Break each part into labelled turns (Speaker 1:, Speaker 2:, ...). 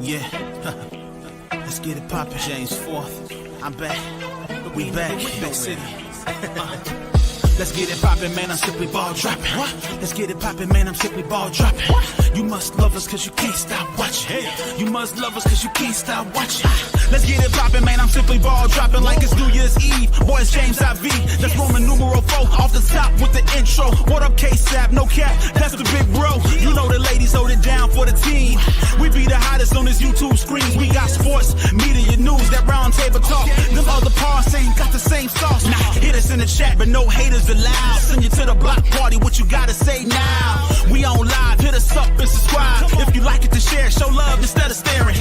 Speaker 1: Yeah, let's get it poppin'. James 4th, I'm back. We back, Big City. Let's get it poppin', man, I'm simply ball dropping. Let's get it poppin', man, I'm simply ball dropping. You must love us cause you can't stop watching. You must love us cause you can't stop watching. Let's get it poppin', man, I'm simply ball dropping like it's New Year's Eve. Boys, James IV, that's Roman numeral 4 off the top with the intro. What up, K-Sap, no cap, that's the big bro. You know the ladies hold it down for the team. We be the hottest on this YouTube screens. We got sports, media, news, that round table talk. Them other parts ain't got the same sauce. Nah, hit us in the chat, but no haters allowed. Send you to the block party, what you gotta say now? We on live, hit us up and subscribe. If you like it to share, show love instead of staring.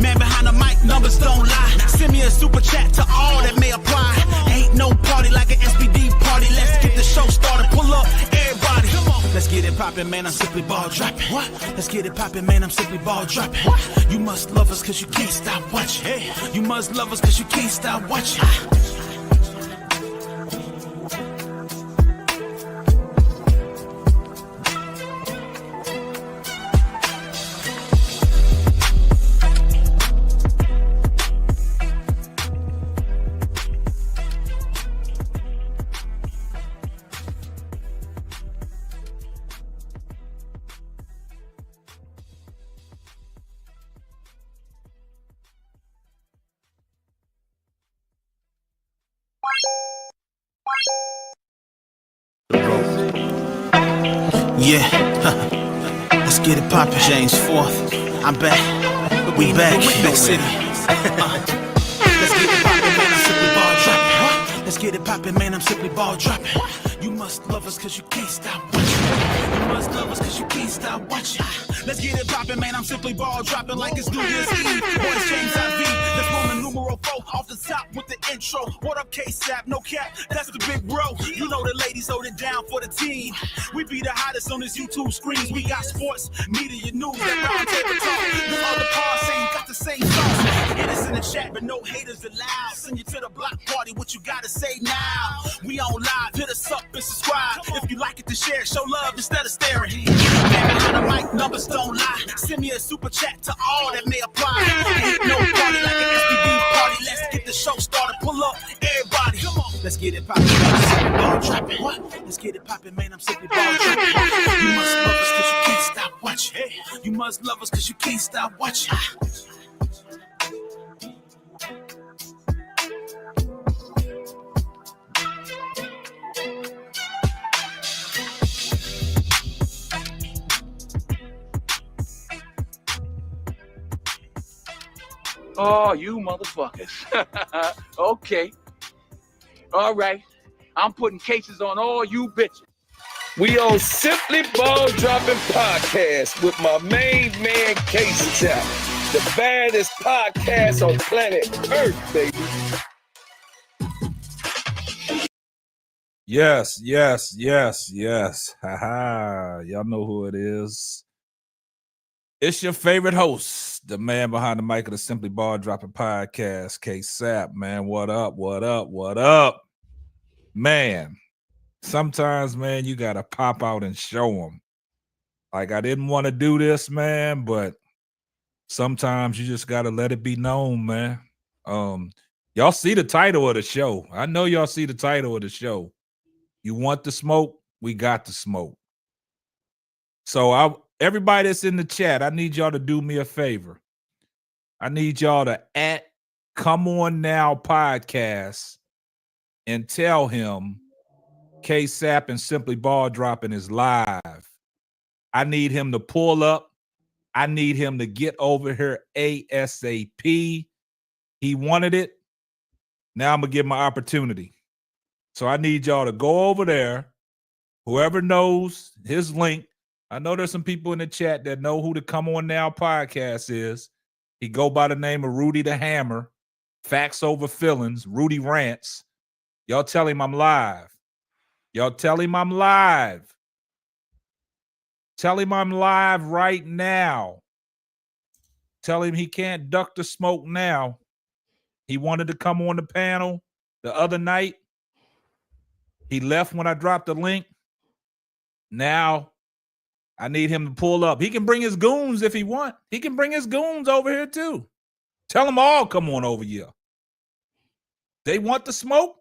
Speaker 1: Man behind the mic, numbers don't lie. Send me a super chat to all that may apply. Ain't no party like an SPD party. Let's get the show started, pull up, everybody. Let's get it poppin', man, I'm simply ball dropping. Let's get it poppin', man, I'm simply ball dropping. You must love us cause you can't stop watching. You must love us cause you can't stop watching. Yeah, let's get it poppin'. James 4th, I'm back. We back, Big City. Let's get it poppin', man, I'm simply ball dropping. Let's get it poppin', man, I'm simply ball dropping. You must love us cause you can't stop watching. You must love us cause you can't stop watching. Let's get it poppin', man, I'm simply ball dropping like it's New Year's Eve. Boys, James IV, that's Roman numeral 4 off the top with the intro. What up, K-Sap, no cap, that's the big bro. You know the ladies hold it down for the team. We be the hottest on this YouTube screens. We got sports, media, news, that round table talk. Them other parts ain't got the same sauce. Hit us in the chat, but no haters allowed. Send you to the block party, what you gotta say now? We on live, hit us up and subscribe. If you like it to share, show love instead of staring. Man behind the mic, numbers don't lie. Send me a super chat to all that may apply. Ain't no party like an SPD party. Let's get the show started, pull up, everybody. Let's get it poppin', man, I'm simply ball dropping. Let's get it poppin', man, I'm simply ball dropping. You must love us cause you can't stop watching. You must love us cause you can't stop watching.
Speaker 2: Oh, you motherfuckers. Okay. All right. I'm putting cases on all you bitches.
Speaker 3: We on Simply Ball Dropping Podcast with my main man, K-Sap. The baddest podcast on planet Earth, baby.
Speaker 4: Yes. Haha. Y'all know who it is. It's your favorite host, the man behind the mic of the Simply Ball Dropping Podcast, K-Sap, man. What up? Man, sometimes, man, you got to pop out and show them. Like, I didn't want to do this, man, but sometimes you just got to let it be known, man. Y'all see the title of the show. I know y'all see the title of the show. You want the smoke? We got the smoke. So everybody that's in the chat, I need y'all to do me a favor. I need y'all to Come On Now podcast and tell him K-Sap and Simply Ball Dropping is live. I need him to pull up. I need him to get over here ASAP. He wanted it. Now I'm going to give him an opportunity. So I need y'all to go over there. Whoever knows his link, I know there's some people in the chat that know who the Come On Now podcast is. He go by the name of Rudy the Hammer. Facts over feelings. Rudy Rants. Y'all tell him I'm live. Tell him I'm live right now. Tell him he can't duck the smoke now. He wanted to come on the panel the other night. He left when I dropped the link. Now I need him to pull up. He can bring his goons if he want. He can bring his goons over here too. Tell them all come on over here. They want the smoke.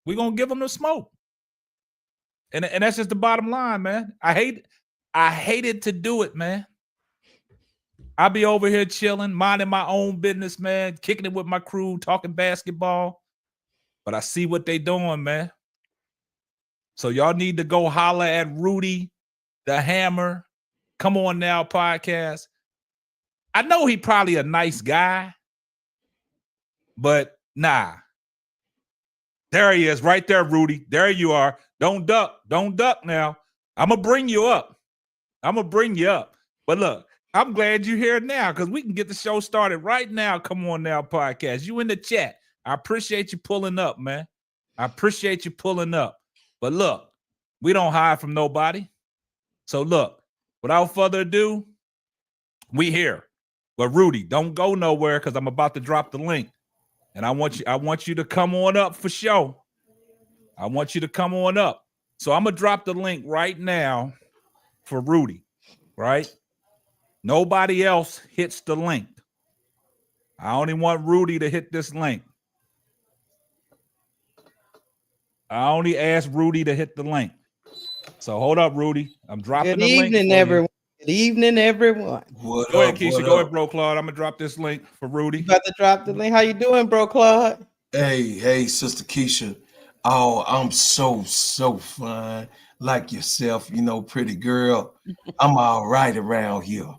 Speaker 4: We're gonna give them the smoke. And that's just the bottom line, man. I hated to do it, man. I be over here chilling, minding my own business, man, kicking it with my crew, talking basketball. But I see what they doing, man. So y'all need to go holler at Rudy the Hammer. Come on now, podcast. I know he probably a nice guy, but nah. There he is, right there, Rudy. There you are. Don't duck. Don't duck now. I'm going to bring you up. But look, I'm glad you're here now because we can get the show started right now. Come on now, podcast. You in the chat. I appreciate you pulling up, man. But look, we don't hide from nobody. So look, without further ado, we here. But Rudy, don't go nowhere because I'm about to drop the link. And I want you to come on up for show. I want you to come on up. So I'm going to drop the link right now for Rudy, right? Nobody else hits the link. I only want Rudy to hit this link. I only asked Rudy to hit the link. So hold up, Rudy. I'm dropping the link.
Speaker 5: Good evening, everyone. Good evening, everyone.
Speaker 4: Go ahead, Keisha. Go ahead, bro, Claude. I'm going to drop this link for Rudy.
Speaker 5: You about to drop the link. How you doing, bro, Claude?
Speaker 6: Hey, Sister Keisha. Oh, I'm so fine. Like yourself, pretty girl. I'm all right around here.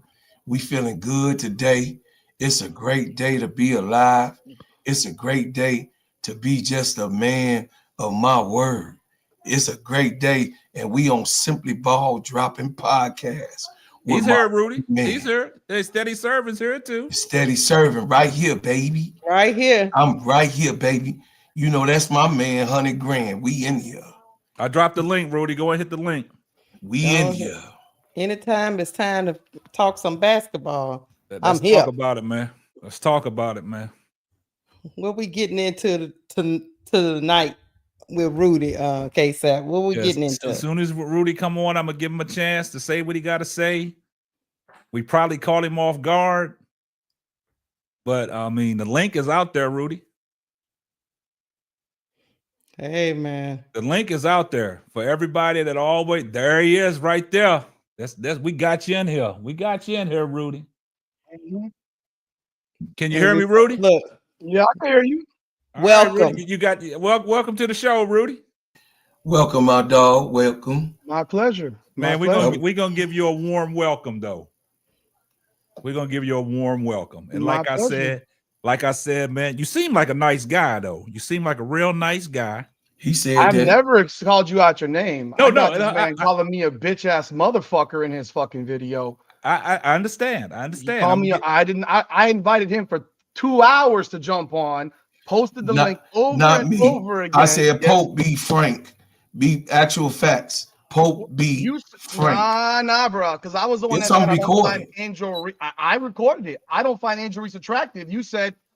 Speaker 6: We feeling good today. It's a great day to be alive. It's a great day to be just a man of my word. It's a great day, and we on Simply Ball Dropping Podcast.
Speaker 4: He's here, Rudy. Man. He's here. There's Steady Serving's here too.
Speaker 6: Steady Serving right here, baby.
Speaker 5: Right here.
Speaker 6: I'm right here, baby. That's my man, 100 grand. We in here.
Speaker 4: I dropped the link, Rudy. Go and hit the link.
Speaker 6: We in here.
Speaker 5: Anytime it's time to talk some basketball,
Speaker 4: Let's
Speaker 5: here.
Speaker 4: Talk about it, man. Let's talk about it, man.
Speaker 5: What we getting into tonight with Rudy, K-Sap? What we getting into?
Speaker 4: As soon as Rudy come on, I'm gonna give him a chance to say what he got to say. We probably caught him off guard, but I mean, the link is out there, Rudy.
Speaker 5: Hey, man,
Speaker 4: the link is out there for everybody that always. There he is, right there. That's we got you in here. We got you in here, Rudy.
Speaker 5: Mm-hmm.
Speaker 4: Can you hear me, Rudy?
Speaker 5: Look,
Speaker 2: yeah, I can hear you.
Speaker 5: Welcome.
Speaker 4: Right, Rudy, welcome to the show, Rudy.
Speaker 6: Welcome, my dog. Welcome.
Speaker 2: My pleasure.
Speaker 4: Man, we're gonna give you a warm welcome, though. We're gonna give you a warm welcome. And like I said, man, you seem like a nice guy, though. You seem like a real nice guy.
Speaker 6: He said
Speaker 7: I've
Speaker 6: that.
Speaker 7: never called you out your name.
Speaker 4: No,
Speaker 7: this man calling me a bitch ass motherfucker in his fucking video.
Speaker 4: I understand.
Speaker 7: Call me. I invited him for 2 hours to jump on. Posted the link over and over again.
Speaker 6: I said, Pope be frank. Be actual facts. Pope be frank.
Speaker 7: Nah, bro. Because I was the one
Speaker 6: it's
Speaker 7: that said
Speaker 6: on
Speaker 7: I don't
Speaker 6: recording.
Speaker 7: find Angel. I recorded it. I don't find Angel Reese attractive.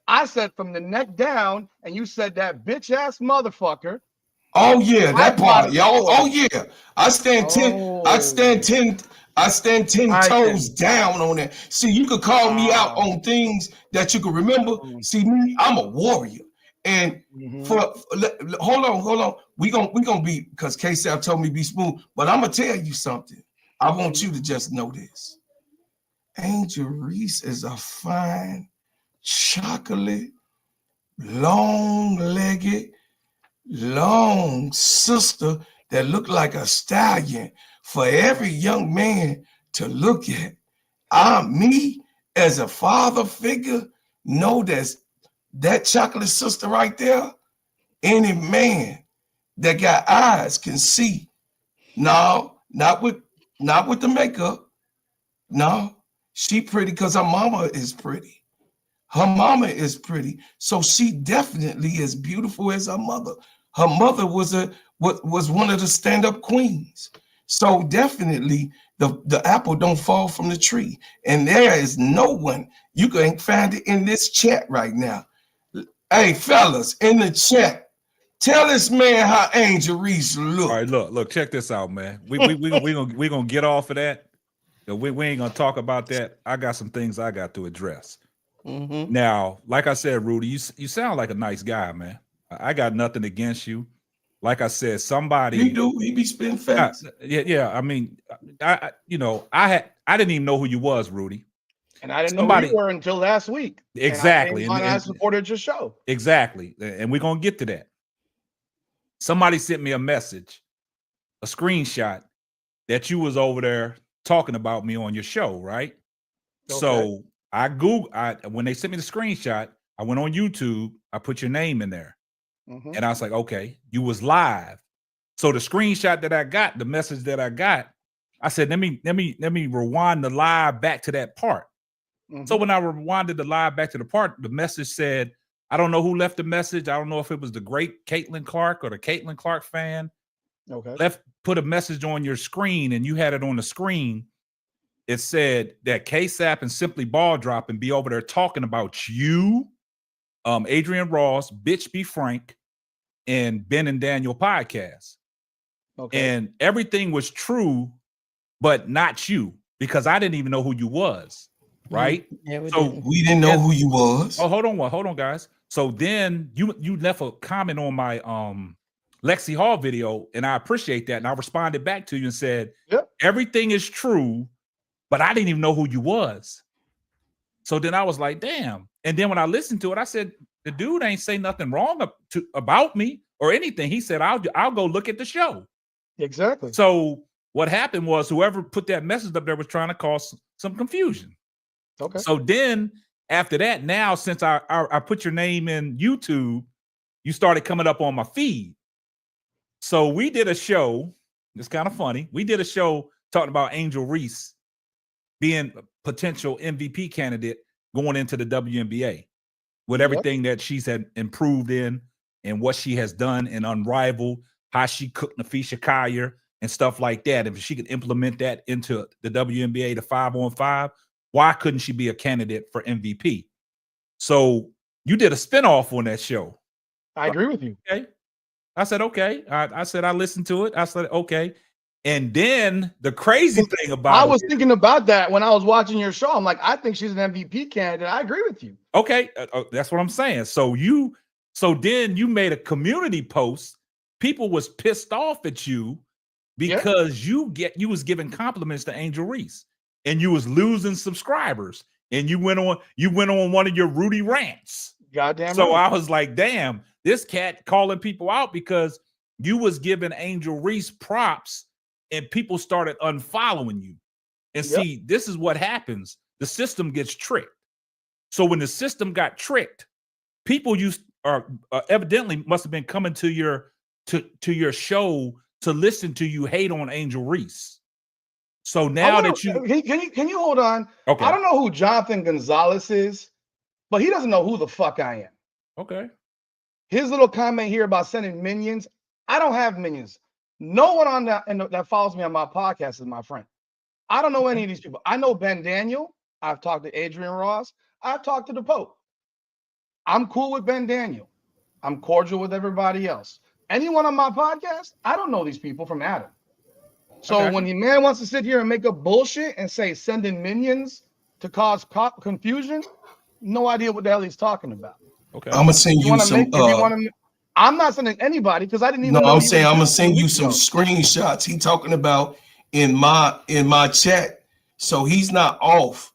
Speaker 7: I said from the neck down, and you said that bitch ass motherfucker.
Speaker 6: Oh yeah, that part, y'all. Oh yeah, I stand 10 toes down on that. See, you could call me out on things that you can remember. See me, I'm a warrior. And hold on. We gonna be, because K-Sap told me be smooth, but I'm gonna tell you something. I want you to just know this. Angel Reese is a fine, chocolate, long-legged, long sister that look like a stallion for every young man to look at. Me as a father figure know that chocolate sister right there, any man that got eyes can see. No, not with the makeup. No, she pretty because her mama is pretty. Her mama is pretty, so she definitely is beautiful as her mother. Her mother was one of the stand-up queens. So definitely the apple don't fall from the tree. And there is no one, you can find it in this chat right now. Hey, fellas, in the chat, Tell this man how Angel Reese look.
Speaker 4: All right, look, check this out, man. We gonna get off of that. We ain't gonna talk about that. I got some things I got to address.
Speaker 5: Mm-hmm.
Speaker 4: Now, like I said, Rudy, you sound like a nice guy, man. I got nothing against you. Like I said, somebody
Speaker 6: He do. He be spitting facts.
Speaker 4: yeah. I mean, I didn't even know who you was, Rudy.
Speaker 7: And I didn't know who you were until last week.
Speaker 4: Exactly.
Speaker 7: And I supported your show.
Speaker 4: Exactly. And we're gonna get to that. Somebody sent me a message, a screenshot that you was over there talking about me on your show, right? Okay. So when they sent me the screenshot, I went on YouTube, I put your name in there. Mm-hmm. And I was like, okay, you was live. So the screenshot that I got, the message that I got, I said, let me rewind the live back to that part. Mm-hmm. So when I rewinded the live back to the part, the message said, I don't know who left the message. I don't know if it was the great Caitlin Clark or the Caitlin Clark fan. Okay. Put a message on your screen, and you had it on the screen. It said that KSAP and Simply Ball Dropping be over there talking about you, Adrian Ross, Bitch Be Frank, and Ben and Daniel podcast. Okay. And everything was true, but not you, because I didn't even know who you was. Right.
Speaker 5: Yeah,
Speaker 6: we didn't know who you was.
Speaker 4: Oh, hold on, guys. So then you left a comment on my Lexi Hall video, and I appreciate that. And I responded back to you and said, yep, everything is true, but I didn't even know who you was. So then I was like, damn. And then when I listened to it, I said, the dude ain't say nothing wrong about me or anything. He said, I'll go look at the show.
Speaker 7: Exactly.
Speaker 4: So what happened was whoever put that message up there was trying to cause some confusion. Okay. So then after that, now since I put your name in YouTube, you started coming up on my feed. So we did a show. It's kind of funny. We did a show talking about Angel Reese being a potential MVP candidate going into the WNBA with everything that she's had improved in and what she has done and unrivaled, how she cooked Nafisha Kyer and stuff like that. If she could implement that into the WNBA, the 5-on-5, why couldn't she be a candidate for MVP? So you did a spinoff on that show.
Speaker 7: I agree with you.
Speaker 4: Okay. I said, okay. I said, I listened to it. I said, okay. And then the crazy thing about
Speaker 7: I was thinking about that when I was watching your show. I'm like, I think she's an MVP candidate. I agree with you.
Speaker 4: Okay. That's what I'm saying. So then you made a community post. People was pissed off at you because you was giving compliments to Angel Reese. And you was losing subscribers, and you went on one of your Rudy rants.
Speaker 7: Goddamn.
Speaker 4: So I was like, damn, this cat calling people out because you was giving Angel Reese props, and people started unfollowing you. And see, this is what happens. The system gets tricked. So when the system got tricked, people evidently must have been coming to your show to listen to you hate on Angel Reese. So now that you
Speaker 7: can you hold on? Okay. I don't know who Jonathan Gonzalez is, but he doesn't know who the fuck I am.
Speaker 4: Okay.
Speaker 7: His little comment here about sending minions. I don't have minions. No one on that follows me on my podcast is my friend. I don't know any of these people. I know Ben Daniel. I've talked to Adrian Ross. I've talked to the Pope. I'm cool with Ben Daniel. I'm cordial with everybody else. Anyone on my podcast, I don't know these people from Adam. So when the man wants to sit here and make up bullshit and say sending minions to cause confusion, no idea what the hell he's talking about.
Speaker 6: Okay, I'm gonna send you some.
Speaker 7: I'm not sending anybody because I didn't even.
Speaker 6: No, I'm saying I'm gonna send you some screenshots. He talking about in my chat, so he's not off.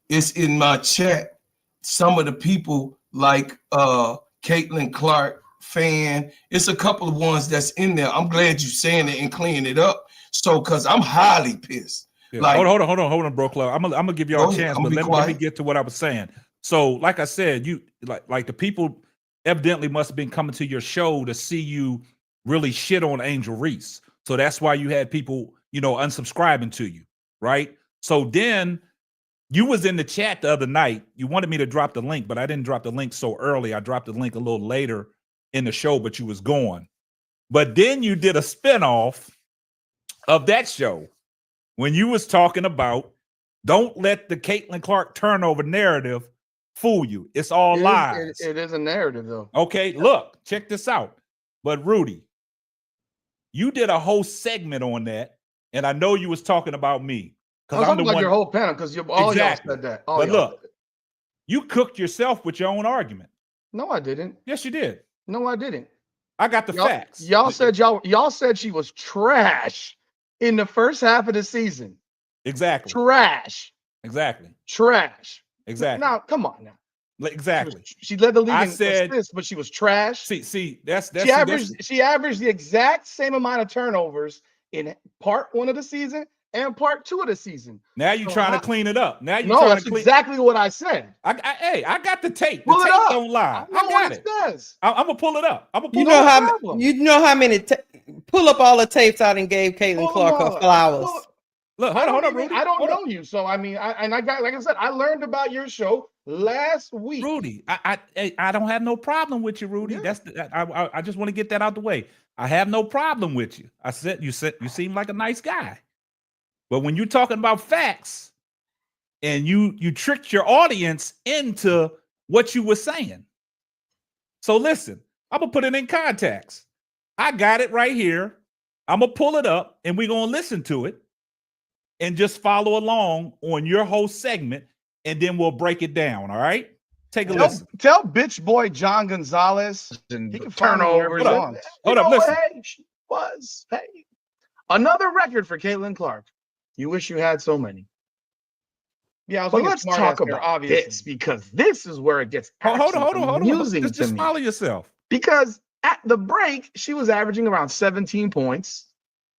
Speaker 6: It's in my chat. Some of the people like Caitlin Clark fan. It's a couple of ones that's in there. I'm glad you saying it and cleaning it up. So, because I'm highly pissed.
Speaker 4: Yeah. Like, hold on, bro, Club. I'm gonna give y'all a chance, but let me get to what I was saying. So, like I said, you like the people evidently must have been coming to your show to see you really shit on Angel Reese. So that's why you had people, unsubscribing to you, right? So then you was in the chat the other night. You wanted me to drop the link, but I didn't drop the link so early. I dropped the link a little later in the show, but you was gone. But then you did a spinoff of that show when you was talking about don't let the Caitlin Clark turnover narrative fool you. It's all lies.
Speaker 7: It is a narrative, though.
Speaker 4: Okay, look, check this out. But Rudy, you did a whole segment on that, and I know you was talking about me
Speaker 7: I was talking about your whole panel because all
Speaker 4: Exactly.
Speaker 7: y'all said that.
Speaker 4: But look, you cooked yourself with your own argument.
Speaker 7: No, I didn't.
Speaker 4: Yes, you did.
Speaker 7: No, I didn't.
Speaker 4: I got the facts.
Speaker 7: Y'all said she was trash in the first half of the season.
Speaker 4: Exactly.
Speaker 7: Trash.
Speaker 4: Exactly.
Speaker 7: Trash.
Speaker 4: Exactly.
Speaker 7: Now, come on now.
Speaker 4: Exactly.
Speaker 7: She led the league
Speaker 4: I
Speaker 7: in
Speaker 4: said-
Speaker 7: assists, but she was trash.
Speaker 4: See, that's
Speaker 7: She averaged the exact same amount of turnovers in part 1 of the season and part 2 of the season.
Speaker 4: now you're trying to clean it up. Now you're
Speaker 7: No,
Speaker 4: trying
Speaker 7: that's
Speaker 4: to clean.
Speaker 7: exactly what I said.
Speaker 4: Hey, I got the tape.
Speaker 7: Pull
Speaker 4: the
Speaker 7: it
Speaker 4: tape
Speaker 7: up.
Speaker 4: don't lie.
Speaker 7: I know
Speaker 4: I got
Speaker 7: what
Speaker 4: it.
Speaker 7: says.
Speaker 4: I'm gonna pull it up. I'm gonna pull
Speaker 5: You
Speaker 4: it
Speaker 5: know
Speaker 4: up.
Speaker 5: how
Speaker 7: problem.
Speaker 5: you know how many pull up all the tapes out and gave Caitlin
Speaker 7: Pull
Speaker 5: Clark
Speaker 7: them
Speaker 5: her
Speaker 7: all up.
Speaker 5: flowers.
Speaker 4: Look,
Speaker 7: I
Speaker 4: hold
Speaker 7: don't
Speaker 4: on, Rudy.
Speaker 7: I don't
Speaker 4: Hold
Speaker 7: know
Speaker 4: on.
Speaker 7: you, so I mean, I got, like I said, I learned about your show last week.
Speaker 4: Rudy, I don't have no problem with you, Rudy.
Speaker 7: Yeah.
Speaker 4: That's I just want to get that out the way. I have no problem with you. I said you seem like a nice guy, but when you're talking about facts, and you tricked your audience into what you were saying. So listen, I'm gonna put it in context. I got it right here. I'm gonna pull it up, and we're gonna listen to it, and just follow along on your whole segment, and then we'll break it down. All right? Take a listen.
Speaker 7: Tell bitch boy John Gonzalez
Speaker 2: And
Speaker 7: he can find me wherever he
Speaker 4: Hold up.
Speaker 7: wants.
Speaker 4: Hold up, listen.
Speaker 7: Hey, she was. Hey, another record for Caitlin Clark. You wish you had so many. Yeah, I was
Speaker 2: But
Speaker 7: being
Speaker 2: let's
Speaker 7: smart
Speaker 2: talk
Speaker 7: ass there,
Speaker 2: about
Speaker 7: obviously.
Speaker 2: this because this is where it gets
Speaker 4: Hold on.
Speaker 7: amusing to
Speaker 4: Just
Speaker 7: me.
Speaker 4: follow yourself.
Speaker 7: Because at the break, she was averaging around 17 points,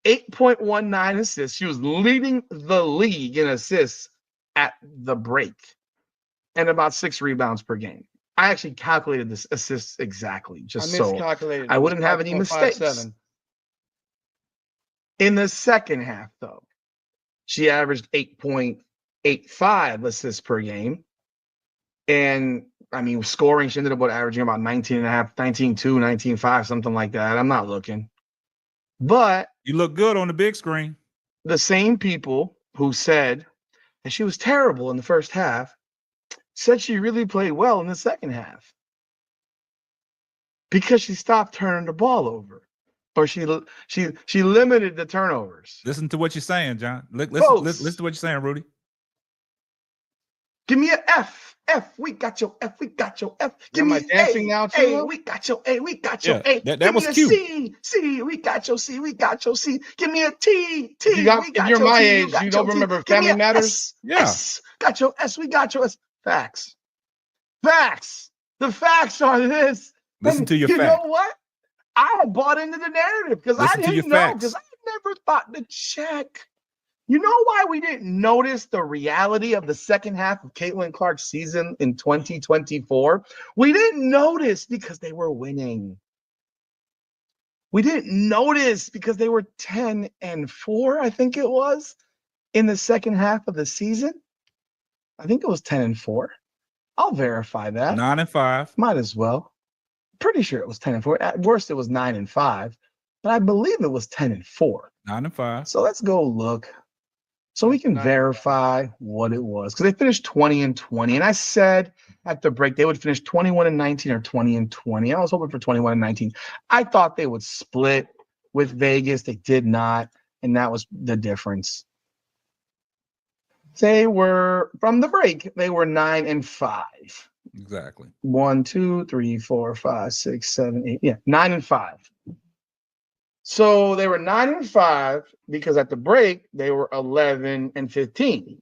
Speaker 7: 8.19 assists. She was leading the league in assists at the break, and about 6 rebounds per game. I actually calculated this assists exactly, just so I wouldn't have any mistakes. In the second half, though, she averaged 8.85 assists per game. And I mean, scoring, she ended up averaging about 19.5, 19.2, 19.5, something like that. I'm not looking. But
Speaker 4: You look good on the big screen.
Speaker 7: the same people who said that she was terrible in the first half said she really played well in the second half because she stopped turning the ball over, or she limited the turnovers.
Speaker 4: Listen to what you're saying, John. Listen to what you're saying, Rudy.
Speaker 7: Give me an F. F. We got your F. We got your F. Give me
Speaker 2: Am I dancing
Speaker 7: A.
Speaker 2: now,
Speaker 7: A.
Speaker 2: too?
Speaker 7: We got your A. We got your
Speaker 4: Yeah,
Speaker 7: A.
Speaker 4: that
Speaker 7: Give
Speaker 4: was
Speaker 7: me a
Speaker 4: cute.
Speaker 7: C. C. We got your C. We got your C. Give me a T. T.
Speaker 2: If
Speaker 7: We
Speaker 2: you're
Speaker 7: your
Speaker 2: my
Speaker 7: T.
Speaker 2: age,
Speaker 7: got
Speaker 2: you
Speaker 7: your
Speaker 2: don't
Speaker 7: T.
Speaker 2: remember if
Speaker 7: Give me
Speaker 2: Family
Speaker 7: a
Speaker 2: Matters?
Speaker 7: S.
Speaker 4: Yeah.
Speaker 7: S. Got your S. We got your S. Facts. Facts. The facts are this.
Speaker 4: Listen
Speaker 7: And
Speaker 4: to your
Speaker 7: you
Speaker 4: fact.
Speaker 7: know what? I had bought into the narrative because I
Speaker 4: Listen to your
Speaker 7: didn't know,
Speaker 4: facts.
Speaker 7: because I never thought to check. You know why we didn't notice the reality of the second half of Caitlin Clark's season in 2024? We didn't notice because they were winning. We didn't notice because they were 10-4, I think it was, in the second half of the season. I think it was 10-4. I'll verify that.
Speaker 4: 9-5.
Speaker 7: Might as well. Pretty sure it was 10-4. At worst, it was 9-5, but I believe it was 10-4.
Speaker 4: 9-5.
Speaker 7: So let's go look so we can verify what it was, because they finished 20-20. And I said at the break they would finish 21-19 or 20-20. I was hoping for 21-19. I thought they would split with Vegas. They did not, and that was the difference. They were, from the break, they were 9-5.
Speaker 4: Exactly.
Speaker 7: 1, 2, 3, 4, 5, 6, 7, 8. Yeah, 9-5. So they were 9-5 because at the break they were 11-15.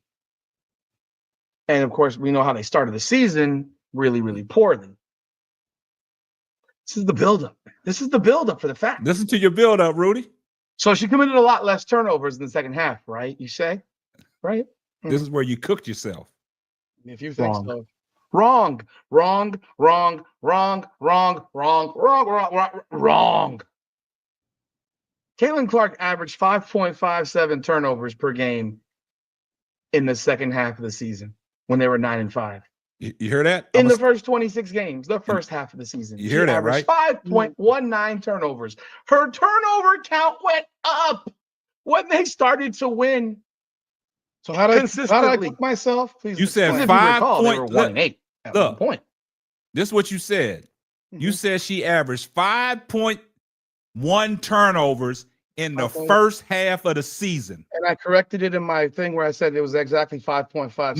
Speaker 7: And of course, we know how they started the season really, really poorly. This is the buildup. This is the buildup for the fact.
Speaker 4: Listen to your build up, Rudy.
Speaker 7: So she committed a lot less turnovers in the second half, right? You say, right?
Speaker 4: This is where you cooked yourself.
Speaker 2: If you think
Speaker 7: Wrong.
Speaker 2: so.
Speaker 7: Wrong. Caitlin Clark averaged 5.57 turnovers per game in the second half of the season when they were 9-5.
Speaker 4: You hear that?
Speaker 7: In the first 26 games, the first half of the season.
Speaker 4: You hear that, right?
Speaker 7: 5.19 turnovers. Her turnover count went up when they started to win.
Speaker 2: So how did I
Speaker 7: Consistently.
Speaker 2: cook myself? Please
Speaker 4: You said
Speaker 7: If you
Speaker 2: explain.
Speaker 4: 5
Speaker 7: recall, they were
Speaker 4: point.
Speaker 7: 1-8 at one
Speaker 4: Look.
Speaker 7: point.
Speaker 4: This is what you said. You
Speaker 7: Mhm.
Speaker 4: said she averaged 5 point. 1 turnovers in the
Speaker 7: Okay.
Speaker 4: first half of the season.
Speaker 7: And I corrected it in my thing where I said it was exactly 5.57.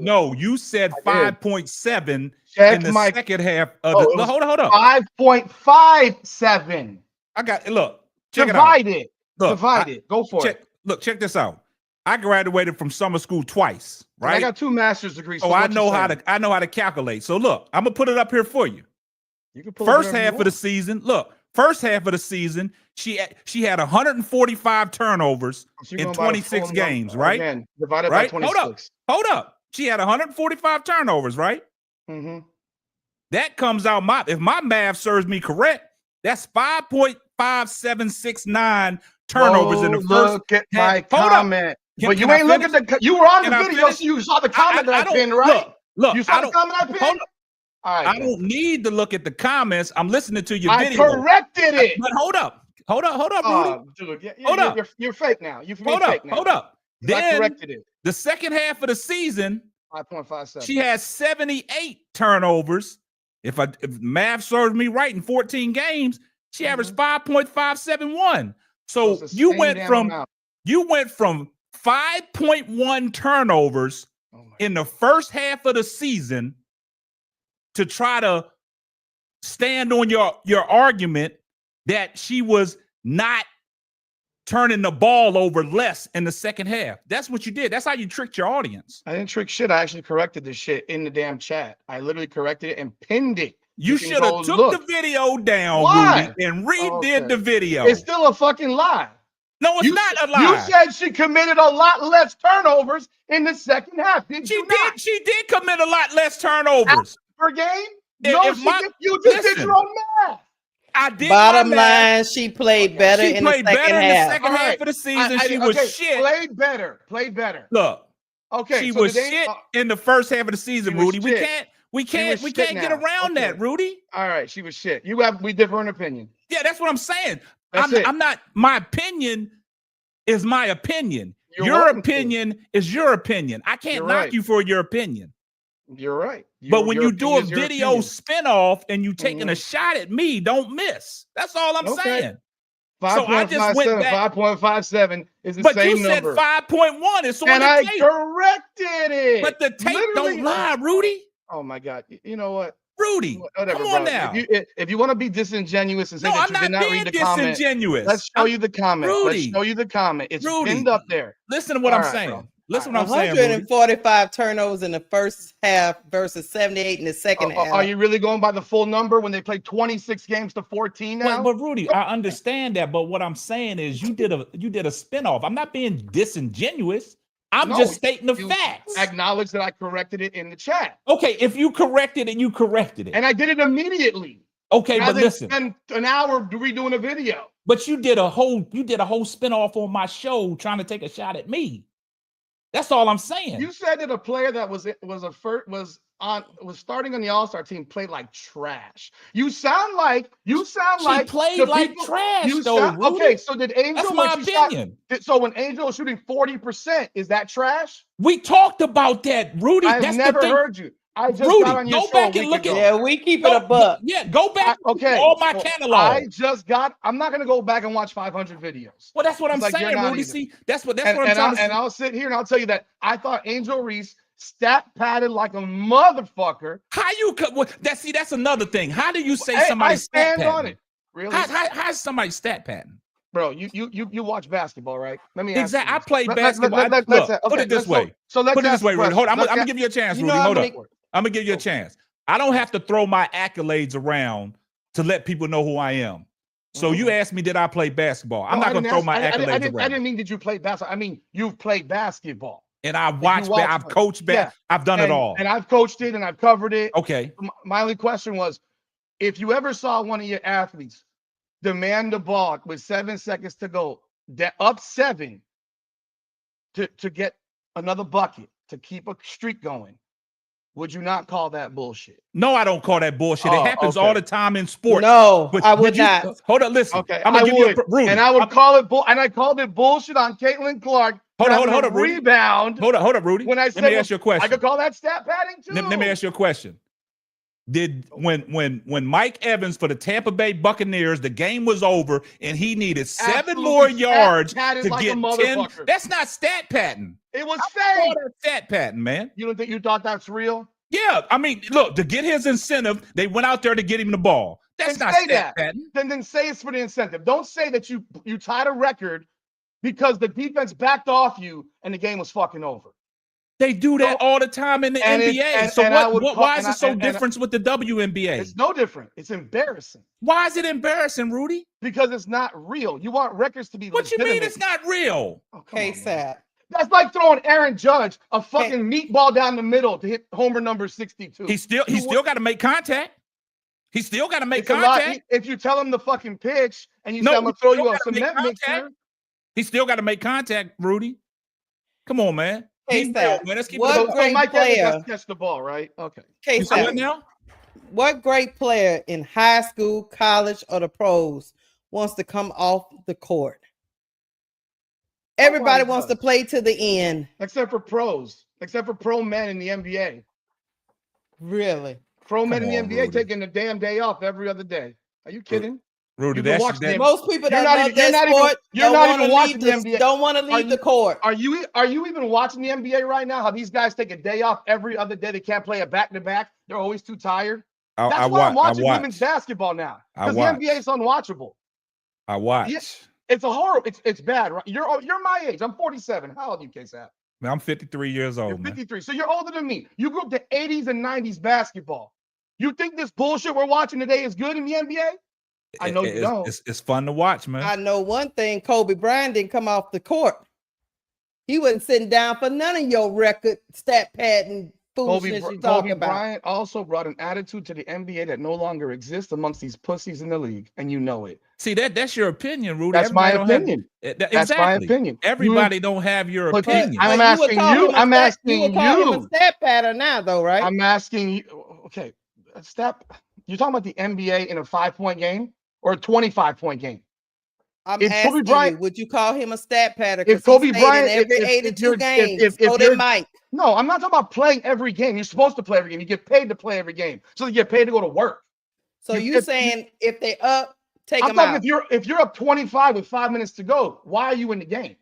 Speaker 4: No, you said
Speaker 7: I did.
Speaker 4: 5.7
Speaker 7: Check
Speaker 4: in the
Speaker 7: my.
Speaker 4: second half of
Speaker 7: Oh,
Speaker 4: the.
Speaker 7: it was
Speaker 4: Hold up.
Speaker 7: 5.57.
Speaker 4: I got look. Check
Speaker 7: Divide
Speaker 4: it out.
Speaker 7: it.
Speaker 4: Look,
Speaker 7: Divide it. Go for it.
Speaker 4: Check this out. I graduated from summer school twice,
Speaker 7: And
Speaker 4: right?
Speaker 7: I got 2 master's degrees.
Speaker 4: So I know how to calculate. So look, I'm gonna put it up here for you.
Speaker 7: You can pull
Speaker 4: First half of the season, she had 145 turnovers in 26 games, right?
Speaker 7: Again, divided
Speaker 4: Right?
Speaker 7: by 26.
Speaker 4: Hold up. She had 145 turnovers, right?
Speaker 7: Mm-hmm.
Speaker 4: That comes out if my math serves me correct, that's 5.5769 turnovers in the first.
Speaker 7: Look at my comment. But you
Speaker 4: can I
Speaker 7: ain't looking at the. You were on the
Speaker 4: Can I
Speaker 7: video,
Speaker 4: finish?
Speaker 7: so you saw the comment that I
Speaker 4: don't-
Speaker 7: pinned, right?
Speaker 4: Look,
Speaker 7: You saw the comment I pinned.
Speaker 4: hold up.
Speaker 7: All right.
Speaker 4: I don't need to look at the comments. I'm listening to your
Speaker 7: I
Speaker 4: video.
Speaker 7: corrected it.
Speaker 4: But hold up, Rudy.
Speaker 7: Dude,
Speaker 4: Hold up.
Speaker 7: You're fake now. You're
Speaker 4: Hold
Speaker 7: fake
Speaker 4: up,
Speaker 7: now.
Speaker 4: hold up.
Speaker 7: I
Speaker 4: Then
Speaker 7: corrected it.
Speaker 4: the second half of the season,
Speaker 7: 5.57.
Speaker 4: she has 78 turnovers. If math serves me right, in 14 games, she averaged 5.571. So you went from 5.1 turnovers in the first half of the season to try to stand on your argument that she was not turning the ball over less in the second half. That's what you did. That's how you tricked your audience.
Speaker 7: I didn't trick shit. I actually corrected this shit in the damn chat. I literally corrected it and pinned it.
Speaker 4: You should have took the video down,
Speaker 7: Why?
Speaker 4: Rudy, and redid the video.
Speaker 7: It's still a fucking lie.
Speaker 4: No, it's not a lie.
Speaker 7: You said she committed a lot less turnovers in the second half. Did you not?
Speaker 4: She did commit a lot less turnovers
Speaker 7: per game.
Speaker 4: You
Speaker 7: just did your own math.
Speaker 4: I did.
Speaker 5: Bottom line, she played better in the second half.
Speaker 4: Second half of the season, she was shit.
Speaker 7: Played better.
Speaker 4: Look,
Speaker 7: okay,
Speaker 4: she was shit in the first half of the season, Rudy. We can't get around that, Rudy.
Speaker 7: All right, she was shit. We differ in opinion.
Speaker 4: Yeah, that's what I'm saying. I'm not. My opinion is my opinion. Your opinion is your opinion. I can't knock you for your opinion.
Speaker 7: You're right.
Speaker 4: But when you do a video spinoff and you taking a shot at me, don't miss. That's all I'm saying.
Speaker 7: 5.57 is the same number.
Speaker 4: But you said 5.1. It's on
Speaker 7: and
Speaker 4: the
Speaker 7: I
Speaker 4: tape.
Speaker 7: corrected it.
Speaker 4: But the tape don't lie, Rudy.
Speaker 7: Oh my God! You know what,
Speaker 4: Rudy?
Speaker 7: Whatever,
Speaker 4: come on
Speaker 7: bro.
Speaker 4: now.
Speaker 7: If you want to be disingenuous and say that you did not read the comment, let's show you the comment.
Speaker 4: Rudy,
Speaker 7: let's show you the comment. It's
Speaker 4: Rudy,
Speaker 7: pinned up there.
Speaker 4: Listen to what I'm saying. Bro. Listen to what I'm saying.
Speaker 5: 145 turnovers in the first half versus 78 in the second half.
Speaker 7: Are you really going by the full number when they played 26 games to 14 now?
Speaker 4: But Rudy, I understand that. But what I'm saying is you did a spinoff. I'm not being disingenuous. I'm just stating the facts.
Speaker 7: Acknowledge that I corrected it in the chat.
Speaker 4: Okay, if you corrected it, you corrected it.
Speaker 7: And I did it immediately.
Speaker 4: Okay, but listen.
Speaker 7: Spend an hour redoing a video.
Speaker 4: But you did a whole spinoff on my show trying to take a shot at me. That's all I'm saying.
Speaker 7: You said that a player that was starting on the All-Star team played like trash. You sound like
Speaker 4: she played like trash, though.
Speaker 7: Okay, so did Angel?
Speaker 4: That's my opinion.
Speaker 7: So when Angel was shooting 40%, is that trash?
Speaker 4: We talked about that, Rudy.
Speaker 7: I've never heard you. I just
Speaker 4: Rudy,
Speaker 7: got on your
Speaker 4: go back and look at.
Speaker 5: Yeah, we keep it a buck.
Speaker 4: Yeah, go back.
Speaker 7: Okay,
Speaker 4: all my catalog.
Speaker 7: I'm not gonna go back and watch 500 videos.
Speaker 4: Well, that's what I'm saying, Rudy. See, that's what I'm trying to say.
Speaker 7: And I'll sit here and I'll tell you that I thought Angel Reese stat padded like a motherfucker.
Speaker 4: How you that's another thing. How do you say somebody stat padding? On it? Really? How's somebody stat padding?
Speaker 7: Bro, you watch basketball, right? Let me ask
Speaker 4: I play basketball. Put it this way.
Speaker 7: So let's
Speaker 4: put it this way, Rudy. Hold on. I'm gonna give you a chance, Rudy. Hold up. I'm gonna give you a chance. I don't have to throw my accolades around to let people know who I am. So you asked me, did I play basketball? I'm not gonna throw my accolades around.
Speaker 7: I didn't mean did you play basketball. I mean you've played basketball.
Speaker 4: And I've watched, I've coached back. Yeah. I've done it all.
Speaker 7: And I've coached it and I've covered it.
Speaker 4: Okay.
Speaker 7: My only question was, if you ever saw one of your athletes demand the ball with 7 seconds to go, up 7 to get another bucket to keep a streak going, would you not call that bullshit?
Speaker 4: No, I don't call that bullshit. It happens all the time in sports.
Speaker 5: No, I would not.
Speaker 4: Hold on, listen.
Speaker 7: Okay, I would. And I would call it and I called it bullshit on Caitlin Clark.
Speaker 4: Hold up,
Speaker 7: rebound.
Speaker 4: Hold up, Rudy.
Speaker 7: When I said,
Speaker 4: let me ask you a question.
Speaker 7: I could call that stat padding too.
Speaker 4: Let me ask you a question. Did when Mike Evans for the Tampa Bay Buccaneers, the game was over and he needed 7
Speaker 7: Absolutely
Speaker 4: more yards
Speaker 7: stat-padded
Speaker 4: to
Speaker 7: like a
Speaker 4: get 10.
Speaker 7: motherfucker.
Speaker 4: That's not stat padding.
Speaker 7: It was
Speaker 4: Call
Speaker 7: fake.
Speaker 4: that stat padding, man.
Speaker 7: You don't think you thought that's real?
Speaker 4: Yeah, I mean, look, to get his incentive, they went out there to get him the ball. That's
Speaker 7: Then
Speaker 4: not
Speaker 7: say
Speaker 4: stat
Speaker 7: that.
Speaker 4: padding.
Speaker 7: Then say it's for the incentive. Don't say that you tied a record because the defense backed off you and the game was fucking over.
Speaker 4: They do that all the time in the NBA. So why is it so different with the WNBA?
Speaker 7: It's no different. It's embarrassing.
Speaker 4: Why is it embarrassing, Rudy?
Speaker 7: Because it's not real. You want records to be
Speaker 4: What you mean it's not real?
Speaker 7: Oh, come on, man.
Speaker 5: K-Sap.
Speaker 7: That's like throwing Aaron Judge a fucking meatball down the middle to hit homer number 62.
Speaker 4: He still got to make contact. He still got to make
Speaker 7: It's a lot.
Speaker 4: contact.
Speaker 7: If you tell him the fucking pitch and you say I'm gonna throw you a
Speaker 4: gotta make
Speaker 7: cement mixer,
Speaker 4: contact. He still got to make contact, Rudy. Come on, man.
Speaker 5: K-Sap.
Speaker 4: Man, let's keep
Speaker 5: What
Speaker 4: it
Speaker 7: so
Speaker 5: great
Speaker 7: Mike Evans
Speaker 5: player.
Speaker 7: has to catch the ball, right? Okay.
Speaker 4: You say what
Speaker 5: K-Sap.
Speaker 4: now?
Speaker 5: What great player in high school, college, or the pros wants to come off the court? Everybody
Speaker 7: Nobody
Speaker 5: wants to
Speaker 7: does.
Speaker 5: play to the end.
Speaker 7: Except for pros, except for pro men in the NBA.
Speaker 5: Really?
Speaker 7: Pro men
Speaker 4: Come
Speaker 7: in
Speaker 4: on,
Speaker 7: the NBA
Speaker 4: Rudy.
Speaker 7: taking a damn day off every other day. Are you kidding?
Speaker 4: Rudy,
Speaker 7: You can
Speaker 4: that's
Speaker 7: watch
Speaker 4: that.
Speaker 7: the-
Speaker 5: Most people
Speaker 7: You're
Speaker 5: that
Speaker 7: not
Speaker 5: love
Speaker 7: even- you're
Speaker 5: that
Speaker 7: not even-
Speaker 5: sport
Speaker 7: you're
Speaker 5: don't
Speaker 7: not
Speaker 5: want to
Speaker 7: even watching
Speaker 5: leave
Speaker 7: the
Speaker 5: the
Speaker 7: NBA.
Speaker 5: don't want to leave the court.
Speaker 7: Are you even watching the NBA right now? How these guys take a day off every other day? They can't play a back to back. They're always too tired. That's why I'm watching women's basketball now. Because the NBA is unwatchable.
Speaker 4: I watch.
Speaker 7: Yeah. It's a horrible. It's bad. Right? You're my age. I'm 47. How old are you, K-Sap?
Speaker 4: Man, I'm 53 years
Speaker 7: You're
Speaker 4: old, man.
Speaker 7: 53. So you're older than me. You grew up the 80s and 90s basketball. You think this bullshit we're watching today is good in the NBA? I know you don't.
Speaker 4: It's fun to watch, man.
Speaker 5: I know one thing: Kobe Bryant didn't come off the court. He wasn't sitting down for none of your record stat padding foolishness you talking about.
Speaker 7: Bryant also brought an attitude to the NBA that no longer exists amongst these pussies in the league, and you know it.
Speaker 4: See, that's your opinion, Rudy.
Speaker 7: That's my
Speaker 4: Everybody don't
Speaker 7: opinion.
Speaker 4: have-
Speaker 7: That's
Speaker 4: exactly.
Speaker 7: my opinion.
Speaker 4: Everybody don't have your
Speaker 7: But
Speaker 4: opinion.
Speaker 7: I'm
Speaker 5: But
Speaker 7: asking you. I'm asking
Speaker 5: you. would call him a
Speaker 7: you.
Speaker 5: stat padder now, though, right?
Speaker 7: I'm asking you. Okay, step. You're talking about the NBA in a 5-point game or a 25-point game?
Speaker 5: I'm
Speaker 7: if Kobe
Speaker 5: asking
Speaker 7: Bryant-
Speaker 5: you, would you call him a stat padder?
Speaker 7: If
Speaker 5: 'Cause
Speaker 7: Kobe
Speaker 5: he stayed
Speaker 7: Bryant-
Speaker 5: in every
Speaker 7: if
Speaker 5: 82
Speaker 7: you're-
Speaker 5: games,
Speaker 7: if
Speaker 5: so
Speaker 7: you're-
Speaker 5: did Mike.
Speaker 7: No, I'm not talking about playing every game. You're supposed to play every game. You get paid to play every game, so you get paid to go to work.
Speaker 5: So
Speaker 7: you-
Speaker 5: you
Speaker 7: if-
Speaker 5: saying if they up, take
Speaker 7: I'm
Speaker 5: them
Speaker 7: talking
Speaker 5: out?
Speaker 7: if you're up 25 with 5 minutes to go, why are you in the game?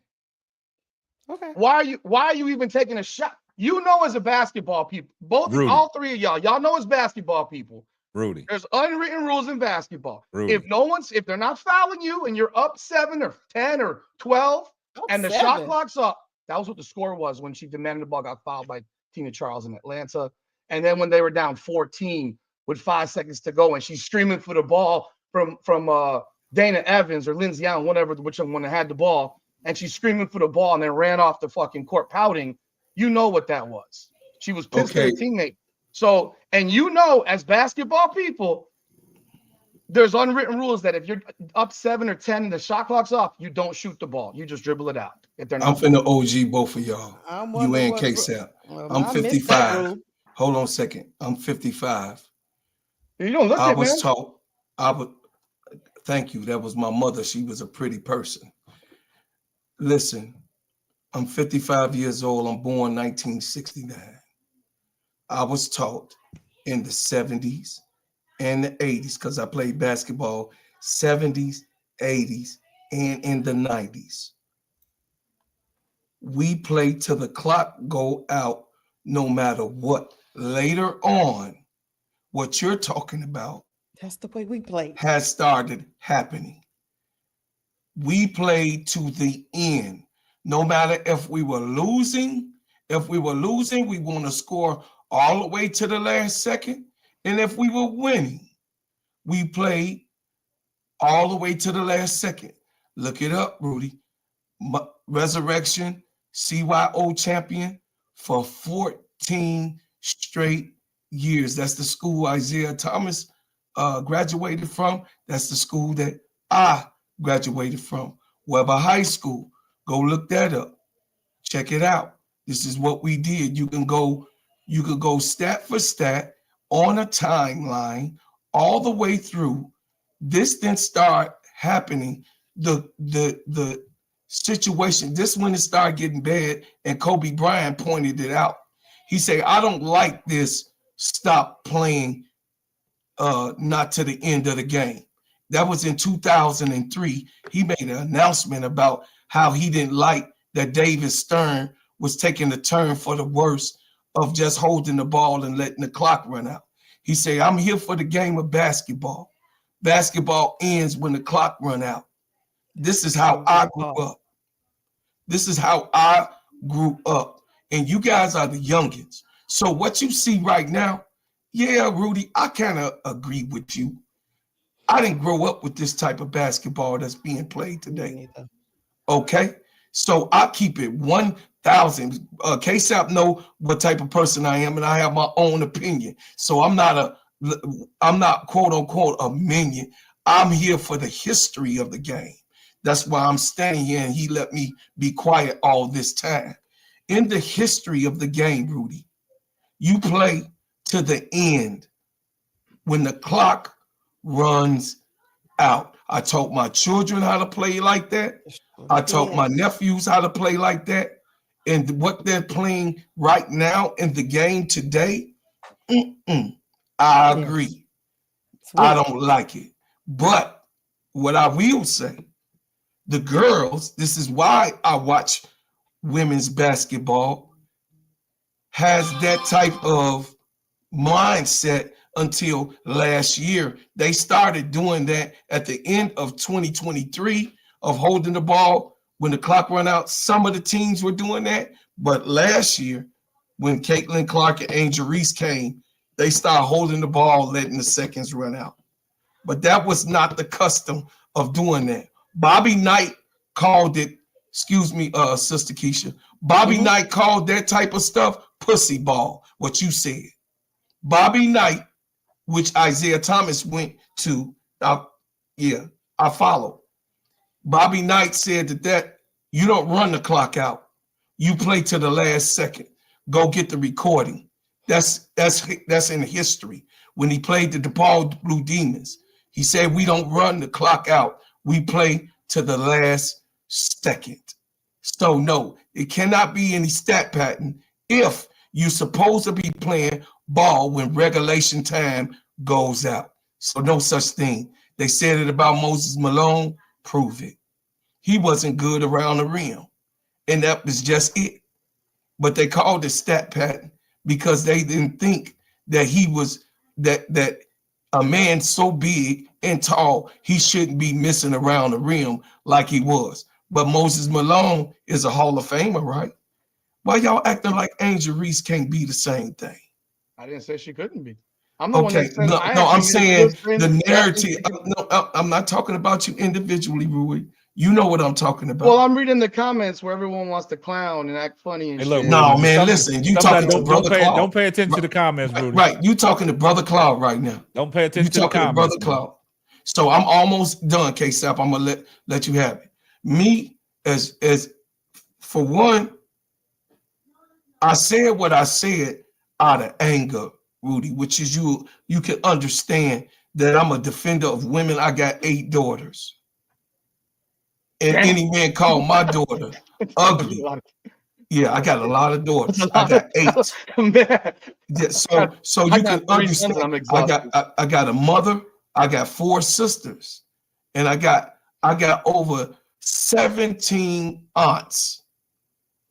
Speaker 5: Okay.
Speaker 7: Why are you even taking a shot? You know, as a basketball people,
Speaker 4: Rudy.
Speaker 7: all three of y'all know as basketball people,
Speaker 4: Rudy.
Speaker 7: there's unwritten rules in basketball.
Speaker 4: Rudy.
Speaker 7: If they're not fouling you and you're up 7 or 10 or 12 and the shot clock's up, that was what the score was when she demanded the ball got fouled by Tina Charles in Atlanta. And then when they were down 14 with 5 seconds to go and she's streaming for the ball from Dana Evans or Lindsey Allen, whatever, whichever one that had the ball, and she's screaming for the ball and then ran off the fucking court pouting, you know what that was. She was pissed at her teammate. So, and you know, as basketball people, there's unwritten rules that if you're up 7 or 10 and the shot clock's off, you don't shoot the ball. You just dribble it out. If they're not,
Speaker 6: I'm finna OG both of y'all.
Speaker 5: I'm
Speaker 6: You
Speaker 5: wondering
Speaker 6: and
Speaker 5: what-
Speaker 6: K-Sap.
Speaker 5: Well,
Speaker 6: I'm
Speaker 5: I missed that
Speaker 6: 55.
Speaker 5: rule.
Speaker 6: Hold on a second. I'm 55.
Speaker 7: you don't look
Speaker 6: I
Speaker 7: at,
Speaker 6: was
Speaker 7: man.
Speaker 6: taught. Thank you. That was my mother. She was a pretty person. Listen, I'm 55 years old. I'm born 1969. I was taught in the 70s and the 80s because I played basketball 70s, 80s, and in the 90s. We play till the clock go out no matter what. Later on, what you're talking about
Speaker 5: That's the way we play.
Speaker 6: has started happening. We played to the end. No matter if we were losing, we want to score all the way to the last second. And if we were winning, we played all the way to the last second. Look it up, Rudy. Resurrection, CYO champion for 14 straight years. That's the school Isaiah Thomas graduated from. That's the school that I graduated from. Weber High School. Go look that up. Check it out. This is what we did. You could go stat for stat on a timeline all the way through. This didn't start happening. The situation, this when it started getting bad, and Kobe Bryant pointed it out. He said, I don't like this. Stop playing not to the end of the game. That was in 2003. He made an announcement about how he didn't like that David Stern was taking a turn for the worse of just holding the ball and letting the clock run out. He said, I'm here for the game of basketball. Basketball ends when the clock run out. This is how I grew up. This is how I grew up. And you guys are the youngins. So what you see right now, yeah, Rudy, I kind of agree with you. I didn't grow up with this type of basketball that's being played today. Okay? So I keep it 1,000. K-Sap know what type of person I am, and I have my own opinion. So I'm not quote unquote a minion. I'm here for the history of the game. That's why I'm standing here, and he let me be quiet all this time. In the history of the game, Rudy, you play to the end when the clock runs out. I taught my children how to play like that. I taught my nephews how to play like that. And what they're playing right now in the game today, I agree. I don't like it. But what I will say, the girls, this is why I watch women's basketball, has that type of mindset until last year. They started doing that at the end of 2023 of holding the ball when the clock ran out. Some of the teams were doing that, but last year when Caitlin Clark and Angel Reese came, they started holding the ball, letting the seconds run out. But that was not the custom of doing that. Bobby Knight called it, excuse me, Sister Keisha, Bobby Knight called that type of stuff pussy ball, what you said. Bobby Knight, which Isaiah Thomas went to, I follow. Bobby Knight said that you don't run the clock out. You play to the last second. Go get the recording. That's in history. When he played the DePaul Blue Demons, he said we don't run the clock out. We play to the last second. So no, it cannot be any stat pattern if you're supposed to be playing ball when regulation time goes out. So no such thing. They said it about Moses Malone. Prove it. He wasn't good around the rim, and that was just it. But they called it stat pattern because they didn't think that he was that a man so big and tall, he shouldn't be missing around the rim like he was. But Moses Malone is a Hall of Famer, right? Why y'all acting like Angel Reese can't be the same thing?
Speaker 7: I didn't say she couldn't be. I'm the one
Speaker 6: Okay,
Speaker 7: that said,
Speaker 6: I'm saying the narrative. I'm not talking about you individually, Rui. You know what I'm talking about.
Speaker 7: Well, I'm reading the comments where everyone wants to clown and act funny and
Speaker 4: Hey, look,
Speaker 7: shit.
Speaker 6: No, man, listen. You talking to Brother Cloud.
Speaker 4: Don't pay attention to the comments, Rudy.
Speaker 6: Right, you talking to Brother Cloud right now.
Speaker 4: Don't pay attention to the
Speaker 6: talking
Speaker 4: comments.
Speaker 6: to Brother Cloud. So I'm almost done, K-Sap. I'm gonna let you have it. Me, as for one, I said what I said out of anger, Rudy, which is you can understand that I'm a defender of women. I got 8 daughters. And any man call my daughter ugly. Yeah, I got a lot of daughters. I got 8. Yeah, so you can understand. I got a mother. I got 4 sisters, and I got over 17 aunts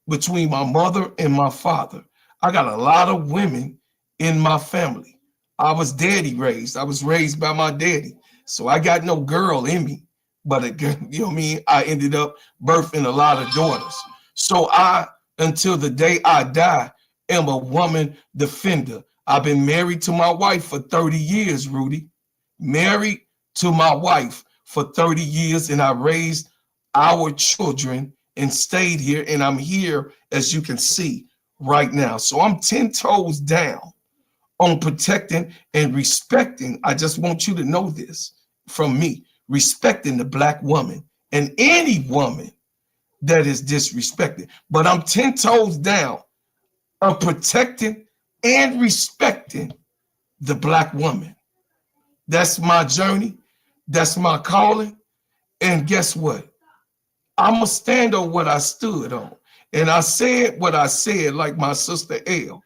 Speaker 6: between my mother and my father. I got a lot of women in my family. I was daddy raised. I was raised by my daddy, so I got no girl in me. But you know what I mean? I ended up birthing a lot of daughters. So I, until the day I die, am a woman defender. I've been married to my wife for 30 years, Rudy. Married to my wife for 30 years, and I raised our children and stayed here, and I'm here, as you can see right now. So I'm 10 toes down on protecting and respecting. I just want you to know this from me. Respecting the Black woman and any woman that is disrespected. But I'm 10 toes down on protecting and respecting the Black woman. That's my journey. That's my calling. And guess what? I'm going to stand on what I stood on. And I said what I said, like my sister L.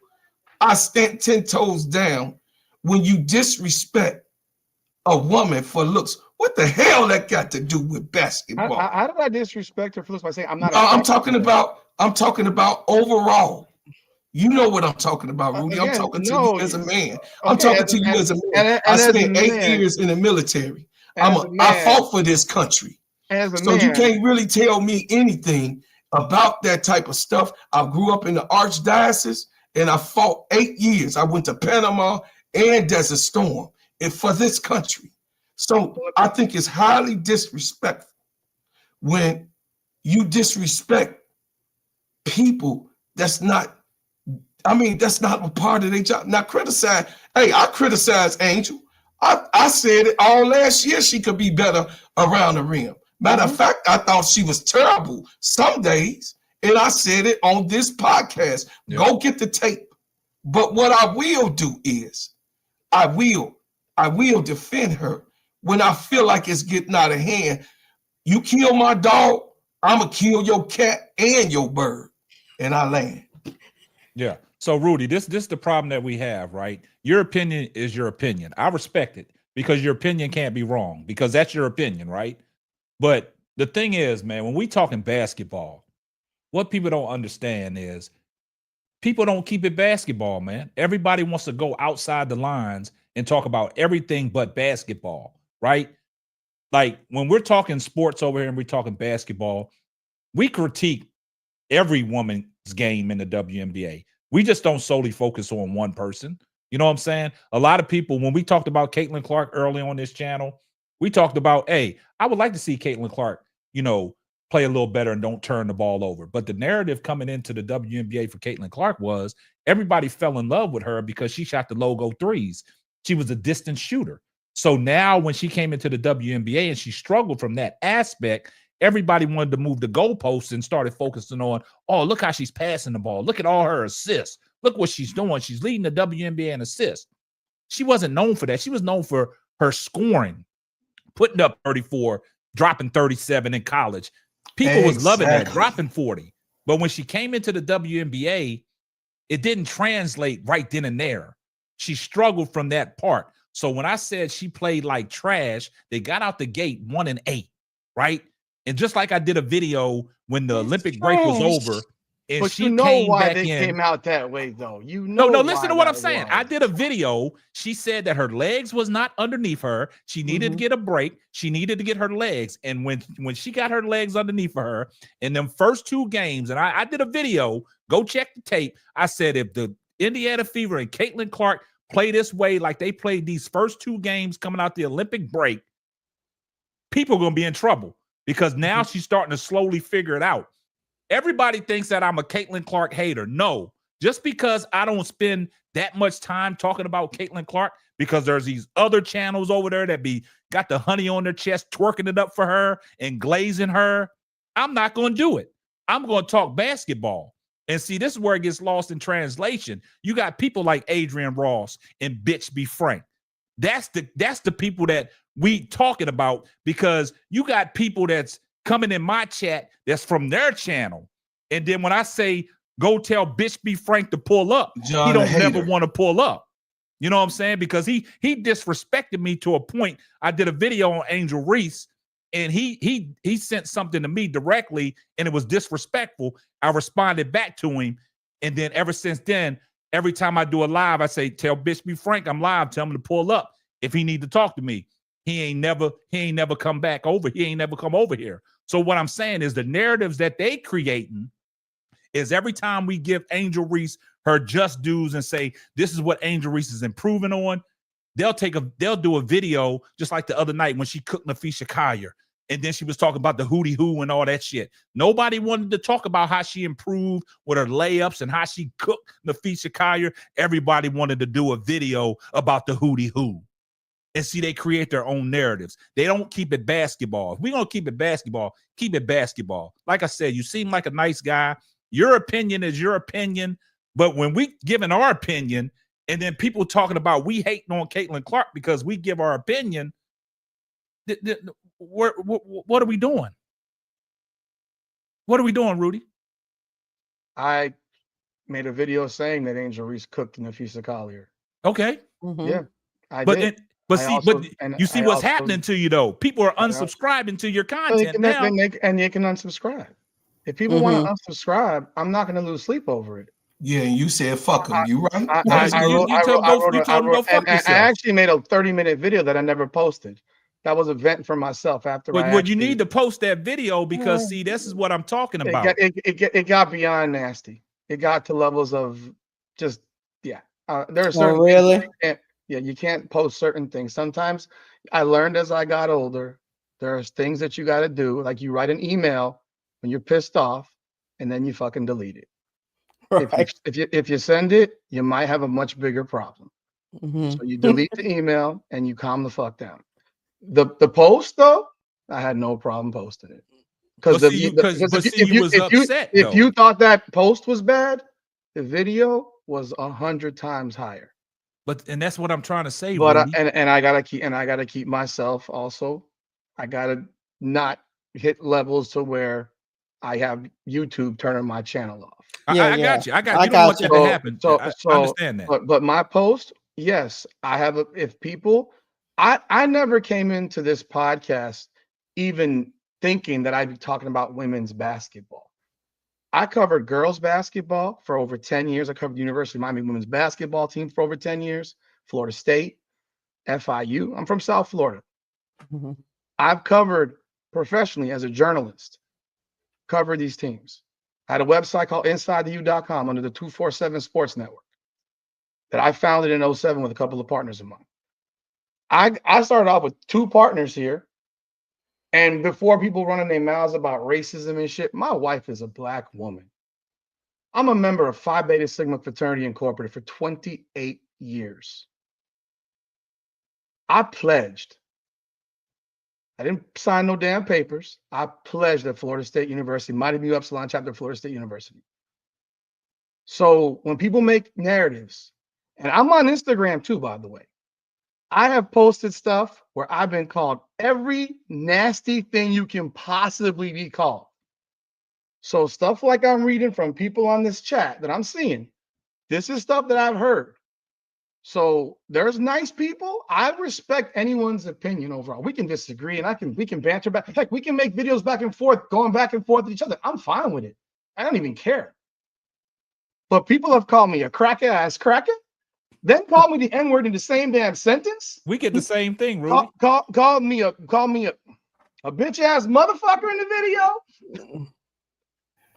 Speaker 6: I stand 10 toes down when you disrespect a woman for looks. What the hell that got to do with basketball?
Speaker 7: How did I disrespect her for looks by saying I'm not?
Speaker 6: No, I'm talking about overall. You know what I'm talking about, Rudy. I'm
Speaker 7: Again,
Speaker 6: talking to
Speaker 7: no.
Speaker 6: you as a man. I'm
Speaker 7: Okay,
Speaker 6: talking to you as a man.
Speaker 7: and
Speaker 6: I
Speaker 7: as a
Speaker 6: spent 8
Speaker 7: man,
Speaker 6: years in the military.
Speaker 7: and as a
Speaker 6: I
Speaker 7: man,
Speaker 6: fought for this country.
Speaker 7: as a
Speaker 6: So you
Speaker 7: man,
Speaker 6: can't really tell me anything about that type of stuff. I grew up in the archdiocese and I fought 8 years. I went to Panama and Desert Storm and for this country. So I think it's highly disrespectful when you disrespect people that's not a part of their job. Now criticize, hey, I criticize Angel. I said it all last year she could be better around the rim. Matter of fact, I thought she was terrible some days, and I said it on this podcast. Yeah. Go get the tape. But what I will do is I will defend her when I feel like it's getting out of hand. You kill my dog, I'm going to kill your cat and your bird. And I land.
Speaker 4: Yeah. So Rudy, this is the problem that we have, right? Your opinion is your opinion. I respect it because your opinion can't be wrong because that's your opinion, right? But the thing is, man, when we talking basketball, what people don't understand is people don't keep it basketball, man. Everybody wants to go outside the lines and talk about everything but basketball, right? Like when we're talking sports over here and we're talking basketball, we critique every woman's game in the WNBA. We just don't solely focus on one person. You know what I'm saying? A lot of people, when we talked about Caitlin Clark early on this channel, we talked about, hey, I would like to see Caitlin Clark, play a little better and don't turn the ball over. But the narrative coming into the WNBA for Caitlin Clark was everybody fell in love with her because she shot the logo threes. She was a distant shooter. So now when she came into the WNBA and she struggled from that aspect, everybody wanted to move the goalposts and started focusing on, oh, look how she's passing the ball. Look at all her assists. Look what she's doing. She's leading the WNBA in assists. She wasn't known for that. She was known for her scoring, putting up 34, dropping 37 in college. People was loving that, dropping 40. But when she came into the WNBA, it didn't translate right then and there. She struggled from that part. So when I said she played like trash, they got out the gate 1-8, right? And just like I did a video when the Olympic break was over, and
Speaker 7: but
Speaker 4: she
Speaker 7: you know
Speaker 4: came
Speaker 7: why
Speaker 4: back
Speaker 7: they
Speaker 4: in.
Speaker 7: came out that way, though. No,
Speaker 4: listen to what I'm saying. I did a video. She said that her legs was not underneath her. She needed to get a break. She needed to get her legs. And when she got her legs underneath her in them first 2 games, and I did a video, go check the tape. I said, if the Indiana Fever and Caitlin Clark play this way, like they played these first 2 games coming out the Olympic break, people are going to be in trouble because now she's starting to slowly figure it out. Everybody thinks that I'm a Caitlin Clark hater. No, just because I don't spend that much time talking about Caitlin Clark, because there's these other channels over there that got the honey on their chest, twerking it up for her and glazing her. I'm not going to do it. I'm going to talk basketball. And see, this is where it gets lost in translation. You got people like Adrian Ross and Bitch Be Frank. That's the people that we talking about, because you got people that's coming in my chat that's from their channel. And then when I say, go tell Bitch Be Frank to pull up,
Speaker 6: John,
Speaker 4: he don't never want to pull up. You know what I'm saying? Because he disrespected me to a point. I did a video on Angel Reese, and he sent something to me directly, and it was disrespectful. I responded back to him. And then ever since then, every time I do a live, I say, tell Bitch Be Frank I'm live. Tell him to pull up if he need to talk to me. He ain't never come back over. He ain't never come over here. So what I'm saying is the narratives that they creating is every time we give Angel Reese her just dues and say, this is what Angel Reese is improving on, they'll do a video just like the other night when she cooked Nafisha Collier. And then she was talking about the hootie hoo and all that shit. Nobody wanted to talk about how she improved with her layups and how she cooked Nafisha Collier. Everybody wanted to do a video about the hootie hoo. And see, they create their own narratives. They don't keep it basketball. If we're going to keep it basketball, keep it basketball. Like I said, you seem like a nice guy. Your opinion is your opinion. But when we giving our opinion and then people talking about we hating on Caitlin Clark because we give our opinion, what are we doing? What are we doing, Rudy?
Speaker 7: I made a video saying that Angel Reese cooked Nafisa Collier.
Speaker 4: Okay.
Speaker 7: Yeah, I
Speaker 4: but
Speaker 7: did.
Speaker 4: But
Speaker 7: I
Speaker 4: see,
Speaker 7: also-
Speaker 4: but
Speaker 7: and
Speaker 4: you see
Speaker 7: I
Speaker 4: what's
Speaker 7: also-
Speaker 4: happening to you though. People are
Speaker 7: I also-
Speaker 4: unsubscribing to your
Speaker 7: So
Speaker 4: content now.
Speaker 7: and they can unsubscribe. If people want to unsubscribe, I'm not going to lose sleep over it.
Speaker 6: Yeah, and you said fuck them. You right?
Speaker 7: I
Speaker 6: That's good.
Speaker 4: You told them go fuck
Speaker 7: I
Speaker 4: yourself.
Speaker 7: actually made a 30-minute video that I never posted. That was a vent for myself after I
Speaker 4: Well,
Speaker 7: actually,
Speaker 4: you need to post that video because see, this is what I'm talking about.
Speaker 7: it got beyond nasty. It got to levels of just yeah. There are
Speaker 5: Oh,
Speaker 7: certain
Speaker 5: really?
Speaker 7: things you can't post certain things. Sometimes I learned as I got older, there's things that you got to do, like you write an email when you're pissed off, and then you fucking delete it.
Speaker 5: Right.
Speaker 7: If you send it, you might have a much bigger problem. So you delete the email and you calm the fuck down. The post though, I had no problem posting it because if you thought that post was bad, the video was 100 times higher.
Speaker 4: And that's what I'm trying to say.
Speaker 7: But
Speaker 4: Rudy.
Speaker 7: I gotta keep myself also. I gotta not hit levels to where I have YouTube turning my channel off.
Speaker 4: I got you. You don't want that to happen. I understand that.
Speaker 7: But my post, yes, I have if people, I never came into this podcast even thinking that I'd be talking about women's basketball. I covered girls basketball for over 10 years. I covered University of Miami women's basketball team for over 10 years, Florida State, FIU. I'm from South Florida. I've covered professionally as a journalist, covered these teams. I had a website called InsideTheU.com under the 247 Sports Network that I founded in 2007 with a couple of partners of mine. I started off with 2 partners here. And before people running their mouths about racism and shit, my wife is a Black woman. I'm a member of Phi Beta Sigma Fraternity Incorporated for 28 years. I pledged. I didn't sign no damn papers. I pledged at Florida State University, Mighty Mu Epsilon chapter of Florida State University. So when people make narratives, and I'm on Instagram too, by the way, I have posted stuff where I've been called every nasty thing you can possibly be called. So stuff like I'm reading from people on this chat that I'm seeing, this is stuff that I've heard. So there's nice people. I respect anyone's opinion overall. We can disagree and we can banter back. Heck, we can make videos back and forth, going back and forth with each other. I'm fine with it. I don't even care. But people have called me a cracker ass cracker. Then call me the N-word in the same damn sentence.
Speaker 4: We get the same thing, Rudy.
Speaker 7: Call me a bitch ass motherfucker in the video.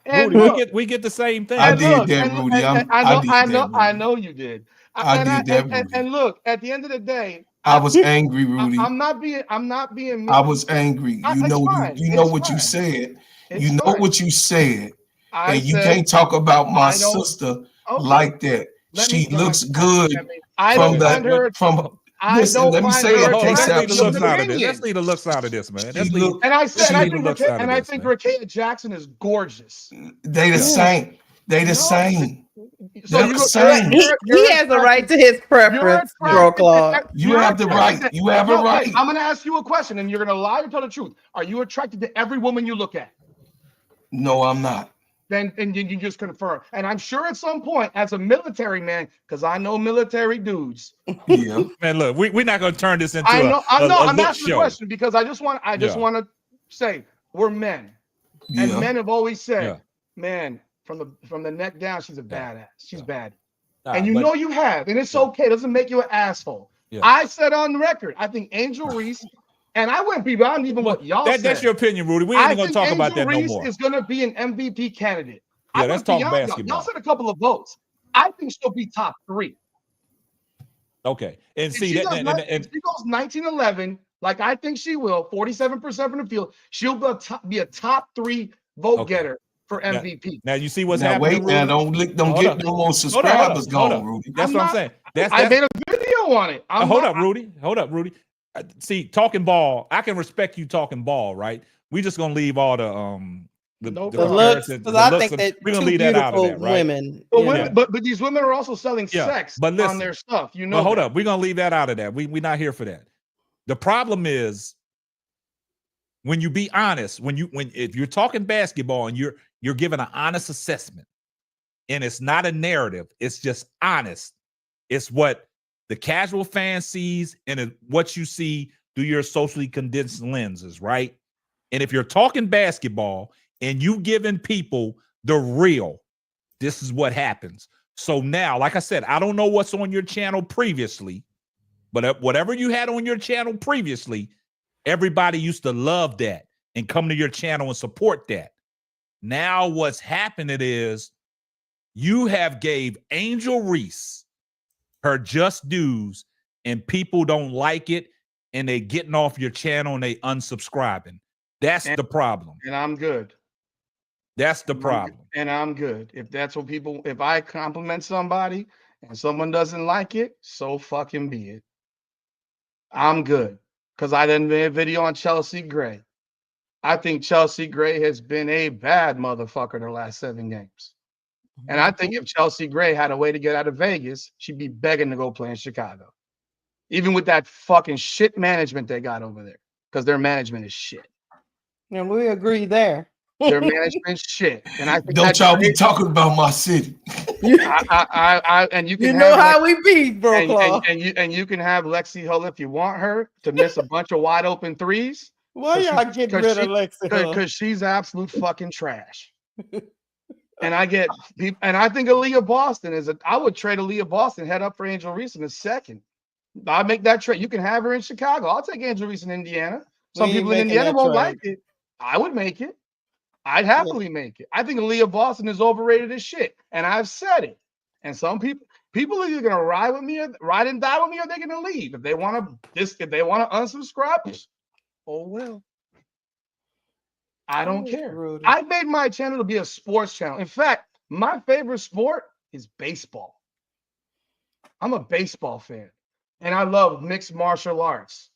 Speaker 7: And
Speaker 4: Rudy,
Speaker 7: look,
Speaker 4: we get the same thing.
Speaker 6: I did that, Rudy.
Speaker 7: I know you did.
Speaker 6: And
Speaker 7: look, at the end of the day,
Speaker 6: I was angry, Rudy.
Speaker 7: I'm not being mean.
Speaker 6: I was angry. You know what you said. You know what you said. And you can't talk about my sister like that. She looks good Listen, let me say it.
Speaker 4: Let's leave the looks out of this, man.
Speaker 7: I think Rakea Jackson is gorgeous.
Speaker 6: They the same. They the same.
Speaker 5: So he has a right to his preference, bro, Claude.
Speaker 6: You have the right. You have a right.
Speaker 7: I'm going to ask you a question, and you're going to lie or tell the truth. Are you attracted to every woman you look at?
Speaker 6: No, I'm not.
Speaker 7: Then you just confirm. And I'm sure at some point, as a military man, because I know military dudes.
Speaker 6: Yeah,
Speaker 4: man. Look, we're not going to turn this into
Speaker 7: I'm asking the question because I just want to say we're men, and men have always said, man, from the neck down, she's a badass. She's bad, and you have, and it's okay. It doesn't make you an asshole. Yeah. I said on the record, I think Angel Reese. And I went beyond even what y'all said.
Speaker 4: That's your opinion, Rudy. We ain't going to talk about that no more.
Speaker 7: Is going to be an MVP candidate.
Speaker 4: Yeah, let's talk basketball.
Speaker 7: Y'all said a couple of votes. I think she'll be top 3.
Speaker 4: Okay. And see,
Speaker 7: if she goes 19-11, like I think she will, 47% from the field, she'll be a top 3 vote getter for MVP.
Speaker 4: Now you see what's happening.
Speaker 6: Wait, now don't get no more subscribers going, Rudy.
Speaker 4: That's what I'm saying.
Speaker 7: I made a video on it.
Speaker 4: Hold up, Rudy. See, talking ball, I can respect you talking ball, right? We just gonna leave all the
Speaker 5: looks, because I think that
Speaker 4: we're gonna leave that out of that, right?
Speaker 5: Women,
Speaker 7: but these women are also selling sex on their stuff.
Speaker 4: But hold up, we're gonna leave that out of that. We're not here for that. The problem is when you be honest, if you're talking basketball and you're giving an honest assessment, and it's not a narrative, it's just honest. It's what the casual fan sees and what you see through your socially condensed lenses, right? And if you're talking basketball and you giving people the real, this is what happens. So now, like I said, I don't know what's on your channel previously, but whatever you had on your channel previously, everybody used to love that and come to your channel and support that. Now what's happening is you have gave Angel Reese her just dues and people don't like it and they getting off your channel and they unsubscribing. That's the problem.
Speaker 7: And I'm good.
Speaker 4: That's the problem.
Speaker 7: And I'm good. If that's what people, if I compliment somebody and someone doesn't like it, so fucking be it. I'm good. Because I done made a video on Chelsea Gray. I think Chelsea Gray has been a bad motherfucker the last 7 games. And I think if Chelsea Gray had a way to get out of Vegas, she'd be begging to go play in Chicago. Even with that fucking shit management they got over there. Because their management is shit.
Speaker 5: And we agree there.
Speaker 7: Their management shit. And I think
Speaker 6: don't y'all be talking about my city.
Speaker 7: And you can
Speaker 5: you know how we be, bro.
Speaker 7: And you can have Lexi Hull if you want her to miss a bunch of wide open threes.
Speaker 5: Why y'all get rid of Lexi Hull?
Speaker 7: Because she's absolute fucking trash. And I get people, and I think Aaliyah Boston I would trade Aaliyah Boston head up for Angel Reese in a second. I'll make that trade. You can have her in Chicago. I'll take Angel Reese in Indiana. Some people in Indiana won't like it. I would make it. I'd happily make it. I think Aaliyah Boston is overrated as shit. And I've said it. And some people are either gonna ride with me or ride and die with me, or they're gonna leave. If they want to unsubscribe, oh well. I don't care.
Speaker 5: Rude.
Speaker 7: I made my channel to be a sports channel. In fact, my favorite sport is baseball. I'm a baseball fan. And I love mixed martial arts.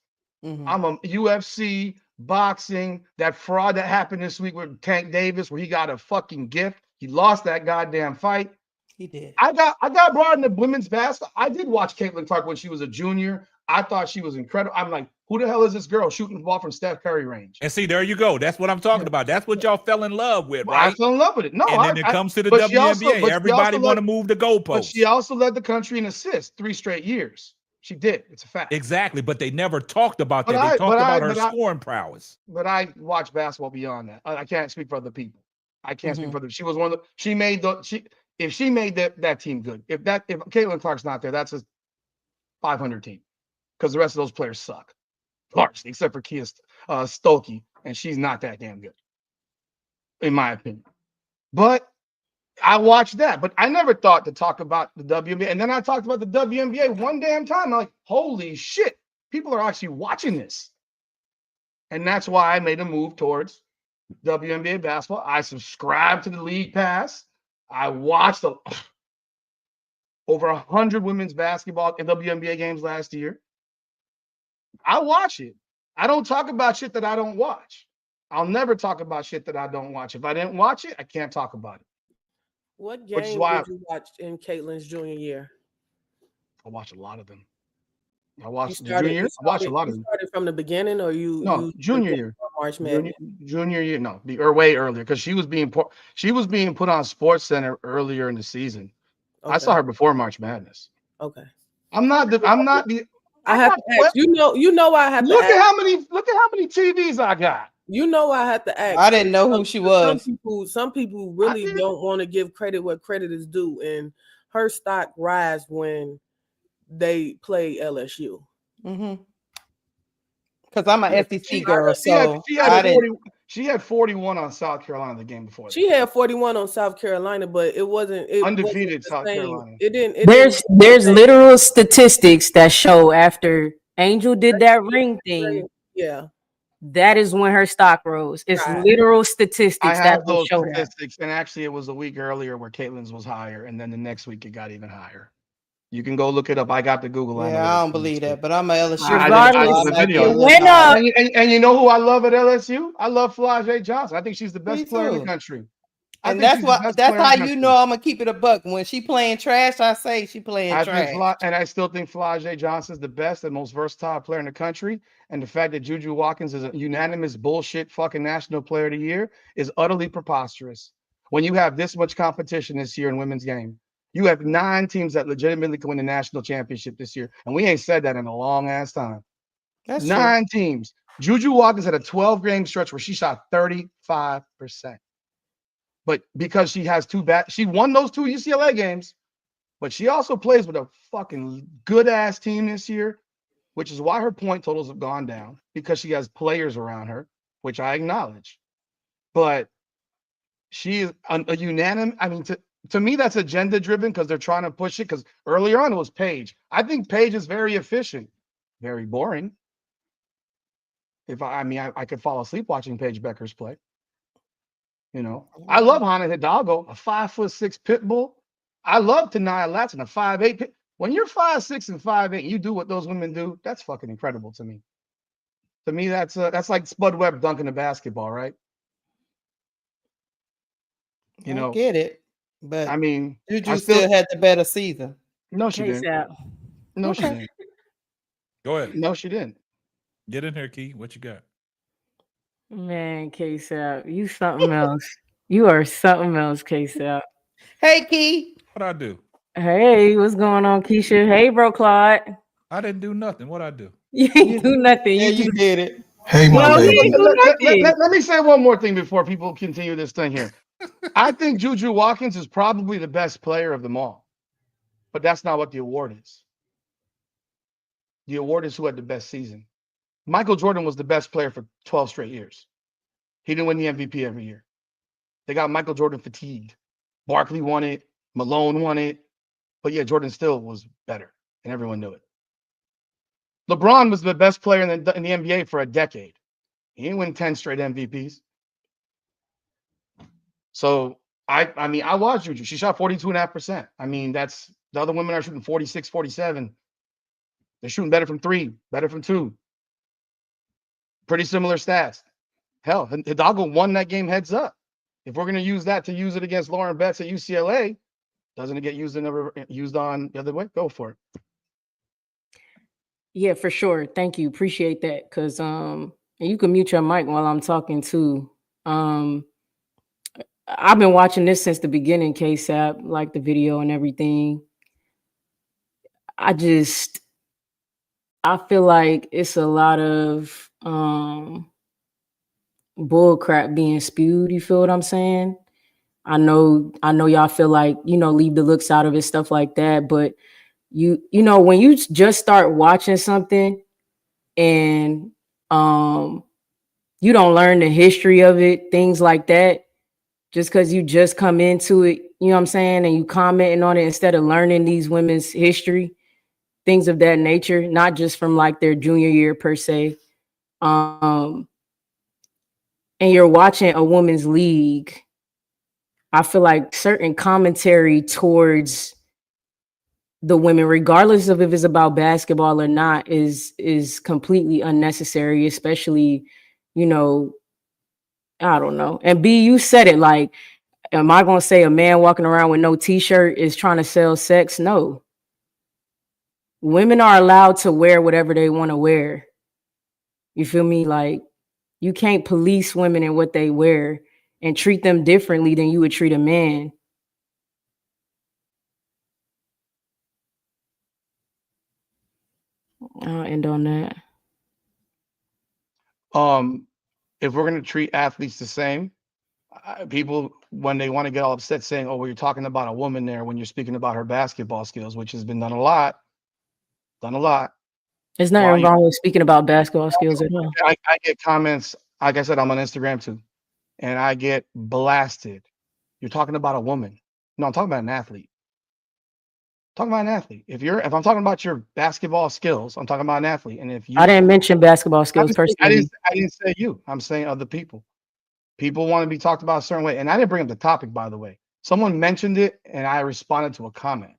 Speaker 5: Mm-hmm.
Speaker 7: I'm a UFC, boxing, that fraud that happened this week with Tank Davis, where he got a fucking gift. He lost that goddamn fight.
Speaker 5: He did.
Speaker 7: I got brought into women's basketball. I did watch Caitlin Clark when she was a junior. I thought she was incredible. I'm like, who the hell is this girl shooting the ball from Steph Curry range?
Speaker 4: And see, there you go. That's what I'm talking about. That's what y'all fell in love with,
Speaker 7: Well,
Speaker 4: right?
Speaker 7: I fell in love with it. No,
Speaker 4: and then it comes to the WNBA. Everybody want to move the goalposts.
Speaker 7: But she also led the country in assists 3 straight years. She did. It's a fact.
Speaker 4: Exactly, but they never talked about that. They talked about her scoring prowess.
Speaker 7: But I watch basketball beyond that. I can't speak for other people. I can't speak for them. She was one of the. She made that team good. If Caitlin Clark's not there, that's a 500 team, because the rest of those players suck, largely except for Kia Stokey, and she's not that damn good, in my opinion. But I watched that, but I never thought to talk about the WNBA. And then I talked about the WNBA one damn time. I'm like, holy shit, people are actually watching this. And that's why I made a move towards WNBA basketball. I subscribed to the League Pass. I watched over 100 women's basketball and WNBA games last year. I watch it. I don't talk about shit that I don't watch. I'll never talk about shit that I don't watch. If I didn't watch it, I can't talk about it.
Speaker 8: What game did you watch in Caitlin's junior year?
Speaker 7: I watched a lot of them. I watched the junior year. I watched a lot of them.
Speaker 8: You started from the beginning, or you
Speaker 7: junior year.
Speaker 8: March Madness.
Speaker 7: Junior year, no, or way earlier, because she was being put on Sports Center earlier in the season. Okay. I saw her before March Madness.
Speaker 8: Okay.
Speaker 7: I'm not the.
Speaker 8: I have to ask. You know I have to
Speaker 7: look
Speaker 8: ask.
Speaker 7: at how many TVs I got.
Speaker 8: You know I have to ask.
Speaker 5: I didn't know who she was.
Speaker 8: Some people really don't want to give credit where credit is due, and her stock rise when they play LSU.
Speaker 5: Mm-hmm. Because I'm an SEC girl, so
Speaker 7: she had 41 on South Carolina the game before.
Speaker 8: She had 41 on South Carolina, but it wasn't
Speaker 7: undefeated South Carolina.
Speaker 9: There's literal statistics that show after Angel did that ring thing.
Speaker 8: Yeah.
Speaker 9: That is when her stock rose. It's literal statistics.
Speaker 7: I have those statistics, and actually, it was a week earlier where Caitlin's was higher, and then the next week it got even higher. You can go look it up. I got the Google.
Speaker 5: Yeah, I don't believe that, but I'm a LSU.
Speaker 7: And you know who I love at LSU? I love Flau'jae Johnson. I think she's the best player in the country.
Speaker 5: And that's how you know I'm gonna keep it a buck. When she playing trash, I say she playing trash.
Speaker 7: And I still think Flau'jae Johnson is the best and most versatile player in the country. And the fact that Juju Watkins is a unanimous bullshit fucking national player of the year is utterly preposterous. When you have this much competition this year in women's game, You have 9 teams that legitimately can win the national championship this year, and we ain't said that in a long ass time.
Speaker 5: That's
Speaker 7: 9 teams. Juju Watkins had a 12-game stretch where she shot 35%. But because she has she won those 2 UCLA games, but she also plays with a fucking good ass team this year, which is why her point totals have gone down, because she has players around her, which I acknowledge. But she is a unanimous. I mean, to me, that's agenda driven because they're trying to push it. Because earlier on it was Paige. I think Paige is very efficient, very boring. If I could fall asleep watching Paige Beckers play. You know, I love Hannah Hidalgo, a 5'6" pit bull. I love Tanaya Latson, a 5'8" pit. When you're 5'6" and 5'8", you do what those women do. That's fucking incredible to me. To me, that's like Spud Webb dunking a basketball, right? You know,
Speaker 5: I get it, but
Speaker 7: I mean,
Speaker 5: Juju still had the better season.
Speaker 7: No, she
Speaker 9: Case
Speaker 7: didn't.
Speaker 9: out.
Speaker 7: No, she
Speaker 5: Okay.
Speaker 7: didn't.
Speaker 4: Go ahead.
Speaker 7: No, she didn't.
Speaker 4: Get in here, Key. What you got?
Speaker 9: Man, Case out. You something else. You are something else, Case out.
Speaker 5: Hey, Key.
Speaker 4: What I do?
Speaker 9: Hey, what's going on, Keisha? Hey, bro, Claude.
Speaker 4: I didn't do nothing. What I do?
Speaker 9: You ain't do nothing.
Speaker 5: Yeah,
Speaker 9: You
Speaker 5: you
Speaker 9: just
Speaker 5: did it.
Speaker 6: Hey, my
Speaker 9: no, he
Speaker 6: baby.
Speaker 9: ain't do nothing.
Speaker 7: Let me say one more thing before people continue this thing here. I think Juju Watkins is probably the best player of them all, but that's not what the award is. The award is who had the best season. Michael Jordan was the best player for 12 straight years. He didn't win the MVP every year. They got Michael Jordan fatigued. Barkley won it. Malone won it. But yeah, Jordan still was better, and everyone knew it. LeBron was the best player in the NBA for a decade. He didn't win 10 straight MVPs. So, I mean, I watched Juju. She shot 42.5%. I mean, that's the other women are shooting 46, 47. They're shooting better from 3, better from 2. Pretty similar stats. Hell, Hidalgo won that game heads up. If we're going to use that to use it against Lauren Betts at UCLA, doesn't it get used on the other way? Go for it.
Speaker 9: Yeah, for sure. Thank you. Appreciate that. Cause and you can mute your mic while I'm talking too. I've been watching this since the beginning, KSAP, like the video and everything. I feel like it's a lot of bull crap being spewed. You feel what I'm saying? I know y'all feel like, leave the looks out of it, stuff like that. But you know, when you just start watching something and you don't learn the history of it, things like that, just because you just come into it, you know what I'm saying, and you commenting on it instead of learning these women's history, things of that nature, not just from like their junior year per se. And you're watching a women's league, I feel like certain commentary towards the women, regardless of if it's about basketball or not, is completely unnecessary, especially, I don't know. And B, you said it, like, am I going to say a man walking around with no t-shirt is trying to sell sex? No. Women are allowed to wear whatever they want to wear. You feel me? Like, you can't police women in what they wear and treat them differently than you would treat a man. I'll end on that.
Speaker 7: If we're going to treat athletes the same, people, when they want to get all upset saying, oh, well, you're talking about a woman there when you're speaking about her basketball skills, which has been done a lot.
Speaker 9: There's nothing wrong with speaking about basketball skills at all.
Speaker 7: I get comments, like I said, I'm on Instagram too, and I get blasted. You're talking about a woman. No, I'm talking about an athlete. If I'm talking about your basketball skills, I'm talking about an athlete. And if you,
Speaker 9: I didn't mention basketball skills personally.
Speaker 7: I didn't say you. I'm saying other people. People want to be talked about a certain way, and I didn't bring up the topic, by the way. Someone mentioned it, and I responded to a comment.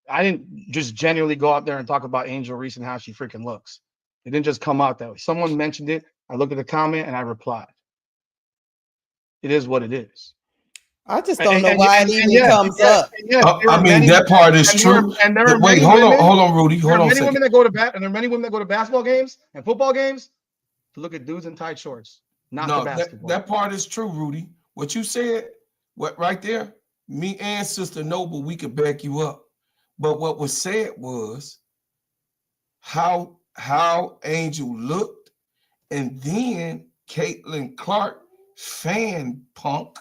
Speaker 7: I didn't just genuinely go out there and talk about Angel Reese and how she freaking looks. It didn't just come out that way. Someone mentioned it. I looked at the comment and I replied. It is what it is.
Speaker 5: I just don't know why it even comes up.
Speaker 6: I mean, that part is true. Wait, hold on, Rudy. Hold on a second.
Speaker 7: And there are many women that go to basketball games and football games to look at dudes in tight shorts, not the basketball.
Speaker 6: That part is true, Rudy. What you said, right there, Me and Sister Noble, we could back you up. But what was said was how Angel looked, and then Caitlin Clark, fan punk,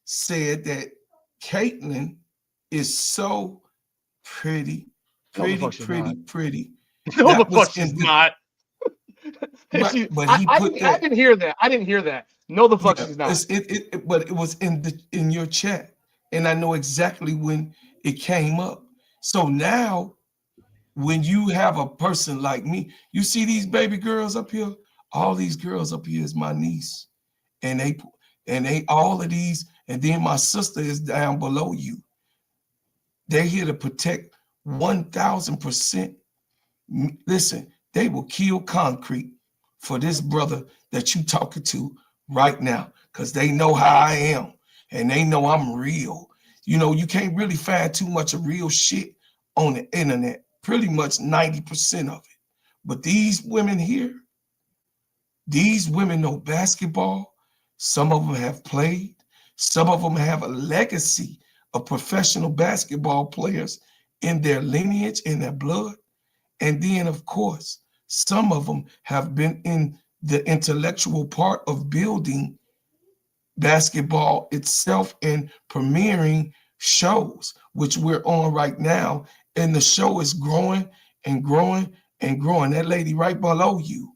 Speaker 6: said that Caitlin is so pretty.
Speaker 7: No, the fuck she's not. No, the
Speaker 6: That
Speaker 7: fuck
Speaker 6: was
Speaker 7: she's
Speaker 6: in the
Speaker 7: not.
Speaker 6: but he put that.
Speaker 7: I didn't hear that. I didn't hear that. No, the fuck
Speaker 6: Yeah,
Speaker 7: she's not.
Speaker 6: but it was in your chat, and I know exactly when it came up. So now, when you have a person like me, you see these baby girls up here. All these girls up here is my niece, and they all of these, and then my sister is down below you. They're here to protect 1,000%. Listen, they will kill concrete for this brother that you talking to right now, because they know how I am, and they know I'm real. You know, you can't really find too much of real shit on the internet, pretty much 90% of it. But these women here, these women know basketball. Some of them have played. Some of them have a legacy of professional basketball players in their lineage, in their blood. And then, of course, some of them have been in the intellectual part of building basketball itself and premiering shows, which we're on right now. And the show is growing and growing and growing. That lady right below you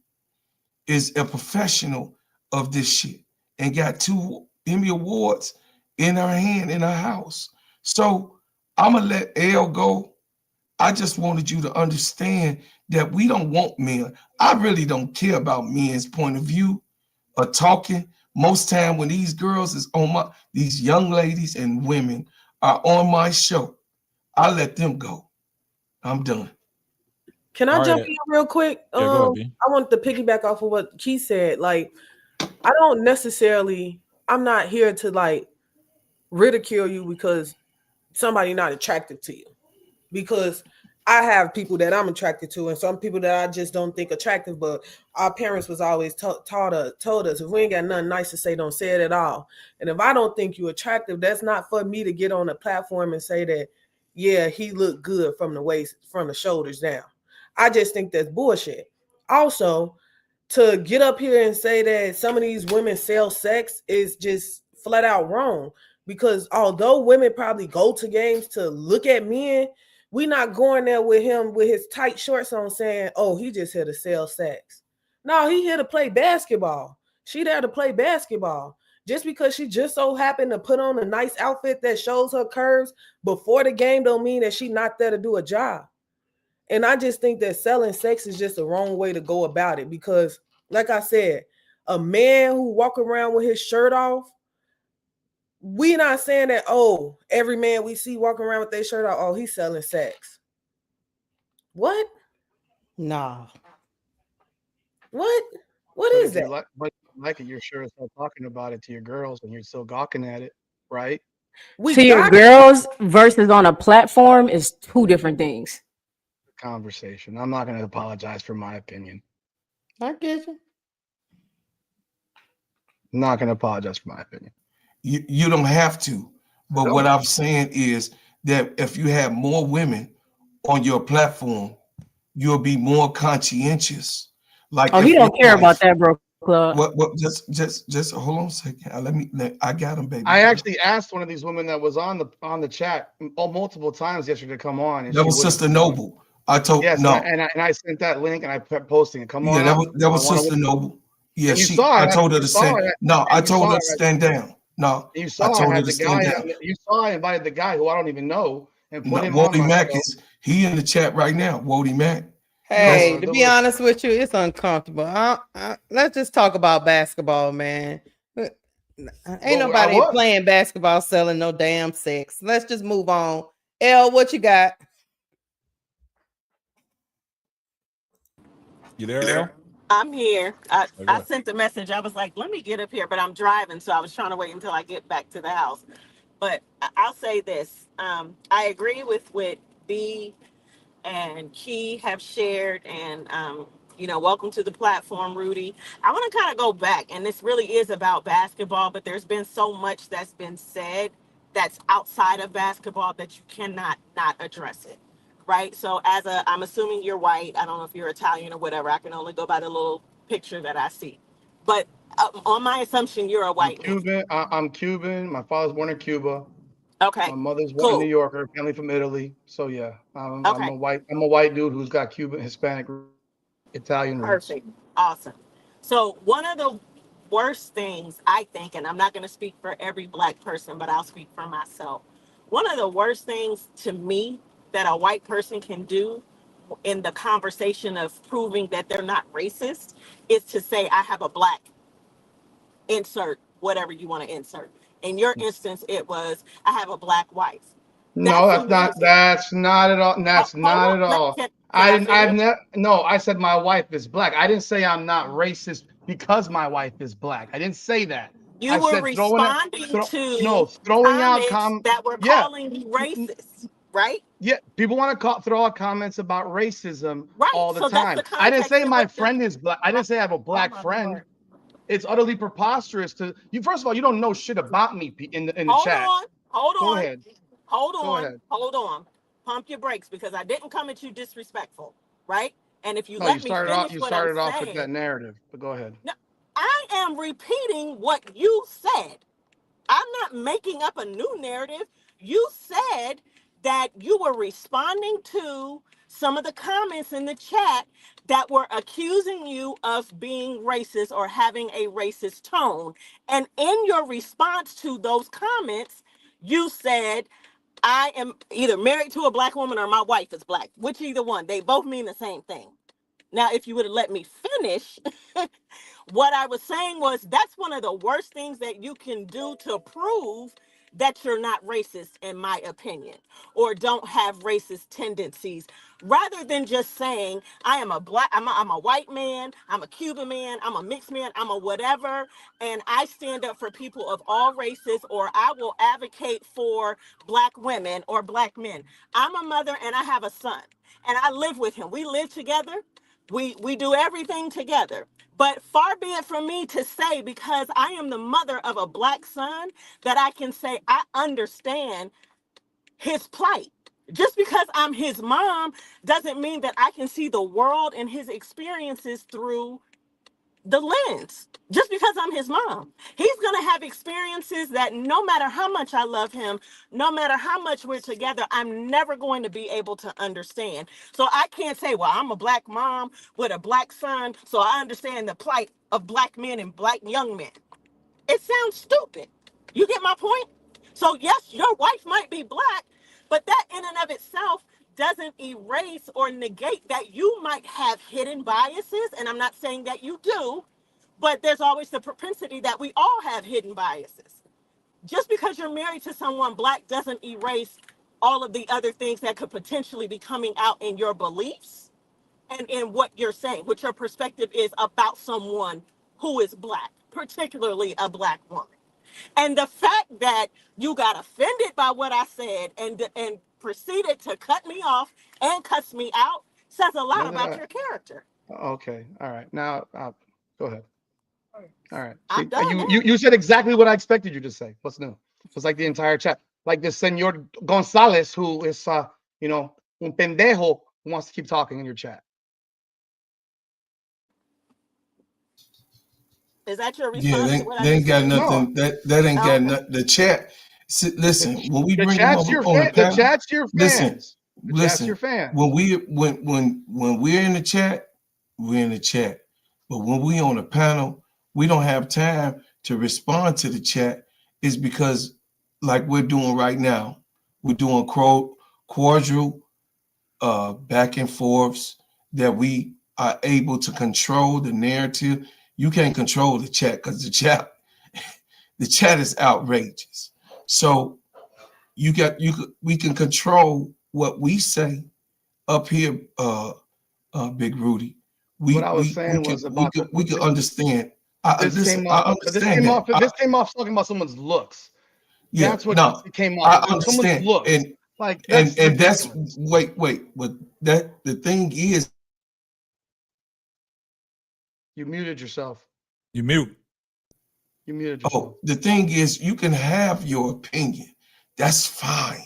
Speaker 6: is a professional of this shit and got 2 Emmy Awards in her hand, in her house. So I'm going to let Elle go. I just wanted you to understand that we don't want men. I really don't care about men's point of view or talking. Most time when these girls is on these young ladies and women are on my show, I let them go. I'm done.
Speaker 8: Can I jump in real quick?
Speaker 4: Yeah, go ahead, B.
Speaker 8: I want to piggyback off of what Keith said. Like, I'm not here to like ridicule you because somebody not attractive to you. Because I have people that I'm attracted to and some people that I just don't think attractive, but our parents was always told us if we ain't got nothing nice to say, don't say it at all. And if I don't think you attractive, that's not for me to get on a platform and say that, yeah, he looked good from the waist, from the shoulders down. I just think that's bullshit. Also, to get up here and say that some of these women sell sex is just flat out wrong. Because although women probably go to games to look at men, we not going there with him with his tight shorts on saying, oh, he just here to sell sex. No, he here to play basketball. She there to play basketball. Just because she just so happened to put on a nice outfit that shows her curves before the game don't mean that she not there to do a job. And I just think that selling sex is just the wrong way to go about it. Because like I said, a man who walk around with his shirt off, we not saying that, oh, every man we see walking around with their shirt off, oh, he's selling sex. What?
Speaker 5: Nah.
Speaker 8: What? What
Speaker 7: But
Speaker 8: is
Speaker 7: if you
Speaker 8: that?
Speaker 7: like it, you're sure to start talking about it to your girls and you're still gawking at it, right?
Speaker 9: To your girls versus on a platform is 2 different things.
Speaker 7: Conversation. I'm not going to apologize for my opinion.
Speaker 5: I get you.
Speaker 7: I'm not going to apologize for my opinion.
Speaker 6: You don't have to. But what I'm saying is that if you have more women on your platform, you'll be more conscientious. Like,
Speaker 9: he don't care about that, bro. Club.
Speaker 6: What? Just hold on a second. I got him, baby.
Speaker 7: I actually asked one of these women that was on the chat multiple times yesterday to come on. And
Speaker 6: that was Sister Noble. I told
Speaker 7: yes,
Speaker 6: no,
Speaker 7: and I sent that link and I kept posting it. Come on.
Speaker 6: Yeah, that was Sister Noble. Yeah, I told her to stand. No, I told her to stand down. No,
Speaker 7: you saw
Speaker 6: I told
Speaker 7: I
Speaker 6: her
Speaker 7: had
Speaker 6: to
Speaker 7: the
Speaker 6: stand
Speaker 7: guy.
Speaker 6: down.
Speaker 7: You saw I invited the guy who I don't even know and put him
Speaker 6: Wody
Speaker 7: on.
Speaker 6: Mack he in the chat right now. Wody Mack.
Speaker 5: Hey, to be honest with you, it's uncomfortable. Let's just talk about basketball, man. Ain't nobody playing basketball selling no damn sex. Let's just move on. Elle, what you got?
Speaker 4: You there, Elle?
Speaker 10: I'm here. I sent a message. I was like, let me get up here, but I'm driving, so I was trying to wait until I get back to the house. But I'll say this. I agree with what B and Key have shared, and welcome to the platform, Rudy. I want to kind of go back, and this really is about basketball, but there's been so much that's been said that's outside of basketball that you cannot not address it, right? So I'm assuming you're white. I don't know if you're Italian or whatever. I can only go by the little picture that I see. But on my assumption, you're a
Speaker 7: I'm
Speaker 10: white man.
Speaker 7: Cuban. I'm Cuban. My father's born in Cuba.
Speaker 10: Okay,
Speaker 7: My mother's a New
Speaker 10: cool.
Speaker 7: Yorker, family from Italy. So yeah, I'm
Speaker 10: Okay,
Speaker 7: a white dude who's got Cuban, Hispanic, Italian roots.
Speaker 10: perfect. Awesome. So one of the worst things I think, and I'm not going to speak for every black person, but I'll speak for myself. One of the worst things to me that a white person can do in the conversation of proving that they're not racist is to say, I have a black insert, whatever you want to insert. In your instance, it was, I have a black wife.
Speaker 7: No,
Speaker 10: That's
Speaker 7: that's not.
Speaker 10: amazing.
Speaker 7: That's not at all. That's
Speaker 10: Hold
Speaker 7: not
Speaker 10: on.
Speaker 7: at all.
Speaker 10: Can
Speaker 7: I
Speaker 10: I
Speaker 7: didn't. I've
Speaker 10: finish?
Speaker 7: never. No, I said my wife is black. I didn't say I'm not racist because my wife is black. I didn't say that.
Speaker 10: You
Speaker 7: I
Speaker 10: were
Speaker 7: said throwing it.
Speaker 10: responding to
Speaker 7: Throwing out
Speaker 10: comments that were
Speaker 7: Yeah,
Speaker 10: calling you racist, right?
Speaker 7: yeah. People want to throw out comments about racism
Speaker 10: Right.
Speaker 7: all the
Speaker 10: So that's
Speaker 7: time.
Speaker 10: the
Speaker 7: I didn't
Speaker 10: context
Speaker 7: say
Speaker 10: in
Speaker 7: my
Speaker 10: which
Speaker 7: friend is black. I didn't say I have a
Speaker 10: oh
Speaker 7: black
Speaker 10: my
Speaker 7: friend.
Speaker 10: Lord.
Speaker 7: It's utterly preposterous to you. First of all, you don't know shit about me in the
Speaker 10: Hold
Speaker 7: chat.
Speaker 10: on, hold
Speaker 7: Go
Speaker 10: on,
Speaker 7: ahead.
Speaker 10: hold
Speaker 7: Go
Speaker 10: on,
Speaker 7: ahead.
Speaker 10: hold on. Pump your brakes because I didn't come at you disrespectful, right? And if you
Speaker 7: No, you
Speaker 10: let me
Speaker 7: started off.
Speaker 10: finish
Speaker 7: You
Speaker 10: what I'm
Speaker 7: started off with that
Speaker 10: saying,
Speaker 7: narrative. But go ahead.
Speaker 10: no, I am repeating what you said. I'm not making up a new narrative. You said that you were responding to some of the comments in the chat that were accusing you of being racist or having a racist tone. And in your response to those comments, you said, I am either married to a black woman or my wife is black, which either one. They both mean the same thing. Now, if you would have let me finish, what I was saying was that's one of the worst things that you can do to prove that you're not racist, in my opinion, or don't have racist tendencies, rather than just saying, I'm a white man, I'm a Cuban man, I'm a mixed man, I'm a whatever, and I stand up for people of all races, or I will advocate for black women or black men. I'm a mother and I have a son, and I live with him. We live together. We do everything together. But far be it from me to say, because I am the mother of a black son, that I can say I understand his plight. Just because I'm his mom doesn't mean that I can see the world and his experiences through the lens. Just because I'm his mom, he's going to have experiences that no matter how much I love him, no matter how much we're together, I'm never going to be able to understand. So I can't say, well, I'm a black mom with a black son, so I understand the plight of black men and black young men. It sounds stupid. You get my point? So yes, your wife might be black, but that in and of itself doesn't erase or negate that you might have hidden biases. And I'm not saying that you do, but there's always the propensity that we all have hidden biases. Just because you're married to someone black doesn't erase all of the other things that could potentially be coming out in your beliefs and in what you're saying, what your perspective is about someone who is black, particularly a black woman. And the fact that you got offended by what I said and proceeded to cut me off and cuss me out says a lot
Speaker 7: When did
Speaker 10: about
Speaker 7: I?
Speaker 10: your character.
Speaker 7: Okay. All right. Now, go ahead. All right.
Speaker 10: I'm done
Speaker 7: You,
Speaker 10: now.
Speaker 7: you you said exactly what I expected you to say. What's new? It's like the entire chat. Like this Senor Gonzalez, who is un pendejo, who wants to keep talking in your chat.
Speaker 10: Is that your
Speaker 6: Yeah,
Speaker 10: response to what I
Speaker 6: they ain't
Speaker 10: just
Speaker 6: got
Speaker 10: said?
Speaker 7: No,
Speaker 6: nothing. That ain't got
Speaker 10: Okay.
Speaker 6: nothing. The chat.
Speaker 7: the,
Speaker 6: Listen, when we
Speaker 7: the
Speaker 6: bring them
Speaker 7: chat's
Speaker 6: up
Speaker 7: your
Speaker 6: on the
Speaker 7: fan. The
Speaker 6: panel,
Speaker 7: chat's your
Speaker 6: listen,
Speaker 7: fans. The chat's your
Speaker 6: listen.
Speaker 7: fans.
Speaker 6: When we're in the chat, we're in the chat. But when we on the panel, we don't have time to respond to the chat. Is because like we're doing right now, we're doing cordial back and forths that we are able to control the narrative. You can't control the chat because the chat is outrageous. So we can control what we say up here, Big Rudy.
Speaker 7: What
Speaker 6: We
Speaker 7: I was
Speaker 6: we we
Speaker 7: saying
Speaker 6: can
Speaker 7: was
Speaker 6: we
Speaker 7: about
Speaker 6: can we can understand.
Speaker 7: but
Speaker 6: I
Speaker 7: this
Speaker 6: listen.
Speaker 7: came
Speaker 6: I
Speaker 7: off. But this
Speaker 6: understand
Speaker 7: came
Speaker 6: that.
Speaker 7: off. This came off talking about someone's looks.
Speaker 6: Yeah,
Speaker 7: That's what
Speaker 6: no,
Speaker 7: it came off
Speaker 6: I
Speaker 7: of. Someone's
Speaker 6: understand,
Speaker 7: looks.
Speaker 6: and
Speaker 7: Like
Speaker 6: and
Speaker 7: that's
Speaker 6: and that's
Speaker 7: ridiculous.
Speaker 6: wait. But that the thing is,
Speaker 7: You muted yourself.
Speaker 4: You mute.
Speaker 7: You muted yourself.
Speaker 6: the thing is, you can have your opinion. That's fine.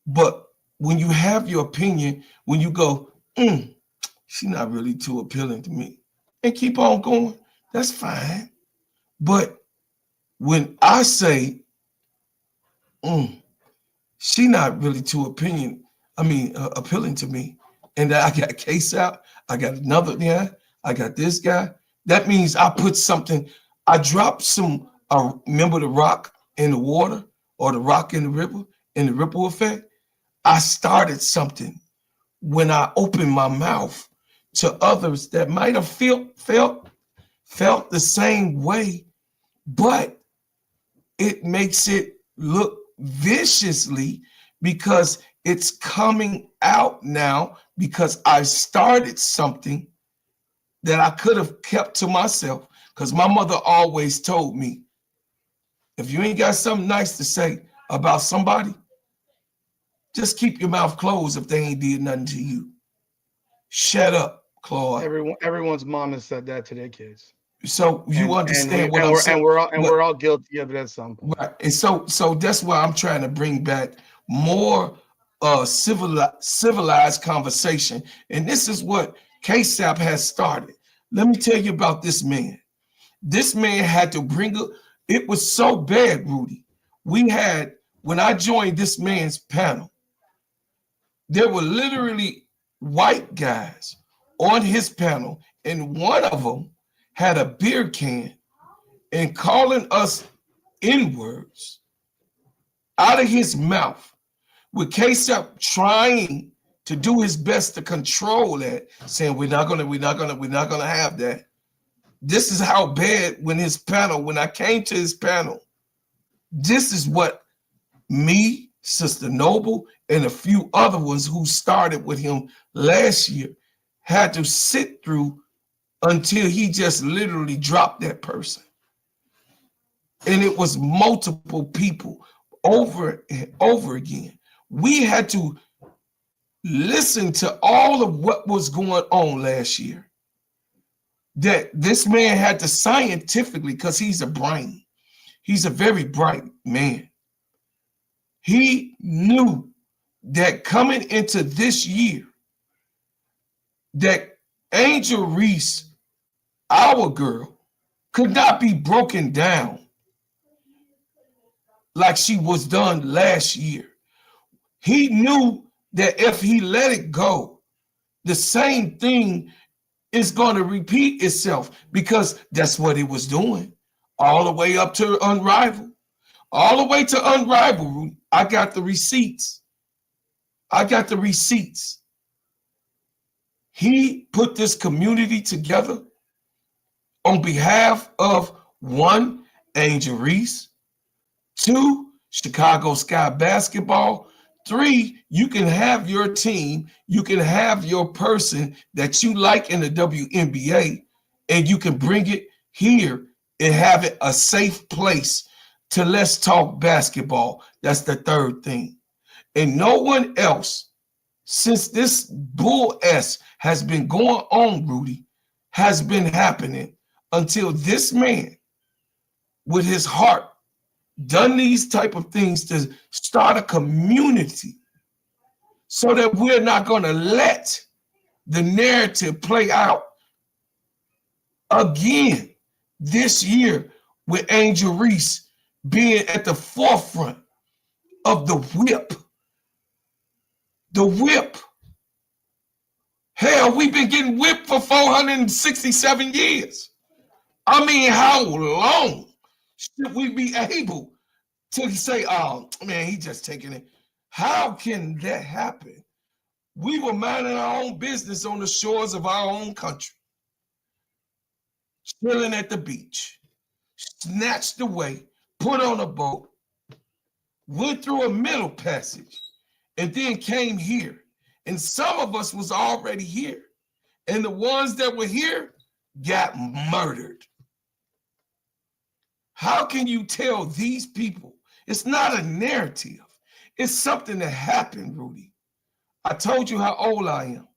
Speaker 6: But when you have your opinion, when you go, she's not really too appealing to me, and keep on going, that's fine. But when I say, she not really too appealing to me, and I got Case out, I got another guy, I got this guy, that means I put something, I dropped some, remember the rock in the water or the rock in the river, in the ripple effect? I started something when I opened my mouth to others that might have felt the same way, but it makes it look viciously because it's coming out now because I started something that I could have kept to myself, because my mother always told me, if you ain't got something nice to say about somebody, just keep your mouth closed if they ain't did nothing to you. Shut up, Claude.
Speaker 7: Everyone's mom has said that to their kids.
Speaker 6: So you understand what I'm saying?
Speaker 7: We're all guilty of it at some point.
Speaker 6: Right. And so that's why I'm trying to bring back more civilized conversation. And this is what KSAP has started. Let me tell you about this man. This man had to bring up, it was so bad, Rudy. When I joined this man's panel, there were literally white guys on his panel, and one of them had a beer can and calling us N-words out of his mouth, with KSAP trying to do his best to control that, saying we're not gonna have that. This is how bad when I came to his panel, this is what me, Sister Noble, and a few other ones who started with him last year had to sit through until he just literally dropped that person. And it was multiple people over and over again. We had to listen to all of what was going on last year. That this man had to scientifically, because he's a brain. He's a very bright man. He knew that coming into this year, that Angel Reese, our girl, could not be broken down like she was done last year. He knew that if he let it go, the same thing is going to repeat itself, because that's what it was doing all the way up to Unrivaled. All the way to Unrivaled, I got the receipts. He put this community together on behalf of, one, Angel Reese, two, Chicago Sky Basketball, three, you can have your team, you can have your person that you like in the WNBA, and you can bring it here and have it a safe place to let's talk basketball. That's the third thing. And no one else, since this bull S has been going on, Rudy, has been happening until this man, with his heart, done these type of things to start a community so that we're not going to let the narrative play out again this year, with Angel Reese being at the forefront of the whip. The whip. Hell, we've been getting whipped for 467 years. I mean, how long should we be able to say, oh, man, he just taking it? How can that happen? We were minding our own business on the shores of our own country, chilling at the beach, snatched away, put on a boat, went through a middle passage, and then came here. And some of us was already here. And the ones that were here got murdered. How can you tell these people? It's not a narrative. It's something that happened, Rudy. I told you how old I am.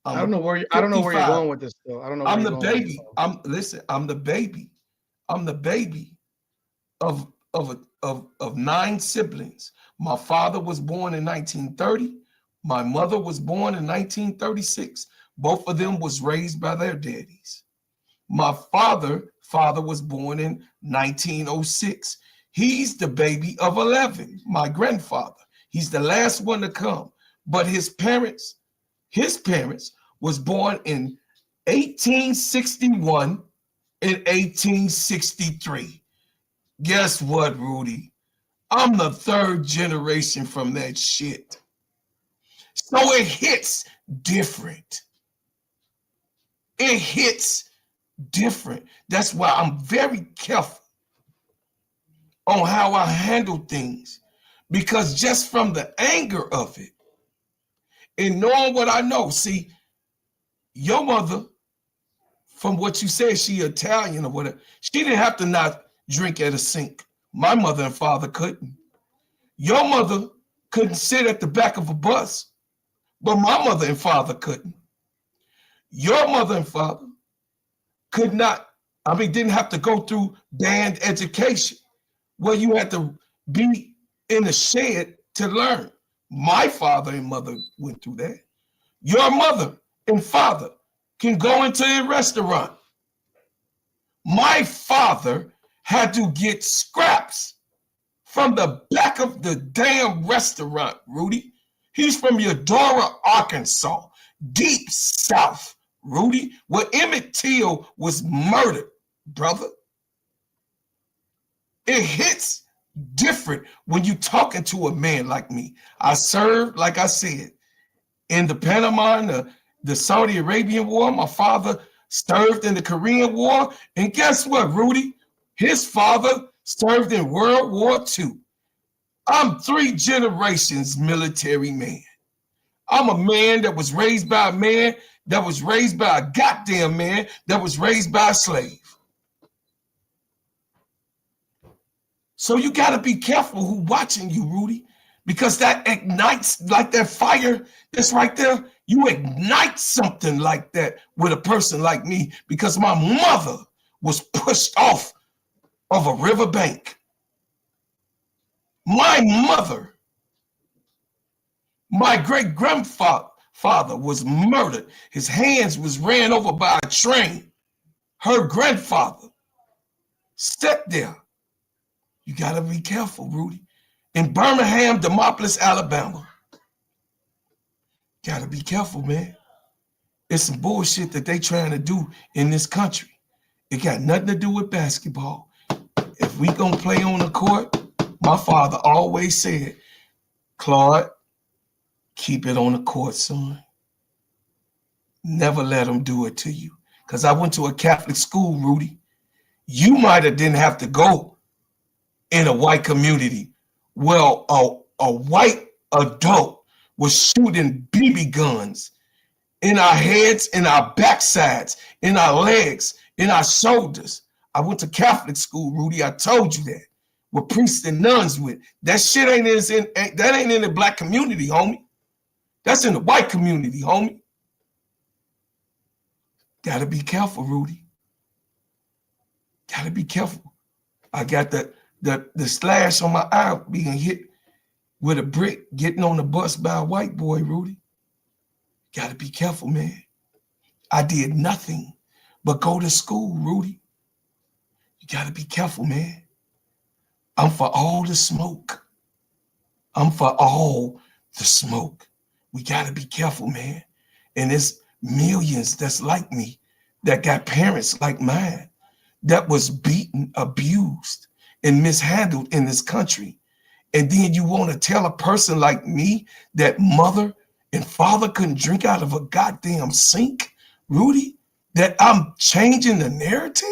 Speaker 7: I don't know where you're going with this, though. I don't know.
Speaker 6: I'm the baby. I'm the baby. I'm the baby of of 9 siblings. My father was born in 1930. My mother was born in 1936. Both of them was raised by their daddies. My father was born in 1906. He's the baby of 11, my grandfather. He's the last one to come. But his parents was born in 1861 and 1863. Guess what, Rudy? I'm the 3rd generation from that shit. So it hits different. It hits different. That's why I'm very careful on how I handle things, because just from the anger of it and knowing what I know, see, your mother, from what you said, she Italian or whatever, she didn't have to not drink at a sink. My mother and father couldn't. Your mother couldn't sit at the back of a bus, but my mother and father couldn't. Your mother and father didn't have to go through band education where you had to be in the shed to learn. My father and mother went through that. Your mother and father can go into a restaurant. My father had to get scraps from the back of the damn restaurant, Rudy. He's from Eudora, Arkansas, deep south, Rudy, where Emmett Till was murdered, brother. It hits different when you talking to a man like me. I served, like I said, in the Panama and the Saudi Arabian War. My father served in the Korean War. And guess what, Rudy? His father served in World War II. I'm 3 generations military man. I'm a man that was raised by a man that was raised by a goddamn man that was raised by a slave. So you got to be careful who watching you, Rudy, because that ignites like that fire that's right there. You ignite something like that with a person like me because my mother was pushed off of a riverbank. My mother, my great-grandfather was murdered. His hands was ran over by a train. Her grandfather sat there. You got to be careful, Rudy. In Birmingham, Demopolis, Alabama. Got to be careful, man. It's some bullshit that they trying to do in this country. It got nothing to do with basketball. If we gonna play on the court, my father always said, Claude, keep it on the court, son. Never let them do it to you. Because I went to a Catholic school, Rudy. You might have didn't have to go in a white community. Well, a white adult was shooting BB guns in our heads, in our backsides, in our legs, in our shoulders. I went to Catholic school, Rudy. I told you that. With priests and nuns with. That shit ain't in the black community, homie. That's in the white community, homie. Gotta be careful, Rudy. Gotta be careful. I got the slash on my eye being hit with a brick getting on the bus by a white boy, Rudy. Gotta be careful, man. I did nothing but go to school, Rudy. You gotta be careful, man. I'm for all the smoke. I'm for all the smoke. We gotta be careful, man. And there's millions that's like me, that got parents like mine, that was beaten, abused, and mishandled in this country. And then you want to tell a person like me that mother and father couldn't drink out of a goddamn sink, Rudy, that I'm changing the narrative?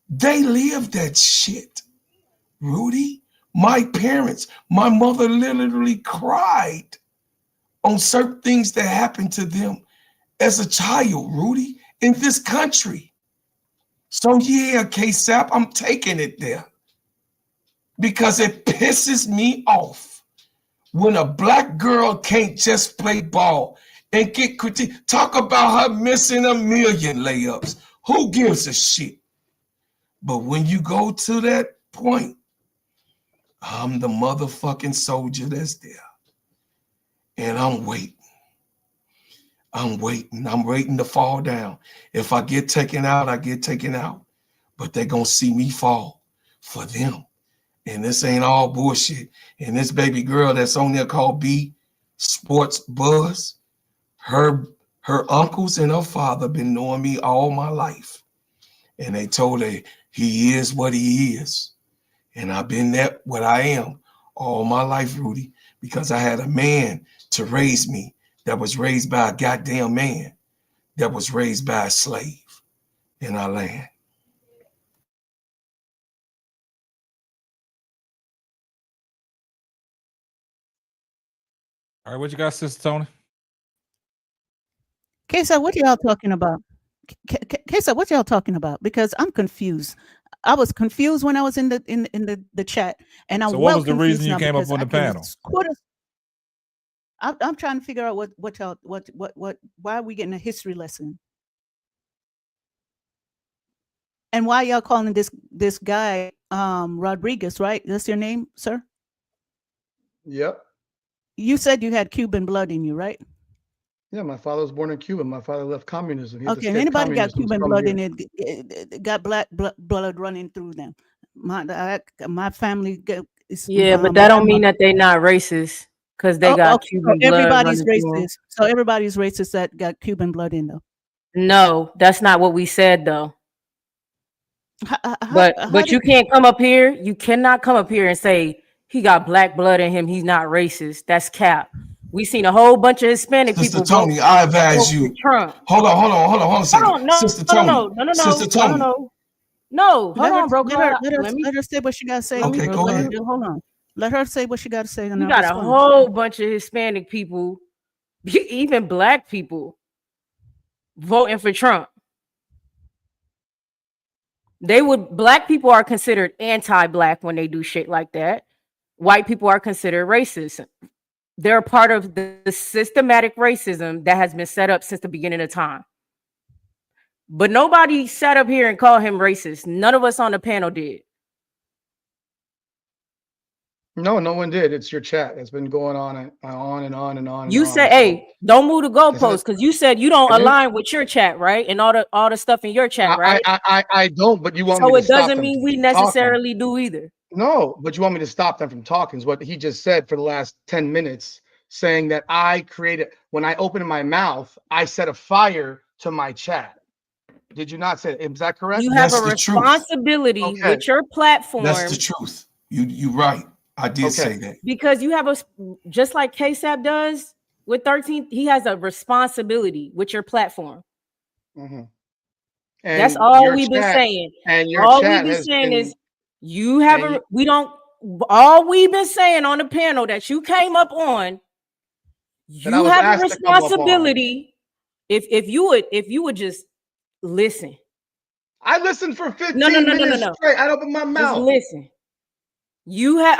Speaker 6: They lived that shit, Rudy. My parents, my mother literally cried on certain things that happened to them as a child, Rudy, in this country. So yeah, K-Sap, I'm taking it there because it pisses me off when a black girl can't just play ball and get critiqued. Talk about her missing 1 million layups. Who gives a shit? But when you go to that point I'm the motherfucking soldier that's there. And I'm waiting. I'm waiting to fall down. If I get taken out, I get taken out. But they're going to see me fall for them. And this ain't all bullshit. And this baby girl that's on there called B Sports Buzz, her uncles and her father been knowing me all my life. And they told her he is what he is. And I've been that what I am all my life, Rudy, because I had a man to raise me that was raised by a goddamn man that was raised by a slave in our land.
Speaker 4: All right, what you got, Sister Tony?
Speaker 11: Kesa, what y'all talking about? Kesa, what y'all talking about? Because I'm confused. I was confused when I was in the chat, and I'm
Speaker 4: So what was the reason you came up
Speaker 11: because
Speaker 4: on the panel?
Speaker 11: I'm trying to figure out what y'all why are we getting a history lesson, and why y'all calling this guy Rodriguez, right? That's your name, sir?
Speaker 7: Yep.
Speaker 11: You said you had Cuban blood in you, right?
Speaker 7: Yeah, my father was born in Cuba. My father left communism. He
Speaker 11: Okay, and
Speaker 7: escaped
Speaker 11: anybody got
Speaker 7: communism to
Speaker 11: Cuban
Speaker 7: come
Speaker 11: blood
Speaker 7: here.
Speaker 11: in it, got black blood running through them. My family is
Speaker 9: Yeah, but that don't mean that they not racist because they got
Speaker 11: okay, so
Speaker 9: Cuban blood
Speaker 11: everybody's
Speaker 9: running through 'em.
Speaker 11: racist. So everybody's racist that got Cuban blood in them.
Speaker 9: No, that's not what we said though.
Speaker 11: How
Speaker 9: But you can't come up here. You cannot come up here and say he got black blood in him. He's not racist. That's cap. We seen a whole bunch of Hispanic
Speaker 6: Sister
Speaker 9: people
Speaker 6: Tony,
Speaker 9: vote
Speaker 6: I advise
Speaker 9: for
Speaker 6: you.
Speaker 9: Trump.
Speaker 6: Hold on a second.
Speaker 9: Hold on, no,
Speaker 6: Sister
Speaker 9: no,
Speaker 6: Tony.
Speaker 9: no, no, no,
Speaker 6: Sister
Speaker 9: no,
Speaker 6: Tony.
Speaker 9: no. Hold
Speaker 11: let
Speaker 9: on, bro.
Speaker 11: her say what she got to say.
Speaker 6: Okay, go ahead.
Speaker 11: Hold on. Let her say what she got to say. And
Speaker 9: You
Speaker 11: I'll
Speaker 9: got a
Speaker 11: respond.
Speaker 9: whole bunch of Hispanic people, even black people, voting for Trump. Black people are considered anti-black when they do shit like that. White people are considered racist. They're a part of the systematic racism that has been set up since the beginning of time. But nobody sat up here and called him racist. None of us on the panel did.
Speaker 7: No one did. It's your chat that's been going on and on and on.
Speaker 9: You said, "Hey, don't move the goalposts," because you said you don't align with your chat, right? And all the stuff in your chat, right?
Speaker 7: I don't, but you want me
Speaker 9: So
Speaker 7: to
Speaker 9: it
Speaker 7: stop
Speaker 9: doesn't
Speaker 7: them
Speaker 9: mean
Speaker 7: from
Speaker 9: we
Speaker 7: talking.
Speaker 9: necessarily do either.
Speaker 7: No, but you want me to stop them from talking is what he just said for the last 10 minutes, saying that I created, when I opened my mouth, I set a fire to my chat. Did you not say it? Is that correct?
Speaker 9: You have a responsibility with your platform.
Speaker 6: That's the truth. You right. I did say that.
Speaker 9: Because you have just like KSAP does with 13, he has a responsibility with your platform.
Speaker 7: Mm-hmm.
Speaker 9: That's all we've been saying.
Speaker 7: And your
Speaker 9: all
Speaker 7: chat
Speaker 9: we've been
Speaker 7: has
Speaker 9: saying
Speaker 7: been,
Speaker 9: is you have all we've been saying on the panel that you came up on, you have a responsibility. If you would just listen.
Speaker 7: I listened for 15 minutes straight. I opened my mouth.
Speaker 9: Just listen. You have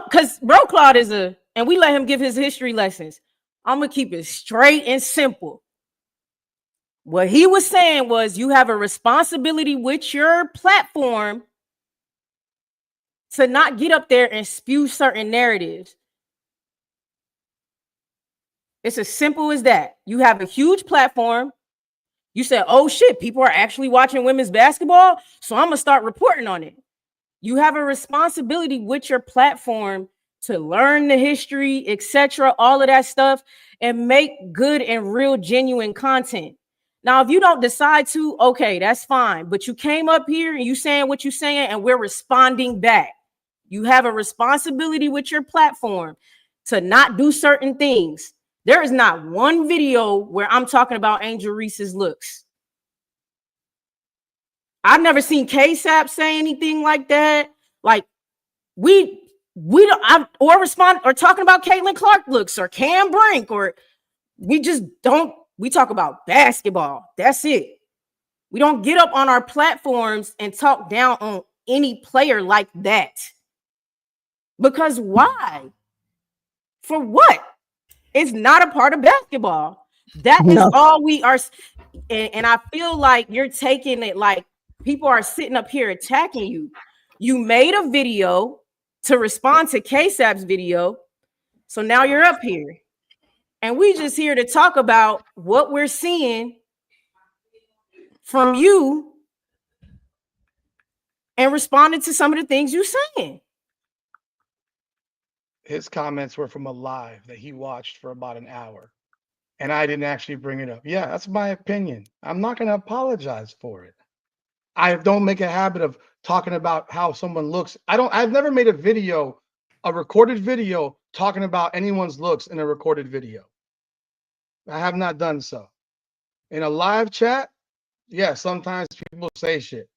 Speaker 9: because Bro Claude and we let him give his history lessons. I'm gonna keep it straight and simple. What he was saying was you have a responsibility with your platform to not get up there and spew certain narratives. It's as simple as that. You have a huge platform. You said, oh shit, people are actually watching women's basketball, so I'm gonna start reporting on it. You have a responsibility with your platform to learn the history, etc., all of that stuff, and make good and real, genuine content. Now, if you don't decide to, okay, that's fine. But you came up here and you saying what you're saying, and we're responding back. You have a responsibility with your platform to not do certain things. There is not one video where I'm talking about Angel Reese's looks. I've never seen KSAP say anything like that. Like we don't or respond or talking about Caitlin Clark looks or Cam Brink, or we just don't. We talk about basketball. That's it. We don't get up on our platforms and talk down on any player like that. Because why? For what? It's not a part of basketball. That is all we are. And I feel like you're taking it like people are sitting up here attacking you. You made a video to respond to K-Sap's video. So now you're up here. And we just here to talk about what we're seeing from you and responding to some of the things you're saying.
Speaker 7: His comments were from a live that he watched for about an hour. And I didn't actually bring it up. Yeah, that's my opinion. I'm not going to apologize for it. I don't make a habit of talking about how someone looks. I've never made a recorded video talking about anyone's looks in a recorded video. I have not done so. In a live chat, yeah, sometimes people say shit.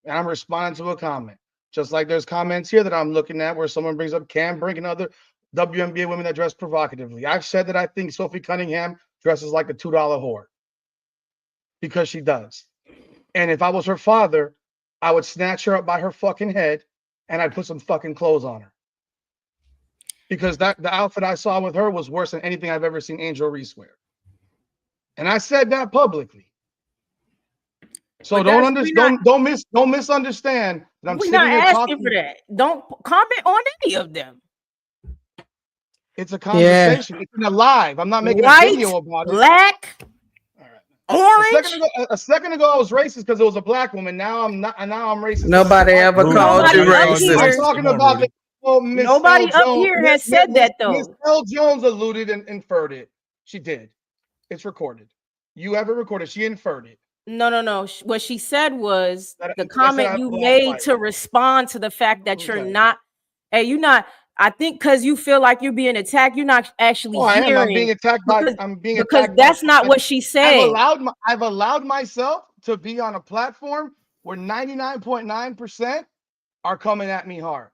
Speaker 7: And I'm responding to a comment. Just like there's comments here that I'm looking at where someone brings up Cam Brink and other WNBA women that dress provocatively. I've said that I think Sophie Cunningham dresses like a $2 whore because she does. And if I was her father, I would snatch her up by her fucking head and I'd put some fucking clothes on her. Because the outfit I saw with her was worse than anything I've ever seen Angel Reese wear. And I said that publicly. So don't misunderstand that I'm
Speaker 9: We're
Speaker 7: sitting
Speaker 9: not
Speaker 7: here
Speaker 9: asking
Speaker 7: talking
Speaker 9: for that. Don't comment on any of them.
Speaker 7: It's a conversation. It's in a live. I'm not making a video about it.
Speaker 9: Black, orange.
Speaker 7: A second ago, I was racist because it was a black woman. Now I'm not. And now I'm racist.
Speaker 5: Nobody ever called you racist.
Speaker 7: I'm talking about Miss
Speaker 9: Nobody
Speaker 7: L.
Speaker 9: up
Speaker 7: Jones.
Speaker 9: here has said that though.
Speaker 7: Miss L. Jones alluded and inferred it. She did. It's recorded. You have it recorded. She inferred it.
Speaker 9: No. What she said was the comment you made to respond to the fact that you're not. Hey, you're not. I think because you feel like you're being attacked, you're not actually hearing.
Speaker 7: I'm being attacked by. I'm being
Speaker 9: because
Speaker 7: attacked
Speaker 9: that's not what she said.
Speaker 7: I've allowed myself to be on a platform where 99.9% are coming at me hard.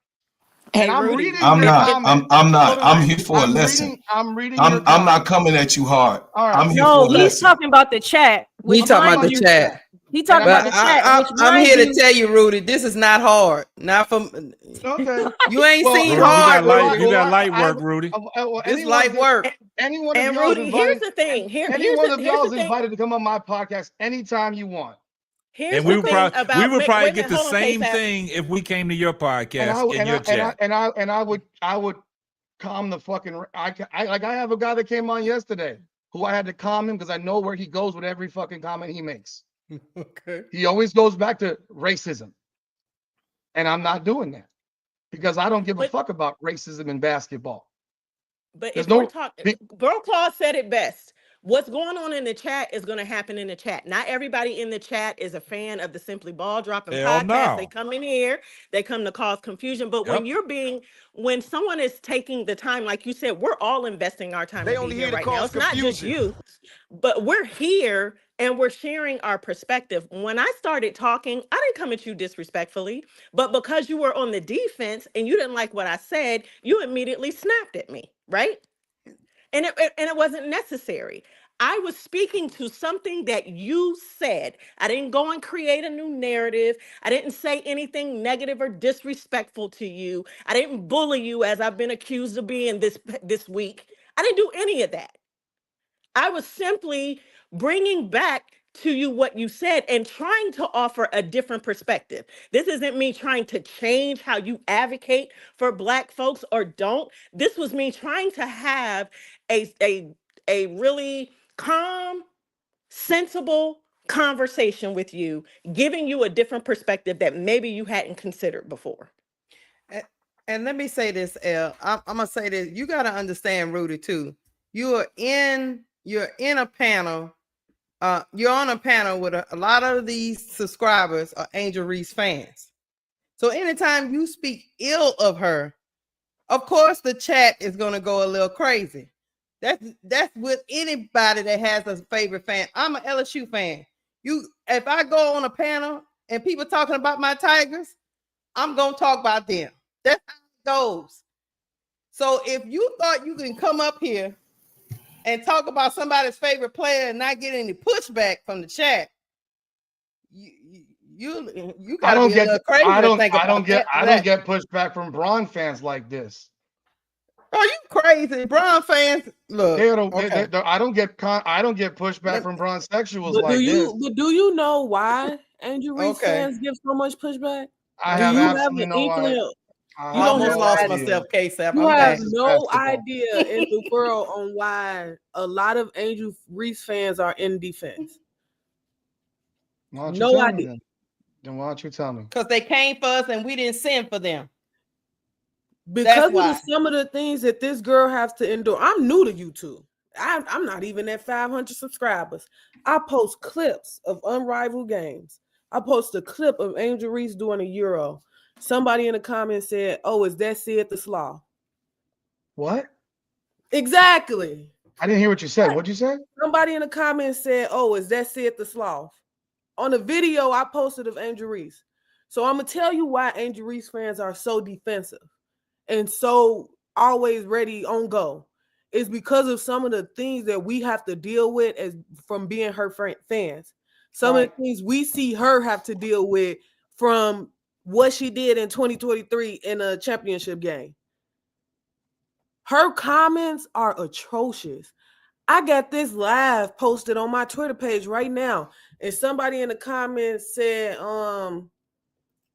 Speaker 10: Hey,
Speaker 7: and I'm
Speaker 10: Rudy,
Speaker 7: reading.
Speaker 6: I'm
Speaker 7: your
Speaker 6: not.
Speaker 7: comments.
Speaker 6: I'm here for a lesson.
Speaker 7: I'm reading.
Speaker 6: I'm not coming at you hard.
Speaker 7: All right.
Speaker 6: I'm here
Speaker 9: No,
Speaker 6: for a
Speaker 9: he's
Speaker 6: lesson.
Speaker 9: talking about the chat.
Speaker 5: We talking about the chat.
Speaker 9: He talking about the chat.
Speaker 5: I'm here to tell you, Rudy, this is not hard. Not from.
Speaker 7: Okay.
Speaker 5: You ain't seen
Speaker 4: Rudy,
Speaker 5: hard.
Speaker 4: You got light work, Rudy.
Speaker 5: It's light work.
Speaker 7: Anyone
Speaker 10: and
Speaker 7: of y'all
Speaker 10: Rudy, here's the thing.
Speaker 7: Any one of y'all is invited to come on my podcast anytime you want.
Speaker 4: And we would probably get the same thing if we came to your podcast in your chat.
Speaker 7: I would calm the fucking. I have a guy that came on yesterday who I had to calm him because I know where he goes with every fucking comment he makes.
Speaker 5: Okay.
Speaker 7: He always goes back to racism, and I'm not doing that because I don't give a fuck about racism in basketball.
Speaker 10: But if we're talking, Bro Claw said it best. What's going on in the chat is going to happen in the chat. Not everybody in the chat is a fan of the Simply Ball Dropping podcast.
Speaker 4: No.
Speaker 10: They come in here, they come to cause confusion. But when someone is taking the time, like you said, we're all investing our time. They only here right now. It's not just you, but we're here and we're sharing our perspective. When I started talking, I didn't come at you disrespectfully, but because you were on the defense and you didn't like what I said, you immediately snapped at me, right? And it wasn't necessary. I was speaking to something that you said. I didn't go and create a new narrative. I didn't say anything negative or disrespectful to you. I didn't bully you as I've been accused of being this week. I didn't do any of that. I was simply bringing back to you what you said and trying to offer a different perspective. This isn't me trying to change how you advocate for Black folks or don't. This was me trying to have a really calm, sensible conversation with you, giving you a different perspective that maybe you hadn't considered before.
Speaker 5: And let me say this, Elle. I'm gonna say this. You got to understand, Rudy, too. You're in a panel. You're on a panel with a lot of these subscribers are Angel Reese fans. So anytime you speak ill of her, of course the chat is gonna go a little crazy. That's with anybody that has a favorite fan. I'm an LSU fan. If I go on a panel and people talking about my Tigers, I'm gonna talk about them. That's how it goes. So if you thought you can come up here and talk about somebody's favorite player and not get any pushback from the chat, you gotta be a little crazy. I don't
Speaker 7: get pushback from Bron fans like this.
Speaker 5: Are you crazy? Bron fans, look.
Speaker 7: I don't get pushback from Bron sexuals like this.
Speaker 8: But do you know why Angel Reese fans give so much pushback?
Speaker 7: I have absolutely no idea. I
Speaker 8: You
Speaker 7: have
Speaker 8: don't
Speaker 5: Almost
Speaker 7: no
Speaker 5: lost
Speaker 7: idea.
Speaker 5: myself, K-Sap.
Speaker 8: You
Speaker 5: I'm
Speaker 8: have
Speaker 5: back.
Speaker 7: This is
Speaker 8: no
Speaker 7: basketball.
Speaker 8: idea in the world on why a lot of Angel Reese fans are in defense.
Speaker 7: Why don't you
Speaker 8: No
Speaker 7: tell me
Speaker 8: idea.
Speaker 7: then? Then why don't you tell me?
Speaker 5: Because they came for us and we didn't send for them.
Speaker 8: Because of
Speaker 5: why.
Speaker 8: some of the things that this girl has to endure. I'm new to YouTube. I'm not even at 500 subscribers. I post clips of unrivaled games. I post a clip of Angel Reese doing a Euro. Somebody in the comments said, "Oh, is that Sid the Slaw?"
Speaker 7: What?
Speaker 8: Exactly.
Speaker 7: I didn't hear what you said. What'd you say?
Speaker 8: Somebody in the comments said, "Oh, is that Sid the Sloth?" On the video I posted of Angel Reese. So I'm gonna tell you why Angel Reese fans are so defensive and so always ready on go. It's because of some of the things that we have to deal with as from being her fans. Some of the things we see her have to deal with from what she did in 2023 in a championship game. Her comments are atrocious. I got this live posted on my Twitter page right now. And somebody in the comments said,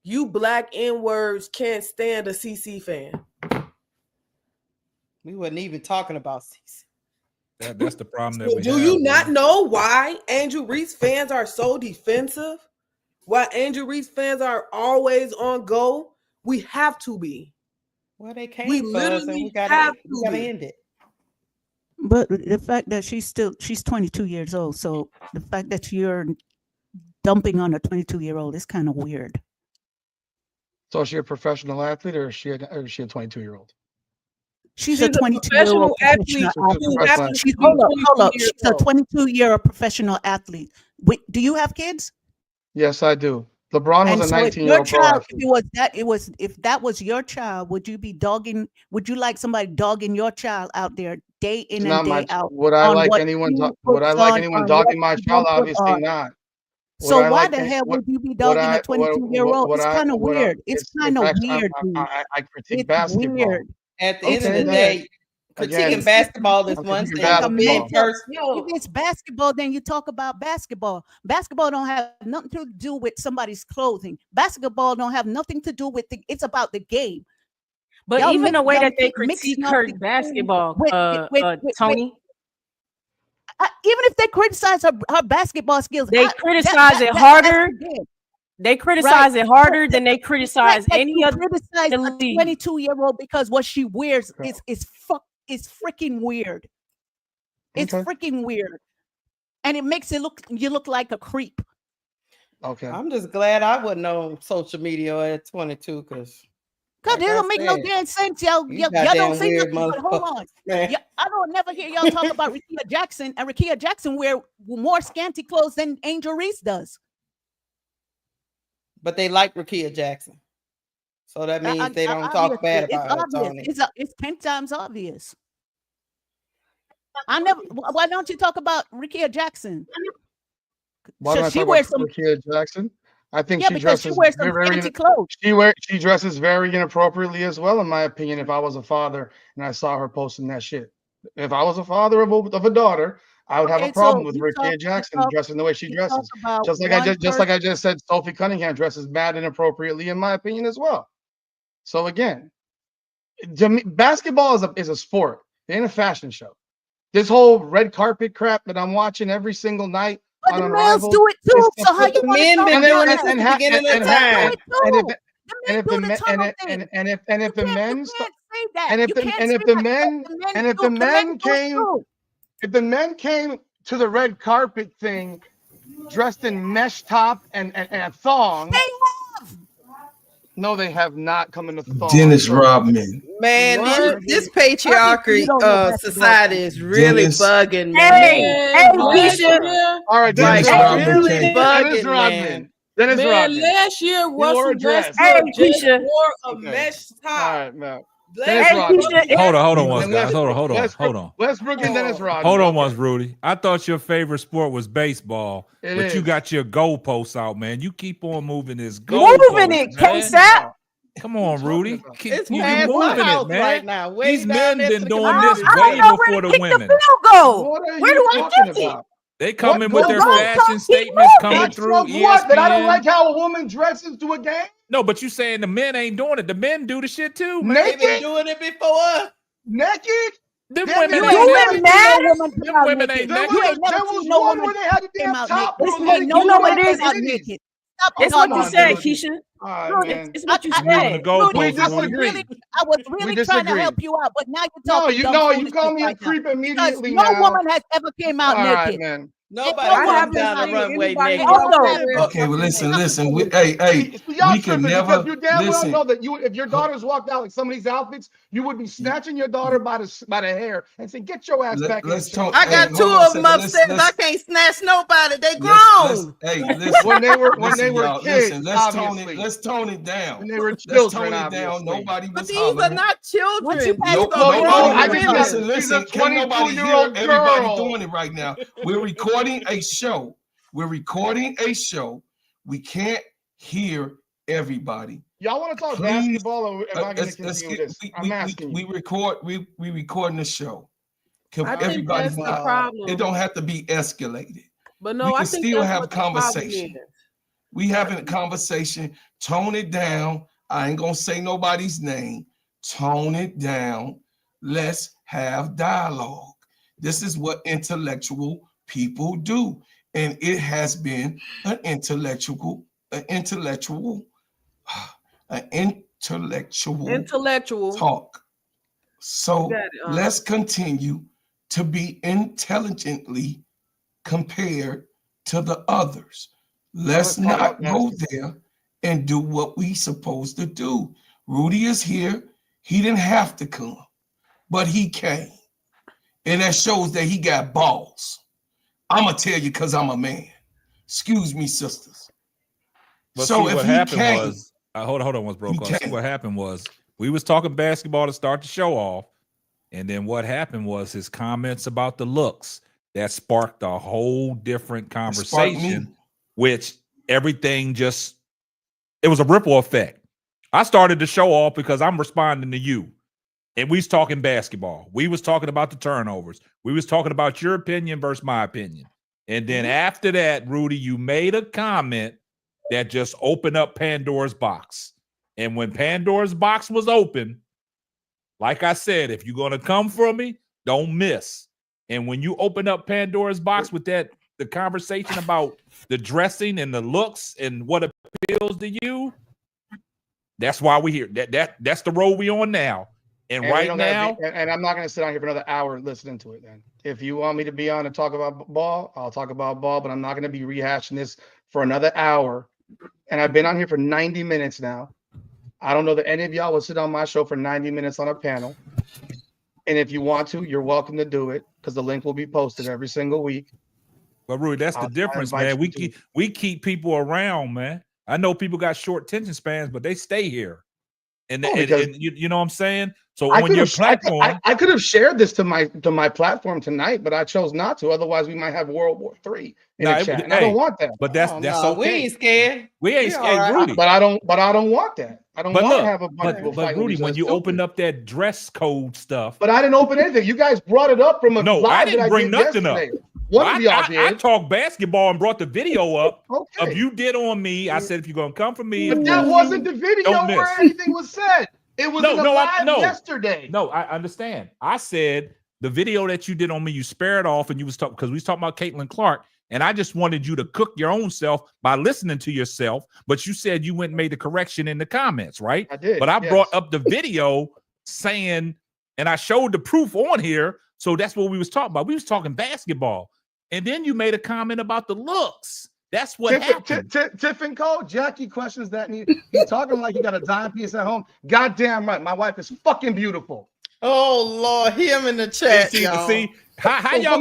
Speaker 8: you black N-words can't stand a CC fan.
Speaker 5: We wasn't even talking about CC.
Speaker 4: That's the problem that
Speaker 8: So
Speaker 4: we
Speaker 8: do
Speaker 4: have.
Speaker 8: you not know why Angel Reese fans are so defensive? Why Angel Reese fans are always on go? We have to be.
Speaker 5: Well, they came
Speaker 8: We
Speaker 5: for us and we
Speaker 8: literally
Speaker 5: gotta
Speaker 8: have to be.
Speaker 5: end it.
Speaker 11: But the fact that she's 22 years old, so the fact that you're dumping on a 22-year-old is kind of weird.
Speaker 7: So is she a professional athlete or is she a 22-year-old?
Speaker 11: She's a 22-year-old
Speaker 8: athlete.
Speaker 11: Hold up. She's a 22-year-old professional athlete. Wait, do you have kids?
Speaker 7: Yes, I do. LeBron was a 19-year-old pro
Speaker 11: child,
Speaker 7: athlete.
Speaker 11: if that was your child, would you like somebody dogging your child out there day in and day out?
Speaker 7: Would I like anyone dogging my child? Obviously not.
Speaker 11: So why the hell would you be dogging a 22-year-old? It's kind of weird. It's kind of weird.
Speaker 7: I critique basketball.
Speaker 11: Weird.
Speaker 5: At the end of the day, critiquing basketball is one thing.
Speaker 11: If it's basketball, then you talk about basketball. Basketball don't have nothing to do with somebody's clothing. Basketball don't have nothing to do with it's about the game.
Speaker 9: But
Speaker 11: Y'all
Speaker 9: even the way that they
Speaker 11: mixing
Speaker 9: critique
Speaker 11: up
Speaker 9: her
Speaker 11: the
Speaker 9: basketball,
Speaker 11: even
Speaker 9: Tony,
Speaker 11: if they criticize her basketball skills,
Speaker 9: they criticize it harder. They criticize it harder than they criticize any other.
Speaker 11: Criticize a 22-year-old because what she wears is freaking weird. It's freaking weird, and it makes you look like a creep.
Speaker 7: Okay,
Speaker 5: I'm just glad I wasn't on social media at 22 because
Speaker 11: it don't make no damn sense, y'all don't say nothing. But hold on, I don't never hear y'all talk about Rickea Jackson, and Rickea Jackson wear more scanty clothes than Angel Reese does.
Speaker 5: But they like Rickea Jackson, so that means they don't talk bad about her. Tony.
Speaker 11: It's 10 times obvious. Why don't you talk about Rickea Jackson?
Speaker 7: Why don't I talk about Rickea Jackson? I think she dresses
Speaker 11: wears some fancy clothes.
Speaker 7: She dresses very inappropriately as well, in my opinion. If I was a father and I saw her posting that shit, if I was a father of a daughter, I would have a problem with Rickea Jackson dressing the way she dresses. Just like I just said, Sophie Cunningham dresses mad inappropriately, in my opinion, as well. So again, basketball is a sport. It ain't a fashion show. This whole red carpet crap that I'm watching every single night.
Speaker 11: But the males do it too. So how you
Speaker 5: men been doing it since the beginning of time?
Speaker 7: And if the men came to the red carpet thing dressed in mesh top and a thong. No, they have not come in the thong.
Speaker 6: Dennis Rodman.
Speaker 5: Man, this patriarchy society is really bugging.
Speaker 8: Hey,
Speaker 5: Keisha.
Speaker 7: All right,
Speaker 6: Dennis
Speaker 5: Rodman.
Speaker 7: Dennis Rodman.
Speaker 8: Last year, Russell
Speaker 9: Westbrook
Speaker 8: just wore a mesh top.
Speaker 7: All right, man.
Speaker 4: Hold on once, guys. Hold on.
Speaker 7: Westbrook and Dennis Rodman.
Speaker 4: Hold on once, Rudy. I thought your favorite sport was baseball, but you got your goalposts out, man. You keep on moving this goalpost.
Speaker 9: Moving it, K-Sap.
Speaker 4: Come on, Rudy.
Speaker 5: It's
Speaker 4: you
Speaker 5: past
Speaker 4: moving
Speaker 5: my
Speaker 4: it,
Speaker 5: house
Speaker 4: man.
Speaker 5: right now.
Speaker 4: These men been doing
Speaker 5: this
Speaker 4: way before the women.
Speaker 9: Where do I
Speaker 7: talking
Speaker 9: get it?
Speaker 7: about?
Speaker 4: They come in
Speaker 7: What
Speaker 4: with their
Speaker 7: goes-
Speaker 4: fashion statements coming
Speaker 7: What
Speaker 4: through
Speaker 7: from
Speaker 4: ESPN.
Speaker 7: what? That I don't like how a woman dresses to a game?
Speaker 4: No, but you saying the men ain't doing it. The men do the shit too, man.
Speaker 7: Naked?
Speaker 5: They've been doing it before us.
Speaker 7: Naked?
Speaker 4: Them
Speaker 7: Damn,
Speaker 4: women
Speaker 7: you
Speaker 4: ain't
Speaker 7: ain't
Speaker 4: never.
Speaker 7: never
Speaker 4: Them women ain't
Speaker 7: There
Speaker 4: naked.
Speaker 11: You ain't
Speaker 7: was,
Speaker 11: never
Speaker 7: there was
Speaker 11: seen no
Speaker 7: one
Speaker 11: woman
Speaker 7: where they had the
Speaker 11: came
Speaker 7: damn
Speaker 11: out
Speaker 7: top.
Speaker 11: naked.
Speaker 7: bro,
Speaker 11: Hey,
Speaker 7: like,
Speaker 11: no
Speaker 7: you know
Speaker 11: woman
Speaker 7: what it
Speaker 11: came
Speaker 7: is?
Speaker 11: out
Speaker 7: It is.
Speaker 11: naked. Stop
Speaker 7: Oh,
Speaker 11: it.
Speaker 8: It's what
Speaker 7: come
Speaker 8: you
Speaker 7: on,
Speaker 8: said,
Speaker 7: dude.
Speaker 8: Keisha.
Speaker 7: All right,
Speaker 8: No,
Speaker 7: man.
Speaker 8: it's what you
Speaker 11: I-
Speaker 4: Moving the
Speaker 8: said.
Speaker 4: goalposts,
Speaker 7: We
Speaker 11: I was
Speaker 7: disagree.
Speaker 11: really, I was
Speaker 7: We
Speaker 11: really trying to
Speaker 7: disagree.
Speaker 11: help you out, but now you're
Speaker 7: No,
Speaker 11: talking
Speaker 7: you
Speaker 11: dumb
Speaker 7: no, you
Speaker 11: foolishness
Speaker 7: call me a
Speaker 11: right now.
Speaker 7: creep
Speaker 11: Because
Speaker 7: immediately
Speaker 11: no
Speaker 7: now.
Speaker 11: woman has ever came out
Speaker 7: All right,
Speaker 11: naked.
Speaker 7: man.
Speaker 5: Nobody
Speaker 11: no
Speaker 8: I
Speaker 11: woman
Speaker 8: haven't
Speaker 5: comes down the
Speaker 8: seen
Speaker 5: runway
Speaker 8: anybody
Speaker 5: naked.
Speaker 8: walk
Speaker 11: Also-
Speaker 8: out there
Speaker 6: Okay, well, listen. We,
Speaker 7: See,
Speaker 6: hey,
Speaker 7: y'all
Speaker 6: we can
Speaker 7: tripping
Speaker 6: never
Speaker 7: because you damn well
Speaker 6: listen.
Speaker 7: know that you, if your daughters walked out like some of these outfits, you would be snatching your daughter by the hair and saying, "Get your ass back in the
Speaker 6: Let's
Speaker 7: chair."
Speaker 6: talk.
Speaker 5: I
Speaker 6: Hey,
Speaker 5: got two
Speaker 6: hold on a
Speaker 5: of them
Speaker 6: second.
Speaker 5: upstairs. I
Speaker 6: Let's
Speaker 5: can't snatch nobody. They
Speaker 6: let's
Speaker 5: grown.
Speaker 6: hey, listen.
Speaker 7: When they were
Speaker 6: Listen, y'all.
Speaker 7: kids,
Speaker 6: Listen, let's
Speaker 7: obviously.
Speaker 6: tone it down.
Speaker 7: When they were
Speaker 6: Let's
Speaker 7: children,
Speaker 6: tone it
Speaker 7: obviously.
Speaker 6: down. Nobody
Speaker 5: But
Speaker 6: was
Speaker 5: these
Speaker 6: hollering.
Speaker 5: are not
Speaker 11: Once you
Speaker 5: children.
Speaker 11: pass
Speaker 5: These
Speaker 11: the
Speaker 5: are
Speaker 11: age,
Speaker 7: No,
Speaker 5: grown
Speaker 7: I think
Speaker 5: women.
Speaker 7: she's a
Speaker 6: Listen. Can't nobody hear
Speaker 7: 22-year-old
Speaker 6: everybody
Speaker 7: girl.
Speaker 6: doing it right now. We're recording a show. We're recording a show. We can't hear everybody.
Speaker 7: Y'all want to talk
Speaker 6: Please,
Speaker 7: basketball, or am I going to
Speaker 6: let's
Speaker 7: continue
Speaker 6: get,
Speaker 7: this? I'm asking
Speaker 6: we
Speaker 7: you.
Speaker 6: record. We recording the show.
Speaker 8: I think
Speaker 6: Everybody's
Speaker 8: that's the
Speaker 6: not.
Speaker 8: problem.
Speaker 6: It don't have to be escalated.
Speaker 8: But no,
Speaker 6: We
Speaker 8: I
Speaker 6: can
Speaker 8: think
Speaker 6: still
Speaker 8: that's
Speaker 6: have
Speaker 8: what the problem
Speaker 6: conversation.
Speaker 8: is.
Speaker 6: We having a conversation. Tone it down. I ain't gonna say nobody's name. Tone it down. Let's have dialogue. This is what intellectual people do, and it has been an intellectual talk. So
Speaker 8: Got it,
Speaker 6: let's continue to be intelligently compared to the others. Let's
Speaker 7: talk
Speaker 6: not
Speaker 7: about
Speaker 6: go
Speaker 7: basketball.
Speaker 6: there and do what we supposed to do. Rudy is here. He didn't have to come, but he came. And that shows that he got balls. I'm going to tell you because I'm a man. Excuse me, sisters.
Speaker 4: But
Speaker 6: So
Speaker 4: see,
Speaker 6: if
Speaker 4: what
Speaker 6: he
Speaker 4: happened
Speaker 6: came,
Speaker 4: was, hold on, once broke
Speaker 6: he
Speaker 4: off. See,
Speaker 6: came.
Speaker 4: what happened was we was talking basketball to start the show off, and then what happened was his comments about the looks that sparked a whole different conversation, which everything just, it was a ripple effect. I started the show off because I'm responding to you. And we was talking basketball. We was talking about the turnovers. We was talking about your opinion versus my opinion. And then after that, Rudy, you made a comment that just opened up Pandora's box. And when Pandora's box was open, like I said, if you're going to come for me, don't miss. And when you open up Pandora's box with that, the conversation about the dressing and the looks and what appeals to you, that's why we're here. That's the road we on now. And right now,
Speaker 7: and I'm not going to sit down here for another hour listening to it. Then, if you want me to be on and talk about ball, I'll talk about ball. But I'm not going to be rehashing this for another hour. And I've been on here for 90 minutes now. I don't know that any of y'all will sit on my show for 90 minutes on a panel. And if you want to, you're welcome to do it because the link will be posted every single week.
Speaker 4: But Rudy, that's the difference, man. We keep people around, man. I know people got short attention spans, but they stay here. And you know what I'm saying? So on your platform,
Speaker 7: I could have shared this to my platform tonight, but I chose not to. Otherwise, we might have World War III in the chat. And I don't want that.
Speaker 4: But that's okay.
Speaker 5: We ain't scared.
Speaker 4: We ain't scared,
Speaker 5: right.
Speaker 4: Rudy.
Speaker 7: But I don't want that. I don't want to have a bunch of people
Speaker 4: But
Speaker 7: fighting.
Speaker 4: Rudy, when you opened up that dress code stuff,
Speaker 7: but I didn't open anything. You guys brought it up from a live
Speaker 4: I didn't
Speaker 7: that
Speaker 4: bring
Speaker 7: did
Speaker 4: nothing
Speaker 7: yesterday.
Speaker 4: up.
Speaker 7: One of y'all did.
Speaker 4: I talked basketball and brought the video up of you did on me. I said, if you're gonna come for me,
Speaker 7: but that wasn't the video where anything was said. It was in the live yesterday.
Speaker 4: No, I understand. I said the video that you did on me, you spared off, and you was talking because we was talking about Caitlin Clark, and I just wanted you to cook your own self by listening to yourself. But you said you went and made the correction in the comments, right?
Speaker 7: I did.
Speaker 4: But I brought up the video saying, and I showed the proof on here. So that's what we was talking about. We was talking basketball, and then you made a comment about the looks. That's what happened.
Speaker 7: Tiff and Co. Jackie questions that. He's talking like he got a dime piece at home. Goddamn right. My wife is fucking beautiful.
Speaker 5: Oh Lord, him in the chat.
Speaker 4: See, how y'all?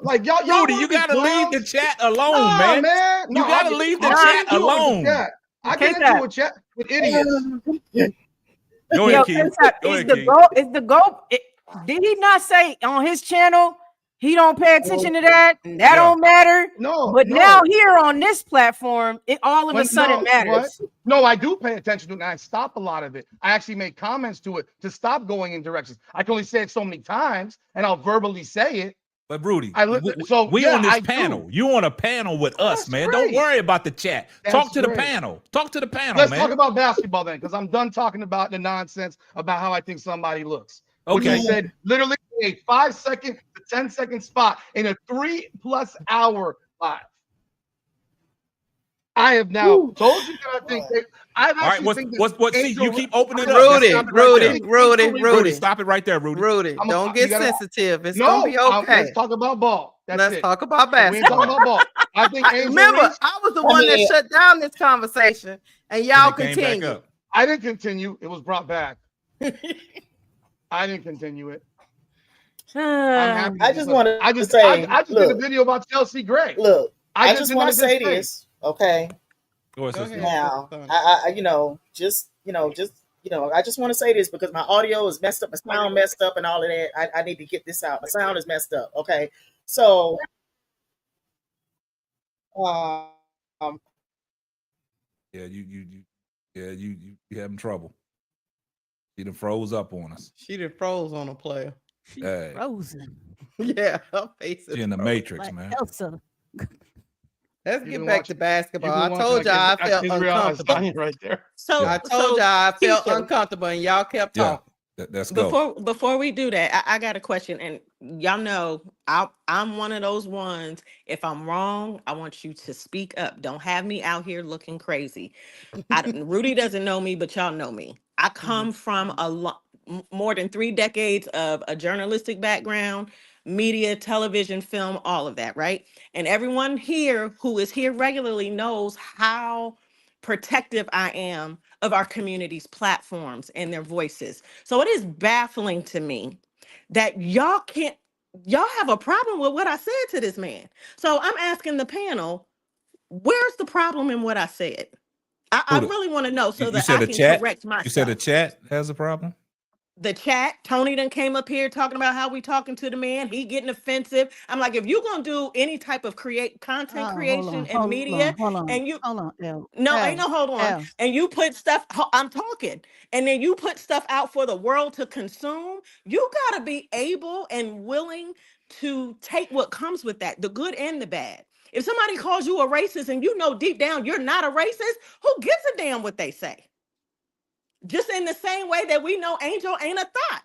Speaker 7: Like y'all.
Speaker 4: Rudy, you gotta leave the chat alone, man.
Speaker 7: No,
Speaker 4: you gotta leave the chat alone.
Speaker 7: I get into a chat with idiots.
Speaker 4: Go ahead, Keith.
Speaker 9: Is the goal? Did he not say on his channel he don't pay attention to that? That don't matter. But now here on this platform, it all of a sudden matters.
Speaker 7: No, I do pay attention to it, and I stop a lot of it. I actually make comments to it to stop going in directions. I can only say it so many times, and I'll verbally say it.
Speaker 4: But Rudy,
Speaker 7: we
Speaker 4: on this panel. You on a panel with us, man.
Speaker 7: Great.
Speaker 4: Don't worry about the chat. Talk to the panel. Talk to the panel,
Speaker 7: Let's
Speaker 4: man.
Speaker 7: talk about basketball then, because I'm done talking about the nonsense about how I think somebody looks.
Speaker 4: Okay.
Speaker 7: Which he said literally a 5-second to 10-second spot in a 3+ hour live. I have now told you that I think I've actually think
Speaker 4: what see, you keep opening it up.
Speaker 5: Rudy.
Speaker 4: Stop it right there, Rudy.
Speaker 5: Rudy, don't get sensitive. It's gonna be okay.
Speaker 7: Let's talk about ball.
Speaker 5: Let's talk about basketball.
Speaker 7: We ain't talking about ball. I think
Speaker 5: remember, I was the one that shut down this conversation, and y'all continue.
Speaker 7: I didn't continue. It was brought back. I didn't continue it. I'm happy.
Speaker 12: I just want to say,
Speaker 7: I just did a video about Chelsea Gray.
Speaker 12: Look, I just want to say this, okay?
Speaker 4: Go ahead,
Speaker 12: now, I just want to say this because my audio is messed up, my sound messed up, and all of that. I need to get this out. My sound is messed up. Okay, so
Speaker 4: you having trouble. She done froze up on us.
Speaker 5: She done froze on a player.
Speaker 11: She's frozen.
Speaker 5: Yeah, her face is
Speaker 4: in the Matrix,
Speaker 11: like
Speaker 4: man.
Speaker 11: Elsa.
Speaker 5: Let's get back to basketball. I told y'all I felt uncomfortable
Speaker 7: right there.
Speaker 10: So
Speaker 5: I told y'all I felt uncomfortable, and y'all kept talking.
Speaker 4: Let's go.
Speaker 10: Before we do that, I got a question, and y'all know I'm one of those ones. If I'm wrong, I want you to speak up. Don't have me out here looking crazy. Rudy doesn't know me, but y'all know me. I come from more than 3 decades of a journalistic background, media, television, film, all of that, right? And everyone here who is here regularly knows how protective I am of our community's platforms and their voices. So it is baffling to me that y'all have a problem with what I said to this man. So I'm asking the panel, where's the problem in what I said? I really want to know so that I can correct myself.
Speaker 4: You said the chat has a problem?
Speaker 10: The chat, Tony done came up here talking about how we talking to the man. He getting offensive. I'm like, if you're gonna do any type of content creation and media, and you hold on, ain't no hold on, and you put stuff. I'm talking, and then you put stuff out for the world to consume. You gotta be able and willing to take what comes with that, the good and the bad. If somebody calls you a racist and you know deep down you're not a racist, who gives a damn what they say? Just in the same way that we know Angel ain't a thought,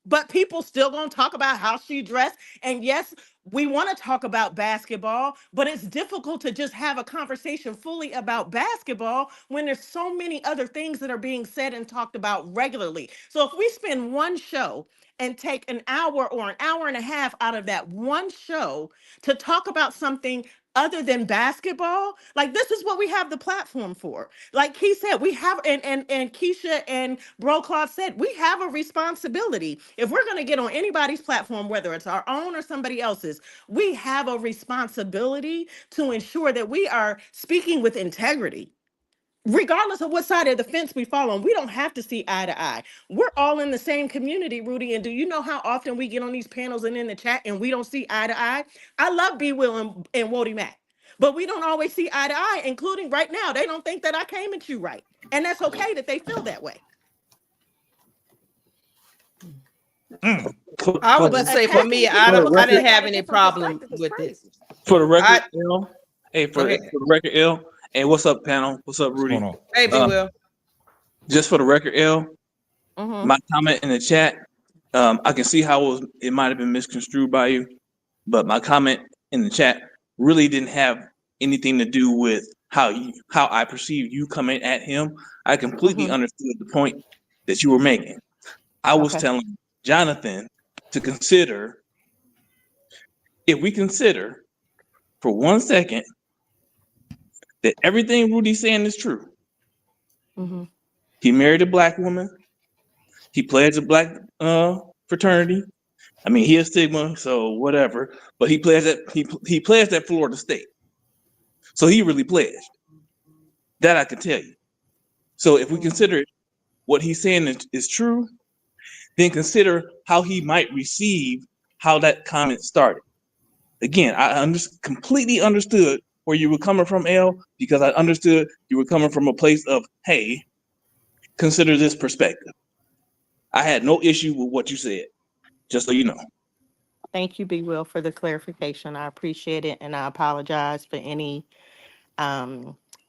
Speaker 10: but people still gonna talk about how she dressed. And yes, we want to talk about basketball, but it's difficult to just have a conversation fully about basketball when there's so many other things that are being said and talked about regularly. So if we spend one show and take an hour or an hour and a half out of that one show to talk about something other than basketball, like this is what we have the platform for. Like he said, we have, and Keisha and Brocloth said, we have a responsibility. If we're going to get on anybody's platform, whether it's our own or somebody else's, we have a responsibility to ensure that we are speaking with integrity. Regardless of what side of the fence we fall on, we don't have to see eye to eye. We're all in the same community, Rudy. And do you know how often we get on these panels and in the chat and we don't see eye to eye? I love B. Will and Wody Mack, but we don't always see eye to eye, including right now. They don't think that I came at you right. And that's okay that they feel that way.
Speaker 5: I would just say for me, I didn't have any problem with this.
Speaker 13: For the record, for the record, hey, what's up, panel? What's up, Rudy?
Speaker 5: Hey, B. Will.
Speaker 13: Just for the record, my comment in the chat, I can see how it might have been misconstrued by you, but my comment in the chat really didn't have anything to do with how I perceived you coming at him. I completely understood the point that you were making. I was telling Jonathan to consider, if we consider for 1 second that everything Rudy's saying is true. He married a black woman. He pledged a black fraternity. I mean, he is Sigma, so whatever. But he pledged at Florida State. So he really pledged. That I can tell you. So if we consider what he's saying is true, then consider how he might receive how that comment started. Again, I completely understood where you were coming from, L, because I understood you were coming from a place of, hey, consider this perspective. I had no issue with what you said, just so you know.
Speaker 10: Thank you, B. Will, for the clarification. I appreciate it, and I apologize for any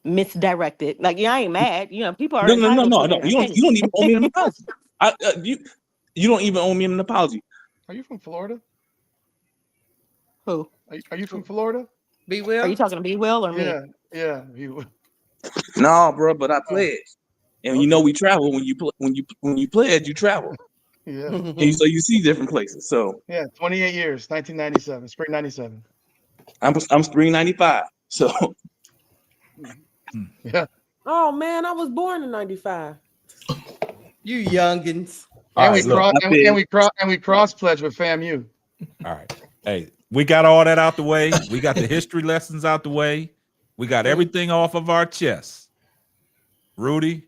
Speaker 10: misdirected. Like, yeah, I ain't mad. You know, people are
Speaker 13: No, no, no,
Speaker 10: entitled
Speaker 13: no,
Speaker 10: to
Speaker 13: no.
Speaker 10: their
Speaker 13: You don't. You
Speaker 10: opinion.
Speaker 13: don't even owe me an apology. You don't even owe me an apology.
Speaker 7: Are you from Florida?
Speaker 10: Who?
Speaker 7: Are you from Florida?
Speaker 5: B.
Speaker 10: Are
Speaker 5: Will?
Speaker 10: you talking to B. Will or me?
Speaker 7: Yeah. You.
Speaker 13: No, bro, but I pledged, and you know
Speaker 7: Okay.
Speaker 13: we travel when you pledge, you travel,
Speaker 7: Yeah.
Speaker 13: and so you see different places. So
Speaker 7: Yeah. 28 years, 1997, spring 97.
Speaker 13: I'm spring '95. So
Speaker 7: Yeah.
Speaker 8: Oh man, I was born in 95.
Speaker 5: You youngins.
Speaker 4: All
Speaker 7: And we
Speaker 4: right, look.
Speaker 7: cross and we cross pledge with FAMU.
Speaker 4: All right. Hey, we got all that out the way. We got the history lessons out the way. We got everything off of our chest. Rudy,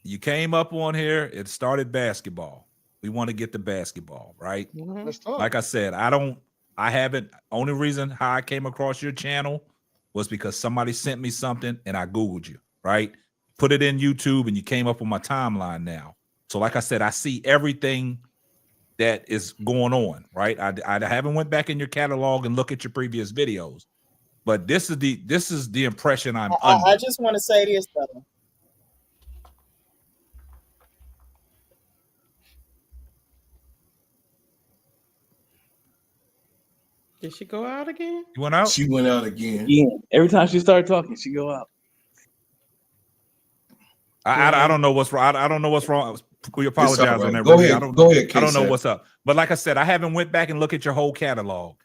Speaker 4: you came up on here. It started basketball. We want to get to basketball, right?
Speaker 7: Let's talk.
Speaker 4: Like I said, I haven't. Only reason how I came across your channel was because somebody sent me something and I Googled you, right? Put it in YouTube and you came up on my timeline now. So like I said, I see everything that is going on, right? I haven't went back in your catalog and look at your previous videos, but this is the impression I'm under.
Speaker 12: I just want to say this though.
Speaker 5: Did she go out again?
Speaker 4: You went out?
Speaker 6: She went out again.
Speaker 13: yeah, every time she started talking, she go out.
Speaker 4: I don't know what's wrong. I don't know what's wrong. We apologize on that.
Speaker 6: Go
Speaker 4: Rudy.
Speaker 6: ahead. Go ahead,
Speaker 4: I don't know
Speaker 6: K-Sap.
Speaker 4: what's up. But like I said, I haven't went back and looked at your whole catalog.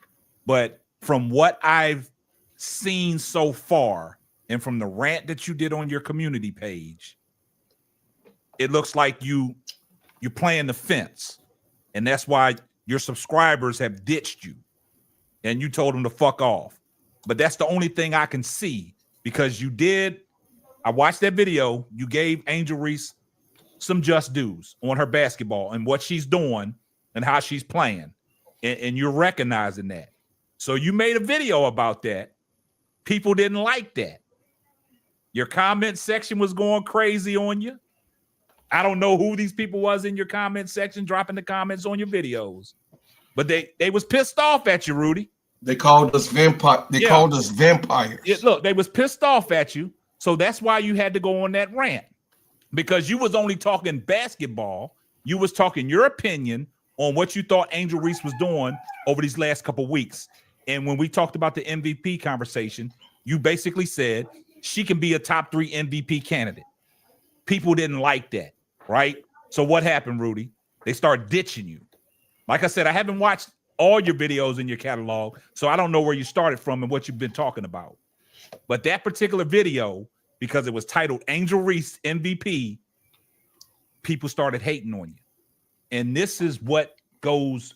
Speaker 4: But from what I've seen so far, and from the rant that you did on your community page, it looks like you're playing the fence. And that's why your subscribers have ditched you. And you told them to fuck off. But that's the only thing I can see, because I watched that video. You gave Angel Reese some just dues on her basketball and what she's doing and how she's playing. And you're recognizing that. So you made a video about that. People didn't like that. Your comment section was going crazy on you. I don't know who these people was in your comment section dropping the comments on your videos, but they was pissed off at you, Rudy.
Speaker 6: They called us vampire. They called us vampires.
Speaker 4: Look, they was pissed off at you. So that's why you had to go on that rant, because you was only talking basketball. You was talking your opinion on what you thought Angel Reese was doing over these last couple weeks. And when we talked about the MVP conversation, you basically said she can be a top 3 MVP candidate. People didn't like that, right? So what happened, Rudy? They start ditching you. Like I said, I haven't watched all your videos in your catalog, so I don't know where you started from and what you've been talking about. But that particular video, because it was titled Angel Reese MVP, people started hating on you. And this is what goes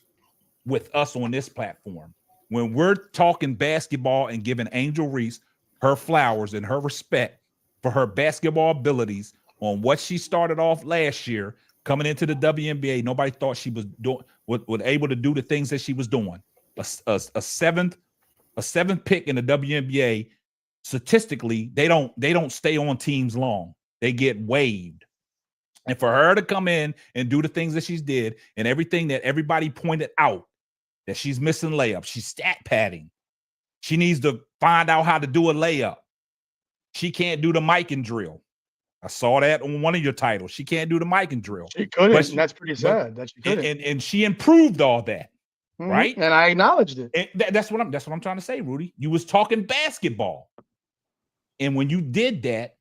Speaker 4: with us on this platform. When we're talking basketball and giving Angel Reese her flowers and her respect for her basketball abilities on what she started off last year, coming into the WNBA, nobody thought she was able to do the things that she was doing. A seventh pick in the WNBA, statistically, they don't stay on teams long. They get waived. And for her to come in and do the things that she's did, and everything that everybody pointed out, that she's missing layups, she's stat padding, she needs to find out how to do a layup. She can't do the mic and drill. I saw that on one of your titles. She can't do the mic and drill.
Speaker 7: She couldn't. And that's pretty sad that she couldn't.
Speaker 4: And she improved all that, right?
Speaker 7: And I acknowledged it.
Speaker 4: And that's what I'm trying to say, Rudy. You was talking basketball, and when you did that,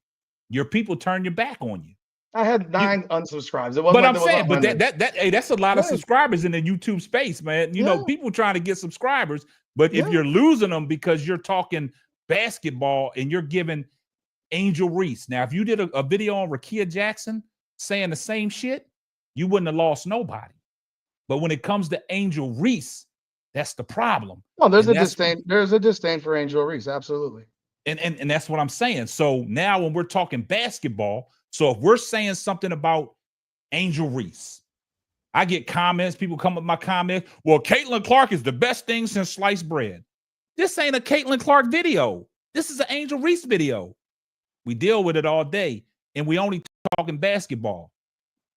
Speaker 4: your people turned your back on you.
Speaker 7: I had 9 unsubscribes.
Speaker 4: But I'm saying, but that's a lot of subscribers in the YouTube space, man. You know, people trying to get subscribers, but if you're losing them because you're talking basketball and you're giving Angel Reese. Now, if you did a video on Rakia Jackson saying the same shit, you wouldn't have lost nobody. But when it comes to Angel Reese, that's the problem.
Speaker 7: Well, there's a disdain. There's a disdain for Angel Reese, absolutely.
Speaker 4: And that's what I'm saying. So now when we're talking basketball, so if we're saying something about Angel Reese, I get comments, people come with my comments. Well, Caitlin Clark is the best thing since sliced bread. This ain't a Caitlin Clark video. This is an Angel Reese video. We deal with it all day, and we only talking basketball.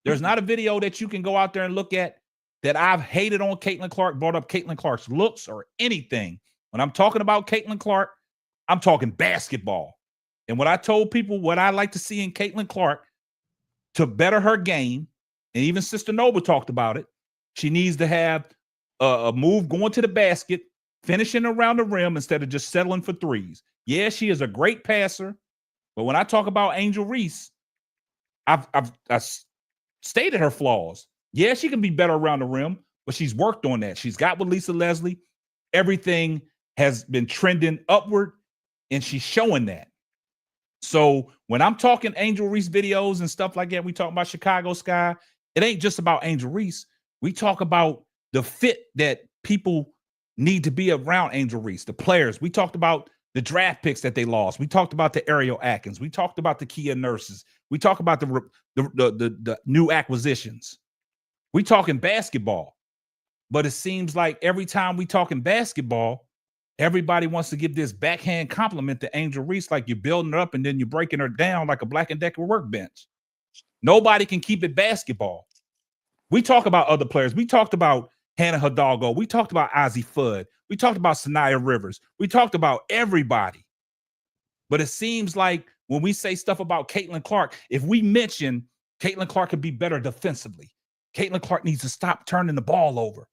Speaker 4: There's not a video that you can go out there and look at that I've hated on Caitlin Clark, brought up Caitlin Clark's looks or anything. When I'm talking about Caitlin Clark, I'm talking basketball. And what I told people, what I like to see in Caitlin Clark to better her game, and even Sister Noble talked about it, she needs to have a move going to the basket, finishing around the rim instead of just settling for threes. Yeah, she is a great passer, but when I talk about Angel Reese, I've stated her flaws. Yeah, she can be better around the rim, but she's worked on that. She's got with Lisa Leslie. Everything has been trending upward, and she's showing that. So when I'm talking Angel Reese videos and stuff like that, we talk about Chicago Sky. It ain't just about Angel Reese. We talk about the fit that people need to be around Angel Reese, the players. We talked about the draft picks that they lost. We talked about the Ariel Atkins. We talked about the Kia Nurses. We talk about the new acquisitions. We talking basketball. But it seems like every time we talking basketball, everybody wants to give this backhand compliment to Angel Reese, like you're building her up and then you're breaking her down like a Black & Decker workbench. Nobody can keep it basketball. We talk about other players. We talked about Hannah Hidalgo. We talked about Ozzie Fudd. We talked about Sanaya Rivers. We talked about everybody. But it seems like when we say stuff about Caitlin Clark, if we mention Caitlin Clark could be better defensively, Caitlin Clark needs to stop turning the ball over.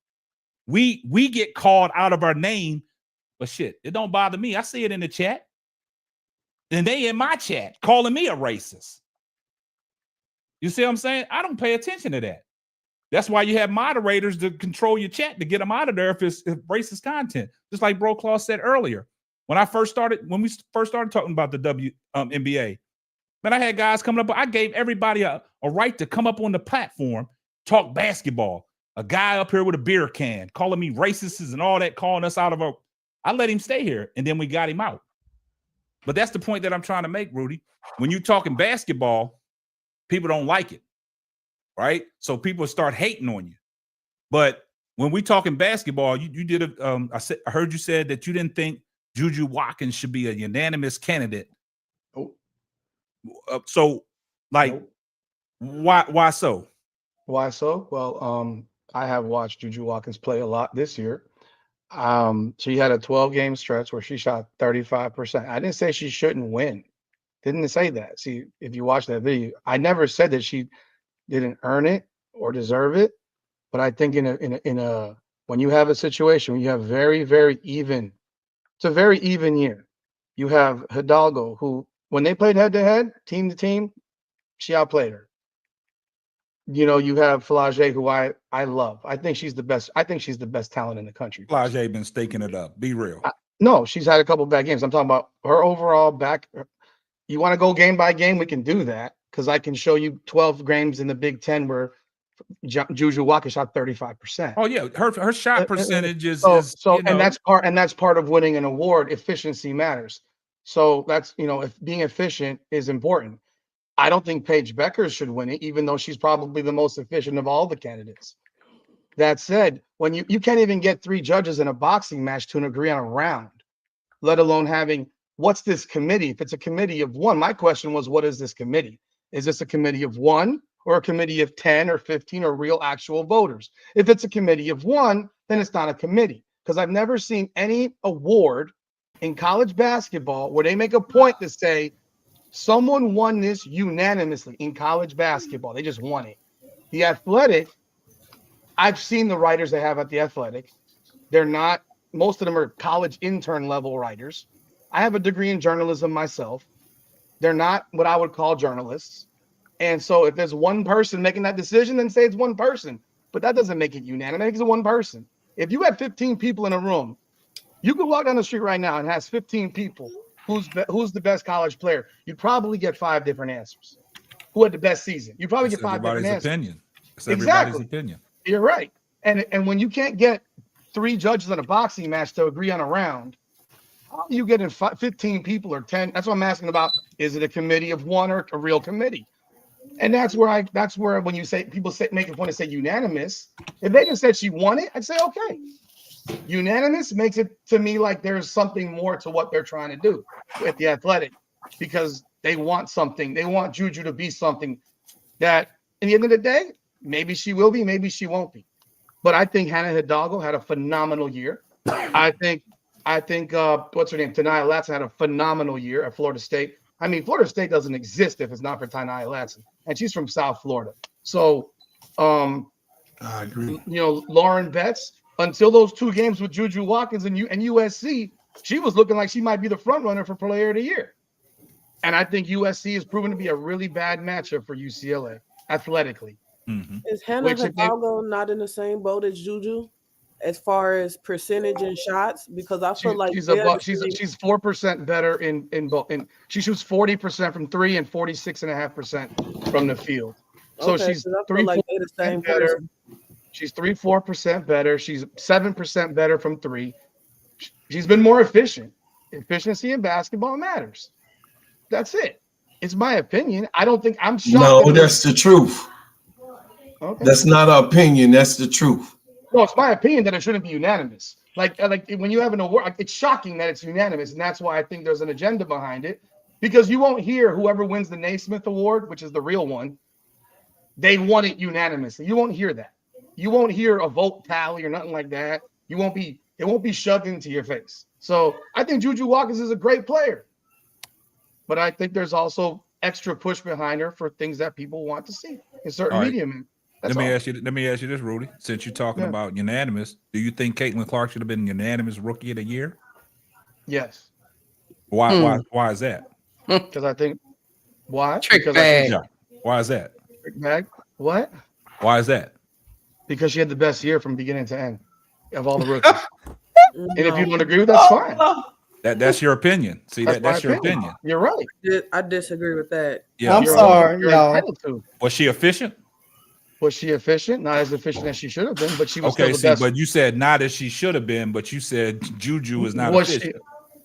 Speaker 4: We get called out of our name, but shit, it don't bother me. I see it in the chat. And they in my chat calling me a racist. You see what I'm saying? I don't pay attention to that. That's why you have moderators to control your chat to get them out of there if racist content. Just like Bro Claw said earlier. When we first started talking about the NBA, man, I had guys coming up. I gave everybody a right to come up on the platform, talk basketball. A guy up here with a beer can calling me racists and all that, calling us out of our. I let him stay here, and then we got him out. But that's the point that I'm trying to make, Rudy. When you're talking basketball, people don't like it, right? So people start hating on you. But when we talking basketball, you did a. I heard you said that you didn't think Juju Watkins should be a unanimous candidate.
Speaker 7: Oh.
Speaker 4: So, like,
Speaker 7: nope.
Speaker 4: Why so?
Speaker 7: Why so? Well, I have watched Juju Watkins play a lot this year. She had a 12-game stretch where she shot 35%. I didn't say she shouldn't win. Didn't say that. See, if you watch that video, I never said that she didn't earn it or deserve it. But I think in a when you have a situation where you have very, very even, it's a very even year. You have Hidalgo, who when they played head-to-head, team to team, she outplayed her. You know, you have Flage, who I love. I think she's the best. I think she's the best talent in the country.
Speaker 4: Flage been staking it up. Be real.
Speaker 7: No, she's had a couple bad games. I'm talking about her overall back. You want to go game by game? We can do that because I can show you 12 games in the Big Ten where Juju Watkins shot 35%.
Speaker 4: Oh yeah, her shot percentage is
Speaker 7: and that's part of winning an award. Efficiency matters. So that's if being efficient is important. I don't think Paige Beckers should win it, even though she's probably the most efficient of all the candidates. That said, when you can't even get 3 judges in a boxing match to agree on a round, let alone having what's this committee? If it's a committee of 1, my question was, what is this committee? Is this a committee of 1 or a committee of 10 or 15 or real actual voters? If it's a committee of 1, then it's not a committee, because I've never seen any award in college basketball where they make a point to say someone won this unanimously in college basketball. They just won it. The Athletic, I've seen the writers they have at the Athletic. They're not, most of them are college intern level writers. I have a degree in journalism myself. They're not what I would call journalists. And so if there's one person making that decision, then say it's one person. But that doesn't make it unanimous. It's one person. If you had 15 people in a room, you could walk down the street right now and has 15 people. Who's the best college player? You'd probably get 5 different answers. Who had the best season? You probably get 5 different answers.
Speaker 4: Opinion. It's everybody's opinion.
Speaker 7: You're right. And when you can't get 3 judges in a boxing match to agree on a round, how are you getting 15 people or 10? That's what I'm asking about. Is it a committee of 1 or a real committee? And that's where when you say people make a point to say unanimous, if they just said she won it, I'd say okay. Unanimous makes it to me like there's something more to what they're trying to do with the Athletic, because they want something. They want Juju to be something that, at the end of the day, maybe she will be, maybe she won't be. but I think Hannah Hidalgo had a phenomenal year. I think what's her name? Tanaya Latson had a phenomenal year at Florida State. I mean, Florida State doesn't exist if it's not for Tanaya Latson, and she's from South Florida. So,
Speaker 6: I agree.
Speaker 7: You know, Lauren Betts, until those 2 games with Juju Watkins and USC, she was looking like she might be the front runner for Player of the Year. And I think USC has proven to be a really bad matchup for UCLA athletically.
Speaker 4: Mm-hmm.
Speaker 8: Is Hannah Hidalgo not in the same boat as Juju as far as percentage and shots? Because I feel like
Speaker 7: she's 4% better in both. And she shoots 40% from 3 and 46.5% from the field. So
Speaker 8: okay,
Speaker 7: she's
Speaker 8: I feel like they're the same
Speaker 7: better.
Speaker 8: person.
Speaker 7: She's 3-4% better. She's 7% better from 3. She's been more efficient. Efficiency in basketball matters. That's it. It's my opinion. I don't think I'm shocked.
Speaker 6: No, that's the truth.
Speaker 7: Okay.
Speaker 6: That's not our opinion. That's the truth.
Speaker 7: No, it's my opinion that it shouldn't be unanimous. Like when you have an award, it's shocking that it's unanimous, and that's why I think there's an agenda behind it. Because you won't hear whoever wins the Naismith Award, which is the real one, they won it unanimously. You won't hear that. You won't hear a vote tally or nothing like that. It won't be shoved into your face. So I think Juju Watkins is a great player, but I think there's also extra push behind her for things that people want to see in certain media.
Speaker 4: Let me ask you this, Rudy. Since you're talking about unanimous, do you think Caitlin Clark should have been unanimous Rookie of the Year?
Speaker 7: Yes.
Speaker 4: Why is that?
Speaker 7: Because I think why?
Speaker 5: Trick
Speaker 7: because
Speaker 5: bag.
Speaker 4: Why is that?
Speaker 7: Trick bag. What?
Speaker 4: Why is that?
Speaker 7: Because she had the best year from beginning to end of all the rookies. And if you don't agree with that, that's fine.
Speaker 4: That's your opinion. See, that's your opinion.
Speaker 7: You're right.
Speaker 8: I disagree with that.
Speaker 4: Yeah,
Speaker 5: I'm sorry, y'all.
Speaker 4: Was she efficient?
Speaker 7: Was she efficient? Not as efficient as she should have been, but she was
Speaker 4: okay.
Speaker 7: still the best.
Speaker 4: But you said not as she should have been, but you said Juju is not efficient.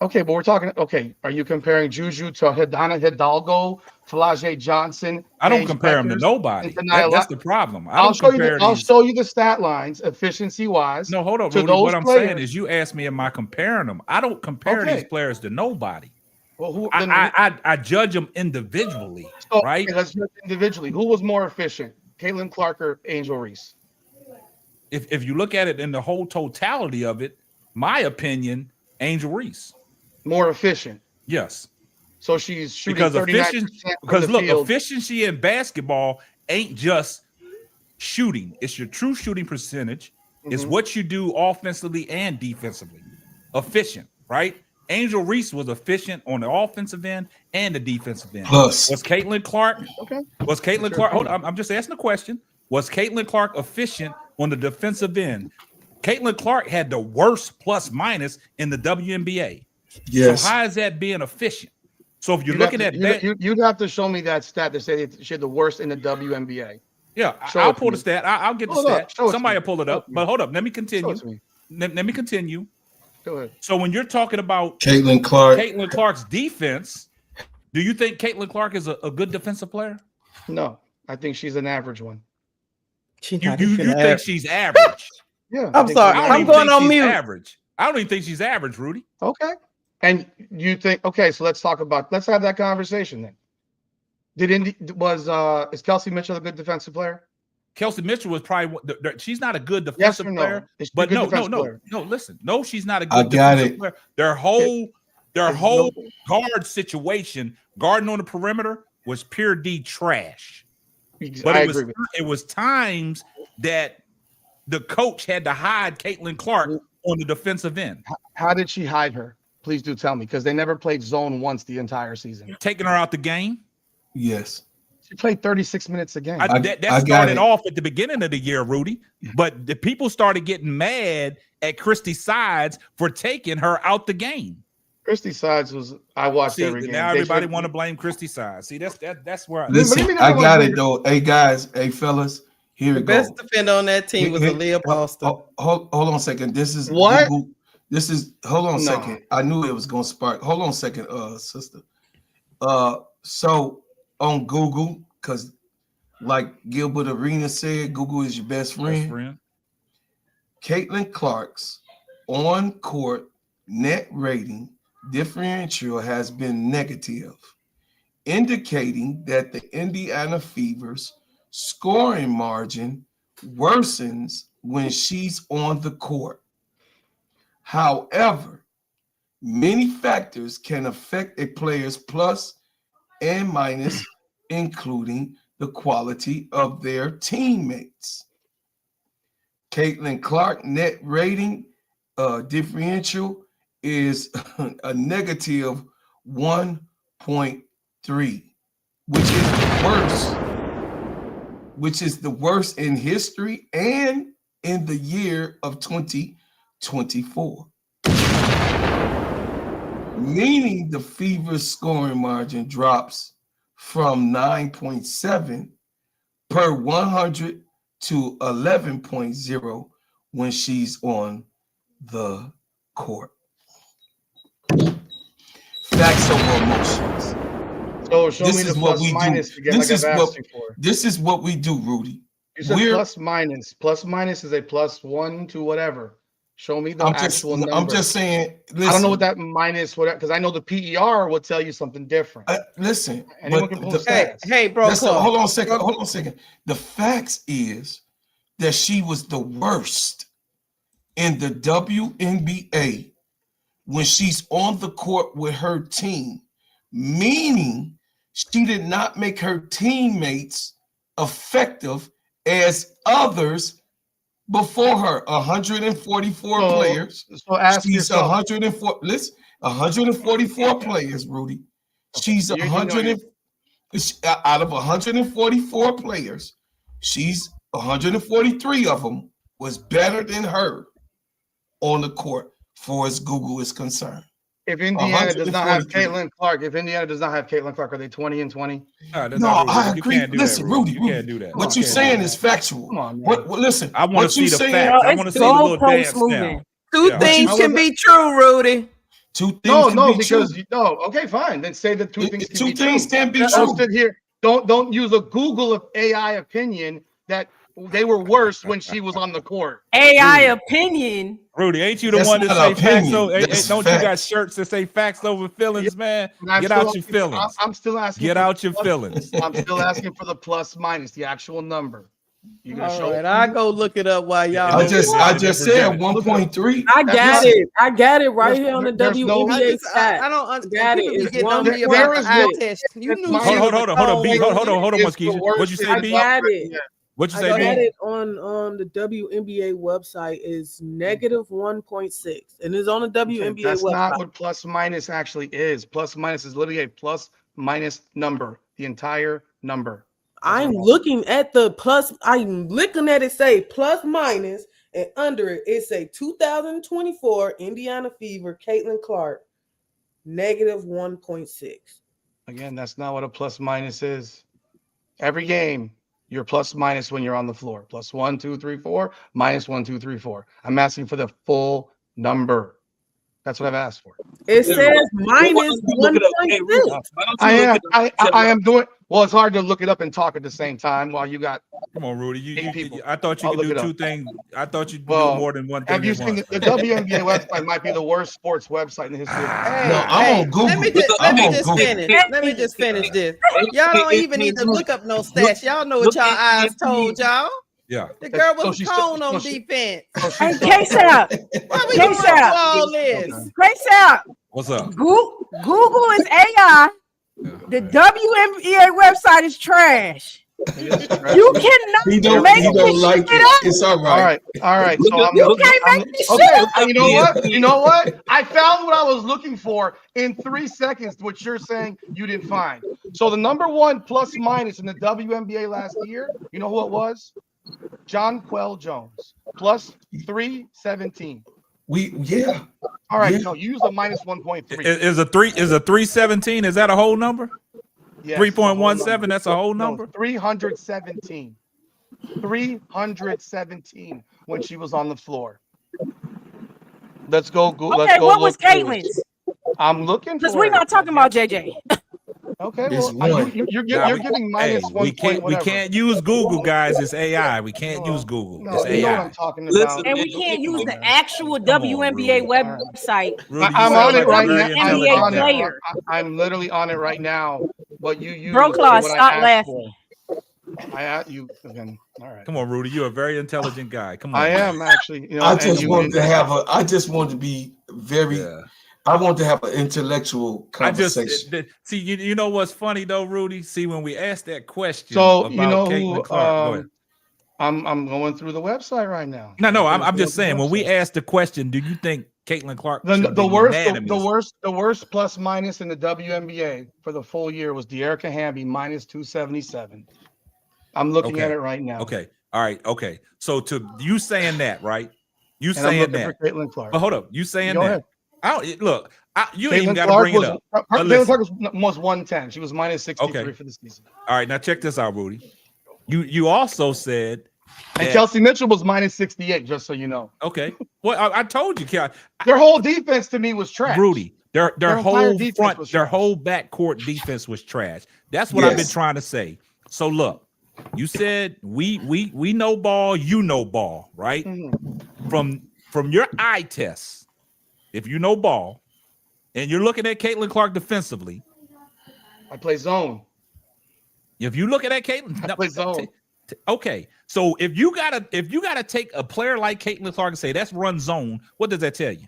Speaker 7: Okay, but we're talking. Okay, are you comparing Juju to Hannah Hidalgo, Flau'jae Johnson?
Speaker 4: I don't compare them to nobody. That's the problem.
Speaker 7: I'll show you the stat lines, efficiency wise.
Speaker 4: No, hold on, Rudy. What I'm saying is, you asked me, am I comparing them? I don't compare these players to nobody.
Speaker 7: Well,
Speaker 4: I judge them individually, right?
Speaker 7: Okay, let's judge individually. Who was more efficient, Caitlin Clark or Angel Reese?
Speaker 4: If you look at it in the whole totality of it, my opinion, Angel Reese.
Speaker 7: More efficient.
Speaker 4: Yes.
Speaker 7: So she's shooting 39%.
Speaker 4: Because look, efficiency in basketball ain't just shooting. It's your true shooting percentage. It's what you do offensively and defensively. Efficient, right? Angel Reese was efficient on the offensive end and the defensive end.
Speaker 6: Plus,
Speaker 4: was Caitlin Clark?
Speaker 7: Okay.
Speaker 4: Was Caitlin Clark? Hold on, I'm just asking a question. Was Caitlin Clark efficient on the defensive end? Caitlin Clark had the worst plus minus in the WNBA.
Speaker 6: Yes.
Speaker 4: So how is that being efficient? So if you're looking at that,
Speaker 7: you'd have to show me that stat to say that she had the worst in the WNBA.
Speaker 4: Yeah, I'll pull the stat. I'll get the stat. Somebody will pull it up. But hold up, let me continue. Let me continue.
Speaker 7: Go ahead.
Speaker 4: So when you're talking about
Speaker 6: Caitlin
Speaker 4: Clark's defense, do you think Caitlin Clark is a good defensive player?
Speaker 7: No, I think she's an average one.
Speaker 4: You think she's average?
Speaker 7: Yeah.
Speaker 5: I'm sorry. I'm going on mute.
Speaker 4: Average. I don't even think she's average, Rudy.
Speaker 7: Okay. And you think, okay, so let's have that conversation then. Is Kelsey Mitchell a good defensive player?
Speaker 4: Kelsey Mitchell was probably she's not a good defensive player. But no, listen. No, she's not a good defensive player. Their whole guard situation, guarding on the perimeter, was pure D trash. But it was times that the coach had to hide Caitlin Clark on the defensive end.
Speaker 7: How did she hide her? Please do tell me, because they never played zone once the entire season.
Speaker 4: Taking her out the game?
Speaker 6: Yes.
Speaker 7: She played 36 minutes a game.
Speaker 4: That started off at the beginning of the year, Rudy. But the people started getting mad at Christy Sides for taking her out the game.
Speaker 7: Christy Sides I watched every game.
Speaker 4: Now everybody want to blame Christy Sides. See, that's where
Speaker 6: listen, I got it though. Hey guys, hey fellas, here we go.
Speaker 5: The best defender on that team was Aaliyah Boston.
Speaker 6: Hold on a second. This is
Speaker 7: what?
Speaker 6: Google. Hold on a second. I knew it was gonna spark. Hold on a second, sister. So on Google, because like Gilbert Arenas said, Google is your best friend. Caitlin Clark's on-court net rating differential has been negative, indicating that the Indiana Fever's scoring margin worsens when she's on the court. However, many factors can affect a player's plus and minus, including the quality of their teammates. Caitlin Clark net rating differential is a negative 1.3, which is the worst in history and in the year of 2024. Meaning the Fever's scoring margin drops from 9.7 per 100 to 11.0 when she's on the court. Facts over emotions.
Speaker 7: So show me the plus minus again, like I've asked you for.
Speaker 6: This is what we do, Rudy.
Speaker 7: You said plus minus. Plus minus is a plus 1 to whatever. Show me the actual number.
Speaker 6: I'm just saying. Listen,
Speaker 7: I don't know what that minus, because I know the PER will tell you something different.
Speaker 6: Listen,
Speaker 7: anyone can pull the stats.
Speaker 5: Hey, bro.
Speaker 6: Hold on a second. Hold on a second. The facts is that she was the worst in the WNBA when she's on the court with her team, meaning she did not make her teammates effective as others before her. 144 players.
Speaker 7: So ask
Speaker 6: she's
Speaker 7: yourself.
Speaker 6: 104. Listen, 144 players, Rudy. She's 100 out of 144 players. She's 143 of them was better than her on the court, for as Google is concerned.
Speaker 7: If Indiana does not have Caitlin Clark, are they 20 and 20?
Speaker 6: No, I agree. Listen, Rudy,
Speaker 4: you can't do that.
Speaker 6: What you're saying is factual.
Speaker 7: Come on, man.
Speaker 6: What? Listen,
Speaker 4: I want to see the facts. I want to see the little dance now.
Speaker 5: Two things can be true, Rudy.
Speaker 6: Two things can be true.
Speaker 7: Okay, fine. Then say the two things can be true.
Speaker 6: Two things can be true.
Speaker 7: Don't sit here. Don't use a Google of AI opinion that they were worse when she was on the court.
Speaker 9: AI opinion.
Speaker 4: Rudy, ain't you the one that say facts over? Don't you got shirts that say facts over feelings, man? Get out your feelings.
Speaker 7: I'm still asking.
Speaker 4: Get out your feelings.
Speaker 7: I'm still asking for the plus minus, the actual number. You gonna show
Speaker 5: it? I go look it up while y'all.
Speaker 6: I just said 1.3.
Speaker 8: I got it. I got it right here on the WNBA stat.
Speaker 5: I don't understand.
Speaker 8: Got it.
Speaker 5: Hold
Speaker 4: on, Mosquito. What'd you say,
Speaker 8: I
Speaker 4: B?
Speaker 8: got it.
Speaker 4: What'd you say,
Speaker 8: I
Speaker 4: B?
Speaker 8: got it on the WNBA website is negative 1.6, and it's on the WNBA
Speaker 7: That's
Speaker 8: website.
Speaker 7: not what plus minus actually is. Plus minus is literally a plus minus number, the entire number.
Speaker 8: I'm looking at the plus. I'm looking at it say plus minus, and under it it say 2024 Indiana Fever Caitlin Clark negative 1.6.
Speaker 7: Again, that's not what a plus minus is. Every game, you're plus minus when you're on the floor. Plus 1, 2, 3, 4. Minus 1, 2, 3, 4. I'm asking for the full number. That's what I've asked for.
Speaker 8: It says minus 1.6.
Speaker 7: I am doing. Well, it's hard to look it up and talk at the same time while you got.
Speaker 4: Come on, Rudy. I thought you could do two things. I thought you'd do more than one thing.
Speaker 7: Have you seen the WNBA website? Might be the worst sports website in the history of
Speaker 6: I'm on Google.
Speaker 5: Let me just finish this. Y'all don't even need to look up no stats. Y'all know what y'all eyes told y'all.
Speaker 4: Yeah.
Speaker 5: The girl was cone on defense.
Speaker 9: Hey, K-Sap.
Speaker 5: Why we going through all this?
Speaker 9: K-Sap.
Speaker 4: What's up?
Speaker 9: Google is AI. The WNBA website is trash. You cannot
Speaker 6: He don't like it. It's all right.
Speaker 7: All right. So
Speaker 9: you can't make me shit.
Speaker 7: You know what? I found what I was looking for in 3 seconds, which you're saying you didn't find. So the number one plus minus in the WNBA last year, you know who it was? Jonquel Jones, plus 317. All right. No, you use a minus 1.3.
Speaker 4: Is a 317? Is that a whole number?
Speaker 7: Yes,
Speaker 4: 3.17. That's a whole number.
Speaker 7: 317. 317 when she was on the floor. Let's go.
Speaker 9: Okay,
Speaker 7: let's go.
Speaker 9: what was Caitlin's?
Speaker 7: I'm looking
Speaker 9: because we're not talking about JJ.
Speaker 7: Okay, well, you're giving minus 1.
Speaker 4: We can't use Google, guys. It's AI. We can't use Google. It's AI.
Speaker 7: You know what I'm talking about.
Speaker 9: And we can't use the actual WNBA website.
Speaker 7: I'm on it right now.
Speaker 9: NBA
Speaker 7: I'm literally on it right now. But you use
Speaker 9: Bro Claw, stop laughing.
Speaker 7: You again. All right.
Speaker 4: Come on, Rudy. You're a very intelligent guy. Come on.
Speaker 7: I am actually. You know,
Speaker 6: I just wanted to have a. I just wanted to be very.
Speaker 4: Yeah.
Speaker 6: I want to have an intellectual conversation.
Speaker 4: See, you know what's funny though, Rudy? See, when we asked that question
Speaker 7: So
Speaker 4: about
Speaker 7: you know
Speaker 4: Caitlin
Speaker 7: who?
Speaker 4: Clark, go ahead.
Speaker 7: I'm going through the website right now.
Speaker 4: No, I'm just saying when we asked the question, do you think Caitlin Clark
Speaker 7: the worst plus minus in the WNBA for the full year was De'Erica Hamby minus 277. I'm looking at it right now.
Speaker 4: Okay. All right. Okay. So to you saying that, right? You
Speaker 7: And
Speaker 4: saying
Speaker 7: I'm looking
Speaker 4: that.
Speaker 7: for Caitlin Clark.
Speaker 4: But hold up. You saying
Speaker 7: Go
Speaker 4: that.
Speaker 7: ahead.
Speaker 4: You
Speaker 7: Caitlin
Speaker 4: ain't even got to
Speaker 7: Clark
Speaker 4: bring it up.
Speaker 7: Caitlin Clark was 110. She was minus 63 for the season.
Speaker 4: All right. Now check this out, Rudy. You also said
Speaker 7: and Kelsey Mitchell was minus 68, just so you know.
Speaker 4: Okay. Well, I told you,
Speaker 7: their whole defense to me was trash.
Speaker 4: Rudy, their whole front, their
Speaker 7: trash.
Speaker 4: whole backcourt defense was trash. That's what I've been trying to say. So look, you said we know ball, you know ball, right?
Speaker 7: Mm-hmm.
Speaker 4: From your eye test, if you know ball, and you're looking at Caitlin Clark defensively,
Speaker 7: I play zone.
Speaker 4: If you look at that Caitlin,
Speaker 7: I play zone.
Speaker 4: Okay, so if you gotta take a player like Caitlin Clark and say that's run zone, what does that tell you?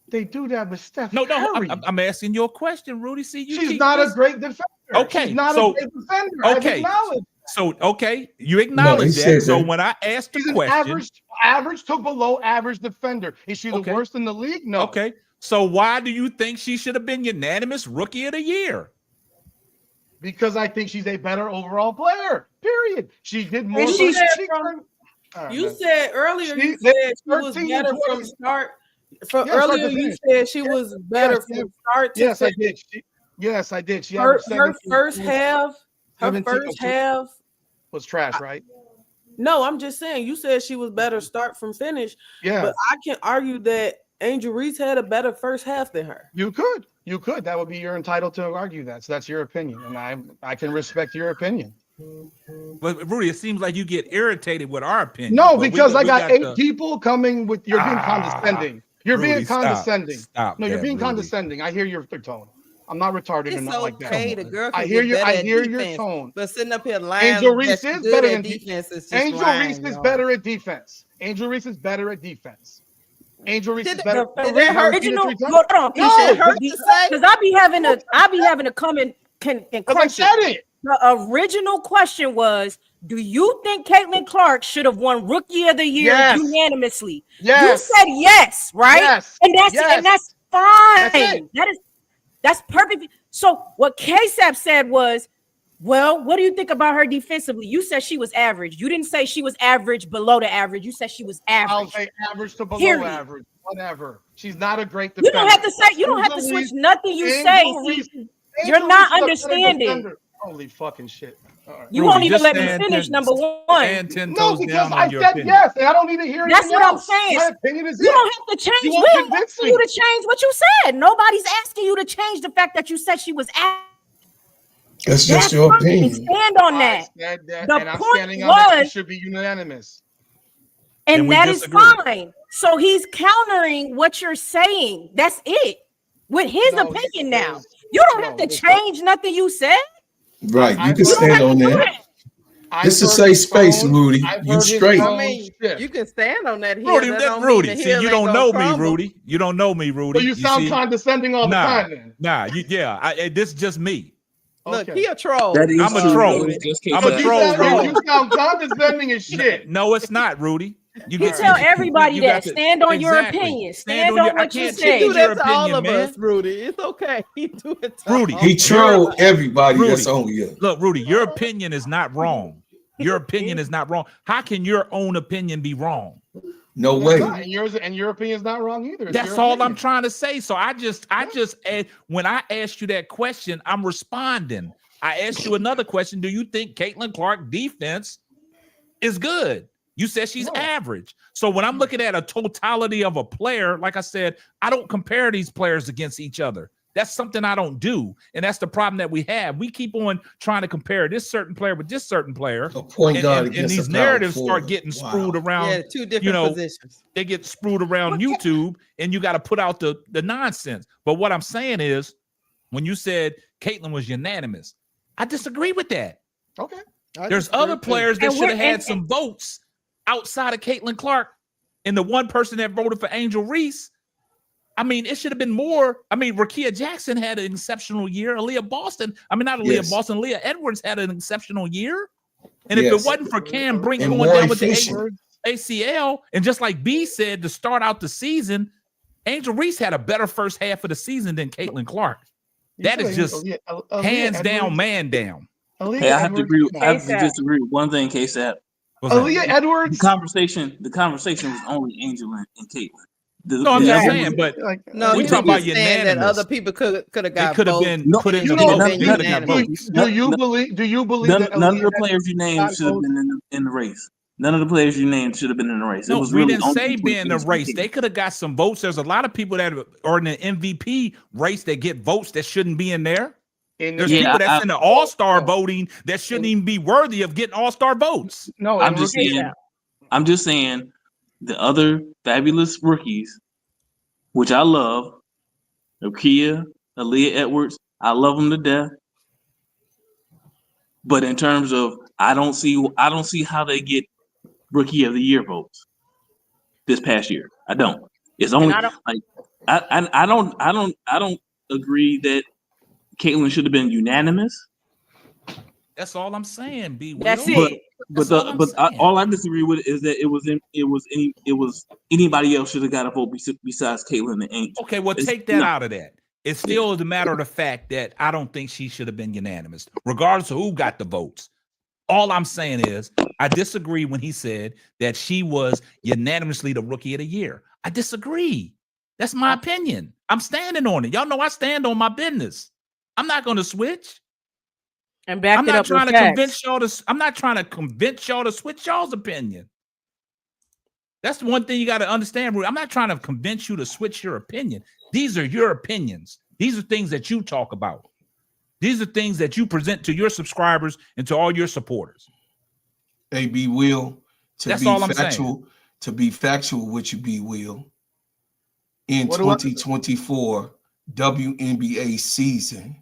Speaker 7: They do that with Steph
Speaker 4: No,
Speaker 7: Curry.
Speaker 4: I'm asking you a question, Rudy. See,
Speaker 7: she's not a great defender.
Speaker 4: Okay,
Speaker 7: she's not a great defender.
Speaker 4: Okay, so you acknowledge that. So when I asked the question,
Speaker 7: average to below average defender. Is she the worst in the league? No.
Speaker 4: Okay, so why do you think she should have been unanimous Rookie of the Year?
Speaker 7: Because I think she's a better overall player. Period. She did more.
Speaker 8: You said earlier you said she was better from start. Earlier you said she was better from start to
Speaker 7: yes, I did. Yes, I did. She
Speaker 8: her first half. Her first half
Speaker 7: was trash, right?
Speaker 8: No, I'm just saying. You said she was better start from finish.
Speaker 7: Yeah,
Speaker 8: but I can argue that Angel Reese had a better first half than her.
Speaker 7: You could. That would be you're entitled to argue that. So that's your opinion, and I can respect your opinion.
Speaker 4: But Rudy, it seems like you get irritated with our opinion.
Speaker 7: No, because I got 8 people coming with you're being condescending. You're
Speaker 4: Rudy,
Speaker 7: being condescending.
Speaker 4: Stop.
Speaker 7: No, you're being
Speaker 4: Rudy.
Speaker 7: condescending. I hear your tone. I'm not retarded
Speaker 5: it's
Speaker 7: enough like that.
Speaker 5: Okay, the girl can
Speaker 7: I hear
Speaker 5: get better
Speaker 7: I hear
Speaker 5: at
Speaker 7: your
Speaker 5: defense,
Speaker 7: tone.
Speaker 5: But sitting up here lying.
Speaker 7: Angel Reese is better than
Speaker 5: defense.
Speaker 7: Angel Reese is better at defense. Angel Reese is better at defense. Angel Reese is better.
Speaker 9: Original, hold on, because I be having a comment and question. The original question was, do you think Caitlin Clark should have won Rookie of the Year unanimously?
Speaker 7: Yes.
Speaker 9: You said yes, right?
Speaker 7: Yes.
Speaker 9: And that's fine. That's perfect. So what KSAP said was, well, what do you think about her defensively? You said she was average. You didn't say she was average below the average. You said she was average.
Speaker 7: I'll say average to below average. Whatever. She's not a great defender.
Speaker 9: You don't have to say. You don't have to switch nothing you say. You're not understanding.
Speaker 7: Holy fucking shit.
Speaker 9: Right. You won't even let me finish number one.
Speaker 7: No, because I said yes, and I don't need to hear anything.
Speaker 9: That's what I'm saying.
Speaker 7: My opinion is
Speaker 9: you don't have to change. We don't ask you to change what you said. Nobody's asking you to change the fact that you said she was average.
Speaker 6: That's just your opinion.
Speaker 9: Stand on that.
Speaker 7: The point was should be unanimous.
Speaker 9: And that is fine. So he's countering what you're saying. That's it. With his opinion now. You don't have to change nothing you said.
Speaker 6: Right. You can stand on that. This is a safe space, Rudy. You straight.
Speaker 5: I mean, you can stand on that.
Speaker 4: Rudy, see, you don't know me, Rudy. You don't know me, Rudy.
Speaker 7: So you sound condescending all the time then.
Speaker 4: Nah, this is just me.
Speaker 5: Look, he a troll.
Speaker 4: I'm a troll. I'm a troll, Rudy.
Speaker 7: You sound condescending as shit.
Speaker 4: No, it's not, Rudy.
Speaker 9: You tell everybody that. Stand on your opinion. Stand on what you say.
Speaker 5: Do that to all of us, Rudy. It's okay. He do it to
Speaker 4: Rudy.
Speaker 6: He trolled everybody that's on you.
Speaker 4: Look, Rudy, your opinion is not wrong. Your opinion is not wrong. How can your own opinion be wrong?
Speaker 6: No way.
Speaker 7: And your opinion is not wrong either.
Speaker 4: That's all I'm trying to say. So I just when I asked you that question, I'm responding. I asked you another question. Do you think Caitlin Clark defense is good? You said she's average. So when I'm looking at a totality of a player, like I said, I don't compare these players against each other. That's something I don't do. And that's the problem that we have. We keep on trying to compare this certain player with this certain player. And these narratives start getting screwed around.
Speaker 5: Yeah, two different positions.
Speaker 4: They get screwed around YouTube, and you got to put out the nonsense. But what I'm saying is, when you said Caitlin was unanimous, I disagree with that.
Speaker 7: Okay.
Speaker 4: There's other players that should have had some votes outside of Caitlin Clark, and the one person that voted for Angel Reese. I mean, it should have been more. I mean, Rakia Jackson had an exceptional year. Aaliyah Boston. I mean, not Aaliyah Boston. Aaliyah Edwards had an exceptional year. And if it wasn't for Cam Brink going down with the ACL, and just like B said, to start out the season, Angel Reese had a better first half of the season than Caitlin Clark. That is just hands down, man down.
Speaker 13: Hey, I have to agree. I have to disagree with one thing, K-Sap.
Speaker 7: Aaliyah Edwards.
Speaker 13: The conversation was only Angel and Caitlin.
Speaker 4: No, I'm just saying, but
Speaker 5: no,
Speaker 4: we talk about unanimous.
Speaker 5: That other people could have got.
Speaker 4: Could have been put in the vote.
Speaker 7: Do you believe
Speaker 13: none,
Speaker 7: that
Speaker 13: none of the players you named should have been in the race? None of the players you named should have been in the race.
Speaker 4: No,
Speaker 13: it was
Speaker 4: we
Speaker 13: really
Speaker 4: didn't say be in the race. They could have got some votes. There's a lot of people that are in the MVP race that get votes that shouldn't be in there. There's people that's in the All-Star voting that shouldn't even be worthy of getting All-Star votes.
Speaker 7: No,
Speaker 13: I'm just saying the other fabulous rookies, which I love, Rakia, Aaliyah Edwards, I love them to death. But in terms of, I don't see how they get Rookie of the Year votes this past year. I don't. It's only I don't agree that Caitlin should have been unanimous.
Speaker 4: That's all I'm saying.
Speaker 8: That's it.
Speaker 13: All I disagree with is that it was anybody else should have got a vote besides Caitlin and Angel.
Speaker 4: Okay, well, take that out of that. It still is a matter of the fact that I don't think she should have been unanimous, regardless of who got the votes. All I'm saying is I disagree when he said that she was unanimously the Rookie of the Year. I disagree. That's my opinion. I'm standing on it. Y'all know I stand on my business. I'm not going to switch.
Speaker 9: And back
Speaker 4: I'm
Speaker 9: it
Speaker 4: not
Speaker 9: up
Speaker 4: trying
Speaker 9: with
Speaker 4: to
Speaker 9: facts.
Speaker 4: convince y'all to. I'm not trying to convince y'all to switch y'all's opinion. That's the one thing you got to understand. I'm not trying to convince you to switch your opinion. These are your opinions. These are things that you talk about. These are things that you present to your subscribers and to all your supporters.
Speaker 6: Hey, B. Will,
Speaker 4: That's all I'm saying.
Speaker 6: To be factual with you, B. Will, in 2024 WNBA season,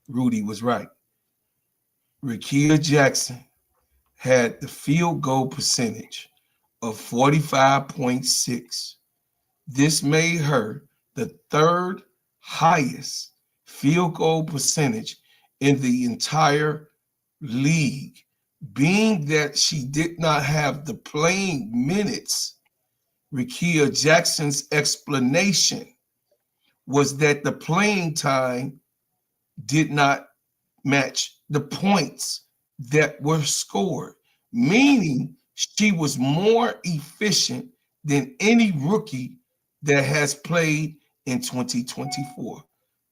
Speaker 6: Rudy was right. Rakia Jackson had the field goal percentage of 45.6. This made her the third highest field goal percentage in the entire league. Being that she did not have the playing minutes, Rakia Jackson's explanation was that the playing time did not match the points that were scored, meaning she was more efficient than any rookie that has played in 2024.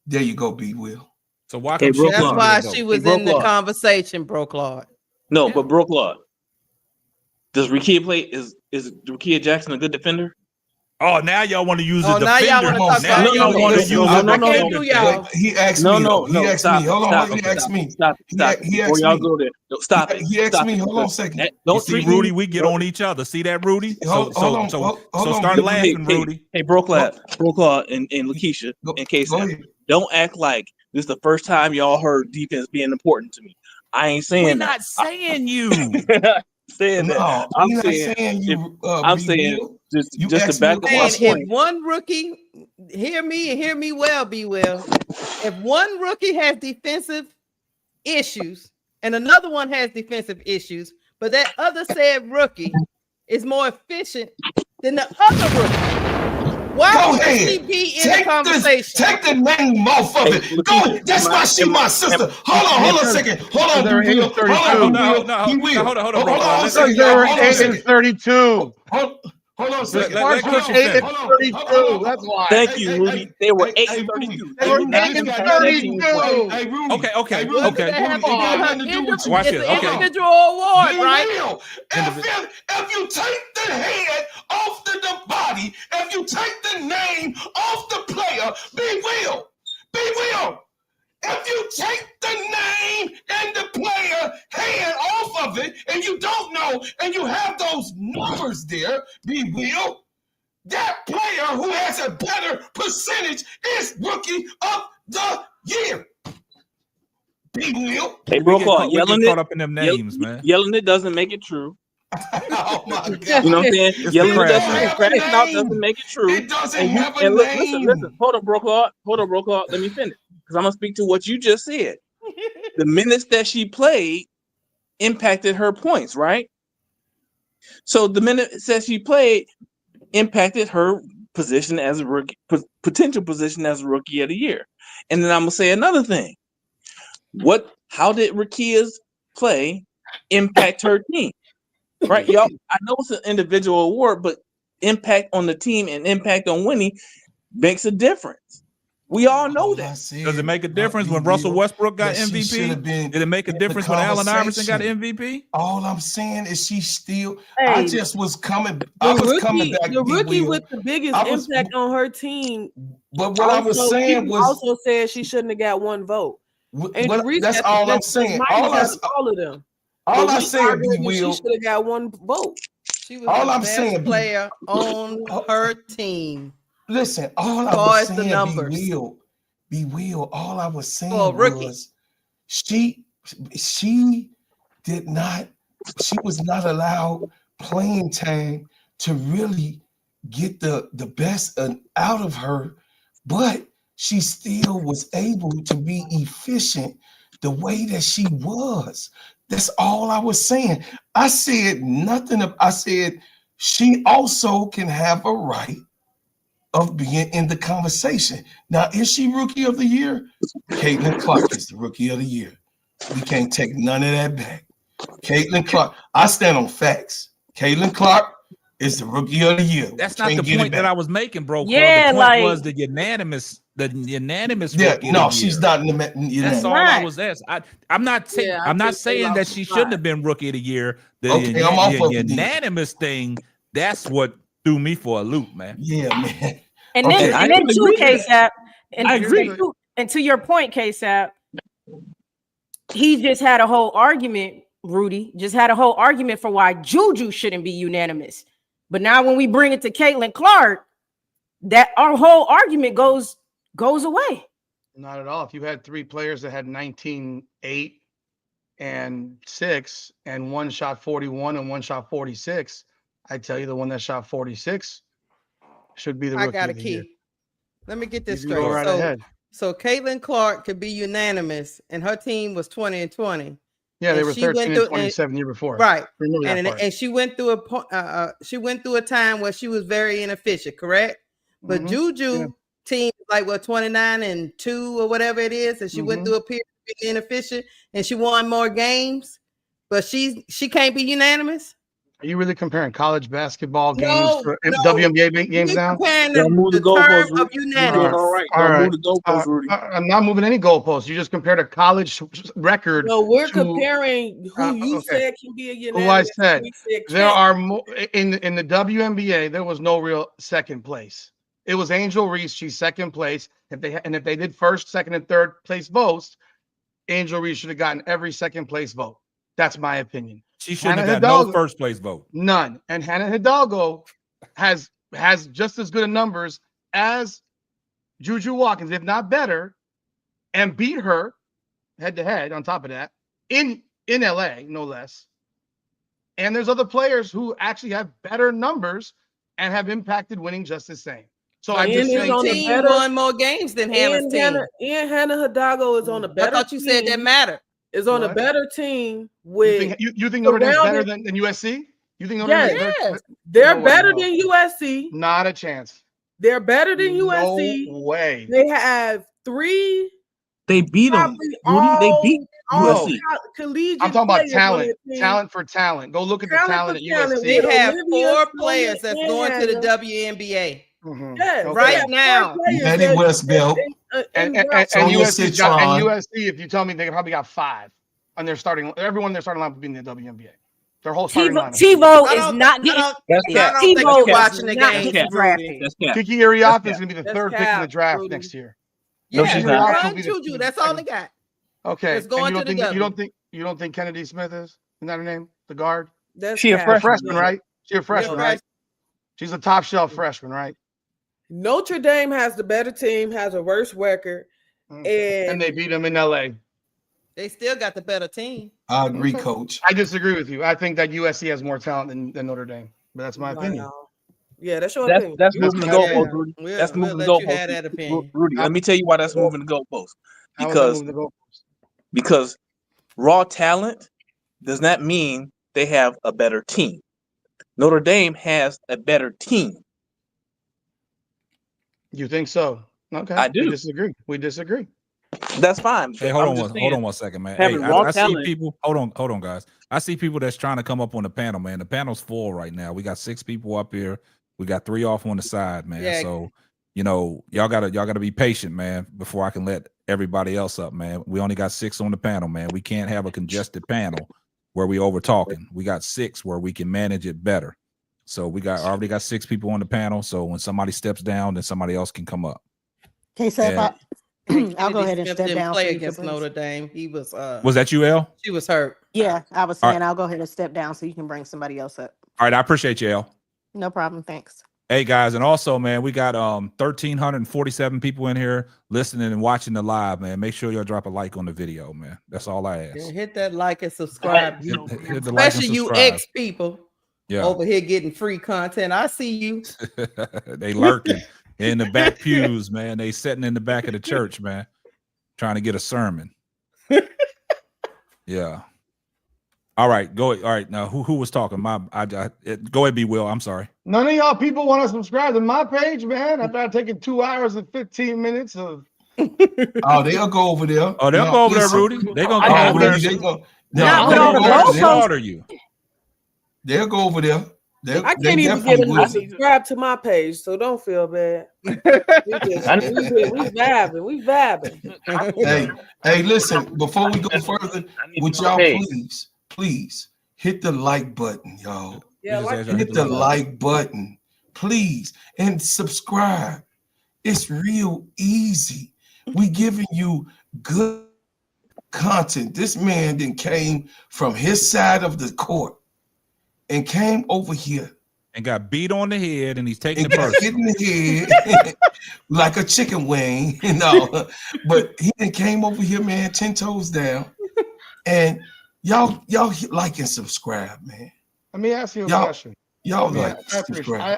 Speaker 6: There you go, B. Will.
Speaker 4: So why
Speaker 5: that's why she was in the conversation, Bro Claude.
Speaker 13: No, but Bro Claude, does Rakia play? Is Rakia Jackson a good defender?
Speaker 4: Oh, now y'all want to use a defender.
Speaker 5: Now y'all want to talk about
Speaker 4: y'all want to use
Speaker 6: no. He asked me. He asked me. Hold on. He asked me.
Speaker 13: Stop. Before y'all go there. Stop it.
Speaker 6: He asked me. Hold on a second.
Speaker 4: Don't see Rudy. We get on each other. See that, Rudy? So start laughing, Rudy.
Speaker 13: Hey, Bro Claude, and Lakeisha, in case don't act like this is the first time y'all heard defense being important to me. I ain't saying
Speaker 4: We're
Speaker 13: that.
Speaker 4: not saying you.
Speaker 13: Saying that.
Speaker 6: No,
Speaker 13: I'm saying
Speaker 6: you.
Speaker 13: I'm saying just to back up my point.
Speaker 5: If one rookie, hear me well, be well. If one rookie has defensive issues and another one has defensive issues, but that other said rookie is more efficient than the other rookie, why would she be in the conversation?
Speaker 6: Take the name off of it. Go ahead. That's why she my sister. Hold on a second. Hold on, B. Will. Hold on a second.
Speaker 7: They were 8 and 32.
Speaker 6: Hold on a second.
Speaker 7: Clark was 8 and 32. That's why.
Speaker 13: Thank you, Rudy. They were 8 and 32.
Speaker 7: They were 8 and 32.
Speaker 6: Hey, Rudy.
Speaker 4: Okay.
Speaker 5: Watch it. Individual award, right?
Speaker 6: If you take the head off the body, if you take the name off the player, be will. If you take the name and the player hand off of it, and you don't know, and you have those numbers there, be will, that player who has a better percentage is Rookie of the Year. Big Will.
Speaker 13: Hey,
Speaker 4: We
Speaker 13: bro,
Speaker 4: get
Speaker 13: caught yelling
Speaker 4: caught
Speaker 13: it.
Speaker 4: up in them names, man.
Speaker 13: Yelling it doesn't make it true.
Speaker 6: Oh my God.
Speaker 13: You know what I'm saying?
Speaker 4: It's
Speaker 13: Yelling
Speaker 4: the
Speaker 13: it doesn't
Speaker 4: crash
Speaker 13: make
Speaker 6: out.
Speaker 13: crashing out doesn't make it true.
Speaker 6: It doesn't
Speaker 13: And you
Speaker 6: have a
Speaker 13: and look,
Speaker 6: name.
Speaker 13: listen. Hold on, bro, Claude. Let me finish because I'm gonna speak to what you just said. The minutes that she played impacted her points, right? So the minutes that she played impacted her position as a rookie, potential position as a rookie of the year. And then I'm gonna say another thing. How did Rakia's play impact her team? Right, y'all. I know it's an individual award, but impact on the team and impact on winning makes a difference. We all know that.
Speaker 4: Does it make a difference when Russell Westbrook got MVP? Did it make a difference when Allen Iverson got MVP?
Speaker 6: All I'm saying is she still.
Speaker 8: Hey,
Speaker 6: I just was coming.
Speaker 8: The rookie with the biggest impact on her team.
Speaker 6: But what I was saying was
Speaker 8: also said she shouldn't have got one vote.
Speaker 6: That's all I'm saying.
Speaker 8: All of them.
Speaker 6: All I said, B. Will,
Speaker 8: she should have got one vote.
Speaker 5: She was the best player on her team.
Speaker 6: Listen, all I was saying, B. Will, all I was saying was she was not allowed playing time to really get the best out of her, but she still was able to be efficient the way that she was. That's all I was saying. I said nothing. I said she also can have a right of being in the conversation. Now, is she rookie of the year? Caitlin Clark is the rookie of the year. We can't take none of that back. Caitlin Clark, I stand on facts. Caitlin Clark is the rookie of the year.
Speaker 4: That's not the point that I was making, bro.
Speaker 9: Yeah,
Speaker 4: the point was the unanimous.
Speaker 6: Yeah, no, she's not in the unanimous.
Speaker 4: That's all I was asking. I'm not saying that she shouldn't have been rookie of the year. The unanimous thing, that's what threw me for a loop, man.
Speaker 6: Yeah, man.
Speaker 9: And then too, K-Sap,
Speaker 13: I agree.
Speaker 9: And to your point, K-Sap, he just had a whole argument, Rudy, just had a whole argument for why Juju shouldn't be unanimous. But now when we bring it to Caitlin Clark, that our whole argument goes away.
Speaker 7: Not at all. If you had three players that had 19, 8, and 6, and one shot 41 and one shot 46, I tell you the one that shot 46 should be the rookie.
Speaker 5: I got a
Speaker 7: of the
Speaker 5: key.
Speaker 7: year.
Speaker 5: Let me get this
Speaker 7: You
Speaker 5: straight.
Speaker 7: go right ahead.
Speaker 5: So Caitlin Clark could be unanimous, and her team was 20-20.
Speaker 7: Yeah, they were 13 and 27 the year before.
Speaker 5: Right.
Speaker 7: Remember that part.
Speaker 5: And she went through a time where she was very inefficient, correct? But Juju team like 29-2 or whatever it is, and she went through a period of being inefficient, and she won more games, but she can't be unanimous.
Speaker 7: Are you really comparing college basketball games to WNBA games now?
Speaker 13: Don't move the goalposts, Rudy.
Speaker 7: You're doing all right. Don't move the goalposts, Rudy. I'm not moving any goalposts. You just compared a college record.
Speaker 8: No, we're comparing who you said can be a unanimous.
Speaker 7: Who I said. There are more in the WNBA. There was no real second place. It was Angel Reese. She's second place. If they did first, second, and third place votes, Angel Reese should have gotten every second place vote. That's my opinion.
Speaker 4: She shouldn't have got no first place vote.
Speaker 7: None. And Hannah Hidalgo has just as good numbers as Juju Watkins, if not better, and beat her head to head on top of that in LA, no less. And there's other players who actually have better numbers and have impacted winning just the same. So I just
Speaker 5: saying won more games than Hannah's team.
Speaker 8: And Hannah Hidalgo is on a better.
Speaker 5: I thought you said that mattered.
Speaker 8: Is on a better team with
Speaker 7: you think Notre Dame's better than USC? You think Notre Dame's better?
Speaker 8: They're better than USC.
Speaker 7: Not a chance.
Speaker 8: They're better than USC.
Speaker 7: No way.
Speaker 8: They have 3.
Speaker 13: They beat them. Rudy, they beat USC.
Speaker 7: I'm talking about talent. Talent for talent. Go look at the talent at USC.
Speaker 5: They have 4 players that's going to the WNBA.
Speaker 8: Yes,
Speaker 5: right now.
Speaker 6: Betty Westbelt.
Speaker 7: And USC, if you tell me they probably got 5 on their starting, everyone their starting line would be in the WNBA. Their whole starting line.
Speaker 9: TiVo is not getting.
Speaker 5: TiVo watching the game.
Speaker 7: Kiki Ariath is going to be the 3rd pick in the draft next year.
Speaker 5: Yeah, Juju. That's all they got.
Speaker 7: Okay.
Speaker 5: It's going to the W.
Speaker 7: You don't think Kennedy Smith is? Isn't that her name? The guard.
Speaker 8: She
Speaker 7: a freshman, right? She's a freshman, right? She's a top shelf freshman, right?
Speaker 8: Notre Dame has the better team, has a worse record, and
Speaker 7: they beat them in LA.
Speaker 5: They still got the better team.
Speaker 6: I agree, Coach.
Speaker 7: I disagree with you. I think that USC has more talent than Notre Dame, but that's my opinion.
Speaker 8: Yeah, that's your opinion.
Speaker 13: That's moving the goalposts, Rudy. That's
Speaker 5: We'll
Speaker 13: moving the
Speaker 5: let you have
Speaker 13: goalposts.
Speaker 5: that opinion.
Speaker 13: Rudy, let me tell you why that's moving the goalposts.
Speaker 7: How is that moving the goalposts?
Speaker 13: Because raw talent does not mean they have a better team. Notre Dame has a better team.
Speaker 7: You think so? Okay.
Speaker 13: I do.
Speaker 7: We disagree.
Speaker 13: That's fine.
Speaker 4: Hey, hold on one second, man. Hey, I see people. Hold on, guys. I see people that's trying to come up on the panel, man. The panel's full right now. We got 6 people up here. We got 3 off on the side, man.
Speaker 5: Yeah.
Speaker 4: So, y'all gotta be patient, man, before I can let everybody else up, man. We only got 6 on the panel, man. We can't have a congested panel where we over talking. We got 6 where we can manage it better. So we already got 6 people on the panel. So when somebody steps down, then somebody else can come up.
Speaker 11: Okay, so I'll go ahead and step down.
Speaker 5: Play against Notre Dame. He was.
Speaker 4: Was that you, El?
Speaker 5: She was hurt.
Speaker 11: Yeah, I was saying I'll go ahead and step down so you can bring somebody else up.
Speaker 4: All right, I appreciate you, El.
Speaker 11: No problem. Thanks.
Speaker 4: Hey guys, and also, man, we got 1,347 people in here listening and watching the live, man. Make sure y'all drop a like on the video, man. That's all I ask.
Speaker 5: Yeah, hit that like and subscribe.
Speaker 4: Hit the like and
Speaker 5: Especially you
Speaker 4: subscribe.
Speaker 5: ex people.
Speaker 4: Yeah.
Speaker 5: Over here getting free content. I see you.
Speaker 4: They lurking in the back pews, man. They sitting in the back of the church, man, trying to get a sermon. Yeah. All right, go. All right, now who was talking? Go ahead, B. Will. I'm sorry.
Speaker 7: None of y'all people want to subscribe to my page, man. I've been taking 2 hours and 15 minutes of.
Speaker 6: Oh, they'll go over there.
Speaker 4: Oh, they'll go over there, Rudy. They're gonna go over there.
Speaker 6: They'll go over there.
Speaker 8: I can't even get them to subscribe to my page, so don't feel bad. we vibing.
Speaker 6: Hey, listen, before we go further, would y'all please hit the like button, y'all.
Speaker 8: Yeah,
Speaker 6: hit the like button, please, and subscribe. It's real easy. We giving you good content. This man then came from his side of the court and came over here
Speaker 4: and got beat on the head, and he's taking the person.
Speaker 6: Hit in the head like a chicken wing, But he then came over here, man, 10 toes down. And y'all like and subscribe, man.
Speaker 7: Let me ask you a question.
Speaker 6: Y'all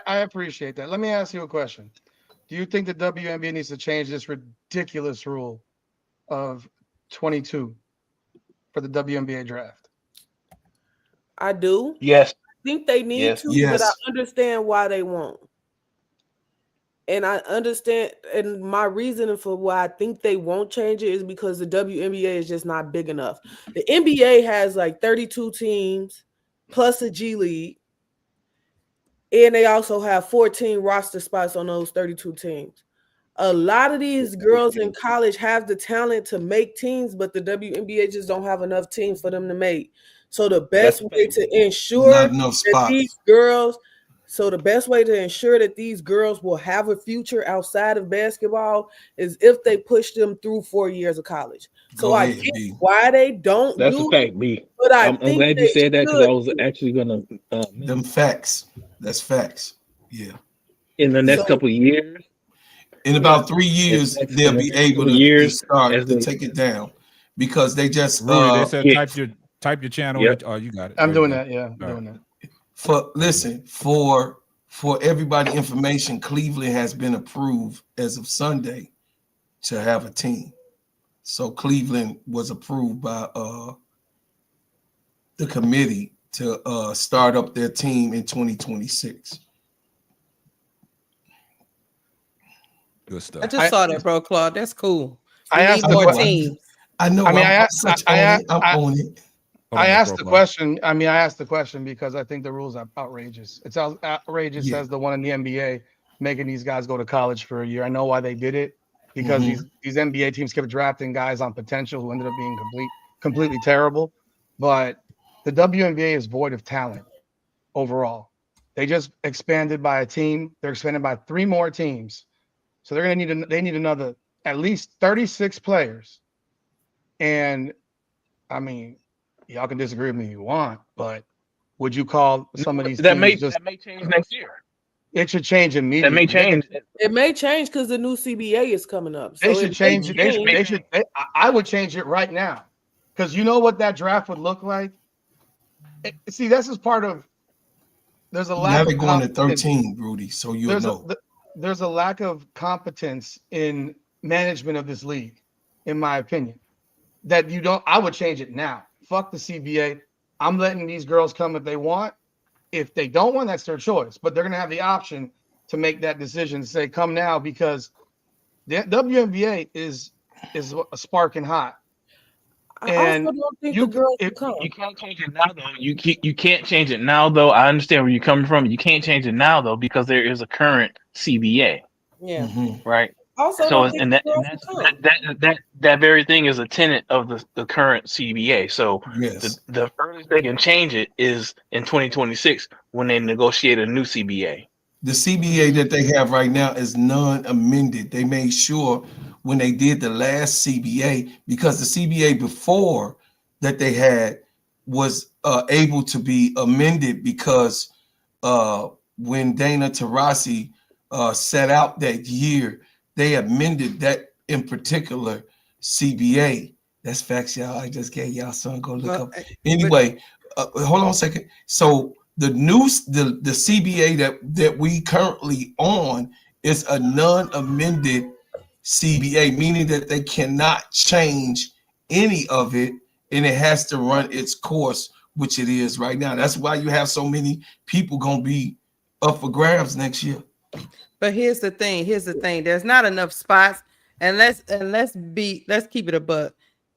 Speaker 7: I appreciate that. Let me ask you a question. Do you think the WNBA needs to change this ridiculous rule of 22 for the WNBA draft?
Speaker 8: I do.
Speaker 13: Yes.
Speaker 8: I think they need to, but I understand why they won't. And I understand, and my reasoning for why I think they won't change it is because the WNBA is just not big enough. The NBA has like 32 teams plus a G League, and they also have 14 roster spots on those 32 teams. A lot of these girls in college have the talent to make teams, but the WNBA just don't have enough teams for them to make. So the best way to ensure that these girls, will have a future outside of basketball is if they push them through 4 years of college. So I get why they don't.
Speaker 13: That's a fact, B.
Speaker 8: But
Speaker 13: I'm glad you said that because I was actually gonna.
Speaker 6: Them facts. That's facts. Yeah.
Speaker 13: In the next couple of years.
Speaker 6: In about 3 years, they'll be able to start to take it down because they just.
Speaker 4: Rudy, they said type your channel.
Speaker 6: Yep.
Speaker 4: Oh, you got it.
Speaker 7: I'm doing that. Yeah, I'm doing that.
Speaker 6: For everybody information, Cleveland has been approved as of Sunday to have a team. So Cleveland was approved by the committee to start up their team in 2026.
Speaker 4: Good stuff.
Speaker 5: I just saw that, bro, Claude. That's cool.
Speaker 7: I asked
Speaker 5: more teams.
Speaker 6: I know.
Speaker 7: I mean,
Speaker 6: I asked the question. I mean, I asked the question because I think the rules are outrageous. It's outrageous as the one in the NBA making these guys go to college for a year. I know why they did it because these NBA teams kept drafting guys on potential who ended up being completely terrible. But the WNBA is void of talent overall. They just expanded by a team. They're expanded by 3 more teams. So they need another at least 36 players. And I mean, y'all can disagree with me if you want, but would you call some of these
Speaker 13: that may change next year?
Speaker 7: It should change immediately.
Speaker 13: That may change.
Speaker 8: It may change because the new CBA is coming up.
Speaker 7: They should change it. I would change it right now. Because you know what that draft would look like. See, this is part of. There's a
Speaker 6: You
Speaker 7: lack
Speaker 6: have it
Speaker 7: of
Speaker 6: going to
Speaker 7: competence.
Speaker 6: 13, Rudy, so you'll know.
Speaker 7: There's a lack of competence in management of this league, in my opinion. That you don't. I would change it now. Fuck the CBA. I'm letting these girls come if they want. If they don't want, that's their choice. But they're gonna have the option to make that decision. Say, come now, because the WNBA is sparking hot.
Speaker 8: I also don't think the girls can come.
Speaker 14: You can't change it now, though. You can't change it now, though. I understand where you're coming from. You can't change it now, though, because there is a current CBA.
Speaker 8: Yeah.
Speaker 14: Right.
Speaker 8: Also,
Speaker 14: So that very thing is a tenet of the current CBA. So the earliest they can change it is in 2026 when they negotiate a new CBA.
Speaker 6: The CBA that they have right now is non-amended. They made sure when they did the last CBA, because the CBA before that they had was able to be amended because when Dana Taurasi set out that year, they amended that in particular CBA. That's facts, y'all. I just gave y'all something. Go look up. Anyway, hold on a second. So the CBA that we currently on is a non-amended CBA, meaning that they cannot change any of it, and it has to run its course, which it is right now. That's why you have so many people gonna be up for grabs next year.
Speaker 5: But here's the thing. There's not enough spots, and let's keep it a buck.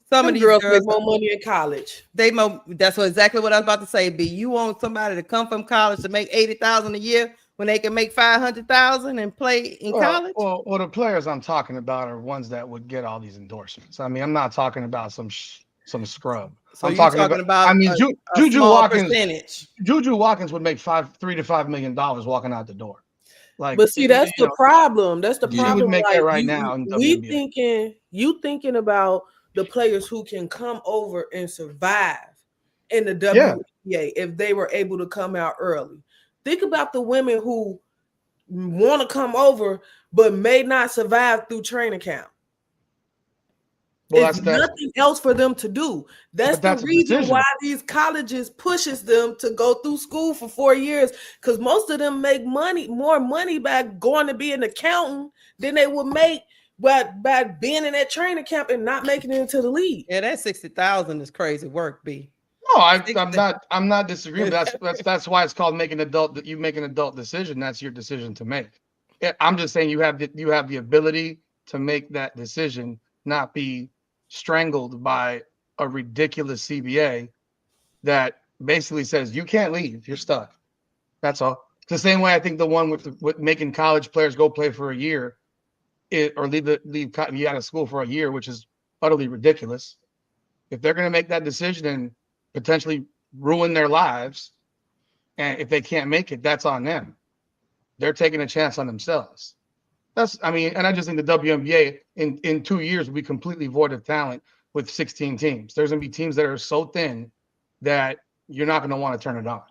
Speaker 5: Some of these girls
Speaker 8: make more money in college.
Speaker 5: That's exactly what I was about to say. B, you want somebody to come from college to make $80,000 a year when they can make $500,000 and play in college?
Speaker 7: Well, the players I'm talking about are ones that would get all these endorsements. I mean, I'm not talking about some scrub.
Speaker 5: So
Speaker 7: I'm
Speaker 5: talking about
Speaker 7: I mean, Juju Watkins.
Speaker 5: Percentage.
Speaker 7: Juju Watkins would make $3 to $5 million walking out the door. Like,
Speaker 8: but see, that's the problem. That's the problem.
Speaker 7: You would make
Speaker 8: like,
Speaker 7: that right now.
Speaker 8: You thinking about the players who can come over and survive in the WNBA if they were able to come out early. Think about the women who want to come over but may not survive through training camp. There's nothing else for them to do. That's the reason why these colleges pushes them to go through school for 4 years, because most of them make more money by going to be an accountant than they would make by being in that training camp and not making it into the league.
Speaker 5: Yeah, that $60,000 is crazy work, B.
Speaker 7: No, I'm not disagreeing. That's why it's called making adult. You make an adult decision. That's your decision to make. I'm just saying you have the ability to make that decision, not be strangled by a ridiculous CBA that basically says you can't leave. You're stuck. That's all. It's the same way I think the one with making college players go play for a year, or leave you out of school for a year, which is utterly ridiculous. If they're going to make that decision and potentially ruin their lives, and if they can't make it, that's on them. They're taking a chance on themselves. And I just think the WNBA in 2 years will be completely void of talent with 16 teams. There's going to be teams that are so thin that you're not going to want to turn it on.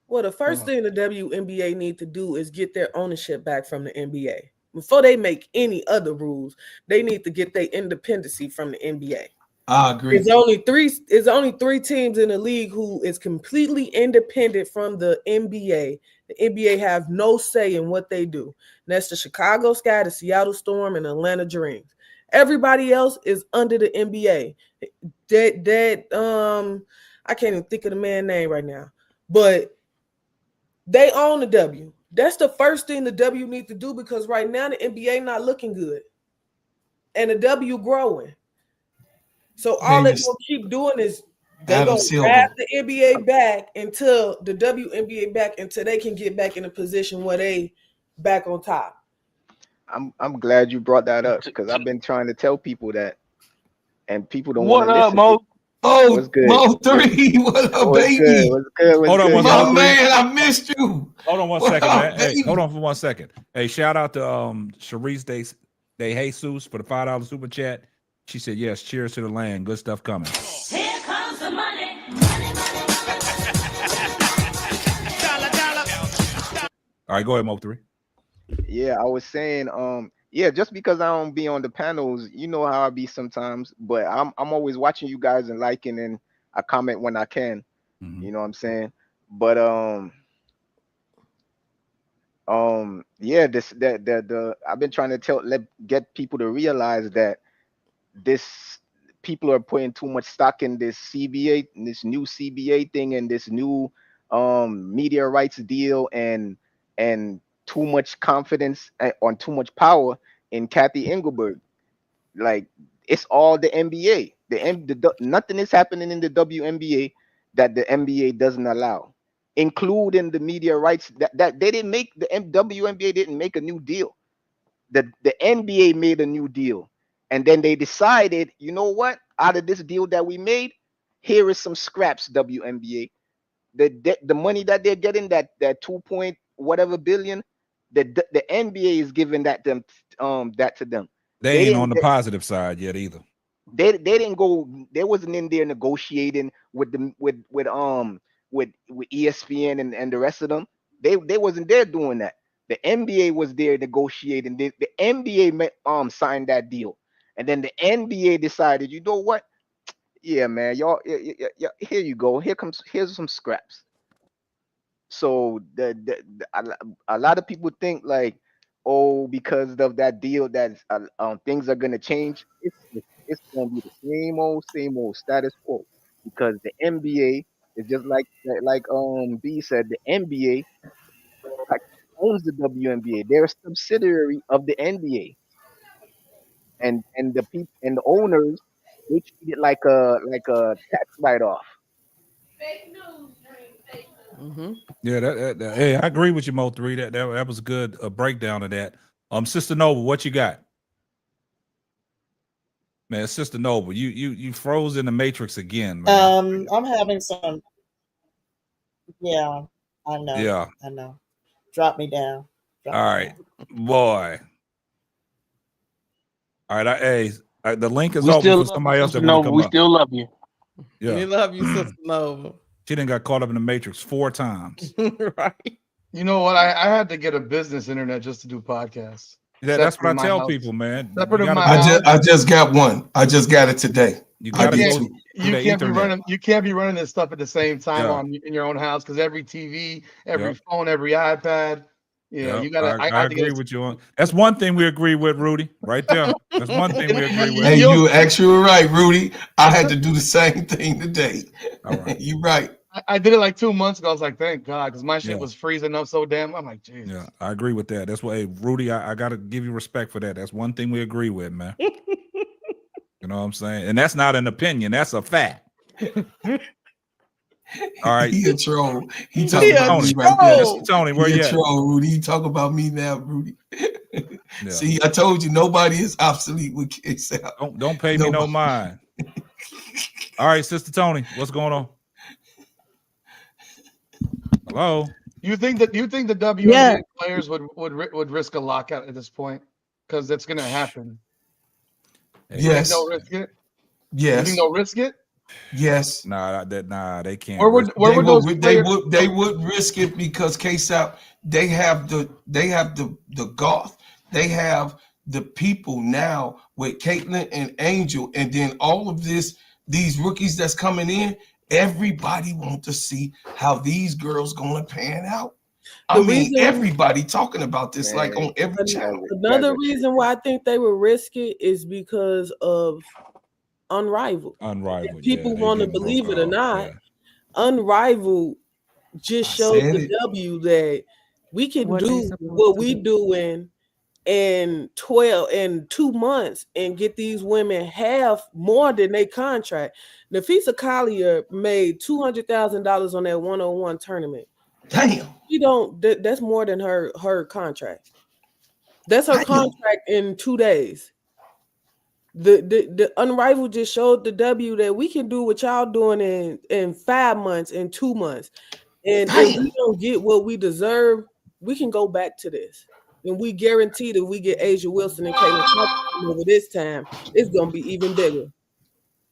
Speaker 8: Well, the first thing the WNBA need to do is get their ownership back from the NBA. Before they make any other rules, they need to get their independency from the NBA.
Speaker 6: I agree.
Speaker 8: It's only three teams in the league who is completely independent from the NBA. The NBA have no say in what they do. And that's the Chicago Sky, the Seattle Storm, and Atlanta Dreams. Everybody else is under the NBA. I can't even think of the man's name right now, but they own the W. That's the first thing the W need to do, because right now the NBA not looking good, and the W growing. So all they're gonna keep doing is they're gonna grab the NBA back until the WNBA back until they can get back in a position where they back on top.
Speaker 15: I'm glad you brought that up, because I've been trying to tell people that, and people don't
Speaker 14: want
Speaker 15: to listen.
Speaker 14: Mo?
Speaker 6: Oh,
Speaker 15: what's good?
Speaker 6: Mo3, what up, baby?
Speaker 15: What's good?
Speaker 4: Hold on,
Speaker 6: my man, I missed you.
Speaker 4: Hold on 1 second, man. Hey, hold on for 1 second. Hey, shout out to Sharice De Jesus for the $5 super chat. She said, yes, cheers to the land. Good stuff coming.
Speaker 16: Here comes the money.
Speaker 4: All right, go ahead, Mo3.
Speaker 15: Yeah, I was saying, Yeah, just because I don't be on the panels, you know how I be sometimes. But I'm always watching you guys and liking, and I comment when I can. You know what I'm saying? But yeah, this that the I've been trying to get people to realize that this people are putting too much stock in this CBA, this new CBA thing, and this new media rights deal, and too much confidence on too much power in Kathy Engelberg. Like, it's all the NBA. Nothing is happening in the WNBA that the NBA doesn't allow, including the media rights. That they didn't make the WNBA didn't make a new deal. The NBA made a new deal, and then they decided, you know what? Out of this deal that we made, here is some scraps. WNBA, the money that they're getting, that 2 point whatever billion, the NBA is giving that to them.
Speaker 4: They ain't on the positive side yet either.
Speaker 15: They didn't go. They wasn't in there negotiating with ESPN and the rest of them. They wasn't there doing that. The NBA was there negotiating. The NBA signed that deal, and then the NBA decided, you know what? Yeah, man, y'all. Yeah, here you go. Here's some scraps. So a lot of people think like, oh, because of that deal, that things are gonna change. It's gonna be the same old status quo, because the NBA is just like B said, the NBA owns the WNBA. They're a subsidiary of the NBA, and the people and the owners, they treat it like a tax write off.
Speaker 4: Yeah, hey, I agree with you, Mo3. That was a good breakdown of that. Sister Noble, what you got? Man, Sister Noble, you froze in the matrix again, man.
Speaker 12: I'm having some. Yeah, I know.
Speaker 4: Yeah.
Speaker 12: I know. Drop me down.
Speaker 4: All right, boy. All right, hey, the link is open for somebody else that want to come
Speaker 14: we
Speaker 4: up.
Speaker 14: still love you.
Speaker 4: Yeah,
Speaker 5: We love you, Sister Nova.
Speaker 4: She done got caught up in the matrix 4 times.
Speaker 5: Right.
Speaker 7: You know what? I had to get a business internet just to do podcasts.
Speaker 4: Yeah, that's what I tell people, man.
Speaker 6: I just got one. I just got it today.
Speaker 7: You can't be running this stuff at the same time in your own house, because every TV, every phone, every iPad. Yeah, you gotta.
Speaker 4: I agree with you on. That's one thing we agree with, Rudy. Right there. That's one thing we agree with.
Speaker 6: Hey, you actually right, Rudy. I had to do the same thing today.
Speaker 4: All right.
Speaker 6: You right.
Speaker 7: I did it like 2 months ago. I was like, thank God, because my shit was freezing up so damn. I'm like, geez.
Speaker 4: Yeah, I agree with that. That's why, hey, Rudy, I got to give you respect for that. That's one thing we agree with, man. You know what I'm saying? And that's not an opinion. That's a fact. All right.
Speaker 6: He a troll. He talking about me right there.
Speaker 4: Tony, where you at?
Speaker 6: Troll, Rudy. He talk about me now, Rudy. See, I told you nobody is obsolete with kids out.
Speaker 4: Don't pay me no mind. All right, Sister Tony, what's going on? Hello.
Speaker 7: You think the WNBA players would risk a lockout at this point? Because that's gonna happen.
Speaker 6: Yes.
Speaker 7: They'll risk it.
Speaker 6: Yes.
Speaker 7: You think they'll risk it?
Speaker 6: Yes.
Speaker 4: Nah, they can't.
Speaker 6: They would risk it because case out, they have the golf. They have the people now with Caitlin and Angel, and then all of these rookies that's coming in. Everybody wants to see how these girls gonna pan out. Everybody talking about this like on every channel.
Speaker 8: Another reason why I think they would risk it is because of Unrivaled. If people want to believe it or not, Unrivaled just showed the W that we can do what we doing in 2 months and get these women half more than they contract. Nafisa Collier made $200,000 on that 101 tournament.
Speaker 6: Damn.
Speaker 8: That's more than her contract. That's her contract in 2 days. The Unrivaled just showed the W that we can do what y'all doing in 5 months, in 2 months. And if we don't get what we deserve, we can go back to this. And we guarantee that we get Asia Wilson and Caitlin Thompson over this time, it's gonna be even bigger.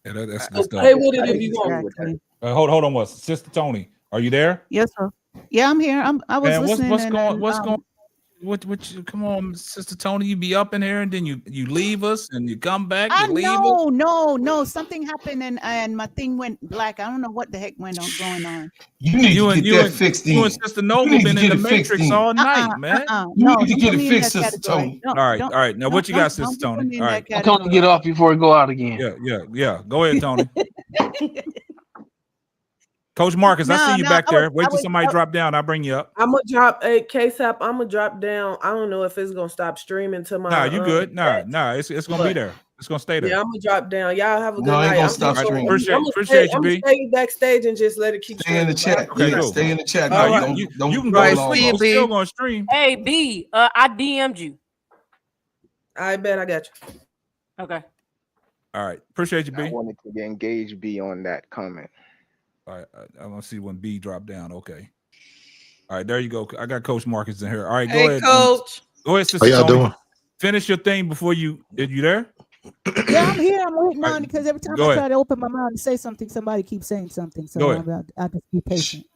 Speaker 4: Yeah, that's good stuff.
Speaker 8: Play with it if you want.
Speaker 4: Hold on, what? Sister Tony, are you there?
Speaker 11: Yes, sir. Yeah, I'm here. I was listening.
Speaker 4: What's going Come on, Sister Tony, you be up in here and then you leave us and you come back, you leave us.
Speaker 11: No. Something happened and my thing went black. I don't know what the heck going on.
Speaker 6: You need to get that fixed in.
Speaker 4: You and Sister Nova been in the Matrix all night, man.
Speaker 6: You need to get it fixed, Sister Tony.
Speaker 4: All right. Now what you got, Sister Tony? All right.
Speaker 14: Tony, get off before we go out again.
Speaker 4: Yeah. Go ahead, Tony. Coach Marcus, I see you back there. Wait till somebody drop down. I'll bring you up.
Speaker 8: I'm gonna drop a KSAP. I'm gonna drop down. I don't know if it's gonna stop streaming to my.
Speaker 4: Nah, you good? Nah. It's gonna be there. It's gonna stay there.
Speaker 8: Yeah, I'm gonna drop down. Y'all have a good
Speaker 6: No,
Speaker 8: night.
Speaker 6: ain't gonna stop streaming.
Speaker 4: Appreciate you, B.
Speaker 8: I'm gonna stay backstage and just let it keep.
Speaker 6: Stay in the chat.
Speaker 4: Okay,
Speaker 6: yeah,
Speaker 4: cool.
Speaker 6: Stay in the chat.
Speaker 4: No,
Speaker 6: No,
Speaker 4: you
Speaker 6: don't
Speaker 4: can
Speaker 6: go
Speaker 4: go
Speaker 6: long.
Speaker 4: stream. Still gonna stream.
Speaker 9: Hey B, I DM'd you.
Speaker 8: I bet I got you.
Speaker 9: Okay.
Speaker 4: All right. Appreciate you, B.
Speaker 15: I wanted to engage B on that comment.
Speaker 4: All right. I want to see when B drop down. Okay. All right. There you go. I got Coach Marcus in here. All right. Go ahead.
Speaker 5: Coach.
Speaker 4: Go ahead, Sister
Speaker 17: How y'all
Speaker 4: Tony.
Speaker 17: doing?
Speaker 4: Finish your thing before you. Are you there?
Speaker 11: Yeah, I'm here. I'm waiting
Speaker 4: All right,
Speaker 11: on because every time
Speaker 4: go
Speaker 11: I
Speaker 4: ahead.
Speaker 11: try to open my mouth and say something, somebody keeps saying something. So
Speaker 4: Go ahead.
Speaker 11: I'll just be patient.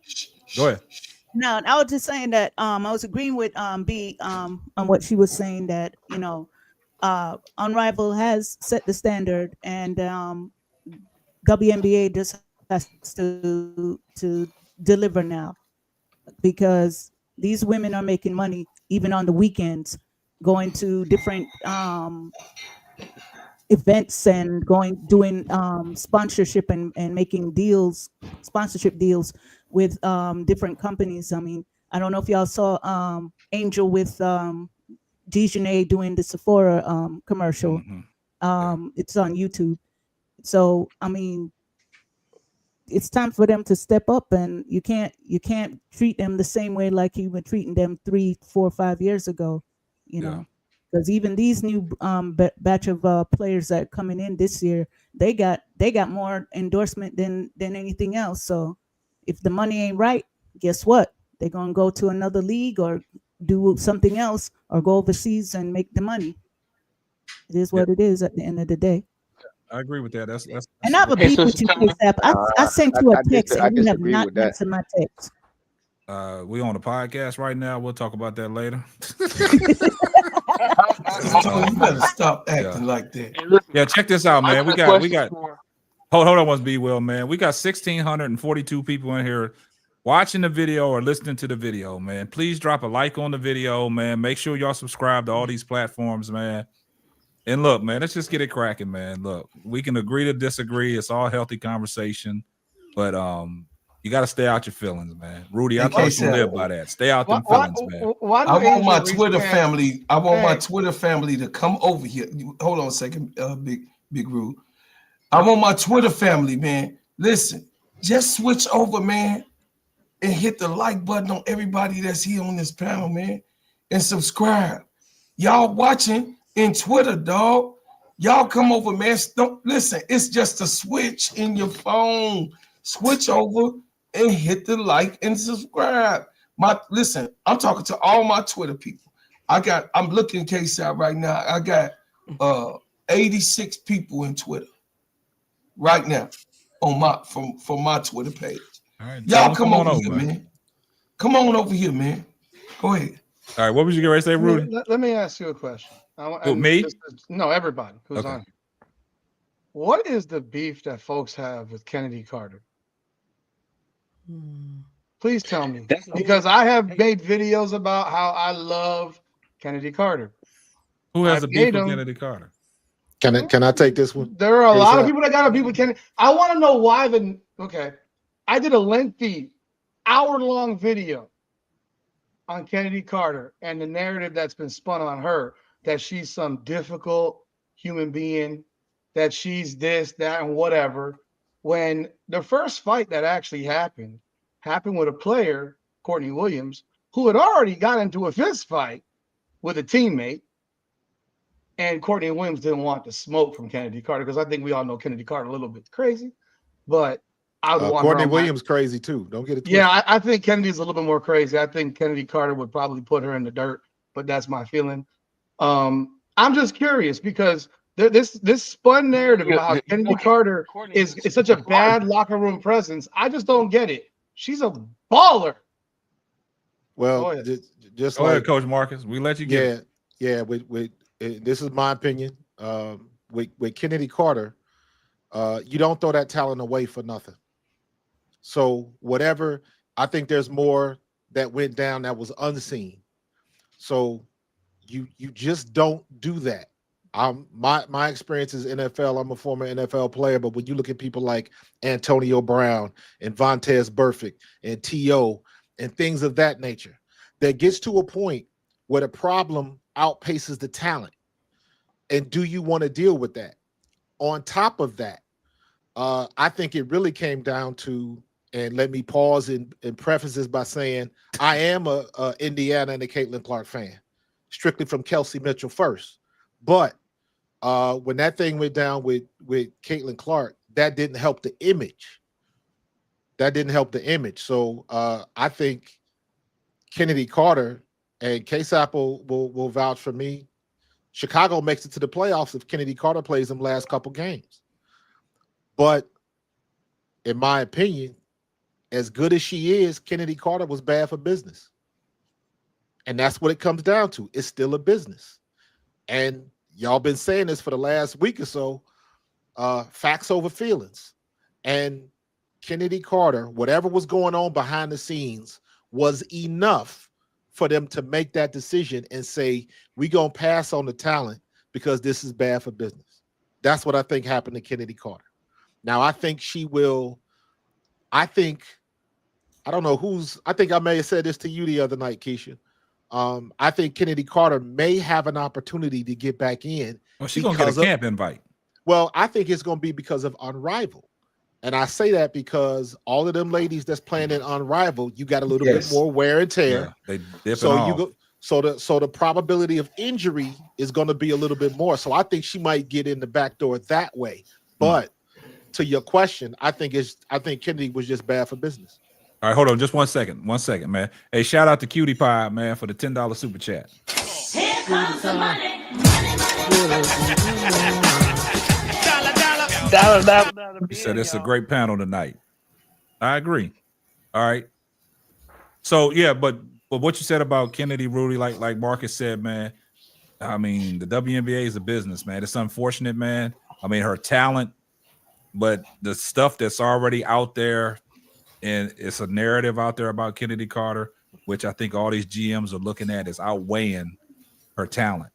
Speaker 4: Go ahead.
Speaker 11: No, I was just saying that I was agreeing with B on what she was saying, that Unrivaled has set the standard, and WNBA just has to deliver now, because these women are making money even on the weekends, going to different events and doing sponsorship and making sponsorship deals with different companies. I mean, I don't know if y'all saw Angel with Dejanay doing the Sephora commercial. It's on YouTube. So I mean, it's time for them to step up, and you can't treat them the same way like you were treating them 3, 4, 5 years ago, you know, because even these new batch of players that are coming in this year, they got more endorsement than anything else. So if the money ain't right, guess what? They're gonna go to another league or do something else or go overseas and make the money. It is what it is at the end of the day.
Speaker 4: I agree with that. That's
Speaker 11: And I have a beef with you, KSAP. I sent you a text and you have not answered my text.
Speaker 4: We on the podcast right now. We'll talk about that later.
Speaker 6: You better stop acting like that.
Speaker 4: Yeah, check this out, man. We got hold on once, B Will, man. We got 1,642 people in here watching the video or listening to the video, man. Please drop a like on the video, man. Make sure y'all subscribe to all these platforms, man. And look, man, let's just get it cracking, man. Look, we can agree to disagree. It's all healthy conversation, but you got to stay out your feelings, man. Rudy, I thought you live by that. Stay out them feelings, man.
Speaker 6: I want my Twitter family. I want my Twitter family to come over here. Hold on a second, Big Rude. I want my Twitter family, man. Listen, just switch over, man, and hit the like button on everybody that's here on this panel, man, and subscribe. Y'all watching in Twitter, dog. Y'all come over, man. Don't listen. It's just a switch in your phone. Switch over and hit the like and subscribe. Listen, I'm talking to all my Twitter people. I'm looking KSAP right now. I got 86 people in Twitter right now on from my Twitter page.
Speaker 4: All right,
Speaker 6: y'all come over here, man. Come on over here, man. Go ahead.
Speaker 4: All right, what was you going to say, Rudy?
Speaker 7: Let me ask you a question.
Speaker 4: Me?
Speaker 7: No, everybody who's on here. What is the beef that folks have with Kennedy Carter? Please tell me, because I have made videos about how I love Kennedy Carter.
Speaker 4: Who has a beef with Kennedy Carter?
Speaker 17: Can I take this one?
Speaker 7: There are a lot of people that got a beef with Kennedy. I want to know why I did a lengthy hour-long video on Kennedy Carter and the narrative that's been spun on her, that she's some difficult human being, that she's this, that, and whatever. When the first fight that actually happened with a player, Courtney Williams, who had already got into a fist fight with a teammate, and Courtney Williams didn't want the smoke from Kennedy Carter, because I think we all know Kennedy Carter a little bit crazy, but I would want
Speaker 17: Courtney Williams crazy too. Don't get it twisted.
Speaker 7: Yeah, I think Kennedy's a little bit more crazy. I think Kennedy Carter would probably put her in the dirt, but that's my feeling. I'm just curious because this spun narrative about how Kennedy Carter is such a bad locker room presence. I just don't get it. She's a baller.
Speaker 17: Well, just
Speaker 4: Go
Speaker 17: like
Speaker 4: ahead, Coach Marcus. We let you get it.
Speaker 17: Yeah. With this is my opinion. With Kennedy Carter, you don't throw that talent away for nothing. So whatever, I think there's more that went down that was unseen. So you just don't do that. My experience is NFL. I'm a former NFL player, but when you look at people like Antonio Brown and Vontaze Burfict and T.O. and things of that nature, that gets to a point where the problem outpaces the talent. And do you want to deal with that? On top of that, I think it really came down to, and let me pause and preface this by saying I am a Indiana and a Caitlin Clark fan, strictly from Kelsey Mitchell first. But when that thing went down with Caitlin Clark, that didn't help the image. So I think Kennedy Carter and K-Sap will vouch for me. Chicago makes it to the playoffs if Kennedy Carter plays them last couple games. But in my opinion, as good as she is, Kennedy Carter was bad for business. And that's what it comes down to. It's still a business. And y'all been saying this for the last week or so, facts over feelings. And Kennedy Carter, whatever was going on behind the scenes, was enough for them to make that decision and say, we're going to pass on the talent because this is bad for business. That's what I think happened to Kennedy Carter. Now, I think I don't know I think I may have said this to you the other night, Keisha. I think Kennedy Carter may have an opportunity to get back in.
Speaker 4: Well, she's going to get a camp invite.
Speaker 17: Well, I think it's going to be because of Unrivaled. And I say that because all of them ladies that's playing in Unrivaled, you got a little bit more wear and tear.
Speaker 4: Yeah, they dipping off.
Speaker 17: So the probability of injury is going to be a little bit more. So I think she might get in the back door that way. But to your question, I think Kennedy was just bad for business.
Speaker 4: All right, hold on just 1 second. 1 second, man. Hey, shout out to Cutie Pie, man, for the $10 super chat.
Speaker 16: Here comes the money.
Speaker 4: He said it's a great panel tonight. I agree. All right. So yeah, but what you said about Kennedy, Rudy, like Marcus said, man. I mean, the WNBA is a business, man. It's unfortunate, man. I mean, her talent, but the stuff that's already out there, and it's a narrative out there about Kennedy Carter, which I think all these GMs are looking at, is outweighing her talent.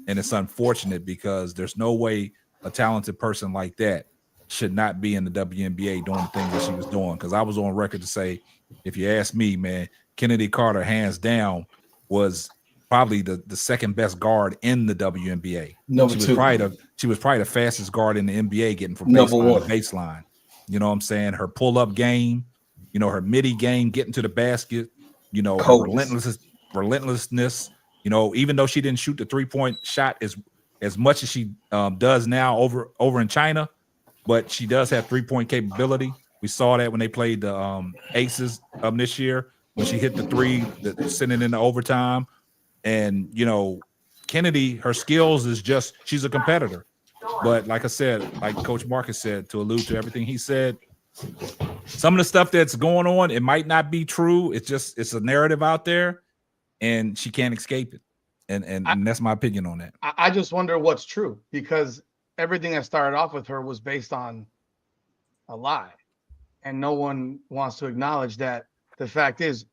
Speaker 4: And it's unfortunate because there's no way a talented person like that should not be in the WNBA doing the things that she was doing. Because I was on record to say, if you ask me, man, Kennedy Carter, hands down, was probably the second best guard in the WNBA. She was probably the fastest guard in the NBA, getting from baseline to baseline. You know what I'm saying? Her pull-up game, you know, her midi game, getting to the basket, you know, her relentlessness, you know, even though she didn't shoot the three-point shot as much as she does now over in China, but she does have three-point capability. We saw that when they played the Aces this year, when she hit the three, sending into overtime. And, you know, Kennedy, her skills is just, she's a competitor. But like I said, like Coach Marcus said, to allude to everything he said, some of the stuff that's going on, it might not be true. It's a narrative out there, and she can't escape it. And that's my opinion on that.
Speaker 7: I just wonder what's true, because everything that started off with her was based on a lie. And no one wants to acknowledge that. The fact is,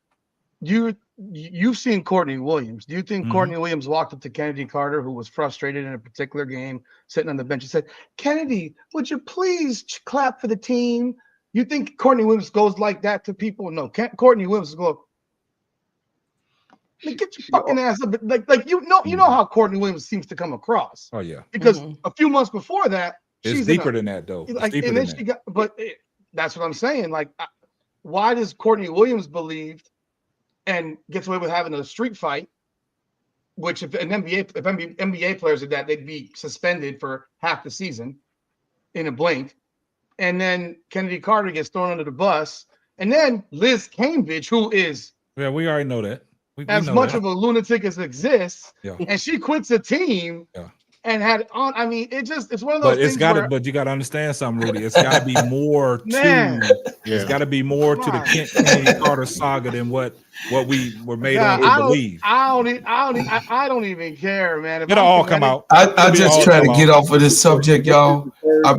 Speaker 7: you've seen Courtney Williams. Do you think Courtney Williams walked up to Kennedy Carter, who was frustrated in a particular game, sitting on the bench, and said, "Kennedy, would you please clap for the team?" You think Courtney Williams goes like that to people? No, Courtney Williams is going, "Get your fucking ass up!" Like you know how Courtney Williams seems to come across.
Speaker 4: Oh yeah,
Speaker 7: because a few months before that,
Speaker 4: it's deeper than that, though.
Speaker 7: Like, and then she got, but that's what I'm saying. Like, why does Courtney Williams believe and gets away with having a street fight, which if NBA players did that, they'd be suspended for half the season in a blink. And then Kennedy Carter gets thrown under the bus. And then Liz Cambridge, who is
Speaker 4: we already know that. We
Speaker 7: as
Speaker 4: know
Speaker 7: much
Speaker 4: that.
Speaker 7: of a lunatic as exists,
Speaker 4: Yeah.
Speaker 7: and she quits a team.
Speaker 4: Yeah.
Speaker 7: and had on. I mean, it's one of those
Speaker 4: But it's
Speaker 7: things
Speaker 4: got to.
Speaker 7: where,
Speaker 4: But you got to understand something, Rudy. It's got to be more
Speaker 7: man,
Speaker 4: to. It's got to be more to the
Speaker 7: come on.
Speaker 4: Kennedy Carter saga than what we were made
Speaker 7: God,
Speaker 4: on to believe.
Speaker 7: I don't even care, man. If
Speaker 4: It'll
Speaker 7: I'm
Speaker 4: all come
Speaker 7: Connecticut,
Speaker 4: out.
Speaker 6: I just
Speaker 4: all
Speaker 6: try to
Speaker 4: come
Speaker 6: get
Speaker 4: out.
Speaker 6: off of this subject, y'all.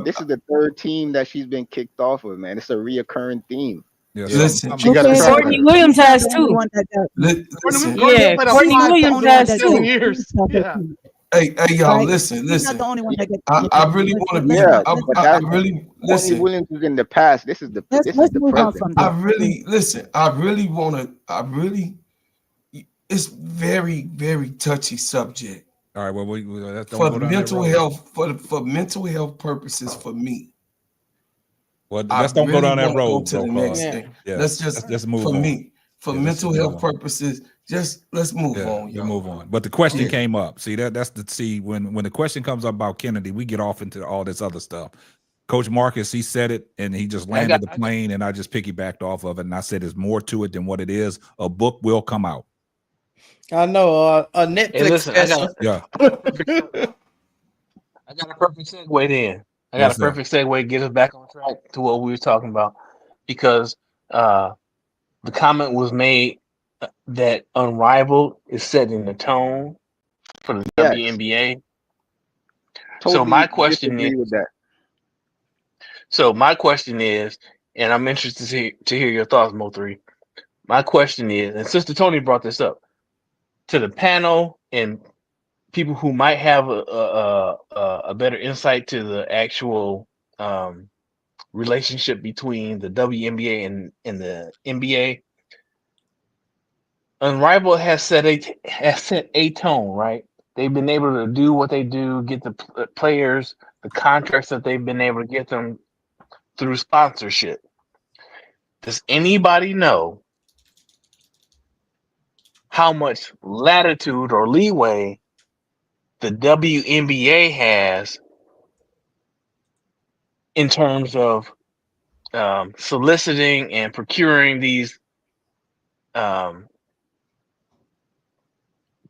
Speaker 15: This is the third team that she's been kicked off of, man. It's a reoccurring theme.
Speaker 4: Yeah,
Speaker 6: Listen,
Speaker 17: She got a
Speaker 11: Okay,
Speaker 17: track
Speaker 11: but
Speaker 9: Courtney
Speaker 17: record.
Speaker 9: Williams
Speaker 11: she's not
Speaker 9: has
Speaker 11: the only
Speaker 9: too.
Speaker 11: one that got.
Speaker 6: Listen.
Speaker 9: Yeah,
Speaker 7: played
Speaker 9: Courtney
Speaker 7: five
Speaker 9: Williams
Speaker 7: times in
Speaker 9: has
Speaker 7: like 7
Speaker 9: too.
Speaker 7: years. Yeah.
Speaker 6: Hey, y'all,
Speaker 11: Right?
Speaker 6: listen.
Speaker 11: She's not the only one that got.
Speaker 6: I really want to be.
Speaker 15: Yeah,
Speaker 11: Let's
Speaker 15: but
Speaker 6: I
Speaker 15: that
Speaker 6: really
Speaker 15: Courtney
Speaker 6: listen.
Speaker 15: Williams is in the past. This is the
Speaker 11: let's move on
Speaker 15: present.
Speaker 11: from
Speaker 6: I
Speaker 11: this.
Speaker 6: really listen. I really want to. It's very, very touchy subject
Speaker 4: All right. Well, let's don't
Speaker 6: for
Speaker 4: go
Speaker 6: the
Speaker 4: down that
Speaker 6: mental
Speaker 4: road.
Speaker 6: health for mental health purposes for me.
Speaker 4: Well,
Speaker 6: I
Speaker 4: let's don't go
Speaker 6: really
Speaker 4: down that
Speaker 6: want to go
Speaker 4: road,
Speaker 6: to
Speaker 4: bro.
Speaker 6: the next thing.
Speaker 4: Yeah.
Speaker 6: Let's just
Speaker 4: move
Speaker 6: for
Speaker 4: on.
Speaker 6: me, for
Speaker 4: Yeah, let's
Speaker 6: mental
Speaker 4: just
Speaker 6: health
Speaker 4: move on.
Speaker 6: purposes, just let's move on,
Speaker 4: We
Speaker 6: y'all.
Speaker 4: move on. But the question
Speaker 6: Yeah.
Speaker 4: came up. See when the question comes up about Kennedy, we get off into all this other stuff. Coach Marcus, he said it and he just landed the plane, and I just piggybacked off of it. And I said there's more to it than what it is. A book will come out.
Speaker 5: I know a Netflix
Speaker 14: Hey, listen, I got
Speaker 4: Yeah.
Speaker 14: a perfect segue then. I got
Speaker 4: What's
Speaker 14: a perfect segue to get us back on track to what we were talking about, because the comment was made that Unrivaled is setting the tone for the
Speaker 15: Yes.
Speaker 14: WNBA.
Speaker 15: Totally
Speaker 14: So my question
Speaker 15: disagree with that.
Speaker 14: and I'm interested to hear your thoughts, Mo3. My question is, and Sister Tony brought this up to the panel and people who might have a better insight to the actual relationship between the WNBA and the NBA. Unrivaled has set a tone, right? They've been able to do what they do, get the players the contracts that they've been able to get them through sponsorship. Does anybody know how much latitude or leeway the WNBA has in terms of soliciting and procuring these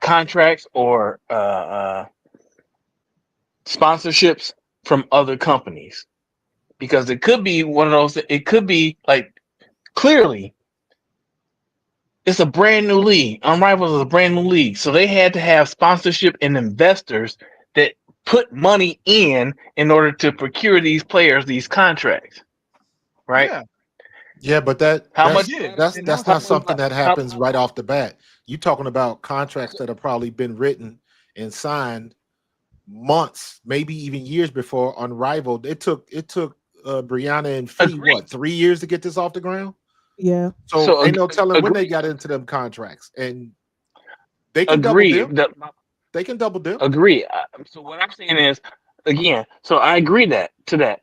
Speaker 14: contracts or sponsorships from other companies? Because it could be one of those, it could be like, clearly it's a brand new league. Unrivaled is a brand new league. So they had to have sponsorship and investors that put money in order to procure these players, these contracts. Right?
Speaker 17: Yeah, but that's
Speaker 14: how
Speaker 17: not something that happens right off the bat. You're talking about contracts that have probably been written and signed months, maybe even years before Unrivaled. It took Brianna and Fee 3 years to get this off the ground.
Speaker 11: Yeah.
Speaker 17: So ain't no telling when they got into them contracts, and they can double dip. They can double dip.
Speaker 14: Agree. So what I'm saying is, again, so I agree to that.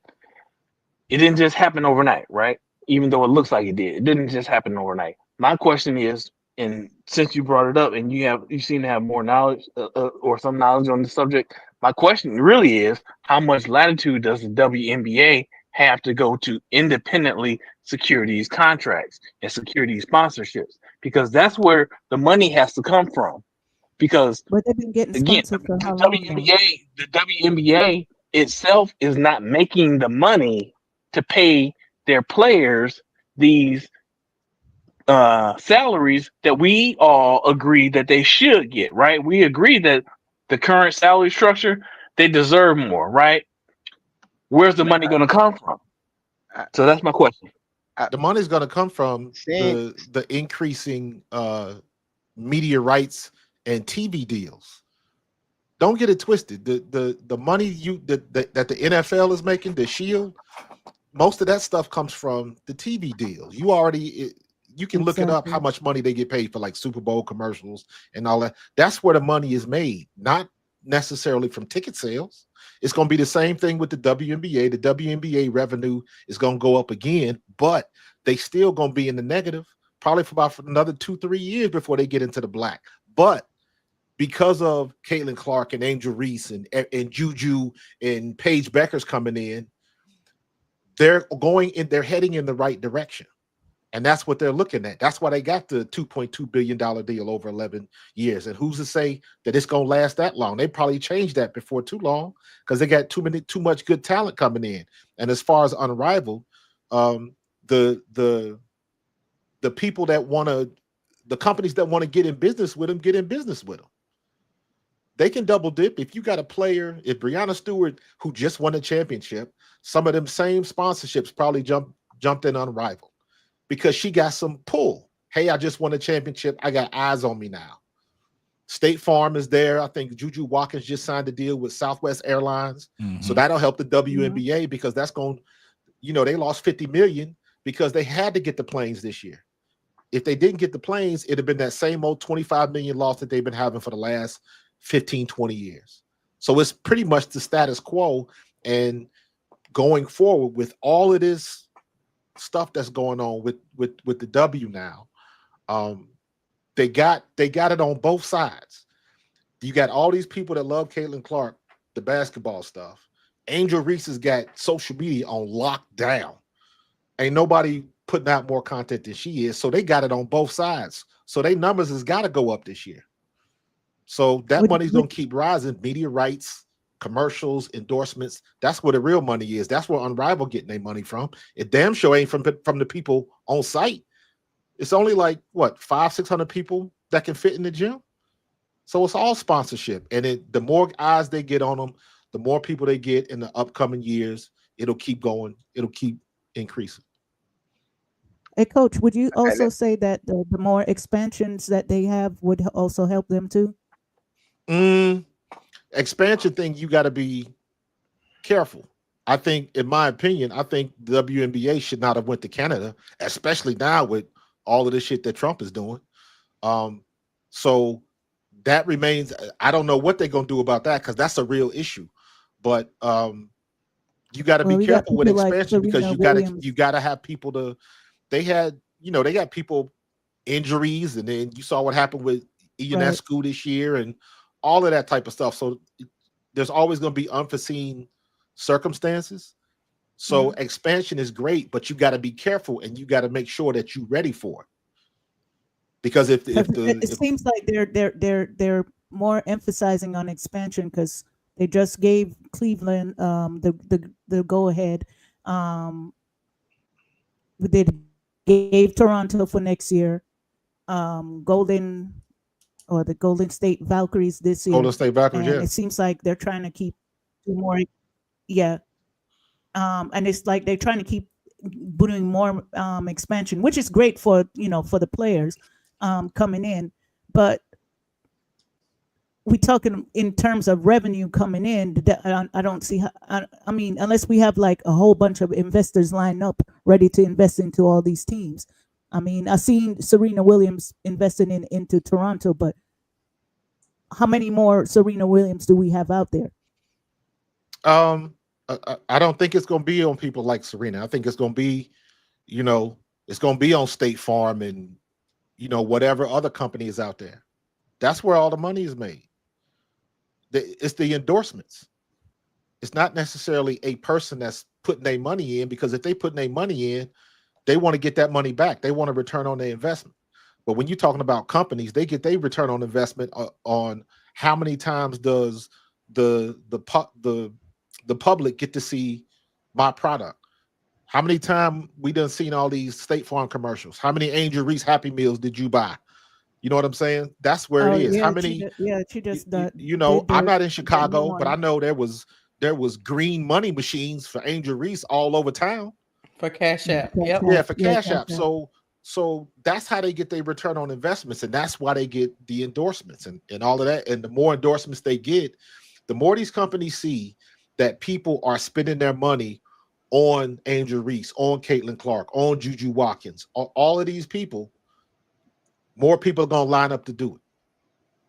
Speaker 14: It didn't just happen overnight, right? Even though it looks like it did, it didn't just happen overnight. My question is, and since you brought it up, and you seem to have more knowledge or some knowledge on the subject, my question really is, how much latitude does the WNBA have to go to independently secure these contracts and secure these sponsorships? Because that's where the money has to come from. Because
Speaker 11: but they've been getting
Speaker 14: again,
Speaker 11: sponsored for how
Speaker 14: the
Speaker 11: long?
Speaker 14: WNBA itself is not making the money to pay their players these salaries that we all agree that they should get, right? We agree that the current salary structure, they deserve more, right? Where's the money going to come from? So that's my question.
Speaker 17: The money's going to come from the increasing media rights and TV deals. Don't get it twisted. The money that the NFL is making, the Shield, most of that stuff comes from the TV deals. You can look it up how much money they get paid for, like Super Bowl commercials and all that. That's where the money is made, not necessarily from ticket sales. It's going to be the same thing with the WNBA. The WNBA revenue is going to go up again, but they still going to be in the negative probably for about another 2-3 years before they get into the black. But because of Caitlin Clark and Angel Reese and Juju and Paige Becker's coming in, they're heading in the right direction. And that's what they're looking at. That's why they got the $2.2 billion deal over 11 years. And who's to say that it's going to last that long? They probably changed that before too long because they got too much good talent coming in. And as far as Unrivaled, the people that want to, the companies that want to get in business with them, get in business with them. They can double dip. If you got a player, if Breonna Stewart, who just won a championship, some of them same sponsorships probably jumped in Unrivaled because she got some pull. Hey, I just won a championship. I got eyes on me now. State Farm is there. I think Juju Watkins just signed a deal with Southwest Airlines. So that'll help the WNBA because that's going, they lost $50 million because they had to get the planes this year. If they didn't get the planes, it'd have been that same old $25 million loss that they've been having for the last 15, 20 years. So it's pretty much the status quo. And going forward with all of this stuff that's going on with the W now, they got it on both sides. You got all these people that love Caitlin Clark, the basketball stuff. Angel Reese has got social media on lockdown. Ain't nobody putting out more content than she is. So they got it on both sides. So their numbers has got to go up this year. So that money's going to keep rising. Media rights, commercials, endorsements. That's where the real money is. That's where Unrivaled getting their money from. It damn sure ain't from the people on site. It's only like, 500-600 people that can fit in the gym. So it's all sponsorship. And the more eyes they get on them, the more people they get in the upcoming years, it'll keep going. It'll keep increasing.
Speaker 11: Hey, Coach, would you also say that the more expansions that they have would also help them too?
Speaker 17: Expansion thing, you got to be careful. I think, in my opinion, the WNBA should not have went to Canada, especially now with all of this shit that Trump is doing. So that remains. I don't know what they're going to do about that because that's a real issue. But you got to be careful with expansion because you got to have people to. They got people injuries, and then you saw what happened with Ionescu this year, and all of that type of stuff. So there's always going to be unforeseen circumstances. So expansion is great, but you got to be careful and you got to make sure that you're ready for it. Because it
Speaker 11: seems like they're more emphasizing on expansion because they just gave Cleveland the go ahead. They gave Toronto for next year. The Golden State Valkyries this year.
Speaker 17: Golden State Valkyries,
Speaker 11: and it seems like they're trying to keep more. Yeah. And it's like they're trying to keep doing more expansion, which is great for the players coming in. But we talking in terms of revenue coming in. I don't see how, I mean, unless we have like a whole bunch of investors lined up ready to invest into all these teams. I mean, I've seen Serena Williams investing into Toronto, but how many more Serena Williams do we have out there?
Speaker 17: I don't think it's going to be on people like Serena. I think it's going to be, it's going to be on State Farm and, whatever other company is out there. That's where all the money is made. It's the endorsements. It's not necessarily a person that's putting their money in, because if they putting their money in, they want to get that money back. They want a return on their investment. But when you're talking about companies, they get their return on investment on how many times does the public get to see my product? How many times we done seen all these State Farm commercials? How many Angel Reese Happy Meals did you buy? You know what I'm saying? That's where it is.
Speaker 11: Yeah,
Speaker 17: how many?
Speaker 11: She just
Speaker 17: I'm not in Chicago, but I know there was green money machines for Angel Reese all over town.
Speaker 5: For Cash App. Yep.
Speaker 17: Yeah, for Cash App. So that's how they get their return on investments, and that's why they get the endorsements and all of that. And the more endorsements they get, the more these companies see that people are spending their money on Angel Reese, on Caitlin Clark, on Juju Watkins, all of these people. More people are going to line up to do it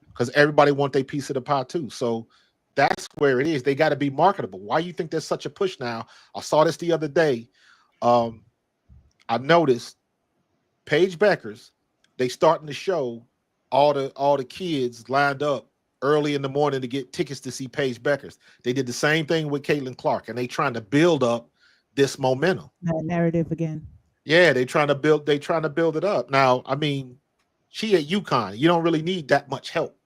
Speaker 17: because everybody wants their piece of the pie too. So that's where it is. They got to be marketable. Why you think there's such a push now? I saw this the other day. I noticed Paige Beckers, they starting to show all the kids lined up early in the morning to get tickets to see Paige Beckers. They did the same thing with Caitlin Clark, and they trying to build up this momentum.
Speaker 11: That narrative again.
Speaker 17: Yeah, they trying to build it up. Now, I mean, she at UConn. You don't really need that much help.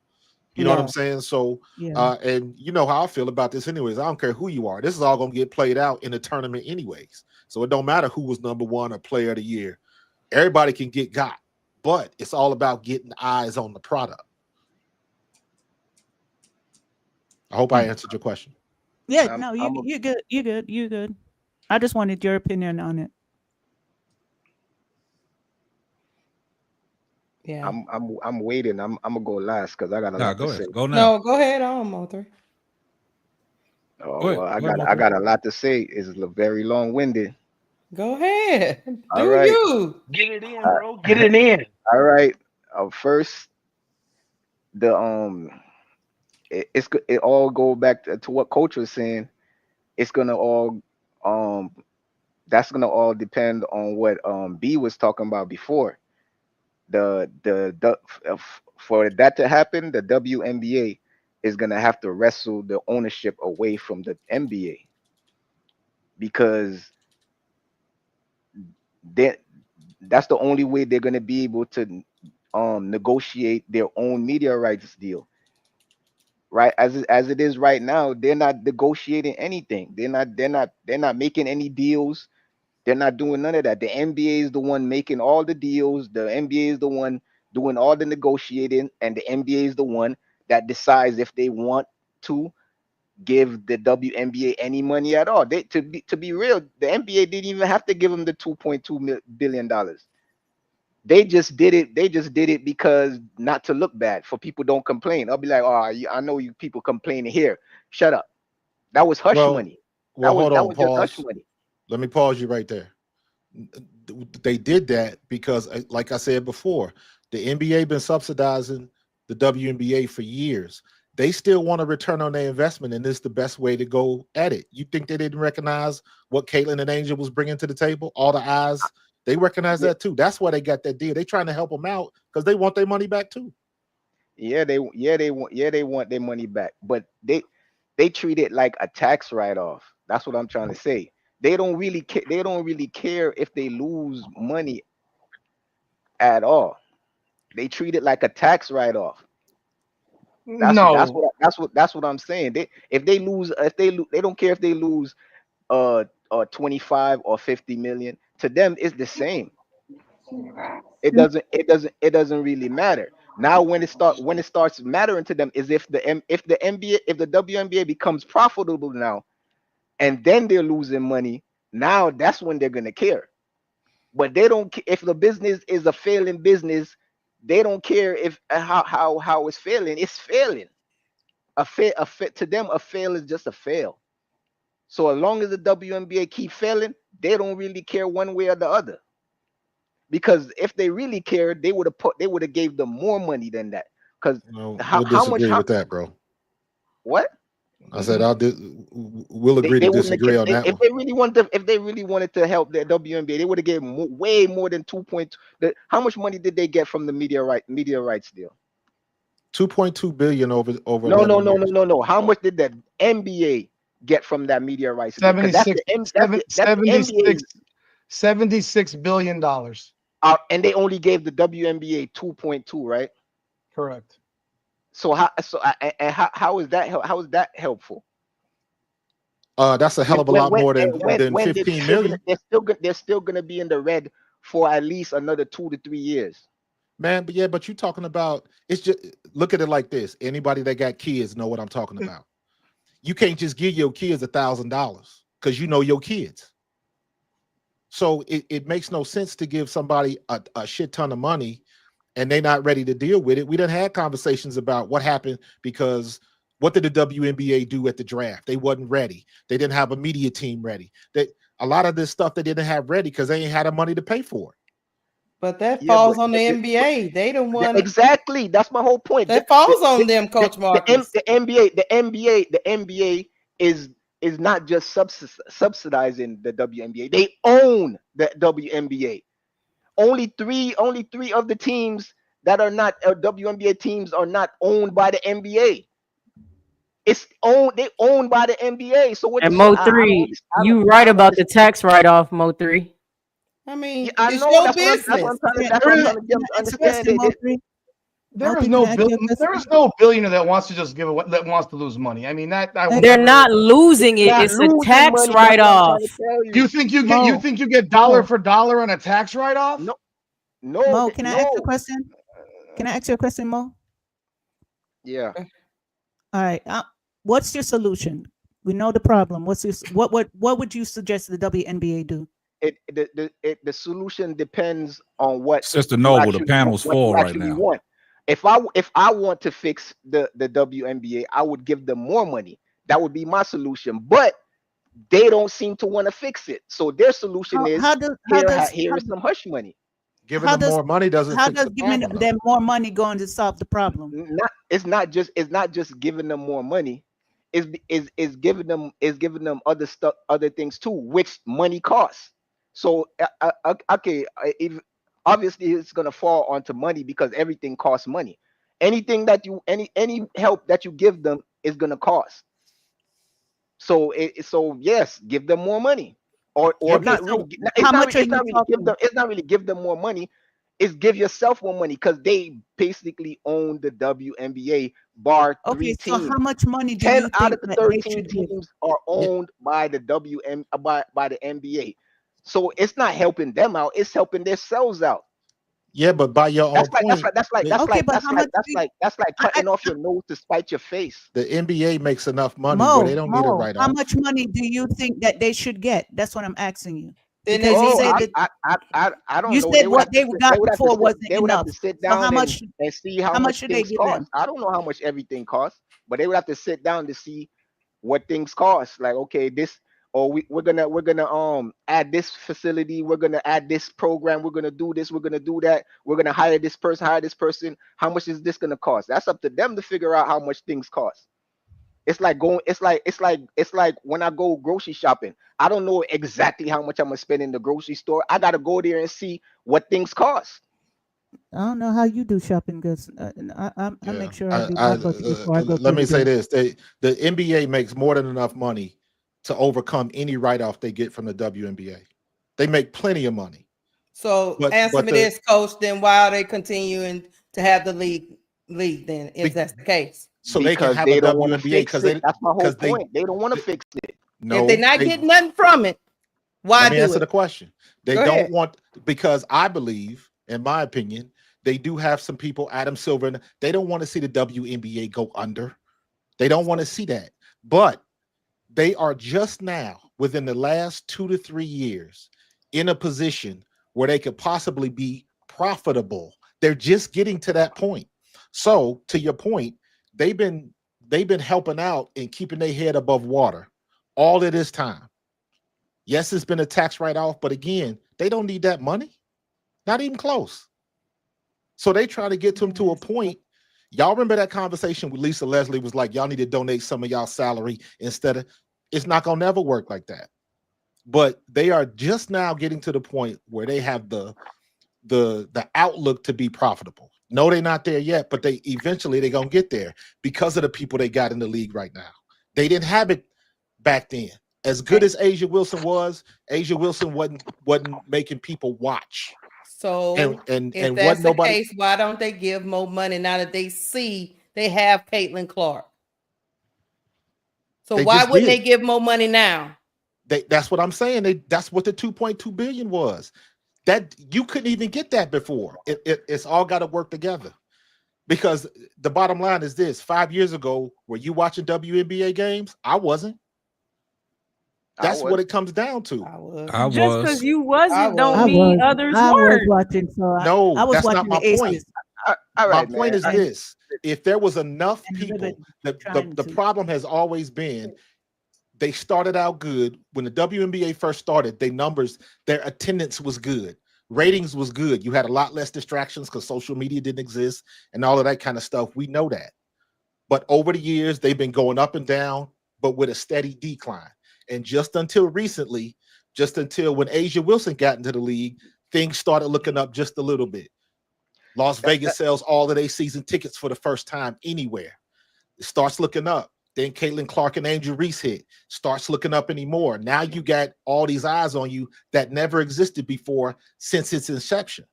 Speaker 17: You know what I'm
Speaker 11: No.
Speaker 17: saying? So,
Speaker 11: Yeah.
Speaker 17: and you know how I feel about this anyways. I don't care who you are. This is all going to get played out in the tournament anyways. So it don't matter who was number one or player of the year. Everybody can get got, but it's all about getting eyes on the product. I hope I answered your question.
Speaker 11: Yeah,
Speaker 15: I'm,
Speaker 11: no,
Speaker 15: I'm,
Speaker 11: you're good. You're good. You're good. I just wanted your opinion on it.
Speaker 5: Yeah.
Speaker 15: I'm waiting. I'm gonna go last because I got a
Speaker 4: Nah,
Speaker 15: lot to
Speaker 4: go
Speaker 15: say.
Speaker 4: ahead. Go now.
Speaker 5: No, go ahead on, Mo3.
Speaker 15: Oh
Speaker 4: Go ahead.
Speaker 15: well, I
Speaker 4: Go ahead,
Speaker 15: got
Speaker 4: Mo3.
Speaker 15: a lot to say. It's very long winded.
Speaker 5: Go ahead.
Speaker 15: All
Speaker 5: Do
Speaker 15: right.
Speaker 5: you?
Speaker 14: Get it in,
Speaker 15: Uh,
Speaker 14: bro. Get it in.
Speaker 15: all right. First, the it all go back to what Coach was saying. It's gonna all um that's gonna all depend on what B was talking about before. For that to happen, the WNBA is gonna have to wrestle the ownership away from the NBA because they that's the only way they're gonna be able to negotiate their own media rights deal. Right as it is right now, they're not negotiating anything. They're not making any deals. They're not doing none of that. The NBA is the one making all the deals. The NBA is the one doing all the negotiating, and the NBA is the one that decides if they want to give the WNBA any money at all. To be real, the NBA didn't even have to give them the 2.2 billion dollars. They just did it. They just did it because not to look bad for people don't complain. I'll be like, oh, I know you people complaining here. Shut up. That was hush
Speaker 17: Well,
Speaker 15: money.
Speaker 17: well, hold
Speaker 15: That
Speaker 17: on,
Speaker 15: was just hush
Speaker 17: pause.
Speaker 15: money.
Speaker 17: Let me pause you right there. They did that because, like I said before, the NBA been subsidizing the WNBA for years. They still want to return on their investment, and this is the best way to go at it. You think they didn't recognize what Caitlin and Angel was bringing to the table? All the eyes, they recognize
Speaker 15: Yeah,
Speaker 17: that too. That's why they got that deal. They trying to help them out because they want their money back too.
Speaker 15: they want their money back, but they treat it like a tax write-off. That's what I'm trying to say. They don't really care if they lose money at all. They treat it like a tax write-off.
Speaker 7: No,
Speaker 15: That's what I'm saying. They don't care if they lose 25 or 50 million. To them it's the same. It doesn't really matter. Now when it starts mattering to them is if the NBA, if the WNBA becomes profitable now, and then they're losing money. Now that's when they're gonna care. But they don't if the business is a failing business. They don't care if how it's failing. It's failing. To them, a fail is just a fail. So as long as the WNBA keep failing, they don't really care one way or the other. Because if they really cared, they would have gave them more money than that. Because
Speaker 17: No,
Speaker 15: how
Speaker 17: we'll
Speaker 15: how much
Speaker 17: disagree
Speaker 15: how
Speaker 17: with that, bro.
Speaker 15: what
Speaker 17: I said we'll agree
Speaker 15: they
Speaker 17: to
Speaker 15: wouldn't have
Speaker 17: disagree on that
Speaker 15: if
Speaker 17: one.
Speaker 15: they really wanted to help the WNBA, they would have gave way more than 2. How much money did they get from the media rights deal?
Speaker 17: 2.2 billion over
Speaker 15: No, no,
Speaker 17: 11
Speaker 15: no, no,
Speaker 17: years.
Speaker 15: no, no. How much did the NBA get from that media rights deal? Because
Speaker 7: 76,
Speaker 15: that's the
Speaker 7: 76,
Speaker 15: NBA's.
Speaker 7: $76 billion.
Speaker 15: And they only gave the WNBA 2.2, right?
Speaker 7: Correct.
Speaker 15: So how is that how is that helpful?
Speaker 17: That's a hell of a lot more than
Speaker 15: When
Speaker 17: 15 million.
Speaker 15: they're still gonna be in the red for at least another 2 to 3 years.
Speaker 17: Man, but you're talking about it's just look at it like this. Anybody that got kids know what I'm talking about. You can't just give your kids $1,000 because you know your kids. So it makes no sense to give somebody a shit ton of money and they're not ready to deal with it. We done had conversations about what happened because what did the WNBA do at the draft? They wasn't ready. They didn't have a media team ready. A lot of this stuff they didn't have ready because they ain't had the money to pay for it.
Speaker 5: But that
Speaker 15: Yeah,
Speaker 5: falls on the NBA. They don't want
Speaker 15: exactly. That's my whole point.
Speaker 5: that falls on them, Coach Marcus.
Speaker 15: The NBA is not just subsidizing the WNBA. They own the WNBA. Only three of the teams that are not WNBA teams are not owned by the NBA. They owned by the NBA. So what?
Speaker 9: And
Speaker 15: So
Speaker 9: Mo3,
Speaker 15: I
Speaker 9: you
Speaker 15: I
Speaker 9: right
Speaker 15: don't
Speaker 9: about the
Speaker 15: understand.
Speaker 9: tax write-off, Mo3.
Speaker 5: I mean,
Speaker 15: Yeah, I
Speaker 5: it's
Speaker 15: know
Speaker 5: your
Speaker 15: that's
Speaker 5: business.
Speaker 15: what I'm trying to
Speaker 11: Can
Speaker 15: get
Speaker 11: I
Speaker 15: them to
Speaker 11: answer a
Speaker 15: understand.
Speaker 11: question,
Speaker 7: There is
Speaker 11: Multi,
Speaker 7: no
Speaker 11: can I ask you a
Speaker 7: there
Speaker 11: question?
Speaker 7: is no billionaire that wants to just that wants to lose money. I mean I will
Speaker 9: They're
Speaker 7: never.
Speaker 9: not losing it.
Speaker 15: Not
Speaker 9: It's a
Speaker 15: losing
Speaker 9: tax
Speaker 15: money. That's what I'm trying
Speaker 9: write-off.
Speaker 15: to tell
Speaker 7: You
Speaker 15: you.
Speaker 7: think you
Speaker 11: Mo,
Speaker 7: get dollar
Speaker 11: Mo,
Speaker 7: for dollar on a tax write off?
Speaker 15: No, no,
Speaker 11: Mo, can I ask you a
Speaker 15: no.
Speaker 11: question? Can I ask you a question, Mo?
Speaker 15: Yeah.
Speaker 11: All right. What's your solution? We know the problem. What would you suggest the WNBA do?
Speaker 15: The solution depends on what
Speaker 4: Sister
Speaker 15: you
Speaker 4: Noble, the
Speaker 15: actually
Speaker 4: panel's full right now.
Speaker 15: want. If I want to fix the WNBA, I would give them more money. That would be my solution. But they don't seem to want to fix it. So their solution is here is some hush money.
Speaker 17: Giving them more money doesn't
Speaker 11: how
Speaker 17: fix
Speaker 11: does
Speaker 17: the
Speaker 11: giving
Speaker 17: problem.
Speaker 11: them more money going to solve the problem?
Speaker 15: It's not just giving them more money. Is giving them other stuff, other things too, which money costs. So okay, if obviously it's gonna fall onto money because everything costs money. Anything that you any help that you give them is gonna cost. So so yes, give them more money, or
Speaker 11: Okay,
Speaker 15: not
Speaker 11: so
Speaker 15: really.
Speaker 11: how much are
Speaker 15: It's
Speaker 11: you
Speaker 15: not really give
Speaker 11: talking?
Speaker 15: them. It's not really give them more money. It's give yourself more money because they basically own the WNBA bar
Speaker 11: Okay,
Speaker 15: three
Speaker 11: so how
Speaker 15: teams.
Speaker 11: much money do
Speaker 15: 10
Speaker 11: you
Speaker 15: out
Speaker 11: think
Speaker 15: of the
Speaker 11: that they
Speaker 15: 13
Speaker 11: should give?
Speaker 15: teams are owned by the by the NBA. So it's not helping them out. It's helping themselves out.
Speaker 17: Yeah, but by your own point,
Speaker 11: Okay, but how much?
Speaker 15: That's like cutting off your nose to spite your face.
Speaker 17: the NBA makes enough money where they don't need a
Speaker 11: Mo, how
Speaker 17: write-off.
Speaker 11: much money do you think that they should get? That's what I'm asking you.
Speaker 5: Then
Speaker 11: Because you
Speaker 15: Oh,
Speaker 11: said that
Speaker 15: I don't
Speaker 11: you
Speaker 15: know.
Speaker 11: said what they got before wasn't
Speaker 15: They would have
Speaker 11: enough.
Speaker 15: to sit
Speaker 11: So how
Speaker 15: down
Speaker 11: much?
Speaker 15: and see how
Speaker 11: How much
Speaker 15: much
Speaker 11: should they
Speaker 15: things
Speaker 11: give
Speaker 15: cost.
Speaker 11: them?
Speaker 15: I don't know how much everything costs, but they would have to sit down to see what things cost. Like, okay, this or we're gonna add this facility, we're gonna add this program, we're gonna do this, we're gonna do that, we're gonna hire this person. How much is this gonna cost? That's up to them to figure out how much things cost. It's like going. It's like when I go grocery shopping. I don't know exactly how much I'm gonna spend in the grocery store. I gotta go there and see what things cost.
Speaker 11: I don't know how you do shopping because I make sure I do my budget before I go
Speaker 17: Let
Speaker 11: through
Speaker 17: me
Speaker 11: the
Speaker 17: say
Speaker 11: door.
Speaker 17: this: the NBA makes more than enough money to overcome any write-off they get from the WNBA. They make plenty of money.
Speaker 5: So answer me this, coach. Then why are they continuing to have the league then, if that's the case?
Speaker 17: So they can
Speaker 15: Because
Speaker 17: have
Speaker 15: they
Speaker 17: a
Speaker 15: don't want to
Speaker 17: WNBA
Speaker 15: fix
Speaker 17: because
Speaker 15: it. That's my whole
Speaker 17: they
Speaker 15: point. They don't want to fix it.
Speaker 5: If they're not getting nothing from it, why
Speaker 17: Let me
Speaker 5: do
Speaker 17: answer
Speaker 5: it?
Speaker 17: the question. They
Speaker 5: Go
Speaker 17: don't
Speaker 5: ahead.
Speaker 17: want, because I believe, in my opinion, they do have some people, Adam Silver, and they don't want to see the WNBA go under. They don't want to see that. But they are just now, within the last 2 to 3 years, in a position where they could possibly be profitable. They're just getting to that point. So, to your point, they've been helping out and keeping their head above water all of this time. Yes, it's been a tax write-off, but again, they don't need that money. Not even close. So they try to get them to a point. Y'all remember that conversation with Lisa Leslie was like, y'all need to donate some of y'all salary instead of, it's not gonna never work like that. But they are just now getting to the point where they have the outlook to be profitable. No, they're not there yet, but they're gonna get there because of the people they got in the league right now. They didn't have it back then. As good as Asia Wilson was, Asia Wilson wasn't making people watch.
Speaker 5: So
Speaker 17: and
Speaker 5: if
Speaker 17: and
Speaker 5: that's
Speaker 17: what
Speaker 5: the
Speaker 17: nobody
Speaker 5: case, why don't they give more money now that they see they have Caitlin Clark? So
Speaker 17: They
Speaker 5: why
Speaker 17: just
Speaker 5: wouldn't
Speaker 17: did.
Speaker 5: they give more money now?
Speaker 17: That's what I'm saying. That's what the 2.2 billion was. That you couldn't even get that before. It's all got to work together. Because the bottom line is this: 5 years ago, were you watching WNBA games? I wasn't. That's what it comes down to.
Speaker 4: I
Speaker 9: Just
Speaker 4: was.
Speaker 9: because you wasn't don't
Speaker 11: I
Speaker 9: mean
Speaker 11: was
Speaker 9: others
Speaker 11: I was
Speaker 9: weren't.
Speaker 11: watching, so
Speaker 17: No,
Speaker 11: I was
Speaker 17: that's not
Speaker 11: watching
Speaker 17: my
Speaker 11: the
Speaker 17: point.
Speaker 11: Aces.
Speaker 15: All
Speaker 17: My
Speaker 15: right,
Speaker 17: point
Speaker 15: man.
Speaker 17: is this: if there was enough
Speaker 11: And
Speaker 17: people,
Speaker 11: trying
Speaker 17: the
Speaker 11: to.
Speaker 17: problem has always been they started out good. When the WNBA first started, their attendance was good. Ratings was good. You had a lot less distractions because social media didn't exist and all of that kind of stuff. We know that. But over the years, they've been going up and down, but with a steady decline. And just until recently, just until when Asia Wilson got into the league, things started looking up just a little bit. Las Vegas sells all of their season tickets for the first time anywhere. It starts looking up. Then Caitlin Clark and Angel Reese hit. Starts looking up anymore. Now you got all these eyes on you that never existed before since its inception.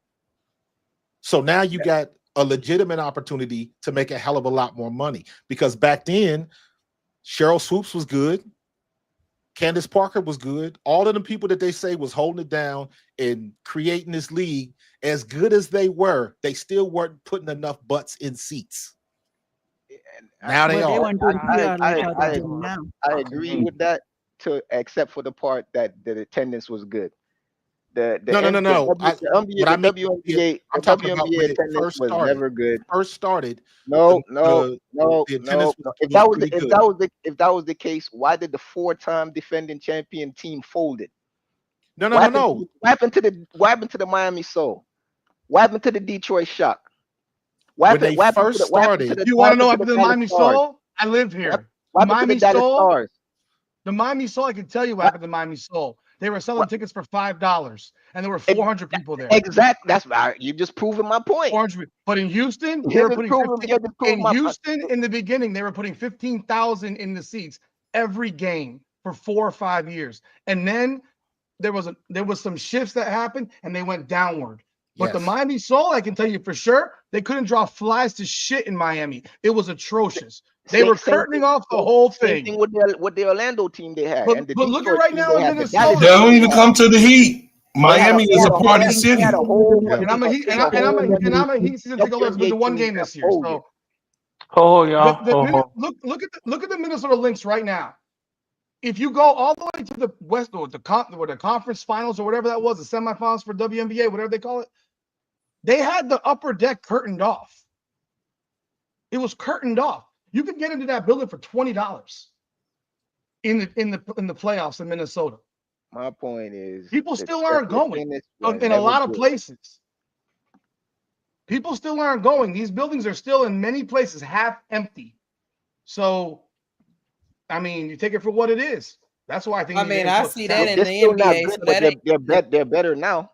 Speaker 17: So now you got a legitimate opportunity to make a hell of a lot more money. Because back then, Cheryl Swoops was good. Candace Parker was good. All of the people that they say was holding it down and creating this league, as good as they were, they still weren't putting enough butts in seats. Now they
Speaker 11: They
Speaker 17: are.
Speaker 11: weren't doing PR like how they're doing now.
Speaker 15: I agree with that, except for the part that the attendance was good.
Speaker 17: No.
Speaker 15: The WNBA attendance was never good.
Speaker 17: First started.
Speaker 15: No.
Speaker 17: The attendance was
Speaker 15: If that was
Speaker 17: pretty
Speaker 15: if
Speaker 17: good.
Speaker 15: that was the case, why did the 4-time defending champion team fold it?
Speaker 17: No.
Speaker 15: What happened to the Miami Soul? What happened to the Detroit Shock?
Speaker 17: When they first started,
Speaker 7: You want to know what happened to the Miami Soul? I live here. The Miami Soul. The Miami Soul. I can tell you what happened to the Miami Soul. They were selling tickets for $5, and there were 400 people there.
Speaker 15: Exactly. That's right. You just proven my point.
Speaker 7: 400. But in Houston, they were putting in the beginning, they were putting 15,000 in the seats every game for 4 or 5 years, and then there was some shifts that happened, and they went downward. But the Miami Soul, I can tell you for sure, they couldn't draw flies to shit in Miami. It was atrocious. They were curtaining off the whole thing.
Speaker 15: Same thing with the Orlando team they had.
Speaker 7: But look at right now in Minnesota.
Speaker 6: They don't even come to the Heat. Miami is a party city.
Speaker 7: And I'm a Heat season ticket holder. It's been to one game this year. So, look at the Minnesota Lynx right now. If you go all the way to the West or the conference finals or whatever that was, the semifinals for WNBA, whatever they call it, they had the upper deck curtained off. It was curtained off. You could get into that building for $20 in the playoffs in Minnesota.
Speaker 15: My point is,
Speaker 7: people still aren't going in a lot of places. People still aren't going. These buildings are still in many places half empty. So, I mean, you take it for what it is. That's why I think.
Speaker 5: I mean, I see that in the
Speaker 15: still not
Speaker 5: NBA.
Speaker 15: good,
Speaker 5: So
Speaker 15: but they're better now.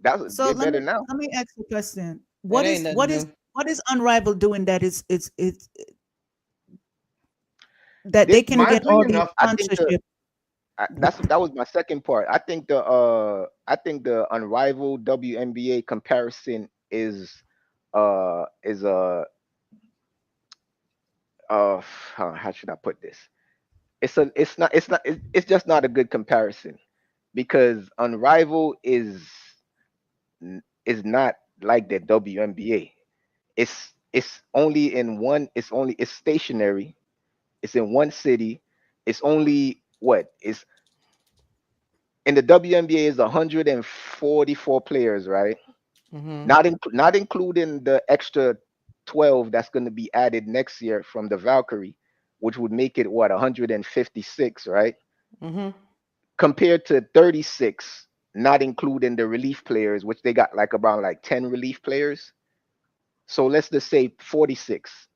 Speaker 15: They're better now.
Speaker 11: Let me ask you a question.
Speaker 5: That ain't nothing
Speaker 11: What is Unrivaled doing that it's that they can get all the sponsorship?
Speaker 15: That was my second part. I think the Unrivaled WNBA comparison is how should I put this? It's just not a good comparison, because Unrivaled is not like the WNBA. It's stationary. It's in one city. It's only is in the WNBA is 144 players, right?
Speaker 5: Mm-hmm.
Speaker 15: Not including the extra 12 that's going to be added next year from the Valkyrie, which would make it 156, right?
Speaker 5: Mm-hmm.
Speaker 15: Compared to 36, not including the relief players, which they got around 10 relief players. So let's just say 46.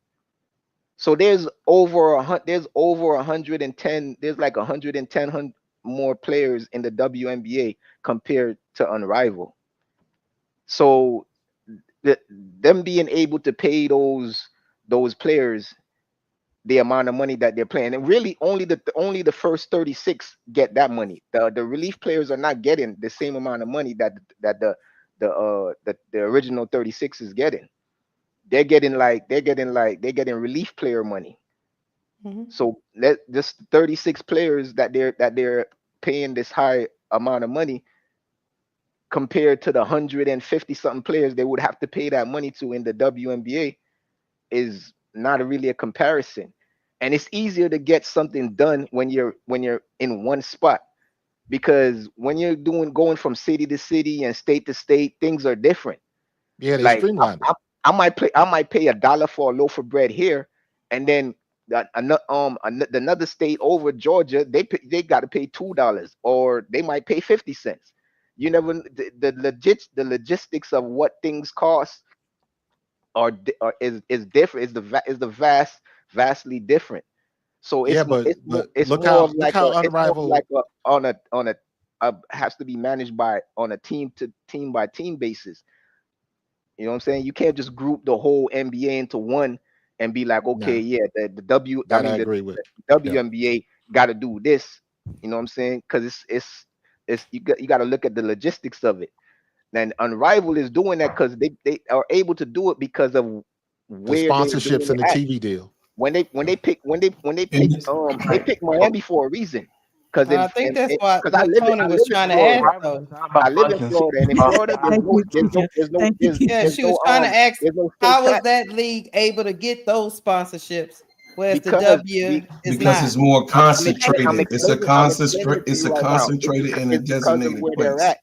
Speaker 15: So there's over 110. There's 110 more players in the WNBA compared to Unrivaled. So them being able to pay those players the amount of money that they're playing, and really only the first 36 get that money. The relief players are not getting the same amount of money that the original 36 is getting. They're getting relief player money.
Speaker 5: Mm-hmm.
Speaker 15: So just 36 players that they're paying this high amount of money, compared to the 150 something players they would have to pay that money to in the WNBA, is not really a comparison. And it's easier to get something done when you're in one spot, because when you're going from city to city and state to state, things are different.
Speaker 17: Yeah, they streamlined it.
Speaker 15: I might pay $1 for a loaf of bread here, and then another state over, Georgia, they got to pay $2, or they might pay 50 cents. You never the logistics of what things cost is different. Is vastly different. So it's
Speaker 17: look
Speaker 15: more
Speaker 17: how Unrivaled
Speaker 15: has to be managed on a team by team basis. You know what I'm saying? You can't just group the whole NBA into one and be like, okay,
Speaker 17: No.
Speaker 15: yeah, the
Speaker 17: That I agree with. Yeah.
Speaker 15: WNBA got to do this. You know what I'm saying? Because it's you got to look at the logistics of it. And Unrivaled is doing that because they are able to do it because of
Speaker 17: The
Speaker 15: where they're
Speaker 17: sponsorships
Speaker 15: doing
Speaker 17: and
Speaker 15: it
Speaker 17: the
Speaker 15: at.
Speaker 17: TV deal.
Speaker 15: When they pick they pick Miami for a reason. Because
Speaker 5: I think that's what
Speaker 15: I live
Speaker 5: Tony was
Speaker 15: in
Speaker 5: trying to
Speaker 15: Florida.
Speaker 5: ask though.
Speaker 15: I live in Florida, and in Florida
Speaker 11: Thank you, Keisha. Thank you,
Speaker 5: Yeah,
Speaker 11: Keisha.
Speaker 5: she was trying to ask
Speaker 15: there's no state
Speaker 5: how was
Speaker 15: tax.
Speaker 5: that league able to get those sponsorships, whereas the
Speaker 15: Because
Speaker 5: W is
Speaker 6: because
Speaker 5: not.
Speaker 6: it's more
Speaker 15: I'm
Speaker 6: concentrated. It's a
Speaker 15: explaining it to you right now.
Speaker 6: concentrated in a
Speaker 15: It's because of
Speaker 6: designated
Speaker 15: where they're
Speaker 6: place.
Speaker 15: at.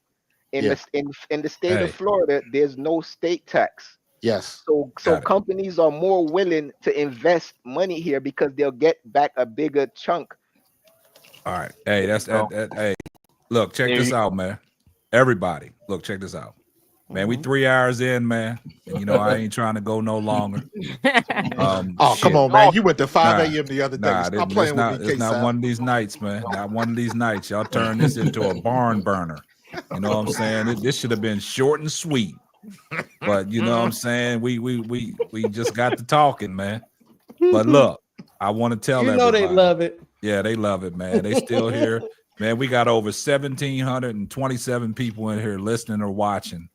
Speaker 15: In the state of Florida, there's no state tax.
Speaker 17: Yes.
Speaker 15: So
Speaker 17: Got it.
Speaker 15: companies are more willing to invest money here because they'll get back a bigger chunk.
Speaker 4: All right. Hey, hey, look, check this out, man. Everybody, look, check this out. Man, we 3 hours in, man. And you know, I ain't trying to go no longer.
Speaker 17: Oh, come on, man. You went to 5 a.m. the other day.
Speaker 4: Nah,
Speaker 17: Stop playing with me,
Speaker 4: it's not
Speaker 17: K-Sap.
Speaker 4: one of these nights, man. Not one of these nights. Y'all turn this into a barn burner. You know what I'm saying? This should have been short and sweet. But you know what I'm saying? We just got to talking, man. But look, I want to tell everybody.
Speaker 5: They love it.
Speaker 4: Yeah, they love it, man. They still here. Man, we got over 1,727 people in here listening or watching.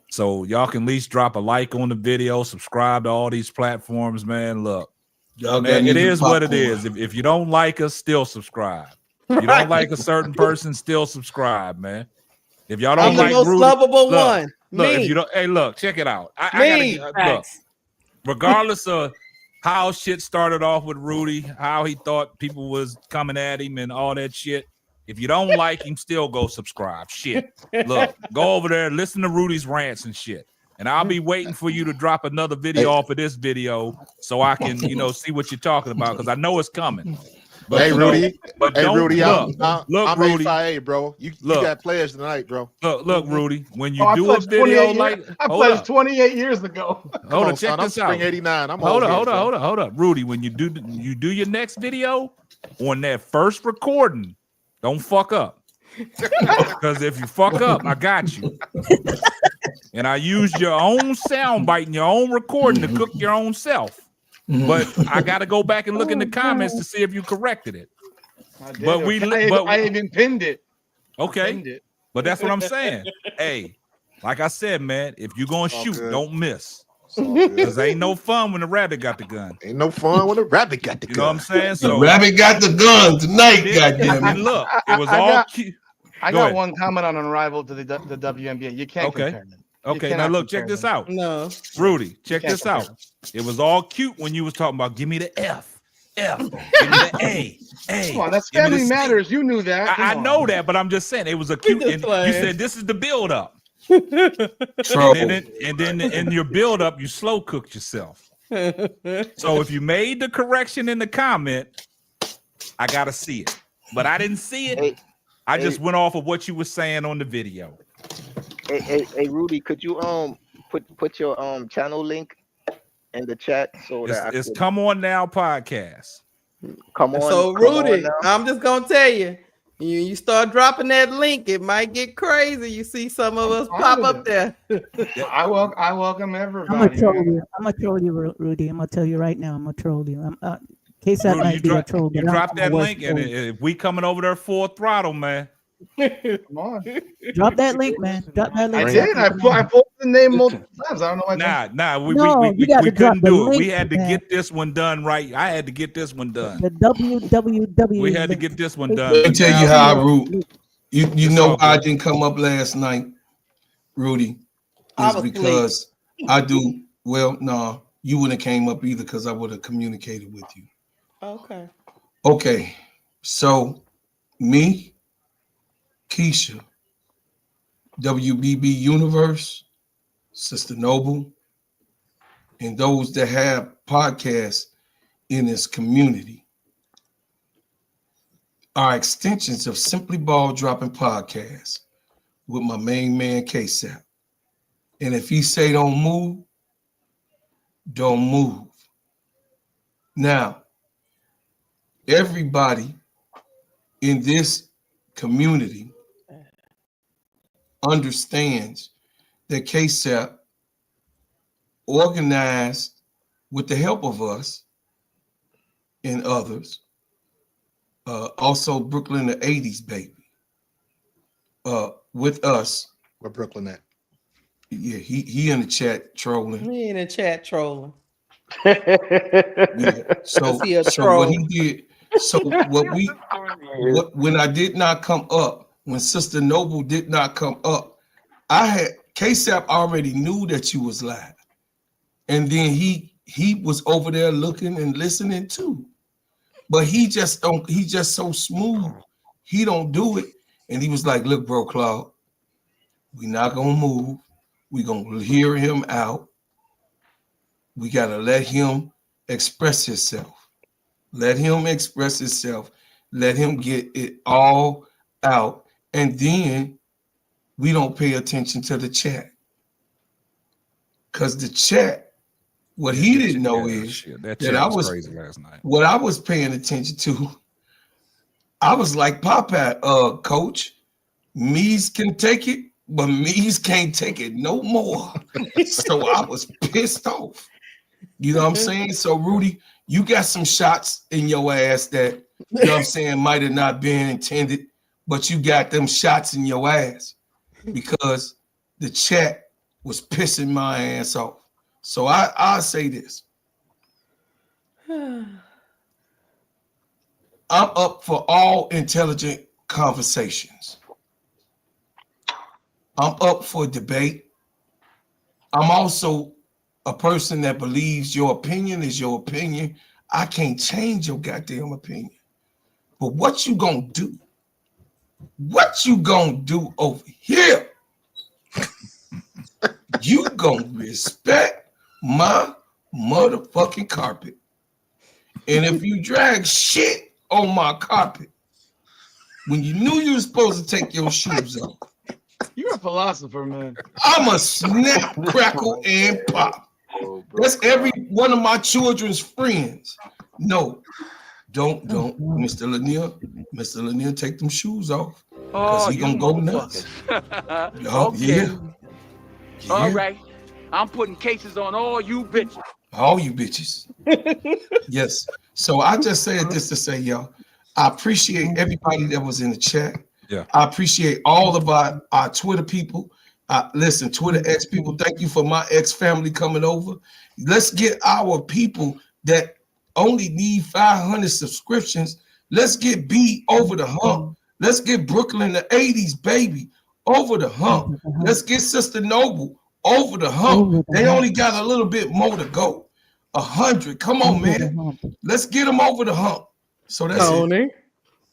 Speaker 4: So y'all can at least drop a like on the video, subscribe to all these platforms, man. Look, man, it is what it is. If you don't like us, still subscribe. If you don't like a certain person, still subscribe, man. If y'all don't
Speaker 5: I'm the
Speaker 4: like
Speaker 5: most
Speaker 4: Rudy,
Speaker 5: lovable
Speaker 4: look,
Speaker 5: one.
Speaker 4: Look,
Speaker 5: Me.
Speaker 4: if you don't, hey, look, check it out. I
Speaker 5: Me.
Speaker 4: gotta look. Regardless of how shit started off with Rudy, how he thought people was coming at him and all that shit. If you don't like him, still go subscribe. Shit. Look, go over there, listen to Rudy's rants and shit. And I'll be waiting for you to drop another video off of this video so I can, see what you're talking about because I know it's coming. But,
Speaker 17: Hey, Rudy.
Speaker 4: But
Speaker 17: Hey,
Speaker 4: don't
Speaker 17: Rudy.
Speaker 4: look,
Speaker 17: I'm
Speaker 4: Rudy.
Speaker 17: A5A, bro. You got players tonight, bro.
Speaker 4: Look, Rudy. When you
Speaker 7: I
Speaker 4: do a
Speaker 7: pledged
Speaker 4: video
Speaker 7: 28
Speaker 4: like,
Speaker 7: I
Speaker 4: hold
Speaker 7: pledged
Speaker 4: up.
Speaker 7: 28 years ago.
Speaker 4: Hold on, check this out.
Speaker 17: I'm spring 89. I'm
Speaker 4: hold
Speaker 17: old
Speaker 4: up, Rudy. When you do your next video on that first recording, don't fuck up. Because if you fuck up, I got you. And I used your own sound bite and your own recording to cook your own self. But I got to go back and look in the comments to see if you corrected it.
Speaker 7: I even pinned it.
Speaker 4: Okay. But that's what I'm saying. Hey, like I said, man, if you're gonna shoot, don't miss. Because ain't no fun when the rabbit got the gun.
Speaker 17: Ain't no fun when the rabbit got the gun.
Speaker 4: You know what I'm saying?
Speaker 6: The rabbit got the gun tonight, goddamn it.
Speaker 4: And look, it was all cute.
Speaker 7: I got one comment on Unrivaled to the WNBA. You can't compare them.
Speaker 4: Okay, now look, check this out.
Speaker 5: No.
Speaker 4: Rudy, check this out. It was all cute when you was talking about give me the F, give me the A.
Speaker 7: Come on, that's Family Matters. You knew that.
Speaker 4: I know that, but I'm just saying it was a cute. And you said this is the build up.
Speaker 6: Trouble.
Speaker 4: And then in your build up, you slow cooked yourself. So if you made the correction in the comment, I gotta see it. But I didn't see it. I just went off of what you were saying on the video.
Speaker 15: Hey, Rudy, could you put your channel link in the chat so that
Speaker 4: it's Come On Now podcast.
Speaker 15: Come on.
Speaker 5: So Rudy, I'm just gonna tell you, you start dropping that link, it might get crazy. You see some of us pop up there.
Speaker 7: I welcome everybody.
Speaker 11: I'm gonna troll you, Rudy. I'm gonna tell you right now. I'm gonna troll you. K-Sap might be a troll.
Speaker 4: You drop that link, and if we coming over there full throttle, man.
Speaker 7: Come on.
Speaker 11: Drop that link, man. Drop that link.
Speaker 7: I did. I posted the name multiple times. I don't know why.
Speaker 4: We couldn't do it. We had to get this one done right. I had to get this one done.
Speaker 11: The www.
Speaker 4: We had to get this one done.
Speaker 6: Let me tell you how I root. You know why I didn't come up last night, Rudy? Is because I do well. No, you wouldn't have came up either because I would have communicated with you.
Speaker 5: Okay.
Speaker 6: Okay. So me, Keisha, WBB Universe, Sister Noble, and those that have podcasts in this community are extensions of Simply Ball Dropping Podcast with my main man K-Sap. And if he say don't move, don't move. Now, everybody in this community understands that K-Sap organized with the help of us and others, also Brooklyn the 80s baby, with us.
Speaker 17: Where Brooklyn at?
Speaker 6: Yeah, he in the chat trolling.
Speaker 5: He in the chat trolling.
Speaker 6: Yeah. So
Speaker 5: He a
Speaker 6: so what
Speaker 5: troll.
Speaker 6: he did, so when I did not come up, when Sister Noble did not come up, I had KSAP already knew that you was live. And then he was over there looking and listening too. But he just so smooth. He don't do it. And he was like, look, bro, Claude, we not gonna move. We gonna hear him out. We gotta let him express himself. Let him express himself. Let him get it all out. And then we don't pay attention to the chat. Because the chat, what he didn't know is
Speaker 4: that
Speaker 6: that
Speaker 4: chat
Speaker 6: I
Speaker 4: was
Speaker 6: was
Speaker 4: crazy last night.
Speaker 6: What I was paying attention to, I was like, Papa, coach, Mees can take it, but Mees can't take it no more. So I was pissed off. You know what I'm saying? So Rudy, you got some shots in your ass that, you know what I'm saying, might have not been intended, but you got them shots in your ass because the chat was pissing my ass off. So I'll say this. I'm up for all intelligent conversations. I'm up for debate. I'm also a person that believes your opinion is your opinion. I can't change your goddamn opinion. But what you gonna do? What you gonna do over here? You gonna respect my motherfucking carpet. And if you drag shit on my carpet, when you knew you were supposed to take your shoes off,
Speaker 7: You're a philosopher, man.
Speaker 6: I'm a snap, crackle, and pop. That's every one of my children's friends. No, don't, Mr. Lanier, take them shoes off. Because he gonna go nuts.
Speaker 2: Okay.
Speaker 6: Yeah.
Speaker 2: All right. I'm putting cases on all you bitches.
Speaker 6: All you bitches. Yes. So I just said this to say, y'all, I appreciate everybody that was in the chat.
Speaker 4: Yeah.
Speaker 6: I appreciate all of our Twitter people. Listen, Twitter X people, thank you for my ex family coming over. Let's get our people that only need 500 subscriptions. Let's get B over the hump. Let's get Brooklyn the 80s baby over the hump. Let's get Sister Noble over the hump. They only got a little bit more to go. 100. Come on, man. Let's get them over the hump. So that's it.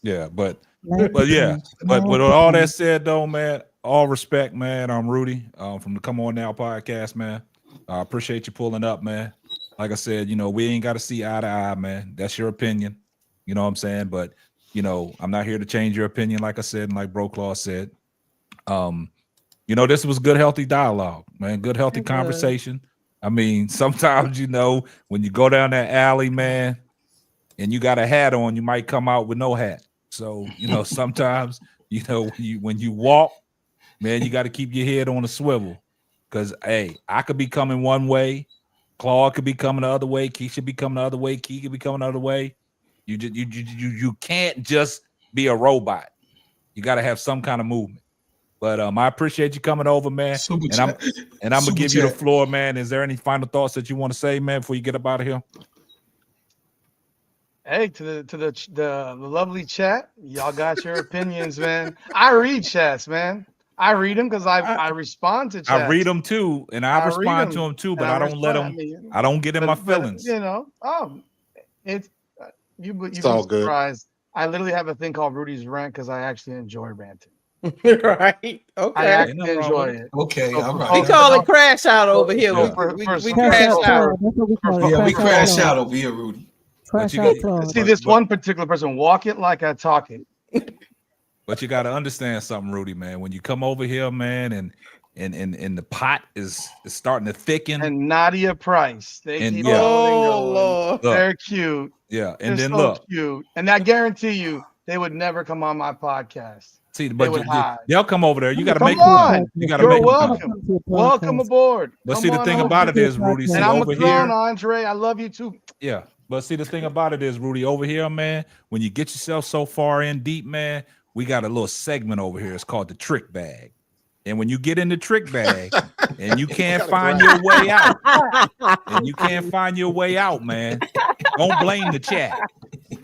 Speaker 4: Yeah, but with all that said though, man, all respect, man. I'm Rudy from the Come On Now podcast, man. I appreciate you pulling up, man. Like I said, you know, we ain't got to see eye to eye, man. That's your opinion. You know what I'm saying? But, you know, I'm not here to change your opinion, like I said, and like Bro Claw said. You know, this was good, healthy dialogue, man. Good, healthy conversation. I mean, sometimes, you know, when you go down that alley, man, and you got a hat on, you might come out with no hat. So, you know, sometimes, you know, when you walk, man, you got to keep your head on a swivel. Because, hey, I could be coming one way, Claude could be coming the other way, Keisha be coming the other way, Key could be coming the other way. You can't just be a robot. You got to have some kind of movement. But I appreciate you coming over, man. I'm gonna give you the floor, man. Is there any final thoughts that you want to say, man, before you get up out of here?
Speaker 7: Hey, to the lovely chat, y'all got your opinions, man. I read chats, man. I read them because I respond to chats.
Speaker 4: I read them too, and I respond to them too, but I don't let them. I don't get in my feelings.
Speaker 7: You know, it's you'd be
Speaker 17: all good.
Speaker 7: surprised. I literally have a thing called Rudy's Rant because I actually enjoy ranting.
Speaker 5: Right. Okay.
Speaker 7: I actually enjoy it.
Speaker 6: Okay, all right.
Speaker 5: We call it crash out over here.
Speaker 7: So
Speaker 5: We
Speaker 7: crash
Speaker 5: crash out.
Speaker 6: Yeah, we crash out over here, Rudy.
Speaker 11: Crash out Claude.
Speaker 7: See this one particular person, walk it like I talk it.
Speaker 4: But you got to understand something, Rudy, man. When you come over here, man, and the pot is starting to thicken.
Speaker 7: And Nadia Price, they keep
Speaker 5: Lord.
Speaker 7: They're cute.
Speaker 4: Yeah, and
Speaker 7: They're
Speaker 4: then
Speaker 7: so
Speaker 4: look,
Speaker 7: cute. And I guarantee you, they would never come on my podcast.
Speaker 4: See,
Speaker 7: They
Speaker 4: but
Speaker 7: would hide.
Speaker 4: they'll come over there. You got to
Speaker 7: Come
Speaker 4: make them
Speaker 7: on.
Speaker 4: come. You got to
Speaker 7: You're
Speaker 4: make them come.
Speaker 7: welcome. Welcome aboard.
Speaker 4: But
Speaker 7: Come
Speaker 4: see, the
Speaker 7: on
Speaker 4: thing
Speaker 7: over.
Speaker 4: about it is, Rudy, see,
Speaker 7: and I'm
Speaker 4: over
Speaker 7: a clown,
Speaker 4: here,
Speaker 7: Andre. I love you too.
Speaker 4: yeah. But see, the thing about it is, Rudy, over here, man, when you get yourself so far in deep, man, we got a little segment over here. It's called the trick bag. And when you get in the trick bag and you can't find your way out, man, don't blame the chat.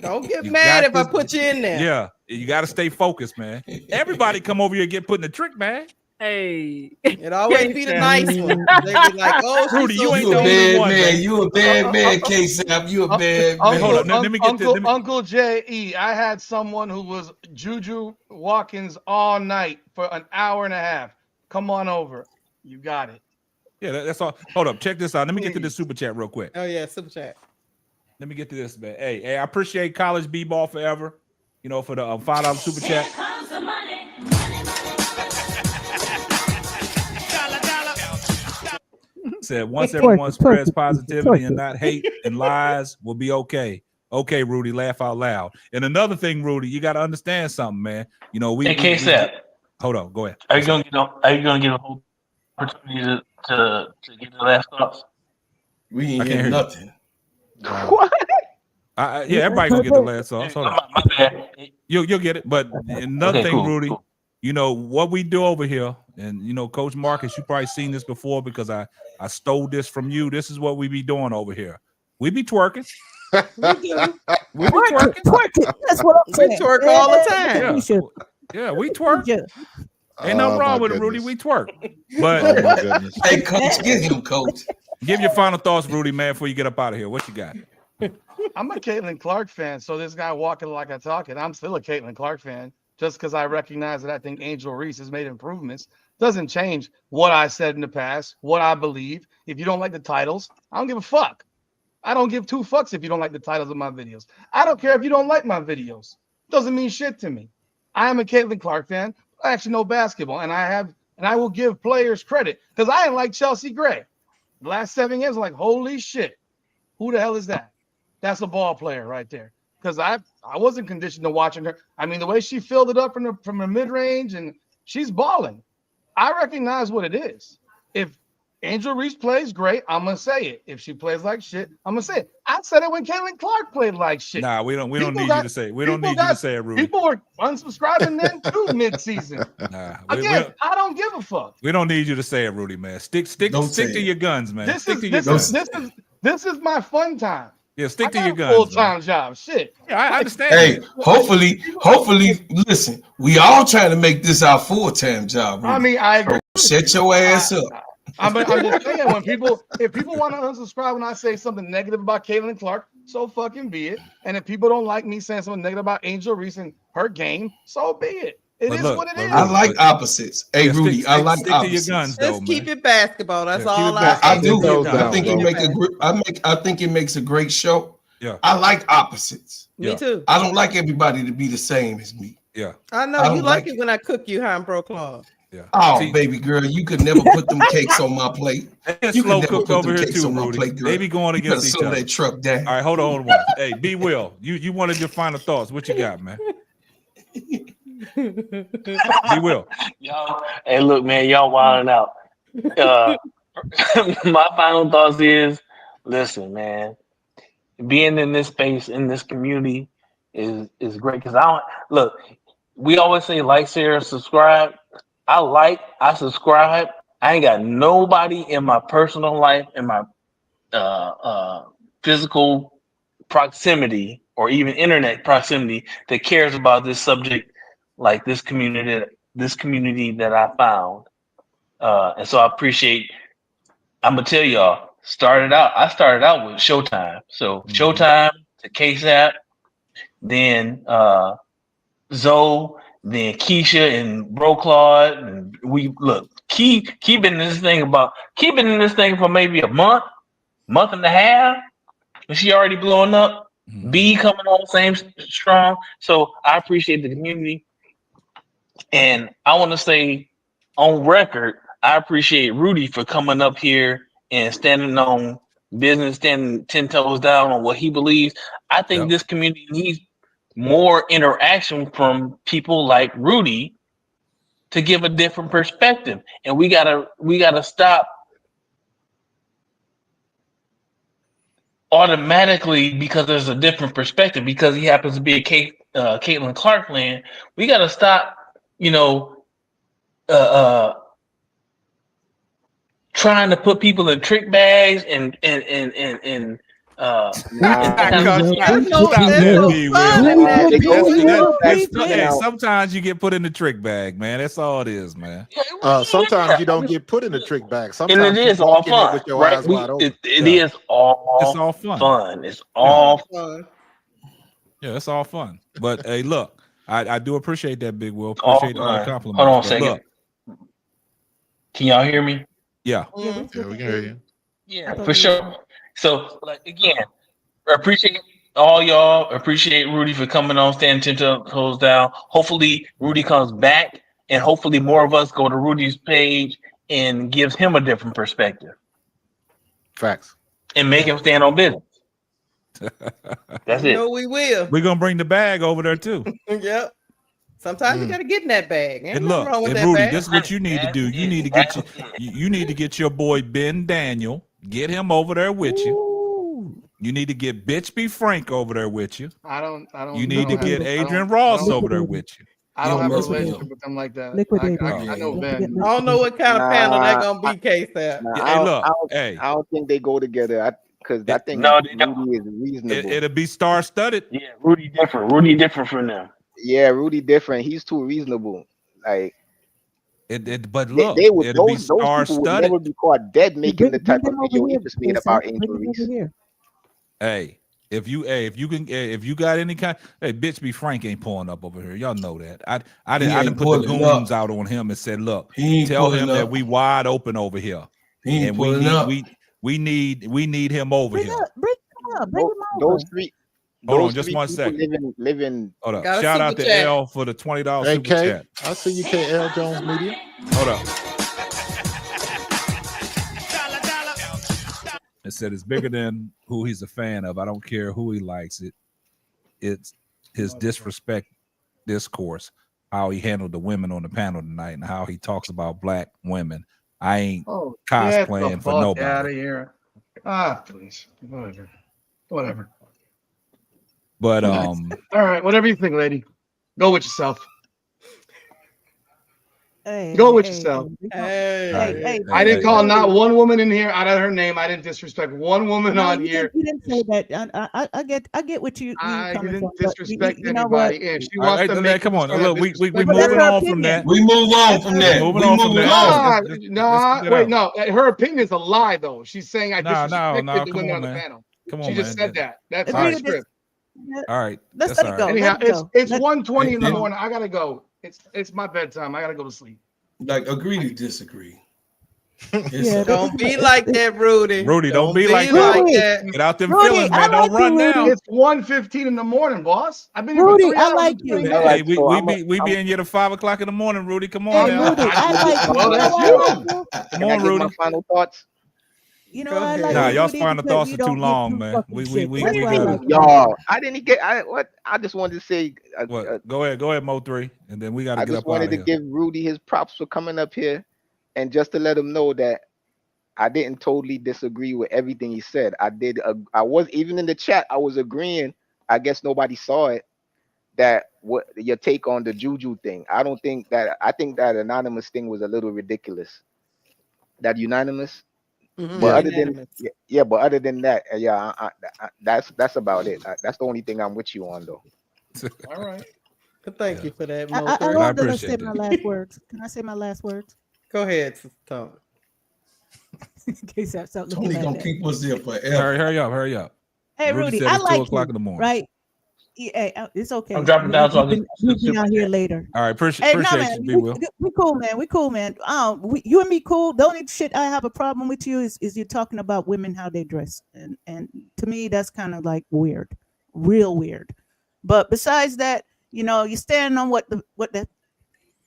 Speaker 5: Don't get mad if I put you in there.
Speaker 4: Yeah, you got to stay focused, man. Everybody come over here and get put in the trick bag.
Speaker 9: Hey,
Speaker 5: it always be the nice one. They be like, "Oh,
Speaker 4: Rudy, you ain't
Speaker 6: You
Speaker 4: the
Speaker 6: a
Speaker 4: only
Speaker 6: bad
Speaker 4: one,
Speaker 6: man. You a bad man, K-Sap. You a bad man.
Speaker 4: Hold on, let me get this.
Speaker 7: Uncle J.E. I had someone who was Juju Watkins all night for an hour and a half. Come on over. You got it.
Speaker 4: Yeah, that's all. Hold up, check this out. Let me get to this super chat real quick.
Speaker 5: Oh yeah, super chat.
Speaker 4: Let me get to this, man. Hey, I appreciate College B-Ball Forever. You know, for the $5 super chat. Said once everyone spreads positivity and not hate and lies, will be okay. Okay, Rudy, laugh out loud. And another thing, Rudy, you got to understand something, man. You know, we. Hold on, go ahead.
Speaker 14: Are you gonna get a whole opportunity to get the last thoughts?
Speaker 6: We ain't hear nothing.
Speaker 14: What?
Speaker 4: Yeah, everybody gonna get the last thoughts. Hold on.
Speaker 14: My bad.
Speaker 4: You'll get it. But another thing,
Speaker 14: cool,
Speaker 4: Rudy,
Speaker 14: cool.
Speaker 4: you know what we do over here, and you know, Coach Marcus, you probably seen this before because I stole this from you. This is what we be doing over here. We be twerking.
Speaker 5: We do.
Speaker 4: We be twerking.
Speaker 11: Twerk. That's what I'm saying.
Speaker 5: We twerk all the time.
Speaker 4: Yeah. Yeah, we twerk. Ain't nothing wrong with it, Rudy. We twerk. But
Speaker 6: oh my goodness. Hey, Coach, get him, Coach.
Speaker 4: Give your final thoughts, Rudy, man, before you get up out of here. What you got?
Speaker 7: I'm a Caitlin Clark fan, so this guy walking like I talk it. I'm still a Caitlin Clark fan. Just because I recognize that I think Angel Reese has made improvements doesn't change what I said in the past, what I believe. If you don't like the titles, I don't give a fuck. I don't give two fucks if you don't like the titles of my videos. I don't care if you don't like my videos. Doesn't mean shit to me. I am a Caitlin Clark fan. I actually know basketball, and I will give players credit because I didn't like Chelsea Gray. The last 7 years, I'm like, holy shit, who the hell is that? That's a ball player right there. Because I wasn't conditioned to watching her. I mean, the way she filled it up from the mid range, and she's balling. I recognize what it is. If Angel Reese plays great, I'm gonna say it. If she plays like shit, I'm gonna say it. I said it when Caitlin Clark played like shit.
Speaker 4: Nah, we don't need you to say it. We don't need you to say it, Rudy.
Speaker 7: People were unsubscribing then too mid-season.
Speaker 4: Nah,
Speaker 7: Again, I don't give a fuck.
Speaker 4: We don't need you to say it, Rudy, man. Stick to your guns, man.
Speaker 7: This is my fun time.
Speaker 4: Yeah, stick to your guns.
Speaker 7: Full-time job. Shit.
Speaker 4: Yeah, I understand.
Speaker 6: Hey, hopefully, listen, we all trying to make this our full-time job. Rudy.
Speaker 7: I mean, I agree.
Speaker 6: Shut your ass up.
Speaker 7: I'm just saying, if people want to unsubscribe when I say something negative about Caitlin Clark, so fucking be it. And if people don't like me saying something negative about Angel Reese and her game, so be it. It is what it is.
Speaker 6: I like opposites. Hey, Rudy, I like
Speaker 4: stick
Speaker 6: opposites.
Speaker 4: to your guns, though,
Speaker 5: Let's keep it basketball. That's all I
Speaker 6: I do. I think it makes a great show.
Speaker 4: Yeah.
Speaker 6: I like opposites.
Speaker 5: Me too.
Speaker 6: I don't like everybody to be the same as me.
Speaker 4: Yeah.
Speaker 5: I know you like it when I cook you high and pro claw.
Speaker 4: Yeah.
Speaker 6: Oh, baby girl, you could never put them cakes on my plate.
Speaker 4: You slow cooked over here too, Rudy. They be going against each other.
Speaker 6: That truck down.
Speaker 4: All right, hold on. Hey, B Will, you wanted your final thoughts. What you got, man? B Will.
Speaker 14: Y'all, hey, look, man, y'all wilding out. My final thoughts is, listen, man, being in this space, in this community is great. Because we always say like, share, subscribe. I subscribe. I ain't got nobody in my personal life, in my physical proximity or even internet proximity that cares about this subject like this community that I found. And so I appreciate, I'm gonna tell y'all, I started out with Showtime. So Showtime to KSAP, then Zoe, then Keisha and Bro Claude, and we keeping in this thing for maybe a month and a half, and she already blowing up. B coming on same strong. So I appreciate the community, and I want to say on record, I appreciate Rudy for coming up here and standing on business, standing 10 toes down on what he believes. I think this community needs more interaction from people like Rudy to give a different perspective, and we gotta stop automatically because there's a different perspective because he happens to be a Caitlin Clark fan. We gotta stop, trying to put people in trick bags and
Speaker 4: Hey, sometimes you get put in the trick bag, man. That's all it is, man.
Speaker 17: Sometimes you don't get put in the trick bag.
Speaker 14: And
Speaker 17: Sometimes
Speaker 14: it
Speaker 17: you
Speaker 14: is all
Speaker 17: walk in it
Speaker 14: fun,
Speaker 17: with your
Speaker 14: right?
Speaker 17: eyes wide open.
Speaker 14: It is all
Speaker 4: It's all fun.
Speaker 14: It's all
Speaker 5: fun.
Speaker 4: Yeah, it's all fun. But hey, look, I do appreciate that, Big Will.
Speaker 14: all
Speaker 4: Appreciate all the
Speaker 14: fun.
Speaker 4: compliments.
Speaker 14: Hold on a
Speaker 4: but
Speaker 14: second.
Speaker 4: look,
Speaker 14: Can y'all hear me?
Speaker 4: yeah.
Speaker 17: Yeah, we can hear you.
Speaker 14: Yeah, for sure. So, like again, appreciate all y'all. Appreciate Rudy for coming on, standing 10 toes down. Hopefully, Rudy comes back, and hopefully, more of us go to Rudy's page and gives him a different perspective.
Speaker 17: Facts.
Speaker 14: And make him stand on business. That's it.
Speaker 5: No, we will.
Speaker 4: We're gonna bring the bag over there too.
Speaker 5: Yep. Sometimes you gotta get in that bag. Ain't
Speaker 4: And
Speaker 5: nothing
Speaker 4: look,
Speaker 5: wrong with
Speaker 4: and
Speaker 5: that
Speaker 4: Rudy,
Speaker 5: bag.
Speaker 4: this is what you need to do. You need to get you need to get your boy Ben Daniel. Get him over there with you. You need to get Bitch Be Frank over there with you.
Speaker 7: I don't.
Speaker 4: You need to get Adrian Ross over there with you.
Speaker 7: I don't have a
Speaker 6: mess with
Speaker 7: relationship
Speaker 6: him.
Speaker 7: with them like that.
Speaker 11: Liquidate
Speaker 7: I know Ben.
Speaker 5: I don't know what kind of panel that gonna be, K-Sap.
Speaker 15: Nah,
Speaker 4: Yeah,
Speaker 15: I
Speaker 4: hey,
Speaker 15: don't,
Speaker 4: look,
Speaker 15: I don't,
Speaker 4: hey.
Speaker 15: I don't think they go together. Because I think
Speaker 14: No, they don't.
Speaker 15: Rudy is reasonable.
Speaker 4: It'll be star studded.
Speaker 14: Yeah, Rudy different. Rudy different from them.
Speaker 15: Yeah, Rudy different. He's too reasonable. Like
Speaker 4: But look,
Speaker 15: they would
Speaker 4: it'll be
Speaker 15: those
Speaker 4: star
Speaker 15: people would
Speaker 4: studded.
Speaker 15: never be caught dead making the type of
Speaker 11: them over
Speaker 15: video he
Speaker 11: here,
Speaker 15: just made
Speaker 11: K-Sap.
Speaker 15: about
Speaker 11: Bring
Speaker 15: Angel
Speaker 11: them over
Speaker 15: Reese.
Speaker 11: here.
Speaker 4: Hey, if you got any kind, hey, Bitch Be Frank ain't pulling up over here. Y'all know that. I
Speaker 6: He
Speaker 4: didn't
Speaker 6: ain't
Speaker 4: put the
Speaker 6: pulling
Speaker 4: goons
Speaker 6: up.
Speaker 4: out on him and said, look,
Speaker 6: He ain't
Speaker 4: tell him
Speaker 6: pulling
Speaker 4: that
Speaker 6: up.
Speaker 4: we wide open over here,
Speaker 6: He ain't
Speaker 4: and we
Speaker 6: pulling
Speaker 4: need
Speaker 6: up.
Speaker 4: we need him over
Speaker 11: Bring
Speaker 4: here.
Speaker 11: up, bring him up, bring him
Speaker 15: Those
Speaker 11: over.
Speaker 15: three,
Speaker 4: Hold
Speaker 15: those
Speaker 4: on, just
Speaker 15: three
Speaker 4: one
Speaker 15: people
Speaker 4: second.
Speaker 15: living.
Speaker 4: Hold up.
Speaker 5: Got a
Speaker 4: Shout out
Speaker 5: super
Speaker 4: to
Speaker 5: chat.
Speaker 4: L for the $20
Speaker 17: Hey,
Speaker 4: super
Speaker 17: K,
Speaker 4: chat.
Speaker 17: I see you, KL Jones Media.
Speaker 4: Hold up. It said it's bigger than who he's a fan of. I don't care who he likes. It's his disrespect discourse, how he handled the women on the panel tonight, and how he talks about black women. I ain't
Speaker 7: Get the
Speaker 4: cosplaying for
Speaker 7: fuck
Speaker 4: nobody.
Speaker 7: out of here. Please. Whatever.
Speaker 4: But
Speaker 7: All right, whatever you think, lady. Go with yourself. Go with yourself.
Speaker 5: Hey.
Speaker 7: I didn't call not one woman in here out of her name. I didn't disrespect one woman
Speaker 11: No,
Speaker 7: on
Speaker 11: you
Speaker 7: here.
Speaker 11: didn't say that. I get what you
Speaker 7: I
Speaker 11: coming
Speaker 7: didn't
Speaker 11: from. But
Speaker 7: disrespect
Speaker 11: you know what?
Speaker 7: anybody. If she
Speaker 4: All
Speaker 7: wants
Speaker 4: right,
Speaker 7: to make
Speaker 4: come on.
Speaker 7: it
Speaker 4: Look, we
Speaker 11: But that's
Speaker 4: moving
Speaker 11: her
Speaker 4: on from
Speaker 11: opinion.
Speaker 4: that.
Speaker 6: We move on from that.
Speaker 4: Moving
Speaker 6: We
Speaker 4: on from
Speaker 6: moving
Speaker 4: that.
Speaker 6: on.
Speaker 7: Wait, no. Her opinion is a lie, though. She's saying I
Speaker 4: No,
Speaker 7: disrespected the
Speaker 4: come
Speaker 7: women
Speaker 4: on,
Speaker 7: on the
Speaker 4: man.
Speaker 7: panel.
Speaker 4: Come on,
Speaker 7: She just
Speaker 4: man.
Speaker 7: said that. That's
Speaker 4: All
Speaker 7: not
Speaker 4: right.
Speaker 7: script.
Speaker 4: All right.
Speaker 11: Let's
Speaker 4: That's
Speaker 11: let
Speaker 4: all
Speaker 11: it go.
Speaker 4: right.
Speaker 7: Anyhow,
Speaker 11: Let it go.
Speaker 7: it's 1:20 in the
Speaker 6: And-
Speaker 7: morning. I gotta go. It's my bedtime. I gotta go to sleep.
Speaker 6: Like, agree to disagree.
Speaker 11: Yeah,
Speaker 5: Don't be like that, Rudy.
Speaker 4: Rudy, don't be like
Speaker 11: Rudy.
Speaker 4: that. Get out them
Speaker 11: Rudy,
Speaker 4: feelings,
Speaker 11: I
Speaker 4: man. Don't
Speaker 11: like
Speaker 4: run
Speaker 11: you,
Speaker 4: now.
Speaker 11: Rudy.
Speaker 7: It's 1:15 in the morning, boss. I've been here
Speaker 11: Rudy,
Speaker 7: for 3
Speaker 11: I
Speaker 7: hours
Speaker 11: like
Speaker 7: and
Speaker 11: you.
Speaker 7: 20
Speaker 15: All
Speaker 7: minutes.
Speaker 15: right,
Speaker 4: Hey,
Speaker 15: so
Speaker 4: we be in here to 5 o'clock in the morning, Rudy. Come on
Speaker 11: Hey,
Speaker 4: now.
Speaker 11: Rudy, I like you.
Speaker 7: Well,
Speaker 11: You know
Speaker 7: that's
Speaker 11: why I like
Speaker 7: you.
Speaker 11: you?
Speaker 4: Come
Speaker 15: Can I
Speaker 4: on,
Speaker 15: give
Speaker 4: Rudy.
Speaker 15: my final thoughts?
Speaker 11: You know
Speaker 5: Go
Speaker 11: why I like
Speaker 5: ahead.
Speaker 4: Nah,
Speaker 11: you,
Speaker 4: y'all's
Speaker 11: Rudy?
Speaker 4: final
Speaker 11: Because
Speaker 4: thoughts
Speaker 11: you
Speaker 4: are too
Speaker 11: don't get
Speaker 4: long,
Speaker 11: too
Speaker 4: man.
Speaker 11: fucking
Speaker 4: We
Speaker 11: shit. That's why I
Speaker 4: gotta.
Speaker 11: like you.
Speaker 15: Y'all, I didn't get. I just wanted to say.
Speaker 4: What? Go ahead, Mo 3, and then we got to
Speaker 15: I
Speaker 4: get
Speaker 15: just
Speaker 4: up out
Speaker 15: wanted
Speaker 4: of
Speaker 15: to
Speaker 4: here.
Speaker 15: give Rudy his props for coming up here, and just to let him know that I didn't totally disagree with everything he said. I did. I was even in the chat. I was agreeing. I guess nobody saw it. That what your take on the Juju thing? I don't think that. I think that anonymous thing was a little ridiculous. That unanimous. But other than but other than that, that's about it. That's the only thing I'm with you on, though.
Speaker 7: All right.
Speaker 5: Thank you for that,
Speaker 11: I
Speaker 5: Mo.
Speaker 11: want to say my last words. Can I say my last words?
Speaker 5: Go ahead, Tom.
Speaker 11: In case I start looking
Speaker 6: Tony
Speaker 11: like
Speaker 6: gonna
Speaker 11: that.
Speaker 6: keep us there forever.
Speaker 4: Hurry up.
Speaker 11: Hey,
Speaker 4: Rudy
Speaker 11: Rudy,
Speaker 4: said
Speaker 11: I
Speaker 4: it's
Speaker 11: like
Speaker 4: 2 o'clock
Speaker 11: you,
Speaker 4: in the morning.
Speaker 11: right? Yeah, it's okay.
Speaker 14: I'm dropping down so I'll just
Speaker 11: We'll be out here later.
Speaker 4: All right,
Speaker 11: Hey, no,
Speaker 4: appreciate
Speaker 11: man,
Speaker 4: you, B. Will.
Speaker 11: we cool, man. We cool, man. You and me cool. The only shit I have a problem with you is you're talking about women how they dress, and to me that's kind of like weird, real weird. But besides that, you stand on what the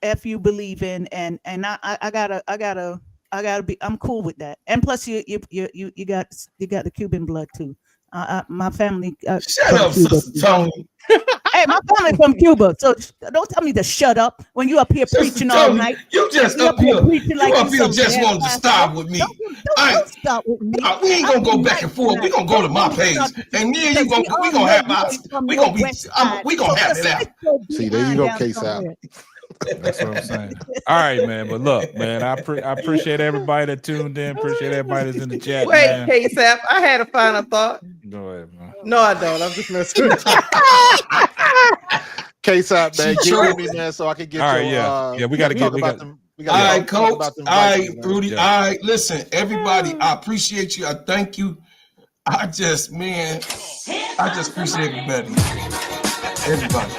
Speaker 11: f you believe in, and I gotta be. I'm cool with that. And plus, you got the Cuban blood too. My family.
Speaker 6: Shut up, Sister Tony.
Speaker 11: Hey, Hey, my family from Cuba, so don't tell me to shut up when you up here preaching all night.
Speaker 6: You just
Speaker 11: You
Speaker 6: up here.
Speaker 11: preaching
Speaker 6: You
Speaker 11: like
Speaker 6: up here
Speaker 11: some
Speaker 6: just
Speaker 11: damn
Speaker 6: wanted to
Speaker 11: pastor.
Speaker 6: start with me.
Speaker 11: Don't stop with me.
Speaker 6: We ain't gonna go
Speaker 11: I'm
Speaker 6: back and forth. We
Speaker 11: nice
Speaker 6: gonna go to my
Speaker 11: tonight.
Speaker 6: page,
Speaker 11: Don't stop
Speaker 6: and me and
Speaker 11: because
Speaker 6: you gonna
Speaker 11: we
Speaker 6: we
Speaker 11: all
Speaker 6: gonna
Speaker 11: know
Speaker 6: have
Speaker 11: you
Speaker 6: our
Speaker 11: ain't from
Speaker 6: we
Speaker 11: no
Speaker 6: gonna be
Speaker 11: west side.
Speaker 6: we gonna
Speaker 11: So
Speaker 6: have
Speaker 11: just
Speaker 6: it out.
Speaker 11: sit your
Speaker 17: See,
Speaker 11: big
Speaker 17: there you
Speaker 11: iron
Speaker 17: go,
Speaker 11: down
Speaker 17: K-Sap.
Speaker 11: somewhere.
Speaker 4: That's what I'm saying. All right, man. But look, man, I appreciate everybody that tuned in. Appreciate everybody that's in the chat,
Speaker 5: Wait,
Speaker 4: man.
Speaker 5: K-Sap, I had a final thought.
Speaker 4: Go ahead, man.
Speaker 5: No, I don't. I'm just messing with you.
Speaker 17: K-Sap, man,
Speaker 6: She
Speaker 17: get with
Speaker 6: trolling.
Speaker 17: me, man, so I can get
Speaker 4: All right,
Speaker 17: your.
Speaker 4: yeah, we got to
Speaker 17: talk
Speaker 4: get.
Speaker 17: about them. We got
Speaker 6: All
Speaker 17: to
Speaker 6: right,
Speaker 17: talk
Speaker 6: coach.
Speaker 17: about them
Speaker 6: All right,
Speaker 17: Vikings, man.
Speaker 6: Rudy.
Speaker 4: Yeah.
Speaker 6: All right, listen, everybody. I appreciate you. I thank you. I just appreciate everybody. Everybody.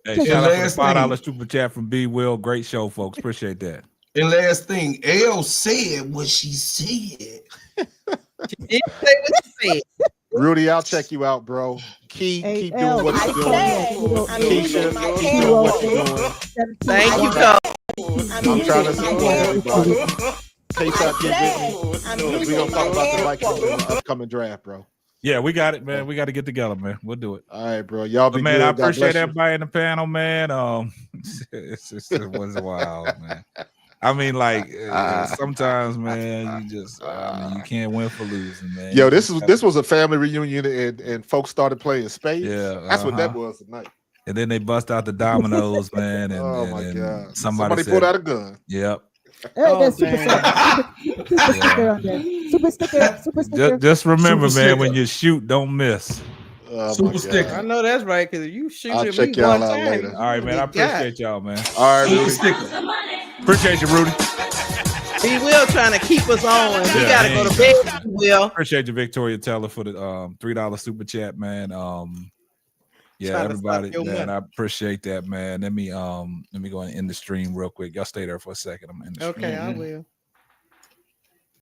Speaker 4: Hey,
Speaker 6: And
Speaker 4: shout out for the
Speaker 6: last
Speaker 4: $5
Speaker 6: thing,
Speaker 4: super chat from B Will. Great show, folks. Appreciate that.
Speaker 6: and last thing, L said what she said.
Speaker 5: She did say what she said.
Speaker 17: Rudy, I'll check you out, bro. Keep doing
Speaker 11: L,
Speaker 17: what
Speaker 11: I
Speaker 17: you're
Speaker 11: said,
Speaker 17: doing.
Speaker 11: I'm
Speaker 17: Keisha, keep doing what you're doing.
Speaker 5: Thank you, Coach.
Speaker 17: I'm trying to support everybody. K-Sap, get with me. Because we're gonna talk about the Vikings in the upcoming draft, bro.
Speaker 4: Yeah, we got it, man. We got to get together, man. We'll do it.
Speaker 17: All right, bro. Y'all be
Speaker 4: But man,
Speaker 17: good.
Speaker 4: I
Speaker 17: God bless
Speaker 4: appreciate
Speaker 17: you.
Speaker 4: everybody in the panel, man. It was wild, man. I mean, like sometimes, man, you just you can't win for losing, man.
Speaker 17: Yo, this was a family reunion, and folks started playing spades.
Speaker 4: Yeah,
Speaker 17: That's what that was tonight.
Speaker 4: And then they bust out the dominoes, man. And,
Speaker 17: Oh my
Speaker 4: and
Speaker 17: God!
Speaker 4: Somebody
Speaker 17: pulled
Speaker 4: said,
Speaker 17: out a gun.
Speaker 4: Yep.
Speaker 11: Hey, there's super sticker on there. Super sticker.
Speaker 4: Just remember,
Speaker 6: Super
Speaker 4: man, when
Speaker 6: sticker.
Speaker 4: you shoot, don't miss.
Speaker 17: Oh
Speaker 6: Super
Speaker 17: my
Speaker 6: sticker.
Speaker 5: I
Speaker 17: God!
Speaker 5: know that's right, because if you shoot
Speaker 17: I'll
Speaker 5: at
Speaker 17: check
Speaker 5: me
Speaker 17: y'all
Speaker 5: one
Speaker 17: out
Speaker 5: time,
Speaker 17: later.
Speaker 5: you
Speaker 4: All right, man. I
Speaker 5: get got.
Speaker 4: appreciate y'all, man.
Speaker 17: All right,
Speaker 6: Super
Speaker 17: Rudy.
Speaker 6: sticker.
Speaker 4: Appreciate you, Rudy.
Speaker 5: B Will trying to keep us on. We
Speaker 4: Yeah,
Speaker 5: gotta
Speaker 4: he
Speaker 5: go
Speaker 4: ain't
Speaker 5: to bed, B Will.
Speaker 4: Appreciate you, Victoria Teller, for the $3 super chat, man. Yeah,
Speaker 5: Trying to stop
Speaker 4: everybody,
Speaker 5: your
Speaker 4: man.
Speaker 5: money.
Speaker 4: I appreciate that, man. Let me go and end the stream real quick. Y'all stay there for a second. I'm in the stream.
Speaker 5: Okay, I will.